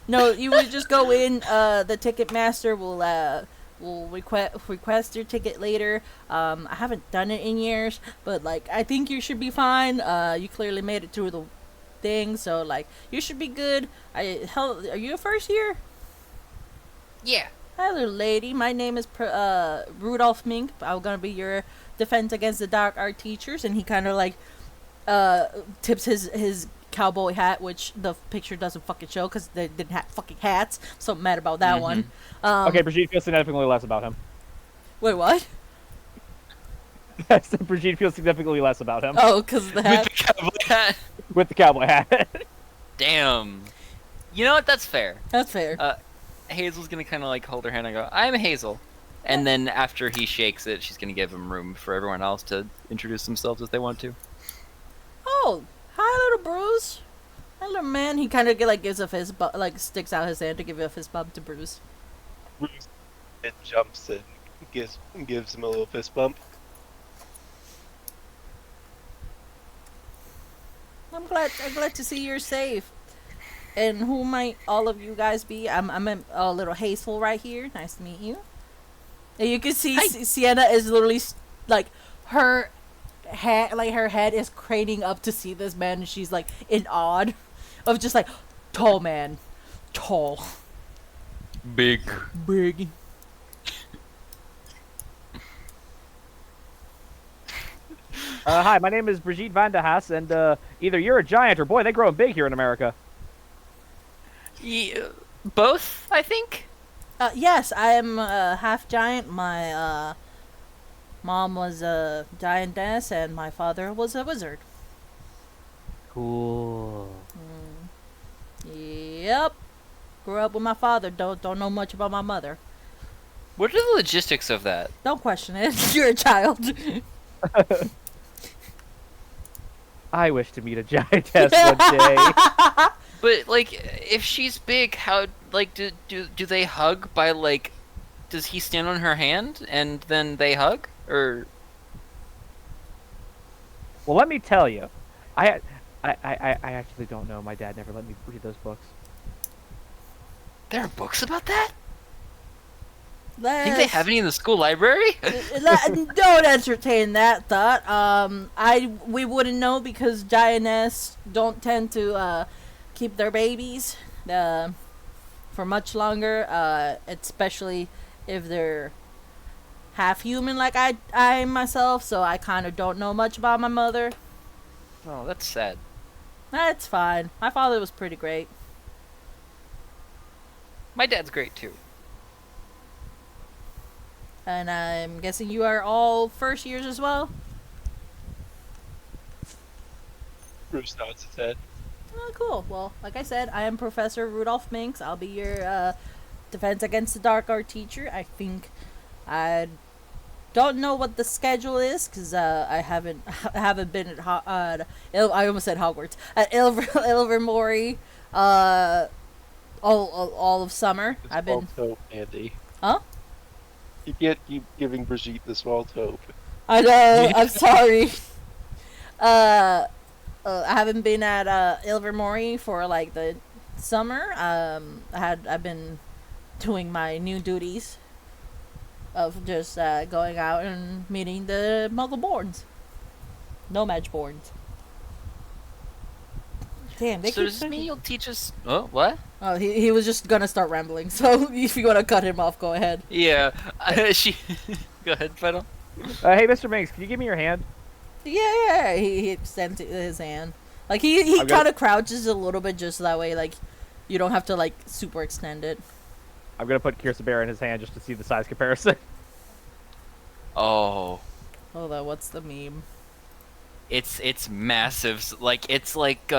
No, you would just go in. The ticket master will request your ticket later. I haven't done it in years, but like I think you should be fine. You clearly made it through the thing, so like you should be good. Are you a first year? Yeah. Hello, lady. My name is Rudolph Mink. I'm gonna be your defense against the dark art teachers. And he kind of like tips his cowboy hat, which the picture doesn't fucking show because they didn't have fucking hats. So I'm mad about that one. Okay, Brigitte feels significantly less about him. Wait, what? I said Brigitte feels significantly less about him. Oh, because the With hat. the cowboy hat. With the cowboy hat. Damn. You know what? That's fair. That's fair. Hazel's gonna kind of like hold her hand and go, "I'm Hazel," and then after he shakes it, she's gonna give him room for everyone else to introduce themselves if they want to. Oh, hi, little Bruce. Hi, little man. He kind of like gives a fist bump, like sticks out his hand to give a fist bump to Bruce. Bruce and jumps and gives him a little fist bump. I'm glad to see you're safe. And who might all of you guys be? I'm a little Hazel right here. Nice to meet you. And you can see Sienna is literally like her head is craning up to see this man, and she's like in awe of just like tall man, tall, Big. big. Hi, my name is Brigitte Van de Haas, and either you're a giant or boy, they grow big here in America. Yeah, both, I think. Yes, I am half giant. My mom was a giantess, and my father was a wizard. Cool. Yep. Grew up with my father. Don't know much about my mother. What are the logistics of that? Don't question it. You're a child. I wish to meet a giantess one day. But like, if she's big, how like do they hug by like? Does he stand on her hand and then they hug, or? Well, let me tell you, I actually don't know. My dad never let me read those books. There are books about that? Let's, Think they have any in the school library? Don't entertain that thought. We wouldn't know because giantess don't tend to keep their babies for much longer. Especially if they're half human like I myself. So I kind of don't know much about my mother. Oh, that's sad. That's fine. My father was pretty great. My dad's great too. And I'm guessing you are all first years as well? Bruce nods his head. Oh, cool. Well, like I said, I am Professor Rudolph Minks. I'll be your defense against the dark art teacher. I think I don't know what the schedule is because I haven't been at I almost said Hogwarts at Ilvermorny all of summer. The I've been. small taupe, Andy. Huh? You can't keep giving Brigitte the small taupe. I know. I'm sorry. I haven't been at Ilvermorny for like the summer. I've been doing my new duties of just going out and meeting the Muggle-borns, Nomad-borns. Damn, they So keep does this mean you'll teach us? Oh, what? Oh, he was just gonna start rambling. So if you wanna cut him off, go ahead. Yeah, she. Go ahead, Fiddle. Hey, Mr. Minks, can you give me your hand? Yeah, he extends his hand. Like he kind of crouches a little bit just that way, like you don't have to like super extend it. I'm gonna put Kirsten Bear in his hand just to see the size comparison. Oh, Hold on, what's the meme? it's massive. Like it's like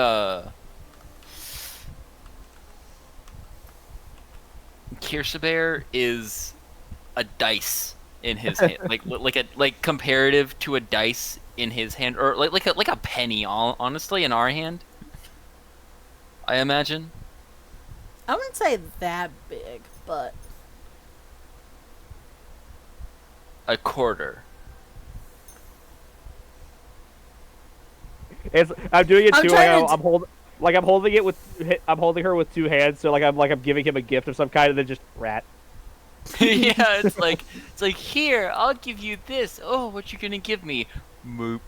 Kirsabear is a dice in his hand, like comparative to a dice in his hand, or like a penny. Honestly, in our hand, I imagine. I wouldn't say that big, but A quarter. I'm doing it I'm too. trying to I'm holding her with two hands, so I'm giving him a gift of some kind, and then just rat. Yeah, it's like here, I'll give you this. Oh, what you gonna give me? Moop.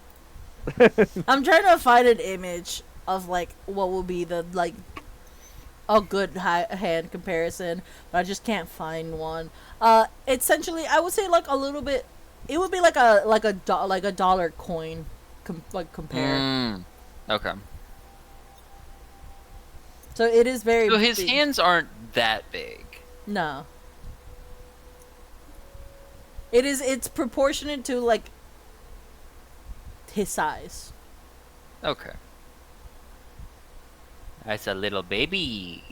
I'm trying to find an image of like what will be the like a good hand comparison, but I just can't find one. Essentially, I would say like a little bit. It would be like a dollar coin, compare. Okay. So it is very. So his big. hands aren't that big. No. It is. It's proportionate to like his size. Okay. That's a little baby.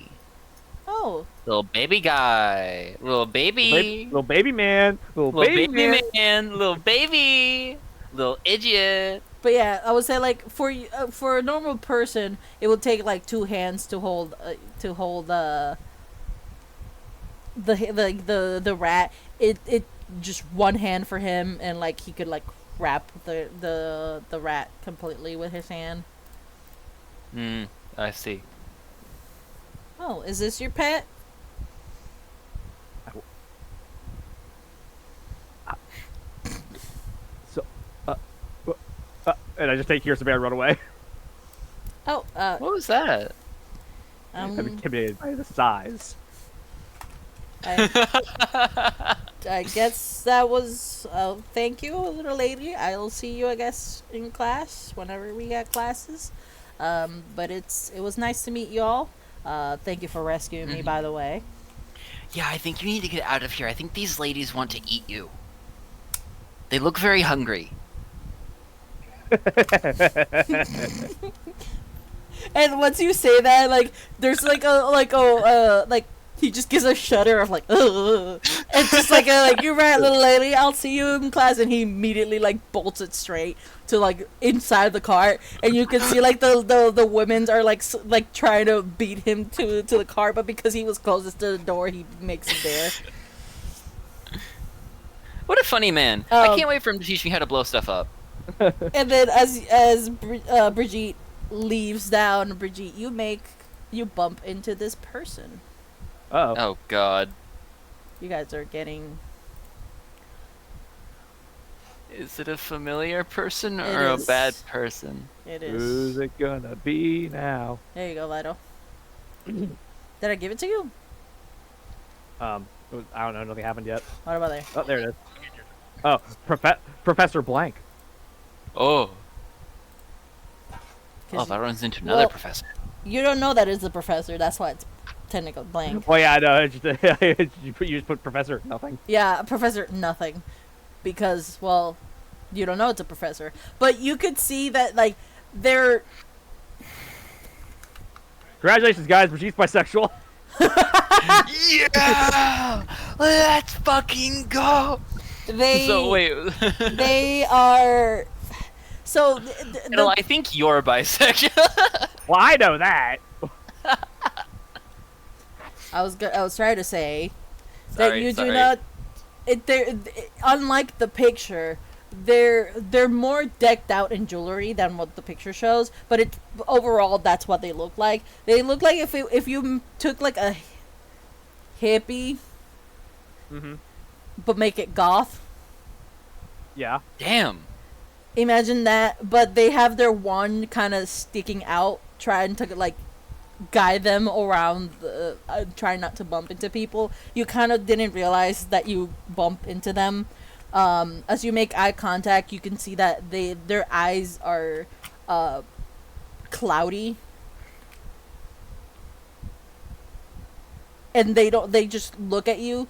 Oh, Little baby guy. Little baby. Little baby man. Little Little baby man. man. Little baby. Little idiot. but yeah, I would say like for a normal person, it would take like two hands to hold the rat. It just one hand for him, and like he could like wrap the rat completely with his hand. I see. Oh, is this your pet? So, and I just take Kirsten Bear and run away. Oh, What was that? I'm intimidated by the size. I guess that was. Thank you, little lady. I'll see you, I guess, in class whenever we got classes. But it was nice to meet you all. Thank you for rescuing me, by the way. Yeah, I think you need to get out of here. I think these ladies want to eat you. They look very hungry. And once you say that, like, there's like he just gives a shudder of like, ugh. It's just like you're right, little lady. I'll see you in class, and he immediately like bolts it straight to like inside the cart, and you can see like the women's are like trying to beat him to the car, but because he was closest to the door, he makes it there. What a funny man. I can't wait for him to teach me how to blow stuff up. And then as Brigitte leaves down, Brigitte, you bump into this person. Oh. Oh, God. You guys are getting. Is it a familiar person It or a is. bad person? It is. Who's it gonna be now? There you go, Lido. Did I give it to you? I don't know. Nothing happened yet. What about there? Oh, there it is. Oh, Professor Blank. Oh. Oh, 'Cause that runs into another well- professor. you don't know that it's the professor. That's why it's technical blank. Oh yeah, I know. You just put Professor nothing. Yeah, Professor nothing, because well, you don't know it's a professor. But you could see that like they're. Congratulations, guys. Brigitte's bisexual. Yeah! Let's fucking go! They So, wait. they are. So No, I think you're bisexual. Well, I know that. I was trying to say that Sorry, you sorry. do not. Unlike the picture, they're more decked out in jewelry than what the picture shows. But overall, that's what they look like. They look like if you took like a hippie, but make it goth. Yeah. Damn. Imagine that, but they have their wand kind of sticking out, trying to like guide them around, trying not to bump into people. You kind of didn't realize that you bump into them. As you make eye contact, you can see that their eyes are cloudy. and they just look at you,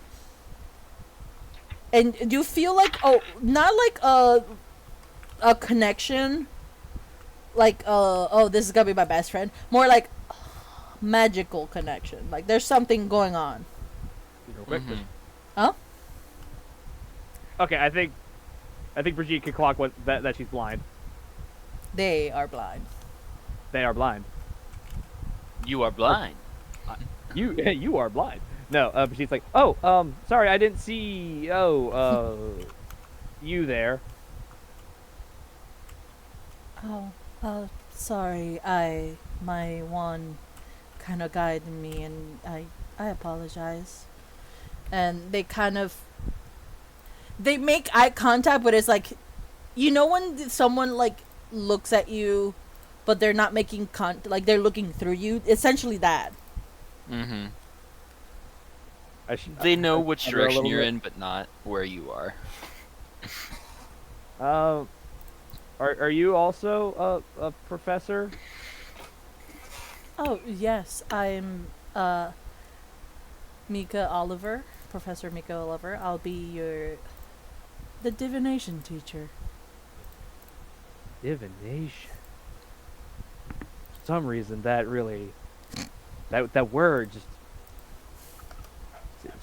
and you feel like, oh, not like a connection, like oh, this is gonna be my best friend, more like magical connection, like there's something going on. Real quick. Mhm. Huh? Okay, I think Brigitte can clock that she's blind. They are blind. They are blind. You are blind. You are blind. No, Brigitte's like, oh, sorry, I didn't see. You there. Oh, sorry. My wand kind of guided me, and I apologize. And they make eye contact, but it's like, you know, when someone like looks at you, but they're not making like they're looking through you. Essentially that. Mm-hmm. They They know which under a direction little you're bit. in, but not where you are. Are you also a professor? Oh yes, I'm Mika Oliver, Professor Mika Oliver. I'll be the divination teacher. Divination. For some reason, that really, that word just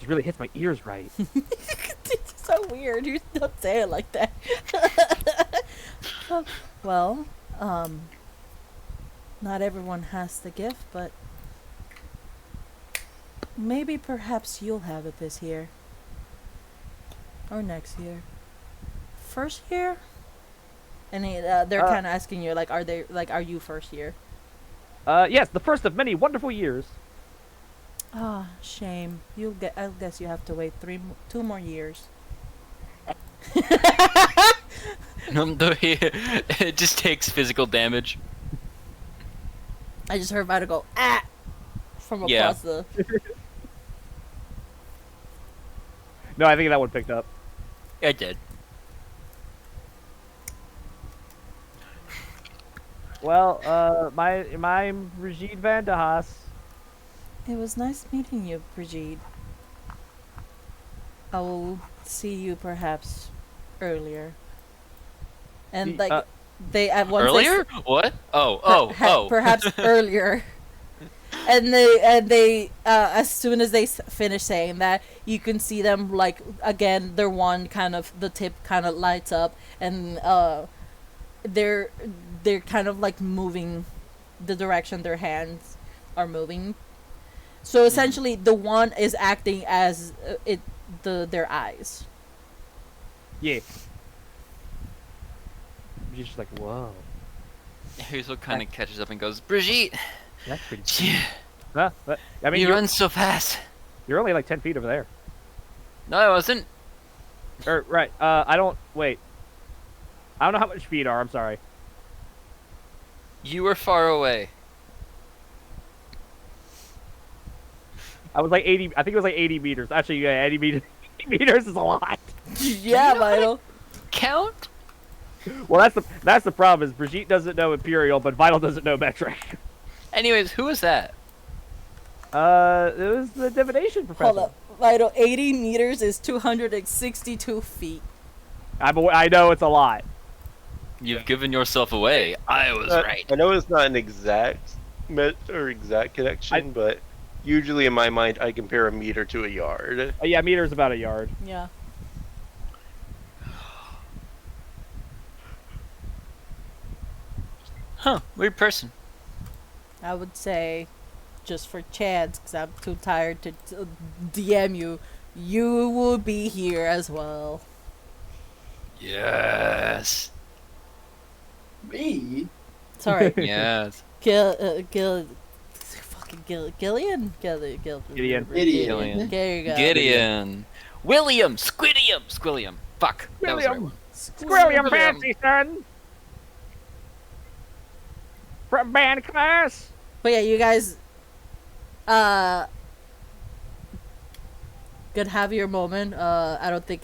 really hits my ears right. It's so weird. You don't say it like that. Well, not everyone has the gift, but maybe perhaps you'll have it this year. Or next year. First year? And they're kind of asking you, like, are you first year? Yes, the first of many wonderful years. Ah, shame. I guess you have to wait 2 more years. It just takes physical damage. I just heard Vita go, ah! From Yeah. across the... No, I think that one picked up. I did. Well, I'm Brigitte Van de Haas. It was nice meeting you, Brigitte. I will see you perhaps earlier. And The- like they at once Earlier? What? Oh. perhaps earlier. And they as soon as they finish saying that, you can see them like again their wand kind of the tip kind of lights up, and they're kind of like moving the direction their hands are moving. So essentially, the wand is acting as their eyes. Yeah. Brigitte's just like, whoa, Hazel kind of catches up and goes, Brigitte, that's pretty. yeah, Huh? But, I mean, you you're, run so fast. you're only like 10 feet over there. No, I wasn't. Or right. I don't wait. I don't know how much feet are. I'm sorry. You were far away. I was like 80. I think it was like 80 meters. Actually, yeah, 80 meters. 80 meters is a lot. Yeah, Vital. Count? Well, that's the problem. Is Brigitte doesn't know Imperial, but Vital doesn't know metric. Anyways, who was that? It was the divination professor. Hold up, Vital. 80 meters is 262 feet. I know it's a lot. You've given yourself away. I was right. I know it's not an exact exact connection, but usually in my mind I compare a meter to a yard. Yeah, meter's about a yard. Yeah. Huh, weird person. I would say, just for chance, because I'm too tired to DM you, you will be here as well. Yes. Me? Sorry, Yes. Gillian. Gideon. Gideon. Gillian. There you go. Gideon. William. Squilliam. Fuck. That was the right William. one. Squilliam William. fancy, son. From band class. But yeah, you guys, could have your moment. I don't think,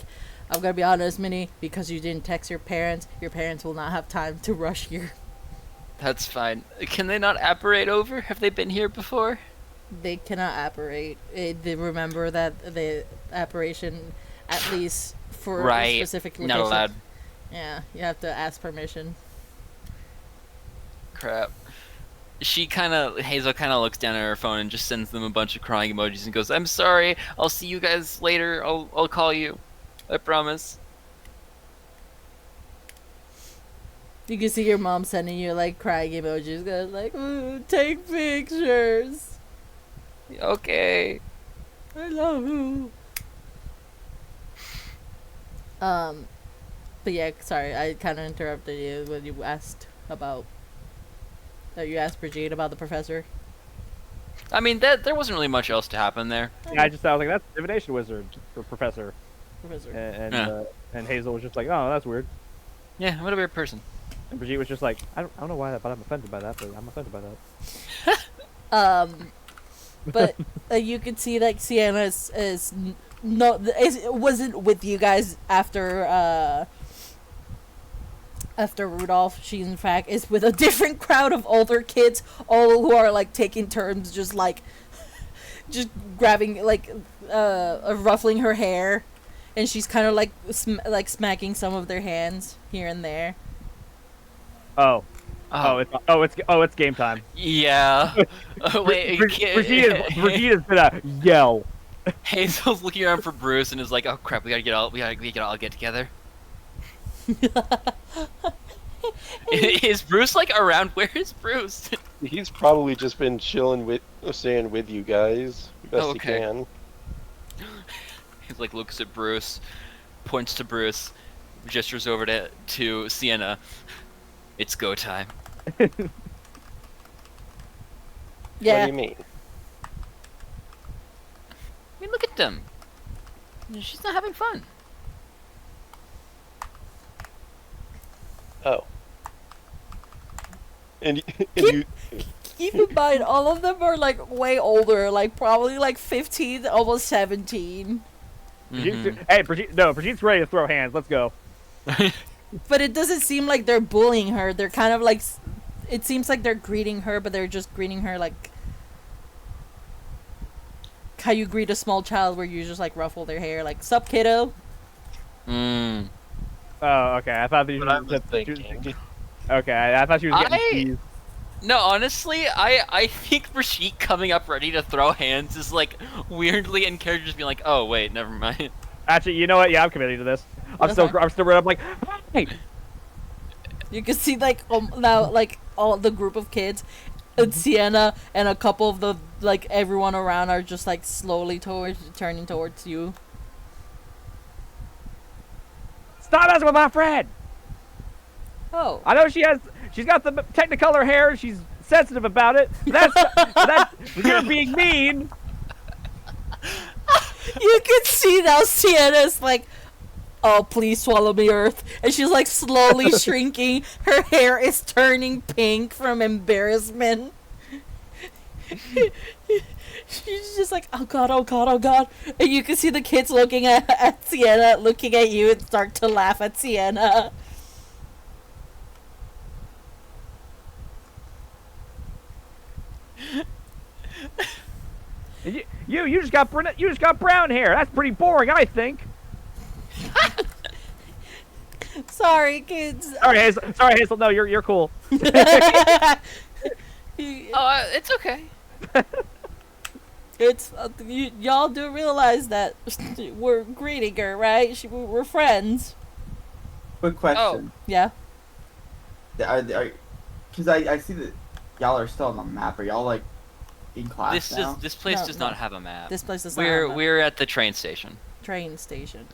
I'm gonna be honest, Minnie, because you didn't text your parents will not have time to rush here. That's fine. Can they not apparate over? Have they been here before? They cannot apparate. They remember that the apparition, at least for a Right. specific location. Not allowed. Yeah, you have to ask permission. Crap. Hazel kind of looks down at her phone and just sends them a bunch of crying emojis and goes, "I'm sorry. I'll see you guys later. I'll call you. I promise." You can see your mom sending you like crying emojis, going like, "Ooh, take pictures. Okay. I love you." But yeah, sorry, I kind of interrupted you when you asked about. You asked Brigitte about the professor. I mean, there wasn't really much else to happen there. Yeah, I was like, that's divination wizard for professor, Professor. and Hazel was just like, oh, that's weird. Yeah, what a weird person. And Brigitte was just like, I don't know why, but I'm offended by that. But I'm offended by that. But you can see like Sienna wasn't with you guys after Rudolph. She in fact is with a different crowd of older kids, all who are like taking turns, just grabbing like ruffling her hair, and she's kind of like smacking some of their hands here and there. It's game time. Yeah. Wait. Brigitte is gonna yell. Hazel's looking around for Bruce and is like, "Oh crap, we gotta all get together." Is Bruce like around? Where is Bruce? He's probably just been staying with you guys best Oh, he okay. can. He like looks at Bruce, points to Bruce, gestures over to Sienna. It's go time. What Yeah. do you mean? I mean, look at them. She's not having fun. Oh. And you Keep in mind, all of them are like way older, like probably like 15, almost 17. Mhm. Hey, Brigitte's ready to throw hands. Let's go. But it doesn't seem like they're bullying her. They're kind of like, it seems like they're greeting her, but they're just greeting her like how you greet a small child, where you just like ruffle their hair, like "Sup, kiddo." Mm. Oh, okay. I thought that you what I was were thinking. Okay, I thought she was getting teased. No, honestly, I think Brigitte coming up ready to throw hands is like weirdly in character, just being like, "Oh wait, never mind." Actually, you know what? Yeah, I'm committing to this. I'm still right up like, hey! You can see like now like all the group of kids, and Sienna and a couple of the like everyone around are just like slowly turning towards you. Stop messing with my friend! Oh. I know she's got the Technicolor hair, she's sensitive about it. That's you're being mean. You can see now Sienna's like, "Oh, please swallow me, Earth." And she's like slowly shrinking. Her hair is turning pink from embarrassment. She's just like, "Oh god, oh god, oh god." And you can see the kids looking at Sienna, looking at you, and start to laugh at Sienna. You just got brown hair. That's pretty boring, I think. Sorry, kids. Sorry, Hazel. No, you're cool. Oh, it's okay. It's y'all do realize that we're greeting her, right? We're friends. Quick question. Yeah. Because I see that y'all are still on the map. Are y'all like in class now? This place No, does no. not have a map. This place does not have a We're at the train station. train station.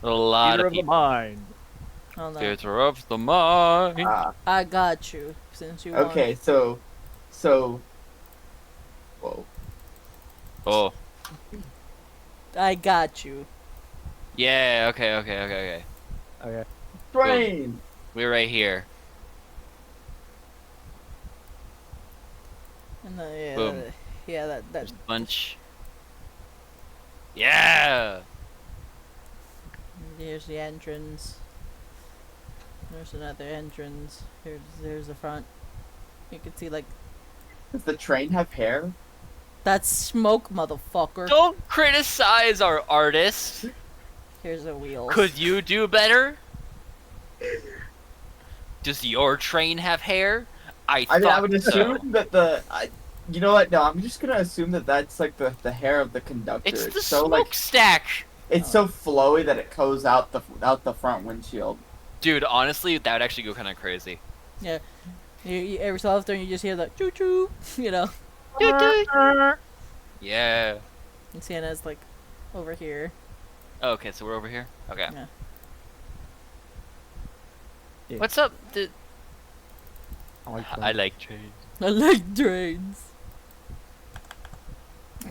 A lot Theater of of the people. mind. Hold on. Theater of the mind. I got you since you. Okay, so. Whoa. Oh, I got you. yeah. Okay. Okay. Train! We're right here. And then, Boom. yeah, that There's a bunch. Yeah. here's the entrance. There's another entrance. There's the front. You can see like Does the train have hair? That's smoke, motherfucker. Don't criticize our artist. Here's the wheels. Could you do better? Does your train have hair? I I mean, I thought would so. assume that you know what? No, I'm just gonna assume that that's like the hair of the conductor. It's the so like smokestack. it's so flowy that it goes out the front windshield. Dude, honestly, that would actually go kind of crazy. Every so often you just hear the choo choo, you know. Yeah. And Sienna's like over here. Oh, okay, so we're over here? Okay. Yeah. Yeah. What's up? I I like trains. I like trains.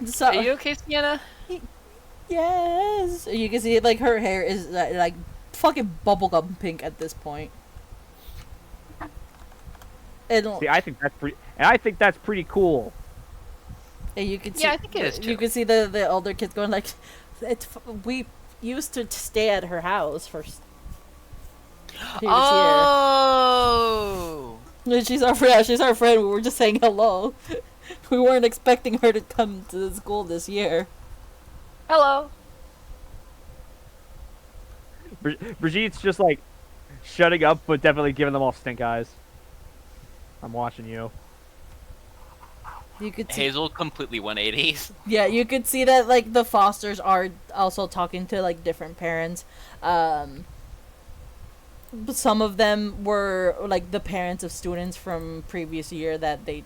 So, Are you okay, Sienna? yes. You can see like her hair is like fucking bubblegum pink at this point. And, See, I think that's pretty cool. and you can see Yeah, I think it is, you too. can see the older kids going like, we used to stay at her house for previous Oh! year. She's our friend. She's our friend. We were just saying hello. We weren't expecting her to come to the school this year. Hello. Brigitte's just like shutting up, but definitely giving them all stink eyes. I'm watching you. You could see, Hazel completely 180s. yeah, you could see that like the Fosters are also talking to like different parents. But some of them were like the parents of students from previous year that they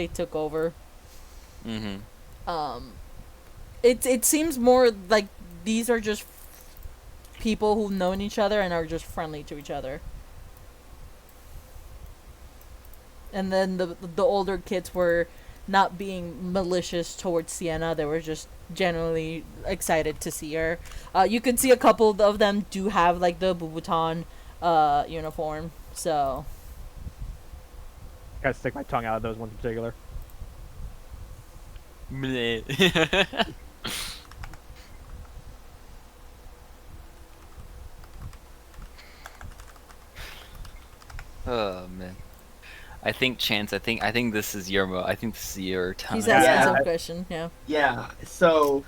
took over. Mm-hmm. It seems more like these are just people who've known each other and are just friendly to each other. And then the older kids were not being malicious towards Sienna. They were just generally excited to see her. You can see a couple of them do have like the Bubutan uniform. So Gotta stick my tongue out of those ones in particular. Oh man. I think Chance. I think this is your. I think this is your time. he's Yeah. asking Yeah. some question. Yeah. Yeah. So,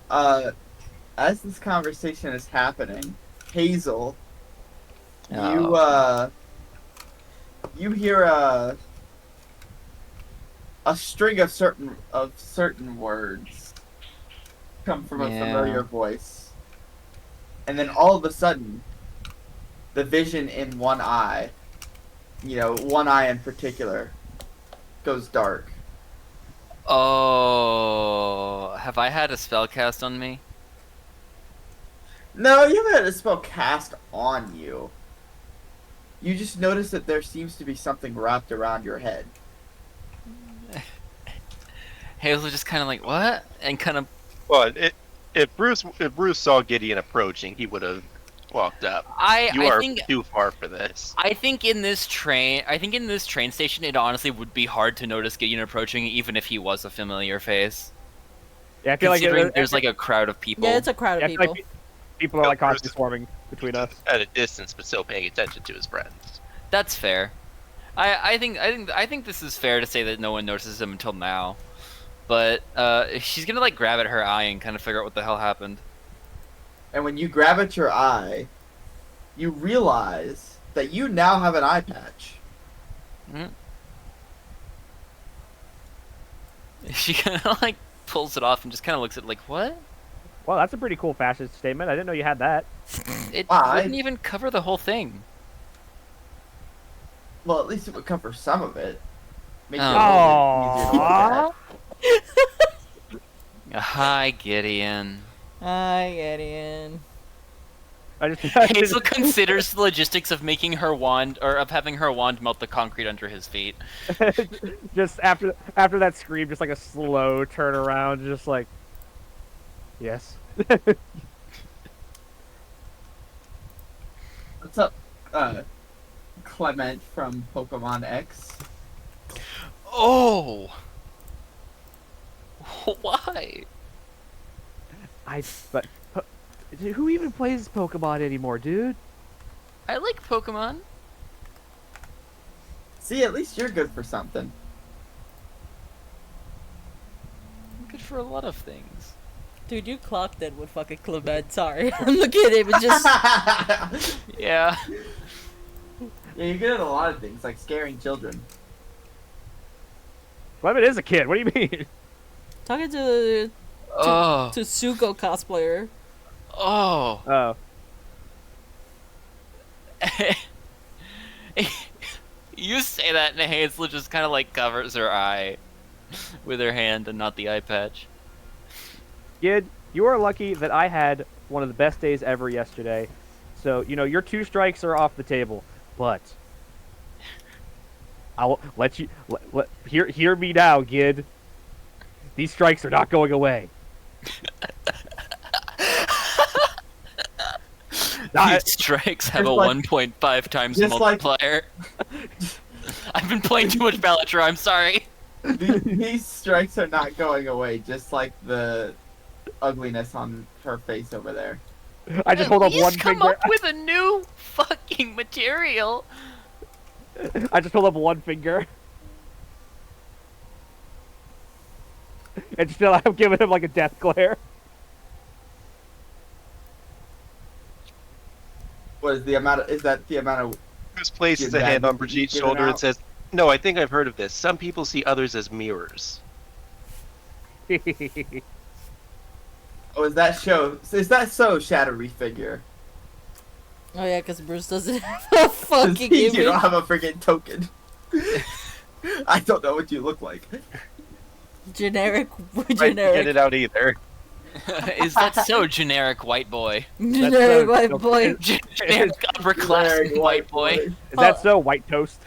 as this conversation is happening, Hazel, Oh. you hear a string of certain words come from a Yeah. familiar voice, and then all of a sudden, the vision in one eye, one eye in particular, goes dark. Oh, have I had a spell cast on me? No, you haven't had a spell cast on you. You just notice that there seems to be something wrapped around your head. Hazel just kind of like what, and kind of. Well, if Bruce saw Gideon approaching, he would have walked up. I are think too far for this. I think in this train station, it honestly would be hard to notice Gideon approaching, even if he was a familiar face. Yeah, I feel like Considering there's like a crowd of people. Yeah, it's a crowd yeah, of I feel people. like people are like constantly swarming between us. At a distance, but still paying attention to his friends. That's fair. I think this is fair to say that no one notices him until now. But she's gonna like grab at her eye and kind of figure out what the hell happened. And when you grab at your eye, you realize that you now have an eye patch. She kind of like pulls it off and just kind of looks at it like what? Well, that's a pretty cool fashion statement. I didn't know you had that. It Why? wouldn't even cover the whole thing. Well, at least it would cover some of it. Make it a Oh. little bit easier to look at. Hi, Gideon. Hi, Gideon. I just Hazel considers the logistics of making her wand, or of having her wand melt the concrete under his feet. just after that scream, just like a slow turn around, just like, yes. What's up, Clement from Pokemon X? Oh! Why? But who even plays Pokemon anymore, dude? I like Pokemon. See, at least you're good for something. for a lot of things. Dude, you clocked it with fucking Clement. Sorry. I'm looking at him and just. Yeah. Yeah, you're good at a lot of things, like scaring children. Clement is a kid. What do you mean? Talking to Oh. Suko cosplayer. Oh. Oh. You say that, and Hazel just kind of like covers her eye with her hand and not the eye patch. Kid, you are lucky that I had one of the best days ever yesterday. So, your 2 strikes are off the table. But I'll let you hear me now, Gid. These strikes are not going away. These strikes have a just like- 1.5 times just like- multiplier. I've been playing too much Balatro, I'm sorry. These strikes are not going away, just like the ugliness on her face over there. I just hold up At one least come finger. up with a new fucking material. I just hold up one finger. And still I'm giving him like a death glare. What is the amount of? Is that the amount of? Bruce places Give a hand that- on Brigitte's give it shoulder and out. says, "No, I think I've heard of this. Some people see others as mirrors." Oh, is that show? Is that so, shadowy figure? Oh yeah, because Bruce doesn't have a fucking you image. don't have a freaking token. I don't know what you look like. Generic. Right, Generic. get it out either. Is that so, generic white boy? Generic so- white so- boy. Generic upperclassmen white boy. Is that so, white toast?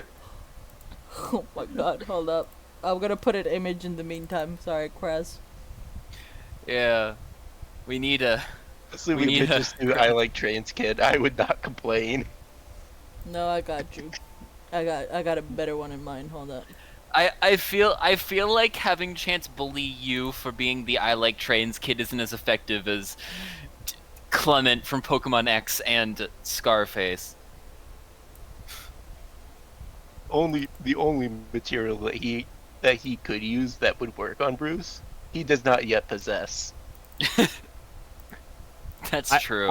Oh my god, hold up. I'm gonna put an image in the meantime. Sorry, Kraz. Yeah. We need a... Honestly, We we need just new I Like Trains kid. I would not complain. No, I got you. I got a better one in mind. Hold up. I feel like having Chance bully you for being the I Like Trains kid isn't as effective as Clement from Pokemon X and Scarface. The only material that he could use that would work on Bruce, he does not yet possess. That's I- true.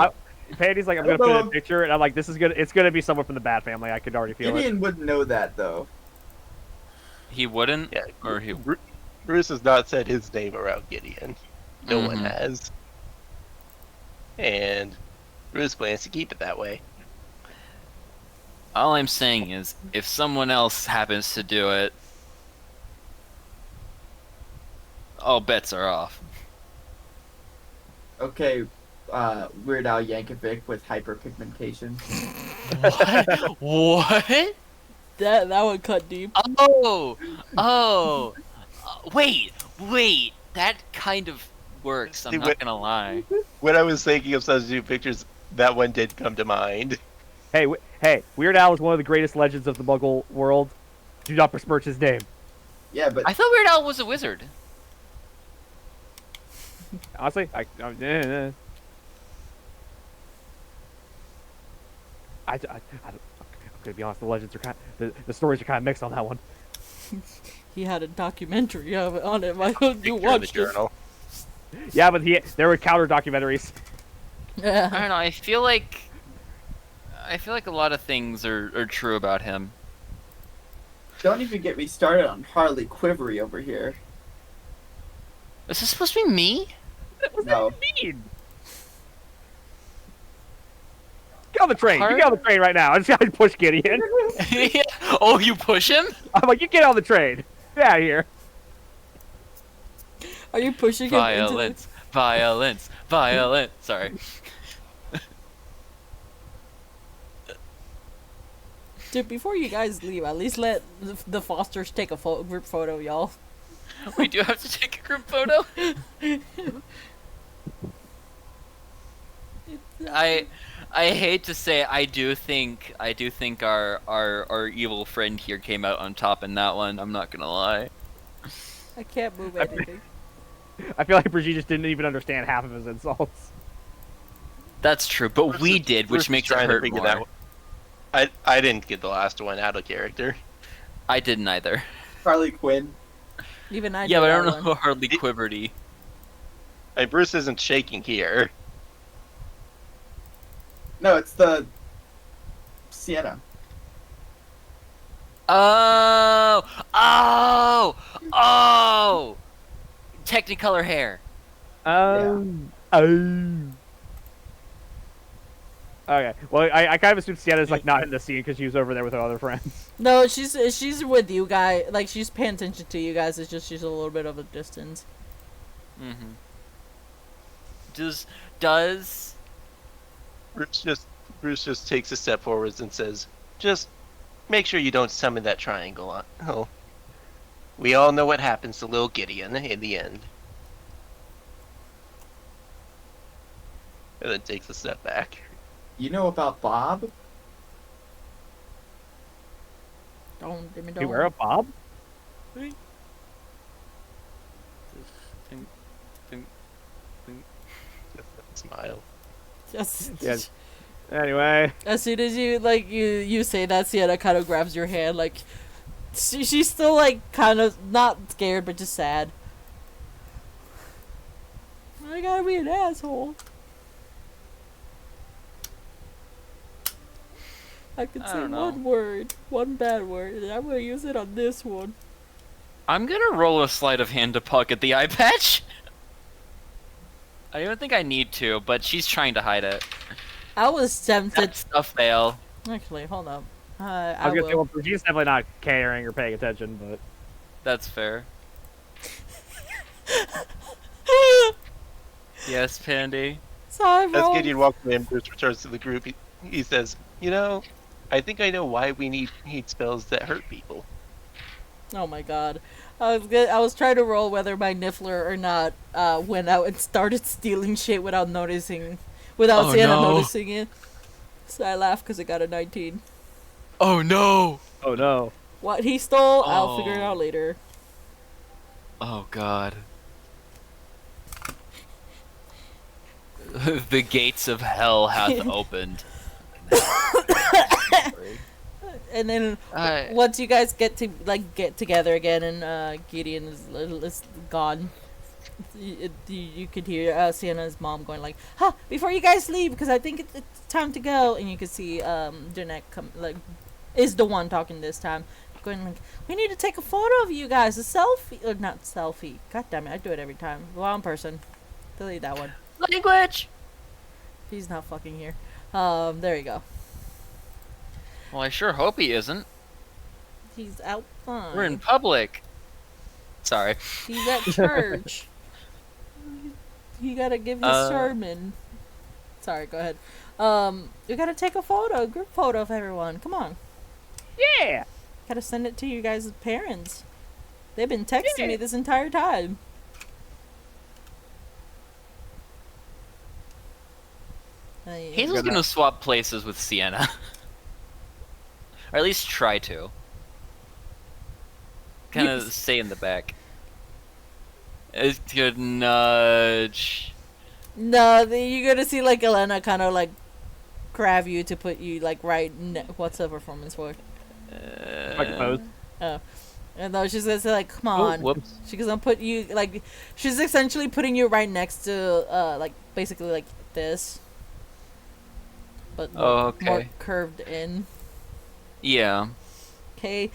Patty's like, I'm I gonna don't put in know. a picture, and I'm like, it's gonna be someone from the Bat family. I could already feel it. Gideon wouldn't know that though. He wouldn't? Yeah, Or he... Bruce has not said his name around Gideon. No one Mhm. has. And Bruce plans to keep it that way. All I'm saying is, if someone else happens to do it, all bets are off. Okay, Weird Al Yankovic with hyperpigmentation. What? What? That one cut deep. Oh! Oh! Wait! That kind of works, See, I'm not gonna lie. When I was thinking of substitute pictures, that one did come to mind. Hey, hey, Weird Al is one of the greatest legends of the Muggle world. Do not besmirch his name. Yeah, but I thought Weird Al was a wizard. Honestly, I'm gonna be honest. The legends are the stories are kind of mixed on that one. He had a documentary of it on it. Why don't you Picture in the watch it? journal. Yeah, but there were counter documentaries. I Yeah. don't know, I feel like a lot of things are true about him. don't even get me started on Harley Quivery over here. Is this supposed to be me? No. Mean. Get on the train. You get on the train right now. I just gotta push Gideon. Oh, you push him? I'm like, you get on the train. Get out of here. Are you pushing him into Violence, violence, violence. Sorry. Dude, before you guys leave, at least let the Fosters take a group photo, y'all. We do have to take a group photo. I hate to say I do think our evil friend here came out on top in that one. I'm not gonna lie. I can't move anything. I feel like Brigitte just didn't even understand half of his insults. That's true, but Bruce we is- did, Bruce which is makes it trying to hurt figure more. that one- I didn't get the last one out of character. I didn't either. Harley Quinn. Even I Yeah, did but I that don't know one. who hardly quivered. And Bruce isn't shaking here. No, it's the Sienna. Oh! Oh! Oh! Technicolor hair. Oh. Okay. Well, I kind of assumed Sienna's like not in the scene because she was over there with her other friends. No, she's with you guys. Like she's paying attention to you guys. It's just she's a little bit of a distance. Mm-hmm. Does Bruce just takes a step forwards and says, "Just make sure you don't summon that triangle on." Oh, we all know what happens to little Gideon in the end. And then takes a step back. You know about Bob? Don't give me You wear a bob? Smile. Just Yes. Anyway. as soon as you say that, Sienna kind of grabs your hand. Like she's still like kind of not scared, but just sad. I gotta be an asshole. I can I say don't know. one word, one bad word, and I'm gonna use it on this one. I'm gonna roll a sleight of hand to pocket the eye patch. I don't think I need to, but she's trying to hide it. I was tempted. That's a fail. Actually, hold up. I I was gonna say, will. well, Brigitte definitely not caring or paying attention, but That's fair. Yes, Pandy. Sorry, As bro. Gideon walks away and Bruce returns to the group, he says, "You know, I think I know why we need spells that hurt people." Oh my god. I was trying to roll whether my Niffler or not went out and started stealing shit without Oh, Sienna no. noticing it. So I laughed because it got a 19. Oh no! oh no. What he stole, I'll figure it Oh. out later. Oh god. The gates of hell hath opened. And then I- once you guys get together again and Gideon is gone, you could hear Sienna's mom going like, "Huh, before you guys leave, because I think it's time to go." And you can see Jeanette is the one talking this time, going like, "We need to take a photo of you guys, a selfie, or not selfie. God damn it, I do it every time. Wrong person. Delete that one. Language! He's not fucking here. There you go. Well, I sure hope he isn't. He's out fine. We're in public. Sorry. He's at church. You gotta give his sermon. Sorry, go ahead. You gotta take a photo, group photo of everyone. Come on. Yeah. Gotta send it to you guys' parents. They've been texting me this entire time. He's just gonna swap places with Sienna. Or at least try to. Kind of stay in the back. It's good nudge. No, you're gonna see like Elena kind of like grab you to put you like right. What's the performance for? Like a pose. Oh, and though she's gonna say like, "Come on." Whoops. She's gonna put you like. She's essentially putting you right next to like basically like this. But Oh, more okay. curved in. Yeah. Okay.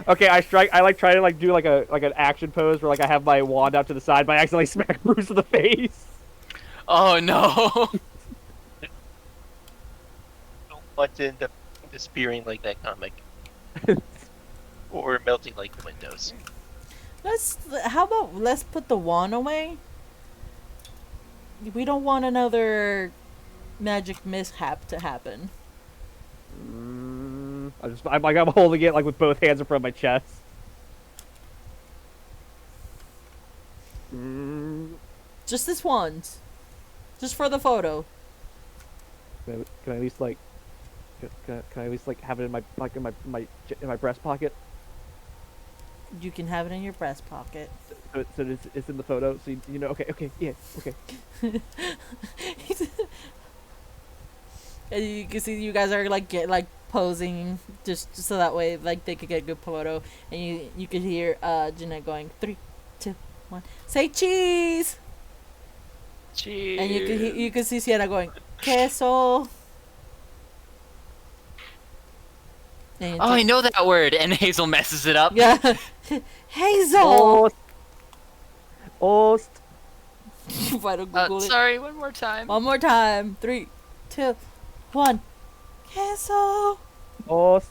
Okay. I like try to like do like an action pose where like I have my wand out to the side, but I accidentally smack Bruce in the face. Oh no. Don't want to end up disappearing like that comic. Or melting like the windows. How about let's put the wand away? We don't want another magic mishap to happen. I'm holding it like with both hands in front of my chest. Just this once. Just for the photo. Can I at least like can I at least like have it in my like in my breast pocket? You can have it in your breast pocket. So it's in the photo. So you know. Okay. Yeah. Okay. And you can see you guys are like posing just so that way like they could get a good photo, and you could hear Jeanette going 3, 2, 1. Say cheese. Jeez. And you can see Sienna going, queso. And Oh, I know that word, and Hazel messes it up. yeah. Hazel! Ost. If I don't Google it. Sorry, one more time. One more time. 3, 2, 1. Queso! Ost.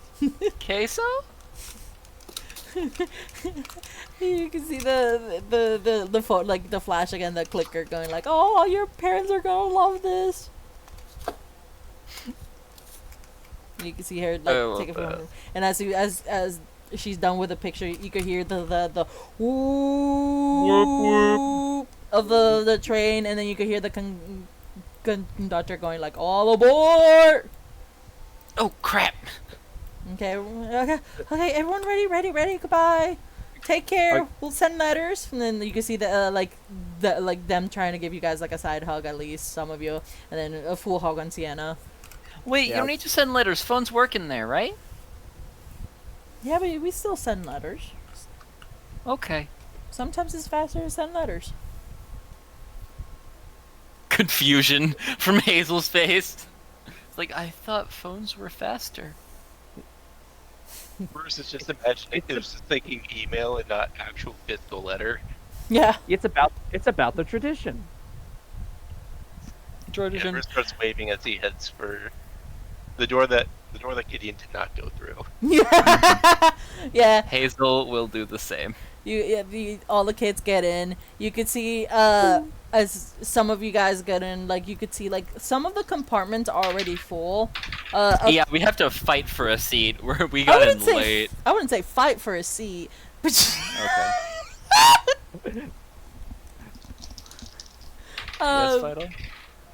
Queso? You can see the phone, like the flash again, the clicker going like, oh, your parents are gonna love this. You can see her like I take it love from that. her, and as she's done with the picture, you could hear the whoop of the train, and then you could hear the conductor going like, all aboard. Oh, crap. Okay, everyone ready, goodbye. Take care. Like- We'll send letters, and then you can see the them trying to give you guys like a side hug, at least some of you, and then a full hug on Sienna. Wait, Yeah. you don't need to send letters. Phone's working there, right? Yeah, but we still send letters. Okay. Sometimes it's faster to send letters. Confusion from Hazel's face. It's like, I thought phones were faster. Bruce is just imagining it was just thinking email and not actual physical letter. Yeah. It's about the tradition. Yeah, Bruce starts waving as he heads for the door that Gideon did not go through. Yeah. Yeah. Hazel will do the same. All the kids get in. You could see as some of you guys get in, like you could see like some of the compartments are already full. Yeah, we have to fight for a seat. We I got in wouldn't say late. I wouldn't say fight for a seat, but Okay. uh, Fido?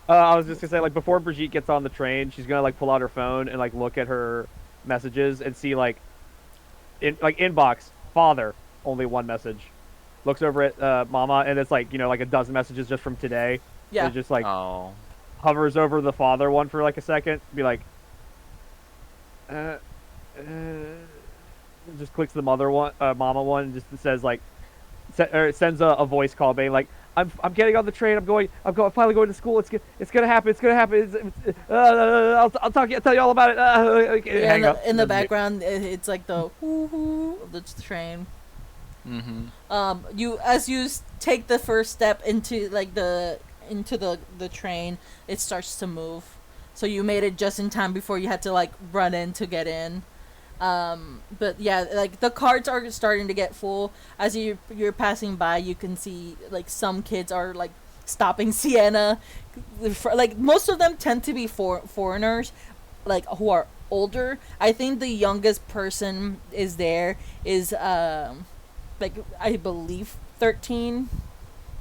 I was just gonna say, like, before Brigitte gets on the train, she's gonna like pull out her phone and like look at her messages and see like, inbox, father, only one message. Looks over at Mama, and it's like, like a dozen messages just from today. yeah. It just like Oh. hovers over the father one for like a second, be like, just clicks the mother one, Mama one, and just says like, sends a voice call, being like, I'm getting on the train. I'm finally going to school. It's gonna happen. I'll tell you all about it. Okay, Yeah, hang up. in the That's it. background, it's like the whoo of the train. Mm-hmm. As you take the first step into like the train, it starts to move. So you made it just in time before you had to like run in to get in. But yeah, like the carts are starting to get full. As you're passing by, you can see like some kids are like stopping Sienna. Like most of them tend to be foreigners, like who are older. I think the youngest person is like I believe 13.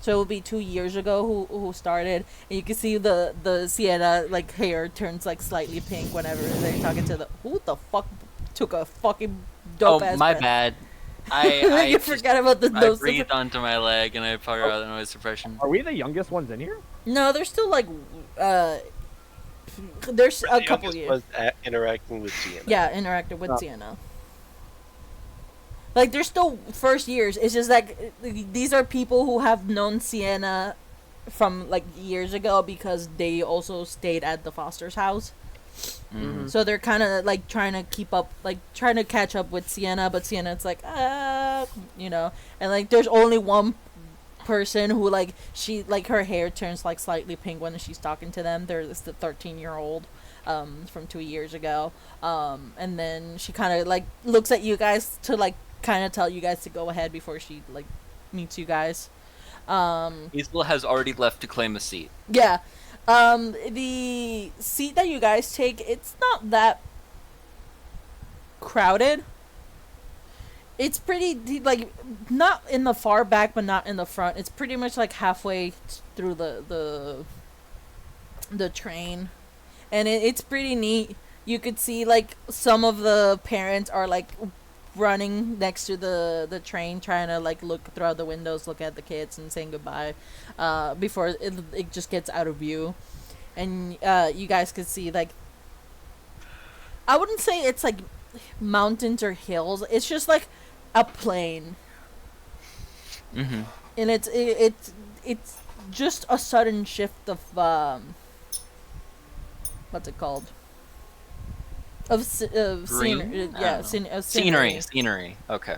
So it will be 2 years ago who started, and you can see the Sienna like hair turns like slightly pink whenever they're talking to the who the fuck took a fucking dope ass Oh, my breath. bad. I You forgot about the I nose. breathed onto my leg and I powered out the noise suppression. Are we the youngest ones in here? No, there's still like there's The a couple youngest years. was interacting with Sienna. Yeah, interacted with Oh. Sienna. Like they're still first years. It's just like these are people who have known Sienna from like years ago because they also stayed at the Foster's house. Mhm. So they're kind of like trying to keep up, like trying to catch up with Sienna, but Sienna's like, and like there's only one person who like she like her hair turns like slightly pink when she's talking to them. There's the 13-year-old from 2 years ago, and then she kind of like looks at you guys to like kind of tell you guys to go ahead before she like meets you guys. Hazel has already left to claim a seat. Yeah. The seat that you guys take, it's not that crowded. It's pretty like not in the far back, but not in the front. It's pretty much like halfway through the train, and it's pretty neat. You could see like some of the parents are like running next to the train, trying to like look throughout the windows, look at the kids, and saying goodbye before it just gets out of view. And you guys could see like, I wouldn't say it's like mountains or hills. It's just like a plain, Mm-hmm. and it's just a sudden shift of what's it called? Of scenery. Green? I Yeah, don't know. of Scenery. Okay.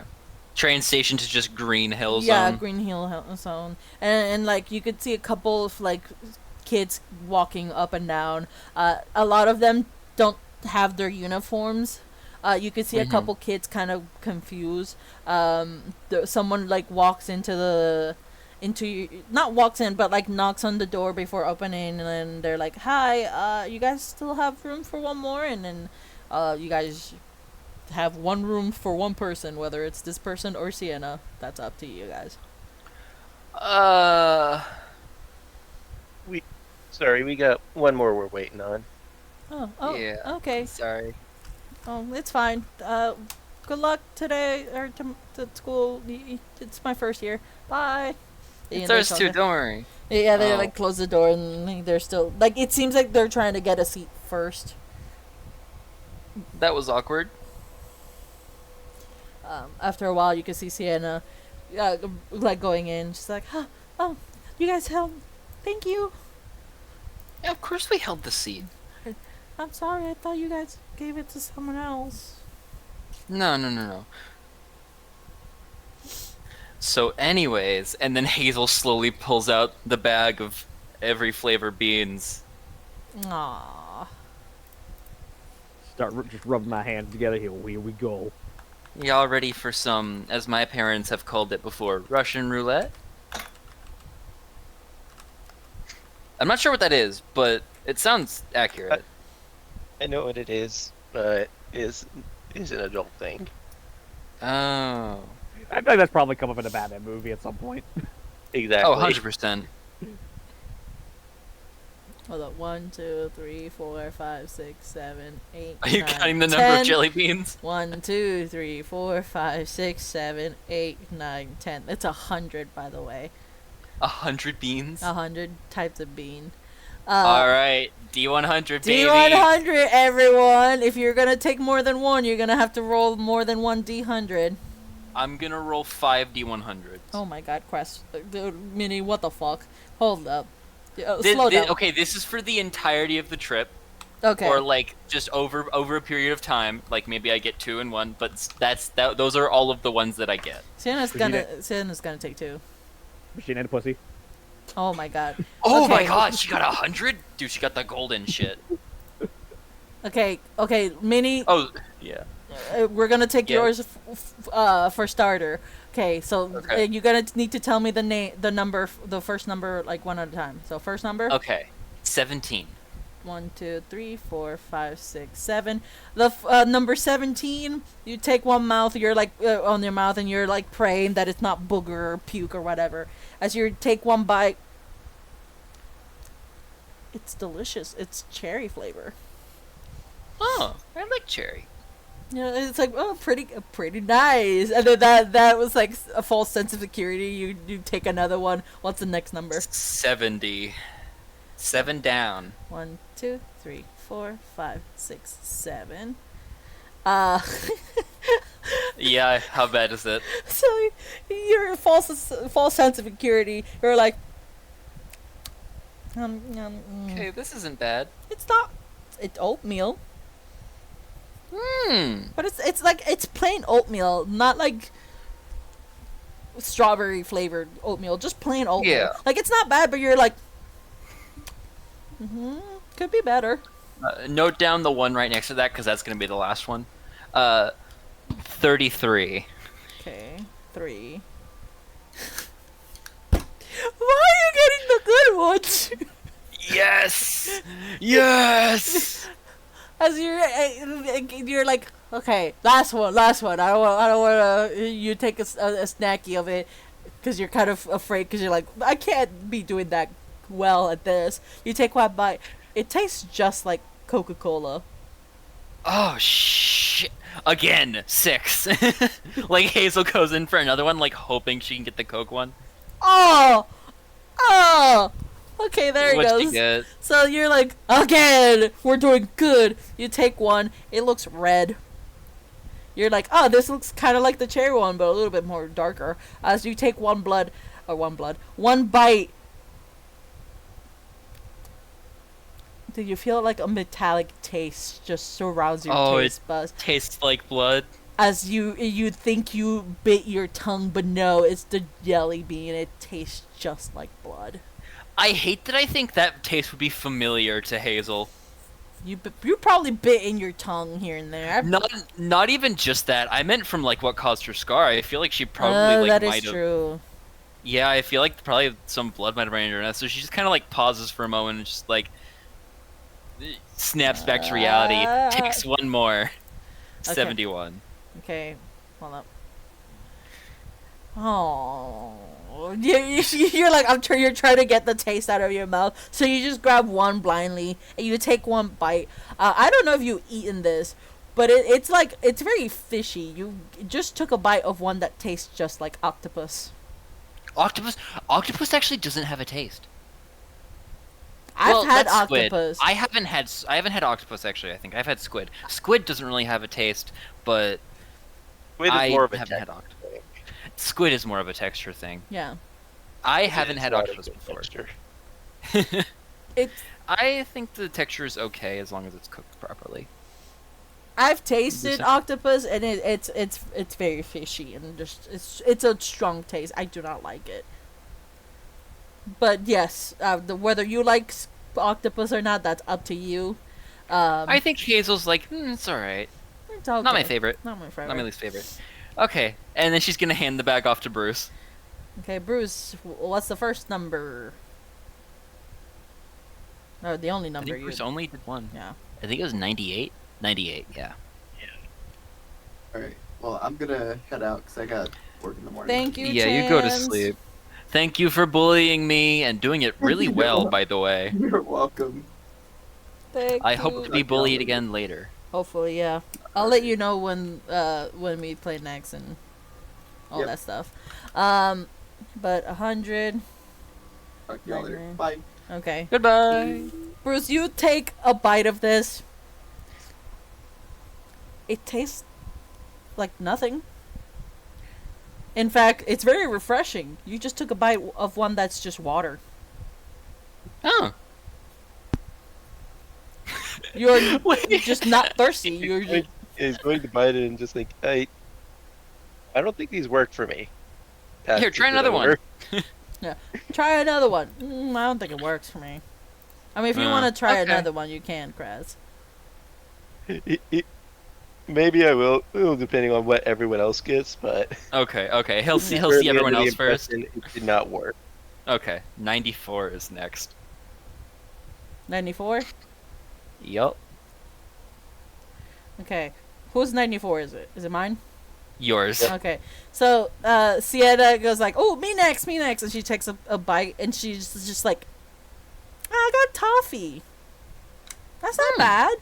Train station to just Green Hill Yeah, Zone. Green Hill Zone, and like you could see a couple of like kids walking up and down. A lot of them don't have their uniforms. You could see a Mhm. couple kids kind of confused. Someone like walks not walks in, but like knocks on the door before opening, and then they're like, "Hi, you guys still have room for one more?" And then, you guys have one room for one person, whether it's this person or Sienna. That's up to you guys. Sorry, we got one more we're waiting on. Oh, Yeah. okay. Sorry. Oh, it's fine. Good luck today or to school. It's my first year. Bye. It's And they ours close too. it. Don't worry. Yeah, they Oh. like close the door and they're still like. It seems like they're trying to get a seat first. That was awkward. After a while, you can see Sienna, like going in. She's like, "Oh, you guys help. Thank you. Yeah, of course we held the seat. I'm sorry. I thought you guys gave it to someone else." No. So, anyways, and then Hazel slowly pulls out the bag of every flavor beans. Aww. Just rubbing my hands together. Here we go. Y'all ready for some, as my parents have called it before, Russian roulette? I'm not sure what that is, but it sounds accurate. I know what it is, but is an adult thing. Oh. I feel like that's probably come up in a Batman movie at some point. Exactly. Oh, 100%. Hold up. 1, 2, 3, 4, 5, 6, 7, 8. Are you 9, counting the number 10. of jelly beans? 1, 2, 3, 4, 5, 6, 7, 8, 9, 10. It's 100, by the way. 100 beans? 100 types of bean. Alright, D100, baby. D100, everyone. If you're gonna take more than one, you're gonna have to roll more than one D100. I'm gonna roll 5 D100s. Oh my god, Quest. Dude, Minnie, what the fuck? Hold up. Slow down. Okay, this is for the entirety of the trip, Okay. or like just over a period of time. Like maybe I get 2 in one, but those are all of the ones that I get. Sienna's gonna take 2. Machine and pussy. Oh my god. Oh my Okay. god, she got 100? Dude, she got the golden shit. Okay, Minnie, Oh, yeah. we're gonna take Yeah. yours for starter. Okay, so Okay. you're gonna need to tell me the first number, like one at a time. So first number. Okay, 17. 1, 2, 3, 4, 5, 6, 7. The number 17. You take one mouth. You're like on your mouth, and you're like praying that it's not booger or puke or whatever. As you take one bite, it's delicious. It's cherry flavor. Oh, I like cherry. You know, it's like, oh, pretty nice. And then that was like a false sense of security. You take another one. What's the next number? 70. 7 down. 1, 2, 3, 4, 5, 6, 7. Yeah, how bad is it? So you're a false sense of security. You're like, Okay, this isn't bad. it's not. It's oatmeal, Hmm. but it's plain oatmeal, not like strawberry flavored oatmeal. Just plain oatmeal. Yeah. Like it's not bad, but you're like, could be better. Note down the one right next to that, because that's going to be the last one. 33. Okay, 3. Why are you getting the good ones? Yes! Yes! As you're like, okay, last one. I don't want to. You take a snacky of it, because you're kind of afraid. Because you're like, I can't be doing that well at this. You take one bite. It tastes just like Coca-Cola. Oh, shit. Again, 6. Like, Hazel goes in for another one, like, hoping she can get the Coke one. Oh. Okay, there it What'd goes. you get? So you're like, again, we're doing good. You take one. It looks red. You're like, oh, this looks kind of like the cherry one, but a little bit more darker. As you take one bite, Do you feel like a metallic taste just surrounds your Oh, taste buds Tastes like blood. as you think you bit your tongue, but no, it's the jelly bean. It tastes just like blood. I hate that I think that taste would be familiar to Hazel. You probably bit in your tongue here and there. Not even just that. I meant from like what caused her scar. I feel like she probably like that might is have. true. Yeah, I feel like probably some blood might have ran into her. So she just kind of like pauses for a moment and just like snaps back to reality. Takes one more. 71. Okay, hold up. Oh, you're like you're trying to get the taste out of your mouth, so you just grab one blindly and you take one bite. I don't know if you've eaten this, but it's like it's very fishy. You just took a bite of one that tastes just like octopus. Octopus actually doesn't have a taste. I've had that's squid. octopus. I haven't had octopus actually. I think I've had squid. Squid doesn't really have a taste, but Squid is I more of a haven't had texture octopus. thing. Squid is more of a texture thing. Yeah, I haven't It's had not a octopus good before. texture. it's. I think the texture is okay as long as it's cooked properly. I've tasted Decent. octopus and it's very fishy and just it's a strong taste. I do not like it. But yes, whether you like octopus or not, that's up to you. I think Hazel's like, it's alright. It's okay. Not my favorite. Not my favorite. Not my least favorite. Okay, and then she's gonna hand the bag off to Bruce. Okay, Bruce, what's the first number? No, the only I number think you. Bruce only did one. Yeah. I think it was 98. 98, yeah. Alright, well, I'm gonna head out because I got work in the morning. Thank you. Yeah, you go to Chance. sleep. Thank you for bullying me and doing it really well, by the way. You're welcome. Thank I you. hope to be bullied again later. Hopefully, yeah. I'll let you know when we play next and all Yep. that stuff. But 100. Talk to y'all later. Nightmare. Bye. Okay. Goodbye. Bruce, you take a bite of this. It tastes like nothing. In fact, it's very refreshing. You just took a bite of one that's just water. Oh. You're just not thirsty. You're just, He's going to bite it and just think, I don't think these work for me. Pass Here, it try another one. over. try another one. I don't think it works for me. I mean, if you want to try okay. another one, you can, Kraz. Maybe I will, depending on what everyone else gets, but Okay. He'll see Currently everyone under the else first. impression It did not work. Okay. 94 is next. 94? Yup. Okay. Whose 94 is it? Is it mine? Yours. Okay. So, Sienna goes like, oh, me next. And she takes a bite, and she's just like, I got toffee. That's not bad.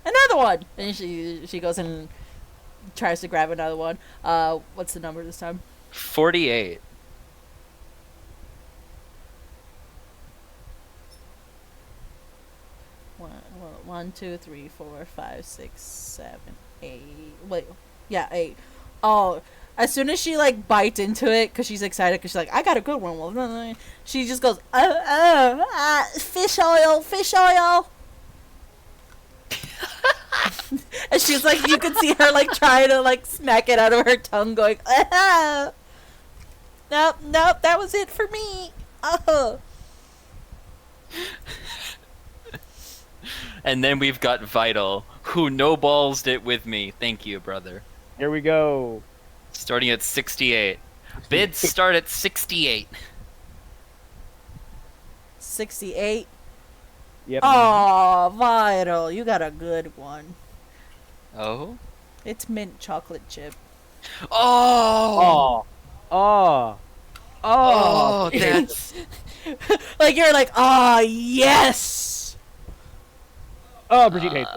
Another one. And she goes and tries to grab another one. What's the number this time? 48. One, 2, 3, 4, 5, 6, 7, 8. Wait, yeah, 8. Oh, as soon as she like bites into it, cause she's excited, cause she's like, I got a good one. Well, she just goes, fish oil. And she's like, you can see her like trying to like smack it out of her tongue, going, nope, that was it for me. Oh. And then we've got Vital, who no-ballsed it with me. Thank you, brother. Here we go. Starting at 68. Bids start at 68. 68. Yep. Oh, Vital, you got a good one. Oh? It's mint chocolate chip. Oh! Oh. Oh, that's... Like you're like, oh yes. Oh, Brigitte hates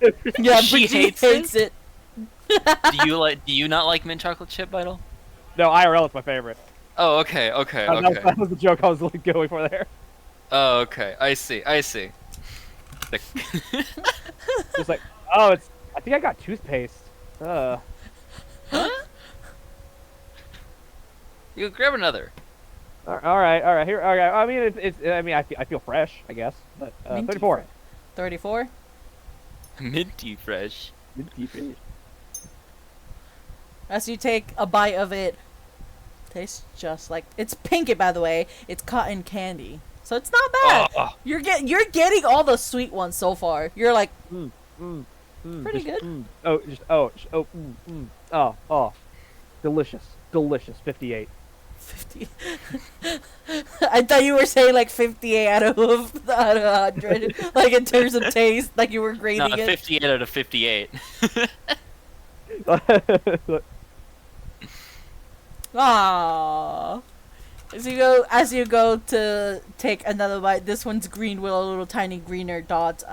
it. Yeah, She Brigitte hates it. Do you not like mint chocolate chip, Vital? No, IRL is my favorite. Oh, okay. That was the joke I was going for there. Oh, okay. I see. The- Just like, oh, I think I got toothpaste. You grab another. All right. Here, okay. I mean, I feel fresh, I guess. But Minty 34. fresh. 34. Minty fresh. As you take a bite of it, tastes just like it's pink. By the way, it's cotton candy, so it's not bad. Oh, You're getting all the sweet ones so far. You're like pretty Just, good. Oh, delicious. 58. 50. I thought you were saying like 58 out of 100, like in terms of taste, like you were grading No, it. 58 out of 58. Aww. As you go to take another bite, this one's green with a little tiny greener dots.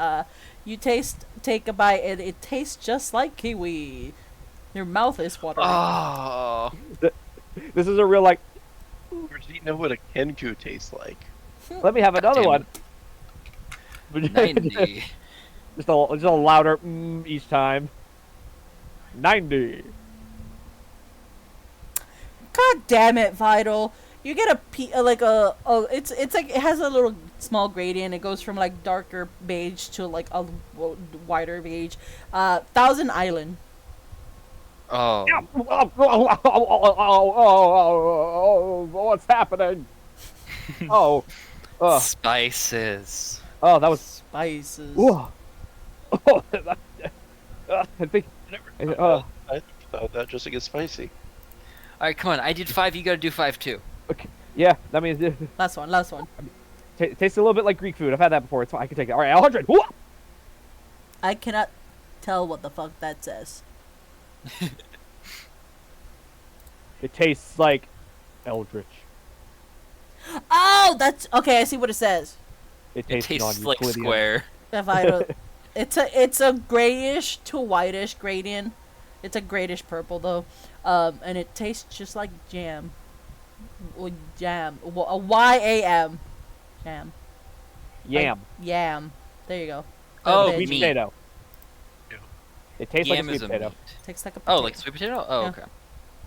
You take a bite and it tastes just like kiwi. Your mouth is watering. Oh. This is a real like. do you know what a Kenku tastes like? Let me have another damn one. 90. just a louder each time. 90. God damn it, Vital. You get it's like it has a little small gradient. It goes from like darker beige to like a wider beige. Thousand Island. Oh. What's happening? Spices. Oh, that was. Spices. I think. I thought that just to get spicy. Alright, come on. I did 5, you gotta do 5 too. Okay. Yeah, that means it Last one. tastes a little bit like Greek food. I've had that before. It's fine. I can take it. All right, 100. Whoa! I cannot tell what the fuck that says. It tastes like Eldritch. Oh, that's okay. I see what it says. It It tastes, tastes like non-Euclidean. square. If I don't, it's a grayish to whitish gradient. It's a grayish purple though, and it tastes just like jam. Jam. A YAM. Jam. Yam. Yam. There you go. Oh, veggie. Sweet meat. potato. It tastes Yam like a is sweet a potato. meat. Tastes like a potato. Oh, like sweet potato? Oh, Yeah. okay.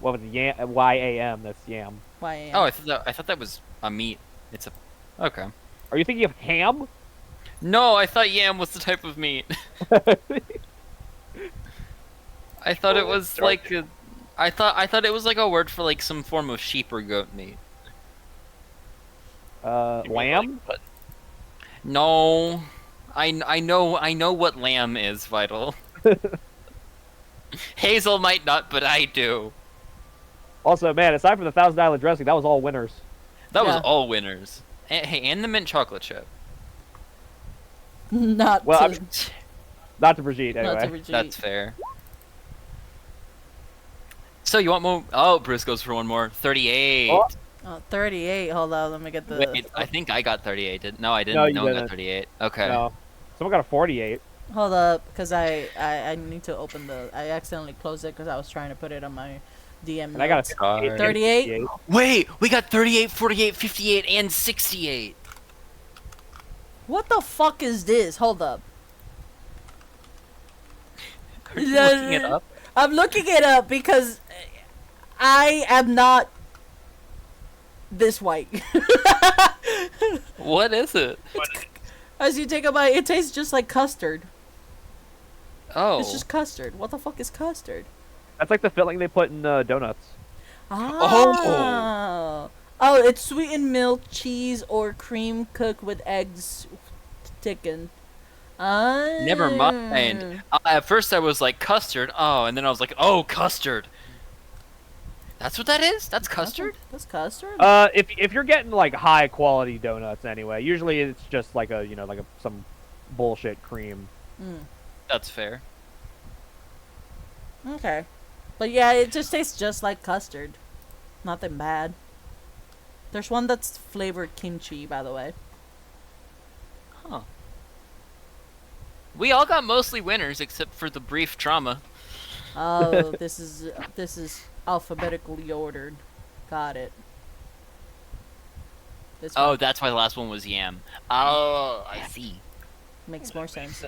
What was it? Yam? Y-A-M. That's yam. YAM. Oh, I thought that was a meat. It's a. Okay. Are you thinking of ham? No, I thought yam was the type of meat. I thought it was like a, I thought it was like a word for like some form of sheep or goat meat. You mean Lamb? like No, I know what lamb is, Vital. Hazel might not, but I do. Also, man, aside from the Thousand Island dressing, that was all winners. That was Yeah. all winners. And, hey, and the mint chocolate chip. Not Well, to, Not to Brigitte, not to anyway. Brigitte. That's fair. So you want more? Oh, Bruce goes for one more. 38. Oh. Oh, 38. Hold on, let me get the. Wait, I think I got 38. No, I didn't. No, you No one got didn't. 38. Okay. No. Someone got a 48. Hold up, because I need to open the. I accidentally closed it because I was trying to put it on my DM. And I got a notes. 58. 38? Wait, we got 38, 48, 58, and 68. What the fuck is this? Hold up. Are you looking it up? I'm looking it up because I am not this white. What is it? As you take a bite, it tastes just like custard. Oh. It's just custard. What the fuck is custard? That's like the filling they put in donuts. Oh. Oh, it's sweetened milk, cheese, or cream cooked with eggs thickened. Never mind. At first I was like custard. Oh, and then I was like, oh, custard. That's what that is? That's custard? That's custard? If you're getting like high quality donuts anyway, usually it's just like a some bullshit cream. That's fair. Okay. But yeah, it just tastes just like custard. Nothing bad. There's one that's flavored kimchi, by the way. Huh. We all got mostly winners except for the brief trauma. Oh, this is alphabetically ordered. Got it. This Oh, one that's why the last one was yam. Oh, I see. makes more sense.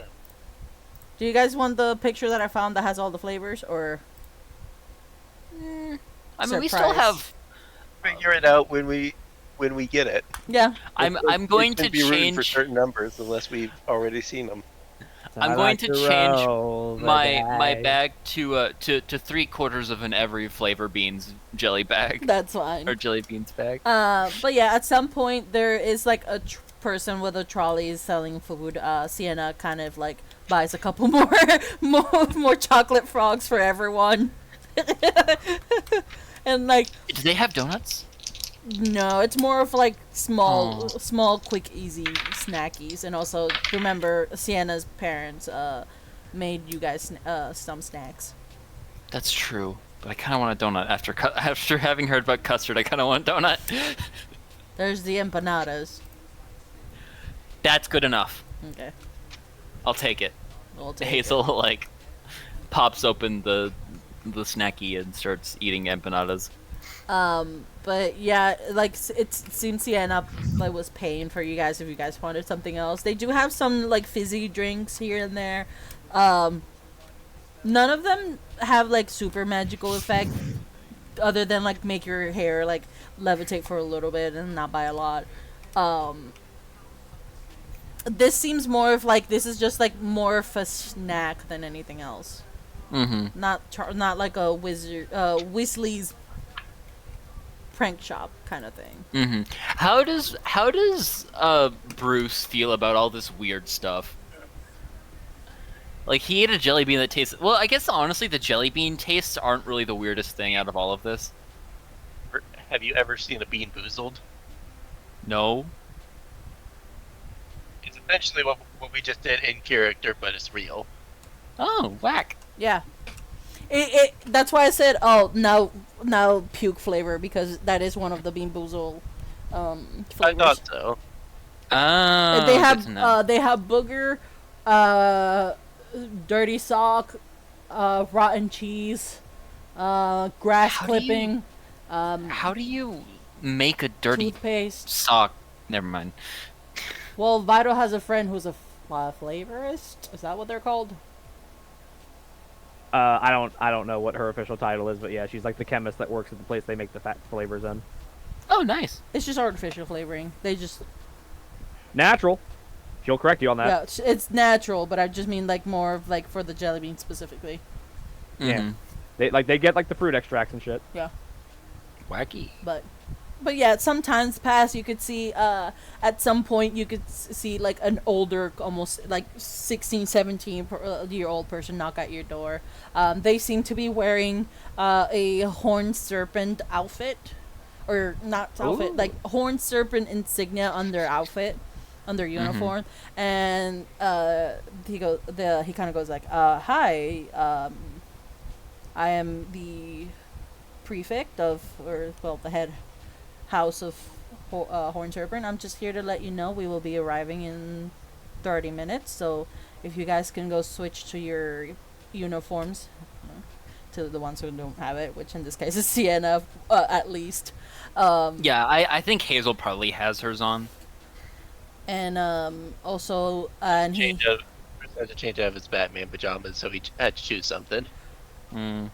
Do you guys want the picture that I found that has all the flavors, or I mean, we still Surprise. have. figure it out when we get it. yeah? I'm It going to shouldn't be rooting for change. certain numbers unless we've already seen them. I'm I going like to change roll the my dice. bag to 3/4 of an every flavor beans jelly bag That's fine. or jelly beans bag. But yeah, at some point there is like a person with a trolley selling food. Sienna kind of like buys a couple more chocolate frogs for everyone. And like, Do they have donuts? no, it's more of like Aw. small, quick, easy snackies. And also remember, Sienna's parents made you guys some snacks. That's true. But I kind of want a donut after having heard about custard. I kind of want a donut. There's the empanadas. That's good enough. Okay, I'll take it. we'll take Hazel like pops open the snacky and starts eating empanadas. But yeah, like it seems Sienna like was paying for you guys if you guys wanted something else. They do have some like fizzy drinks here and there. None of them have like super magical effect, other than like make your hair like levitate for a little bit and not by a lot. This seems more of like this is just like more of a snack than anything else. Mm-hmm. Not like a Weasley's prank shop kind of thing. Mm-hmm. How does Bruce feel about all this weird stuff? Like he ate a jelly bean that tastes well. I guess honestly, the jelly bean tastes aren't really the weirdest thing out of all of this. Have you ever seen a Bean Boozled? No. It's essentially what we just did in character, but it's real. Oh, whack. Yeah. That's why I said now puke flavor, because that is one of the Bean Boozled I flavors. thought so. Oh, They good to know. have booger, dirty sock, rotten cheese, grass How do you- clipping, How do you make a dirty toothpaste. sock? Never mind. Well, Vital has a friend who's a flavorist. Is that what they're called? I don't know what her official title is, but yeah, she's like the chemist that works at the place they make the fat flavors in. Oh, nice. It's just artificial flavoring. They just Natural. She'll correct you on that. yeah, it's natural, but I just mean like more of like for the jelly bean specifically. Yeah. Mhm. They get like the fruit extracts and shit. Wacky. But yeah, sometimes past you could see at some point you could see like an older, almost like 16 17 year old person knock at your door. They seem to be wearing a horned serpent outfit, or not outfit, Ooh. like horned serpent insignia on their outfit, on their uniform. And he kind of goes like, hi, I am the prefect of, or well, the head house of Horn Serpent. I'm just here to let you know we will be arriving in 30 minutes. So if you guys can go switch to your uniforms, to the ones who don't have it, which in this case is Sienna, at least. Yeah, I think Hazel probably has hers on. And also, and he. Bruce had to change out of his Batman pajamas, so he had to choose something. Mm.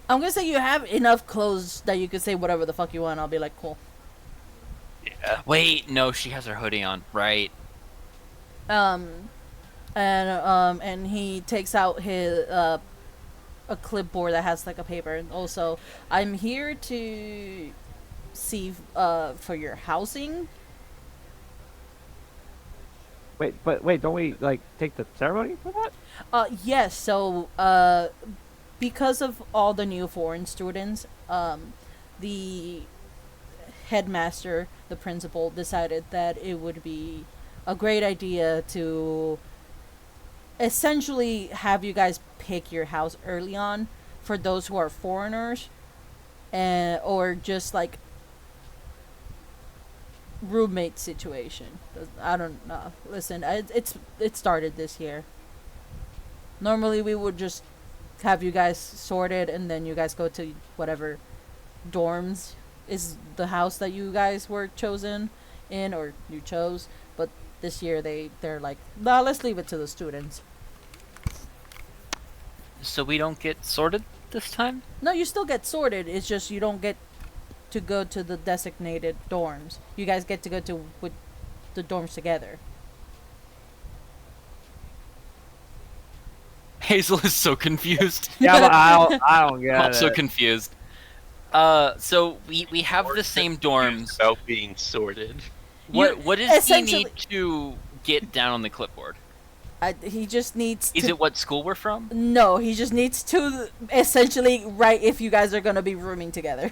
I'm gonna say you have enough clothes that you could say whatever the fuck you want. I'll be like, cool. Yeah. Wait, no, she has her hoodie on. Right. And he takes out his a clipboard that has like a paper. And also, I'm here to see for your housing. Wait, don't we like take the ceremony for that? Yes. So because of all the new foreign students, the headmaster, the principal, decided that it would be a great idea to essentially have you guys pick your house early on for those who are foreigners, and or just like roommate situation. I don't know. Listen, it started this year. Normally we would just have you guys sorted and then you guys go to whatever dorms is the house that you guys were chosen in or you chose, but this year they're like, nah, let's leave it to the students. So we don't get sorted this time? No, you still get sorted, it's just you don't get to go to the designated dorms. You guys get to go to with the dorms together. Hazel is so confused. Yeah, but I don't get I'm so it. confused. So we have the same dorms. About being sorted. What does he essentially- need to get down on the clipboard? He just needs Is to... it what school we're from? No, he just needs to essentially write if you guys are gonna be rooming together.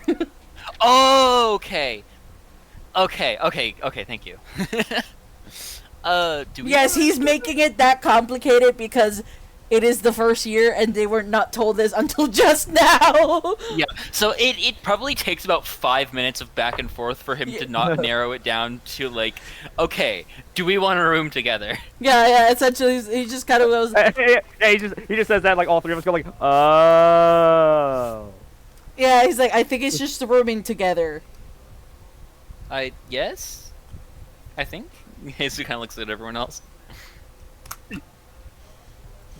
Oh, okay. Okay, thank you. Do we Yes, he's making it that complicated because it is the first year and they were not told this until just now. Yeah, so it probably takes about 5 minutes of back and forth for him to not narrow it down to like, okay, do we want a room together? Yeah, essentially he just kind of goes, Yeah, he just says that like all three of us go like, oh. yeah, he's like, I think it's just rooming together. Yes? I think? Jesus kind of looks at everyone else.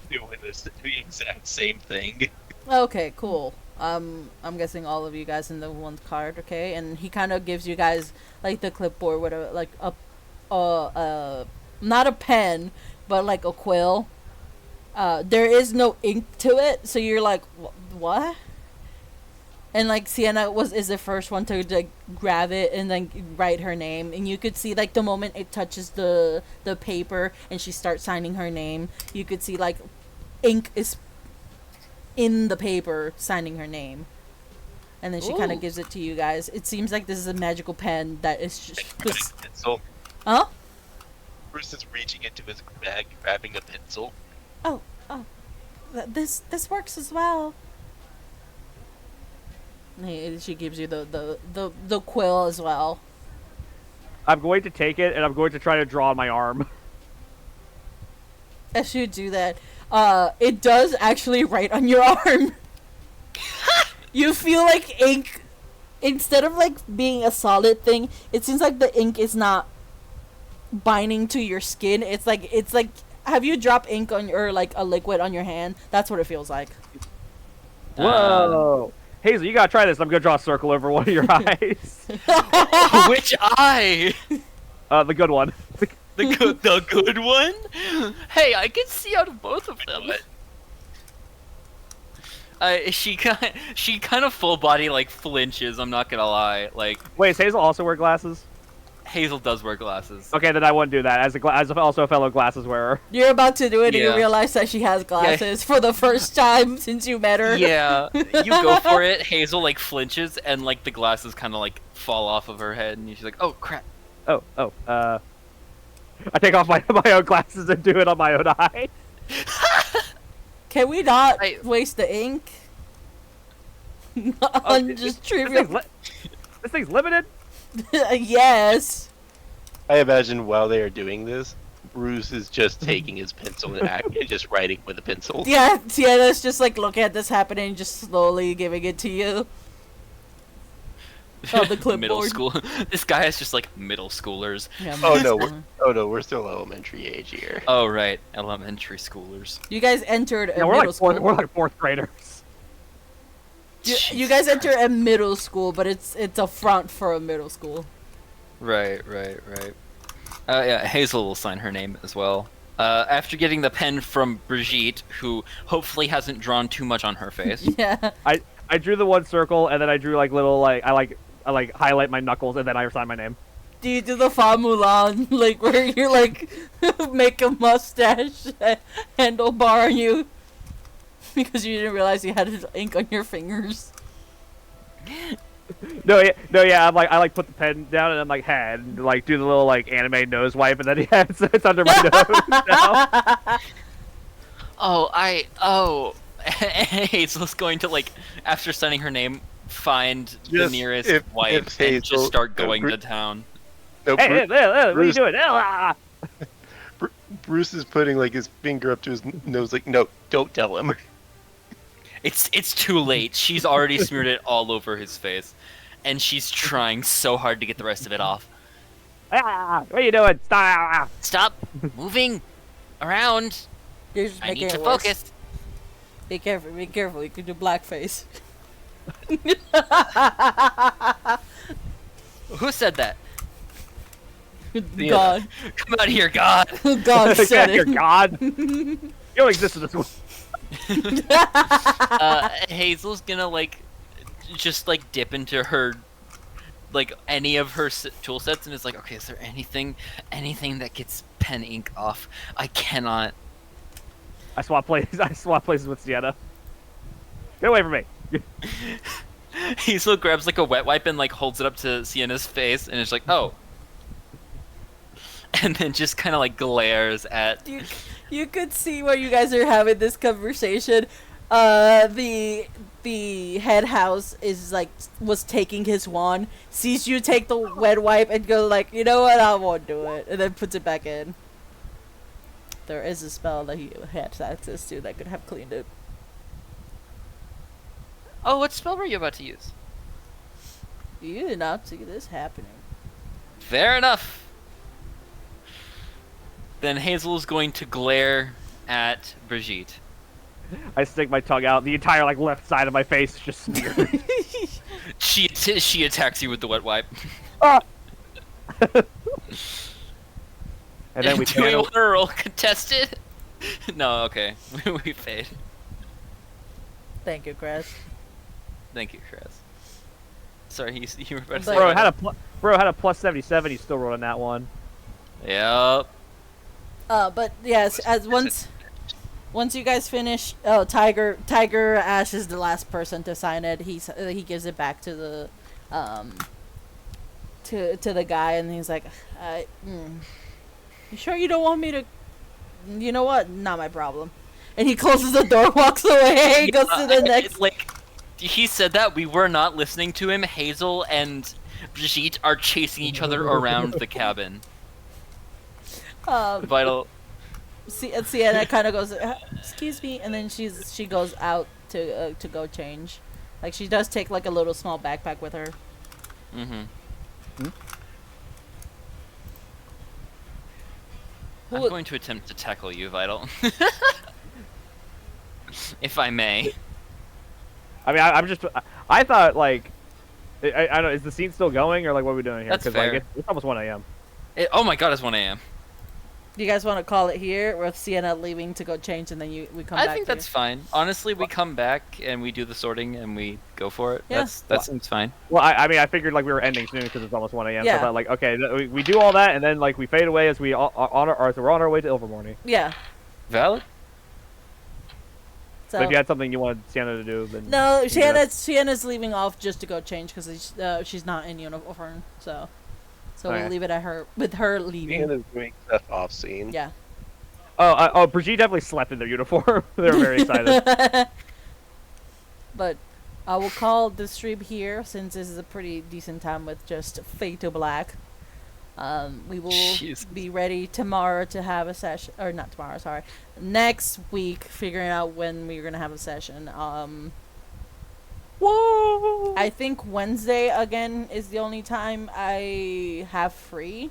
Doing the exact same thing. Okay, cool. I'm guessing all of you guys in the one card, okay? And he kind of gives you guys like the clipboard with a like not a pen, but like a quill. There is no ink to it, so you're like, what? And like Sienna is the first one to like grab it and then write her name, and you could see like the moment it touches the paper and she starts signing her name, you could see like ink is in the paper signing her name, and then she kind Ooh. of gives it to you guys. It seems like this is a magical pen that is just Pencil. huh? Bruce is reaching into his bag, grabbing a pencil. This works as well. She gives you the quill as well. I'm going to take it and I'm going to try to draw on my arm. As you do that, it does actually write on your arm. You feel like ink, instead of like being a solid thing, it seems like the ink is not binding to your skin. It's like have you dropped ink on your, or like a liquid on your hand? That's what it feels like. Whoa. Hazel, you gotta try this. I'm gonna draw a circle over one of your eyes. Which eye? The good one. The good one? Hey, I can see out of both of them. She kind of full body like flinches. I'm not gonna lie. Like Wait, does Hazel also wear glasses? Hazel does wear glasses. Okay, then I wouldn't do that. As also a fellow glasses wearer. You're about to do it, and Yeah. you realize that she has glasses for the first time since you met her. Yeah, you go for it. Hazel like flinches, and like the glasses kind of like fall off of her head, and she's like, "Oh crap!" I take off my own glasses and do it on my own eye. Can we not I- waste the ink on just trivial? This thing's limited. Yes. I imagine while they are doing this, Bruce is just taking his pencil and just writing with a pencil. Yeah, Sienna's just like looking at this happening, just slowly giving it to you. Oh, the clipboard. Middle school. This guy is just like middle schoolers. Yeah, Oh no, uh, we're still elementary age here. Oh right, elementary schoolers. You guys entered a Yeah, middle school. we're like fourth graders. You guys enter a middle school, but it's a front for a middle school. Right. Yeah, Hazel will sign her name as well. After getting the pen from Brigitte, who hopefully hasn't drawn too much on her face. Yeah. I drew the one circle and then I drew like little like I like highlight my knuckles and then I sign my name. Do you do the Fa Mulan, like where you like make a mustache handlebar on you because you didn't realize you had ink on your fingers? No, yeah. I like put the pen down and I'm like head and like do the little like anime nose wipe and then yeah, it's under my nose now. Hazel's going to like after signing her name find the Just nearest if wipe and Hazel- just start going Bru- to town. No, Hey, what are you Bruce- doing? Ah! Bruce is putting like his finger up to his nose, like, no, don't tell him. It's too late. She's already smeared it all over his face, and she's trying so hard to get the rest of it off. Ah! What are you doing? Stop! Stop moving around. You're just I making need to it worse. focus. Be careful, you could do blackface. Who said that? God. Come out here, God. God said Your it. God. You don't exist in this world. Hazel's gonna like just like dip into her like any of her tool sets and is like, okay, is there anything that gets pen ink off? I cannot. I swap places with Sienna. Get away from me. Hazel grabs like a wet wipe and like holds it up to Sienna's face and is like, oh. And then just kind of like glares at. You could see where you guys are having this conversation. The head house is like was taking his wand, sees you take the wet wipe and go like, you know what, I won't do it, and then puts it back in. There is a spell that he had access to that could have cleaned it. Oh, what spell were you about to use? You did not see this happening. Fair enough. Then Hazel's going to glare at Brigitte. I stick my tongue out. The entire like left side of my face is just smeared. She attacks you with the wet wipe. Ah! And then we Do we pan want to roll contested? No, okay. We fade. Thank you, Chris. Thank you, Chris. Sorry, you were about to But- say. Bro had a plus 77. He still rolled on that one. Yep. But yes, as once you guys finish, Tiger Ash is the last person to sign it. He gives it back to the to the guy, and he's like, you sure you don't want me to? You know what? Not my problem. And he closes the door, walks away, goes to the next. Like, he said that we were not listening to him. Hazel and Brigitte are chasing each other around the cabin. Vital. Sienna kind of goes, excuse me, and then she goes out to go change. Like, she does take like a little small backpack with her. Mm-hmm. Hmm? I'm going to attempt to tackle you, Vital. If I may. I mean, I thought like, I don't know, is the scene still going or like what are we doing here? That's 'Cause, fair. like it's almost 1 a.m. Oh my god, it's 1 a.m. Do you guys want to call it here, with Sienna leaving to go change, and then we come back? I think to that's fine. Honestly, we come back and we do the sorting and we go for it. Yeah. That seems fine. Well, I mean, I figured like we were ending soon because it's almost 1 a.m. So Yeah. I thought like, okay, we do all that and then like we fade away as we we're on our way to Ilvermorny. Yeah. Valid? So But if you had something you wanted Sienna to do, then no, you can do that. Sienna's leaving off just to go change because she's not in uniform. So Okay. we'll leave it at her with her leaving. Ian is doing stuff off scene. Yeah. Oh, Brigitte definitely slept in their uniform. They were very excited. But I will call the stream here since this is a pretty decent time with just Fade to Black. We will Jesus. be ready tomorrow to have a session, or not tomorrow, sorry, next week, figuring out when we're gonna have a session. Whoa! I think Wednesday again is the only time I have free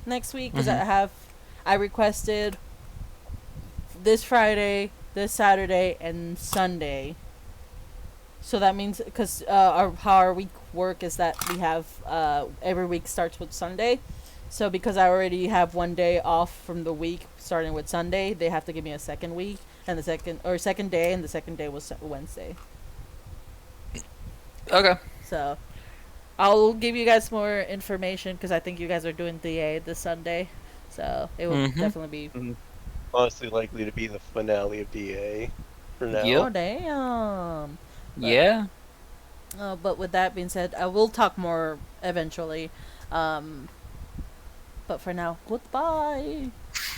next week because I requested this Friday, this Saturday, and Sunday. So that means because how our week work is that we have every week starts with Sunday. So because I already have 1 day off from the week starting with Sunday, they have to give me a second week and the second day, and the second day was Wednesday. Okay. So I'll give you guys more information because I think you guys are doing DA this Sunday. So it will Mhm. definitely be. Honestly, likely to be the finale of DA for now. Yep. Oh damn! Yeah. But with that being said, I will talk more eventually. But for now, goodbye.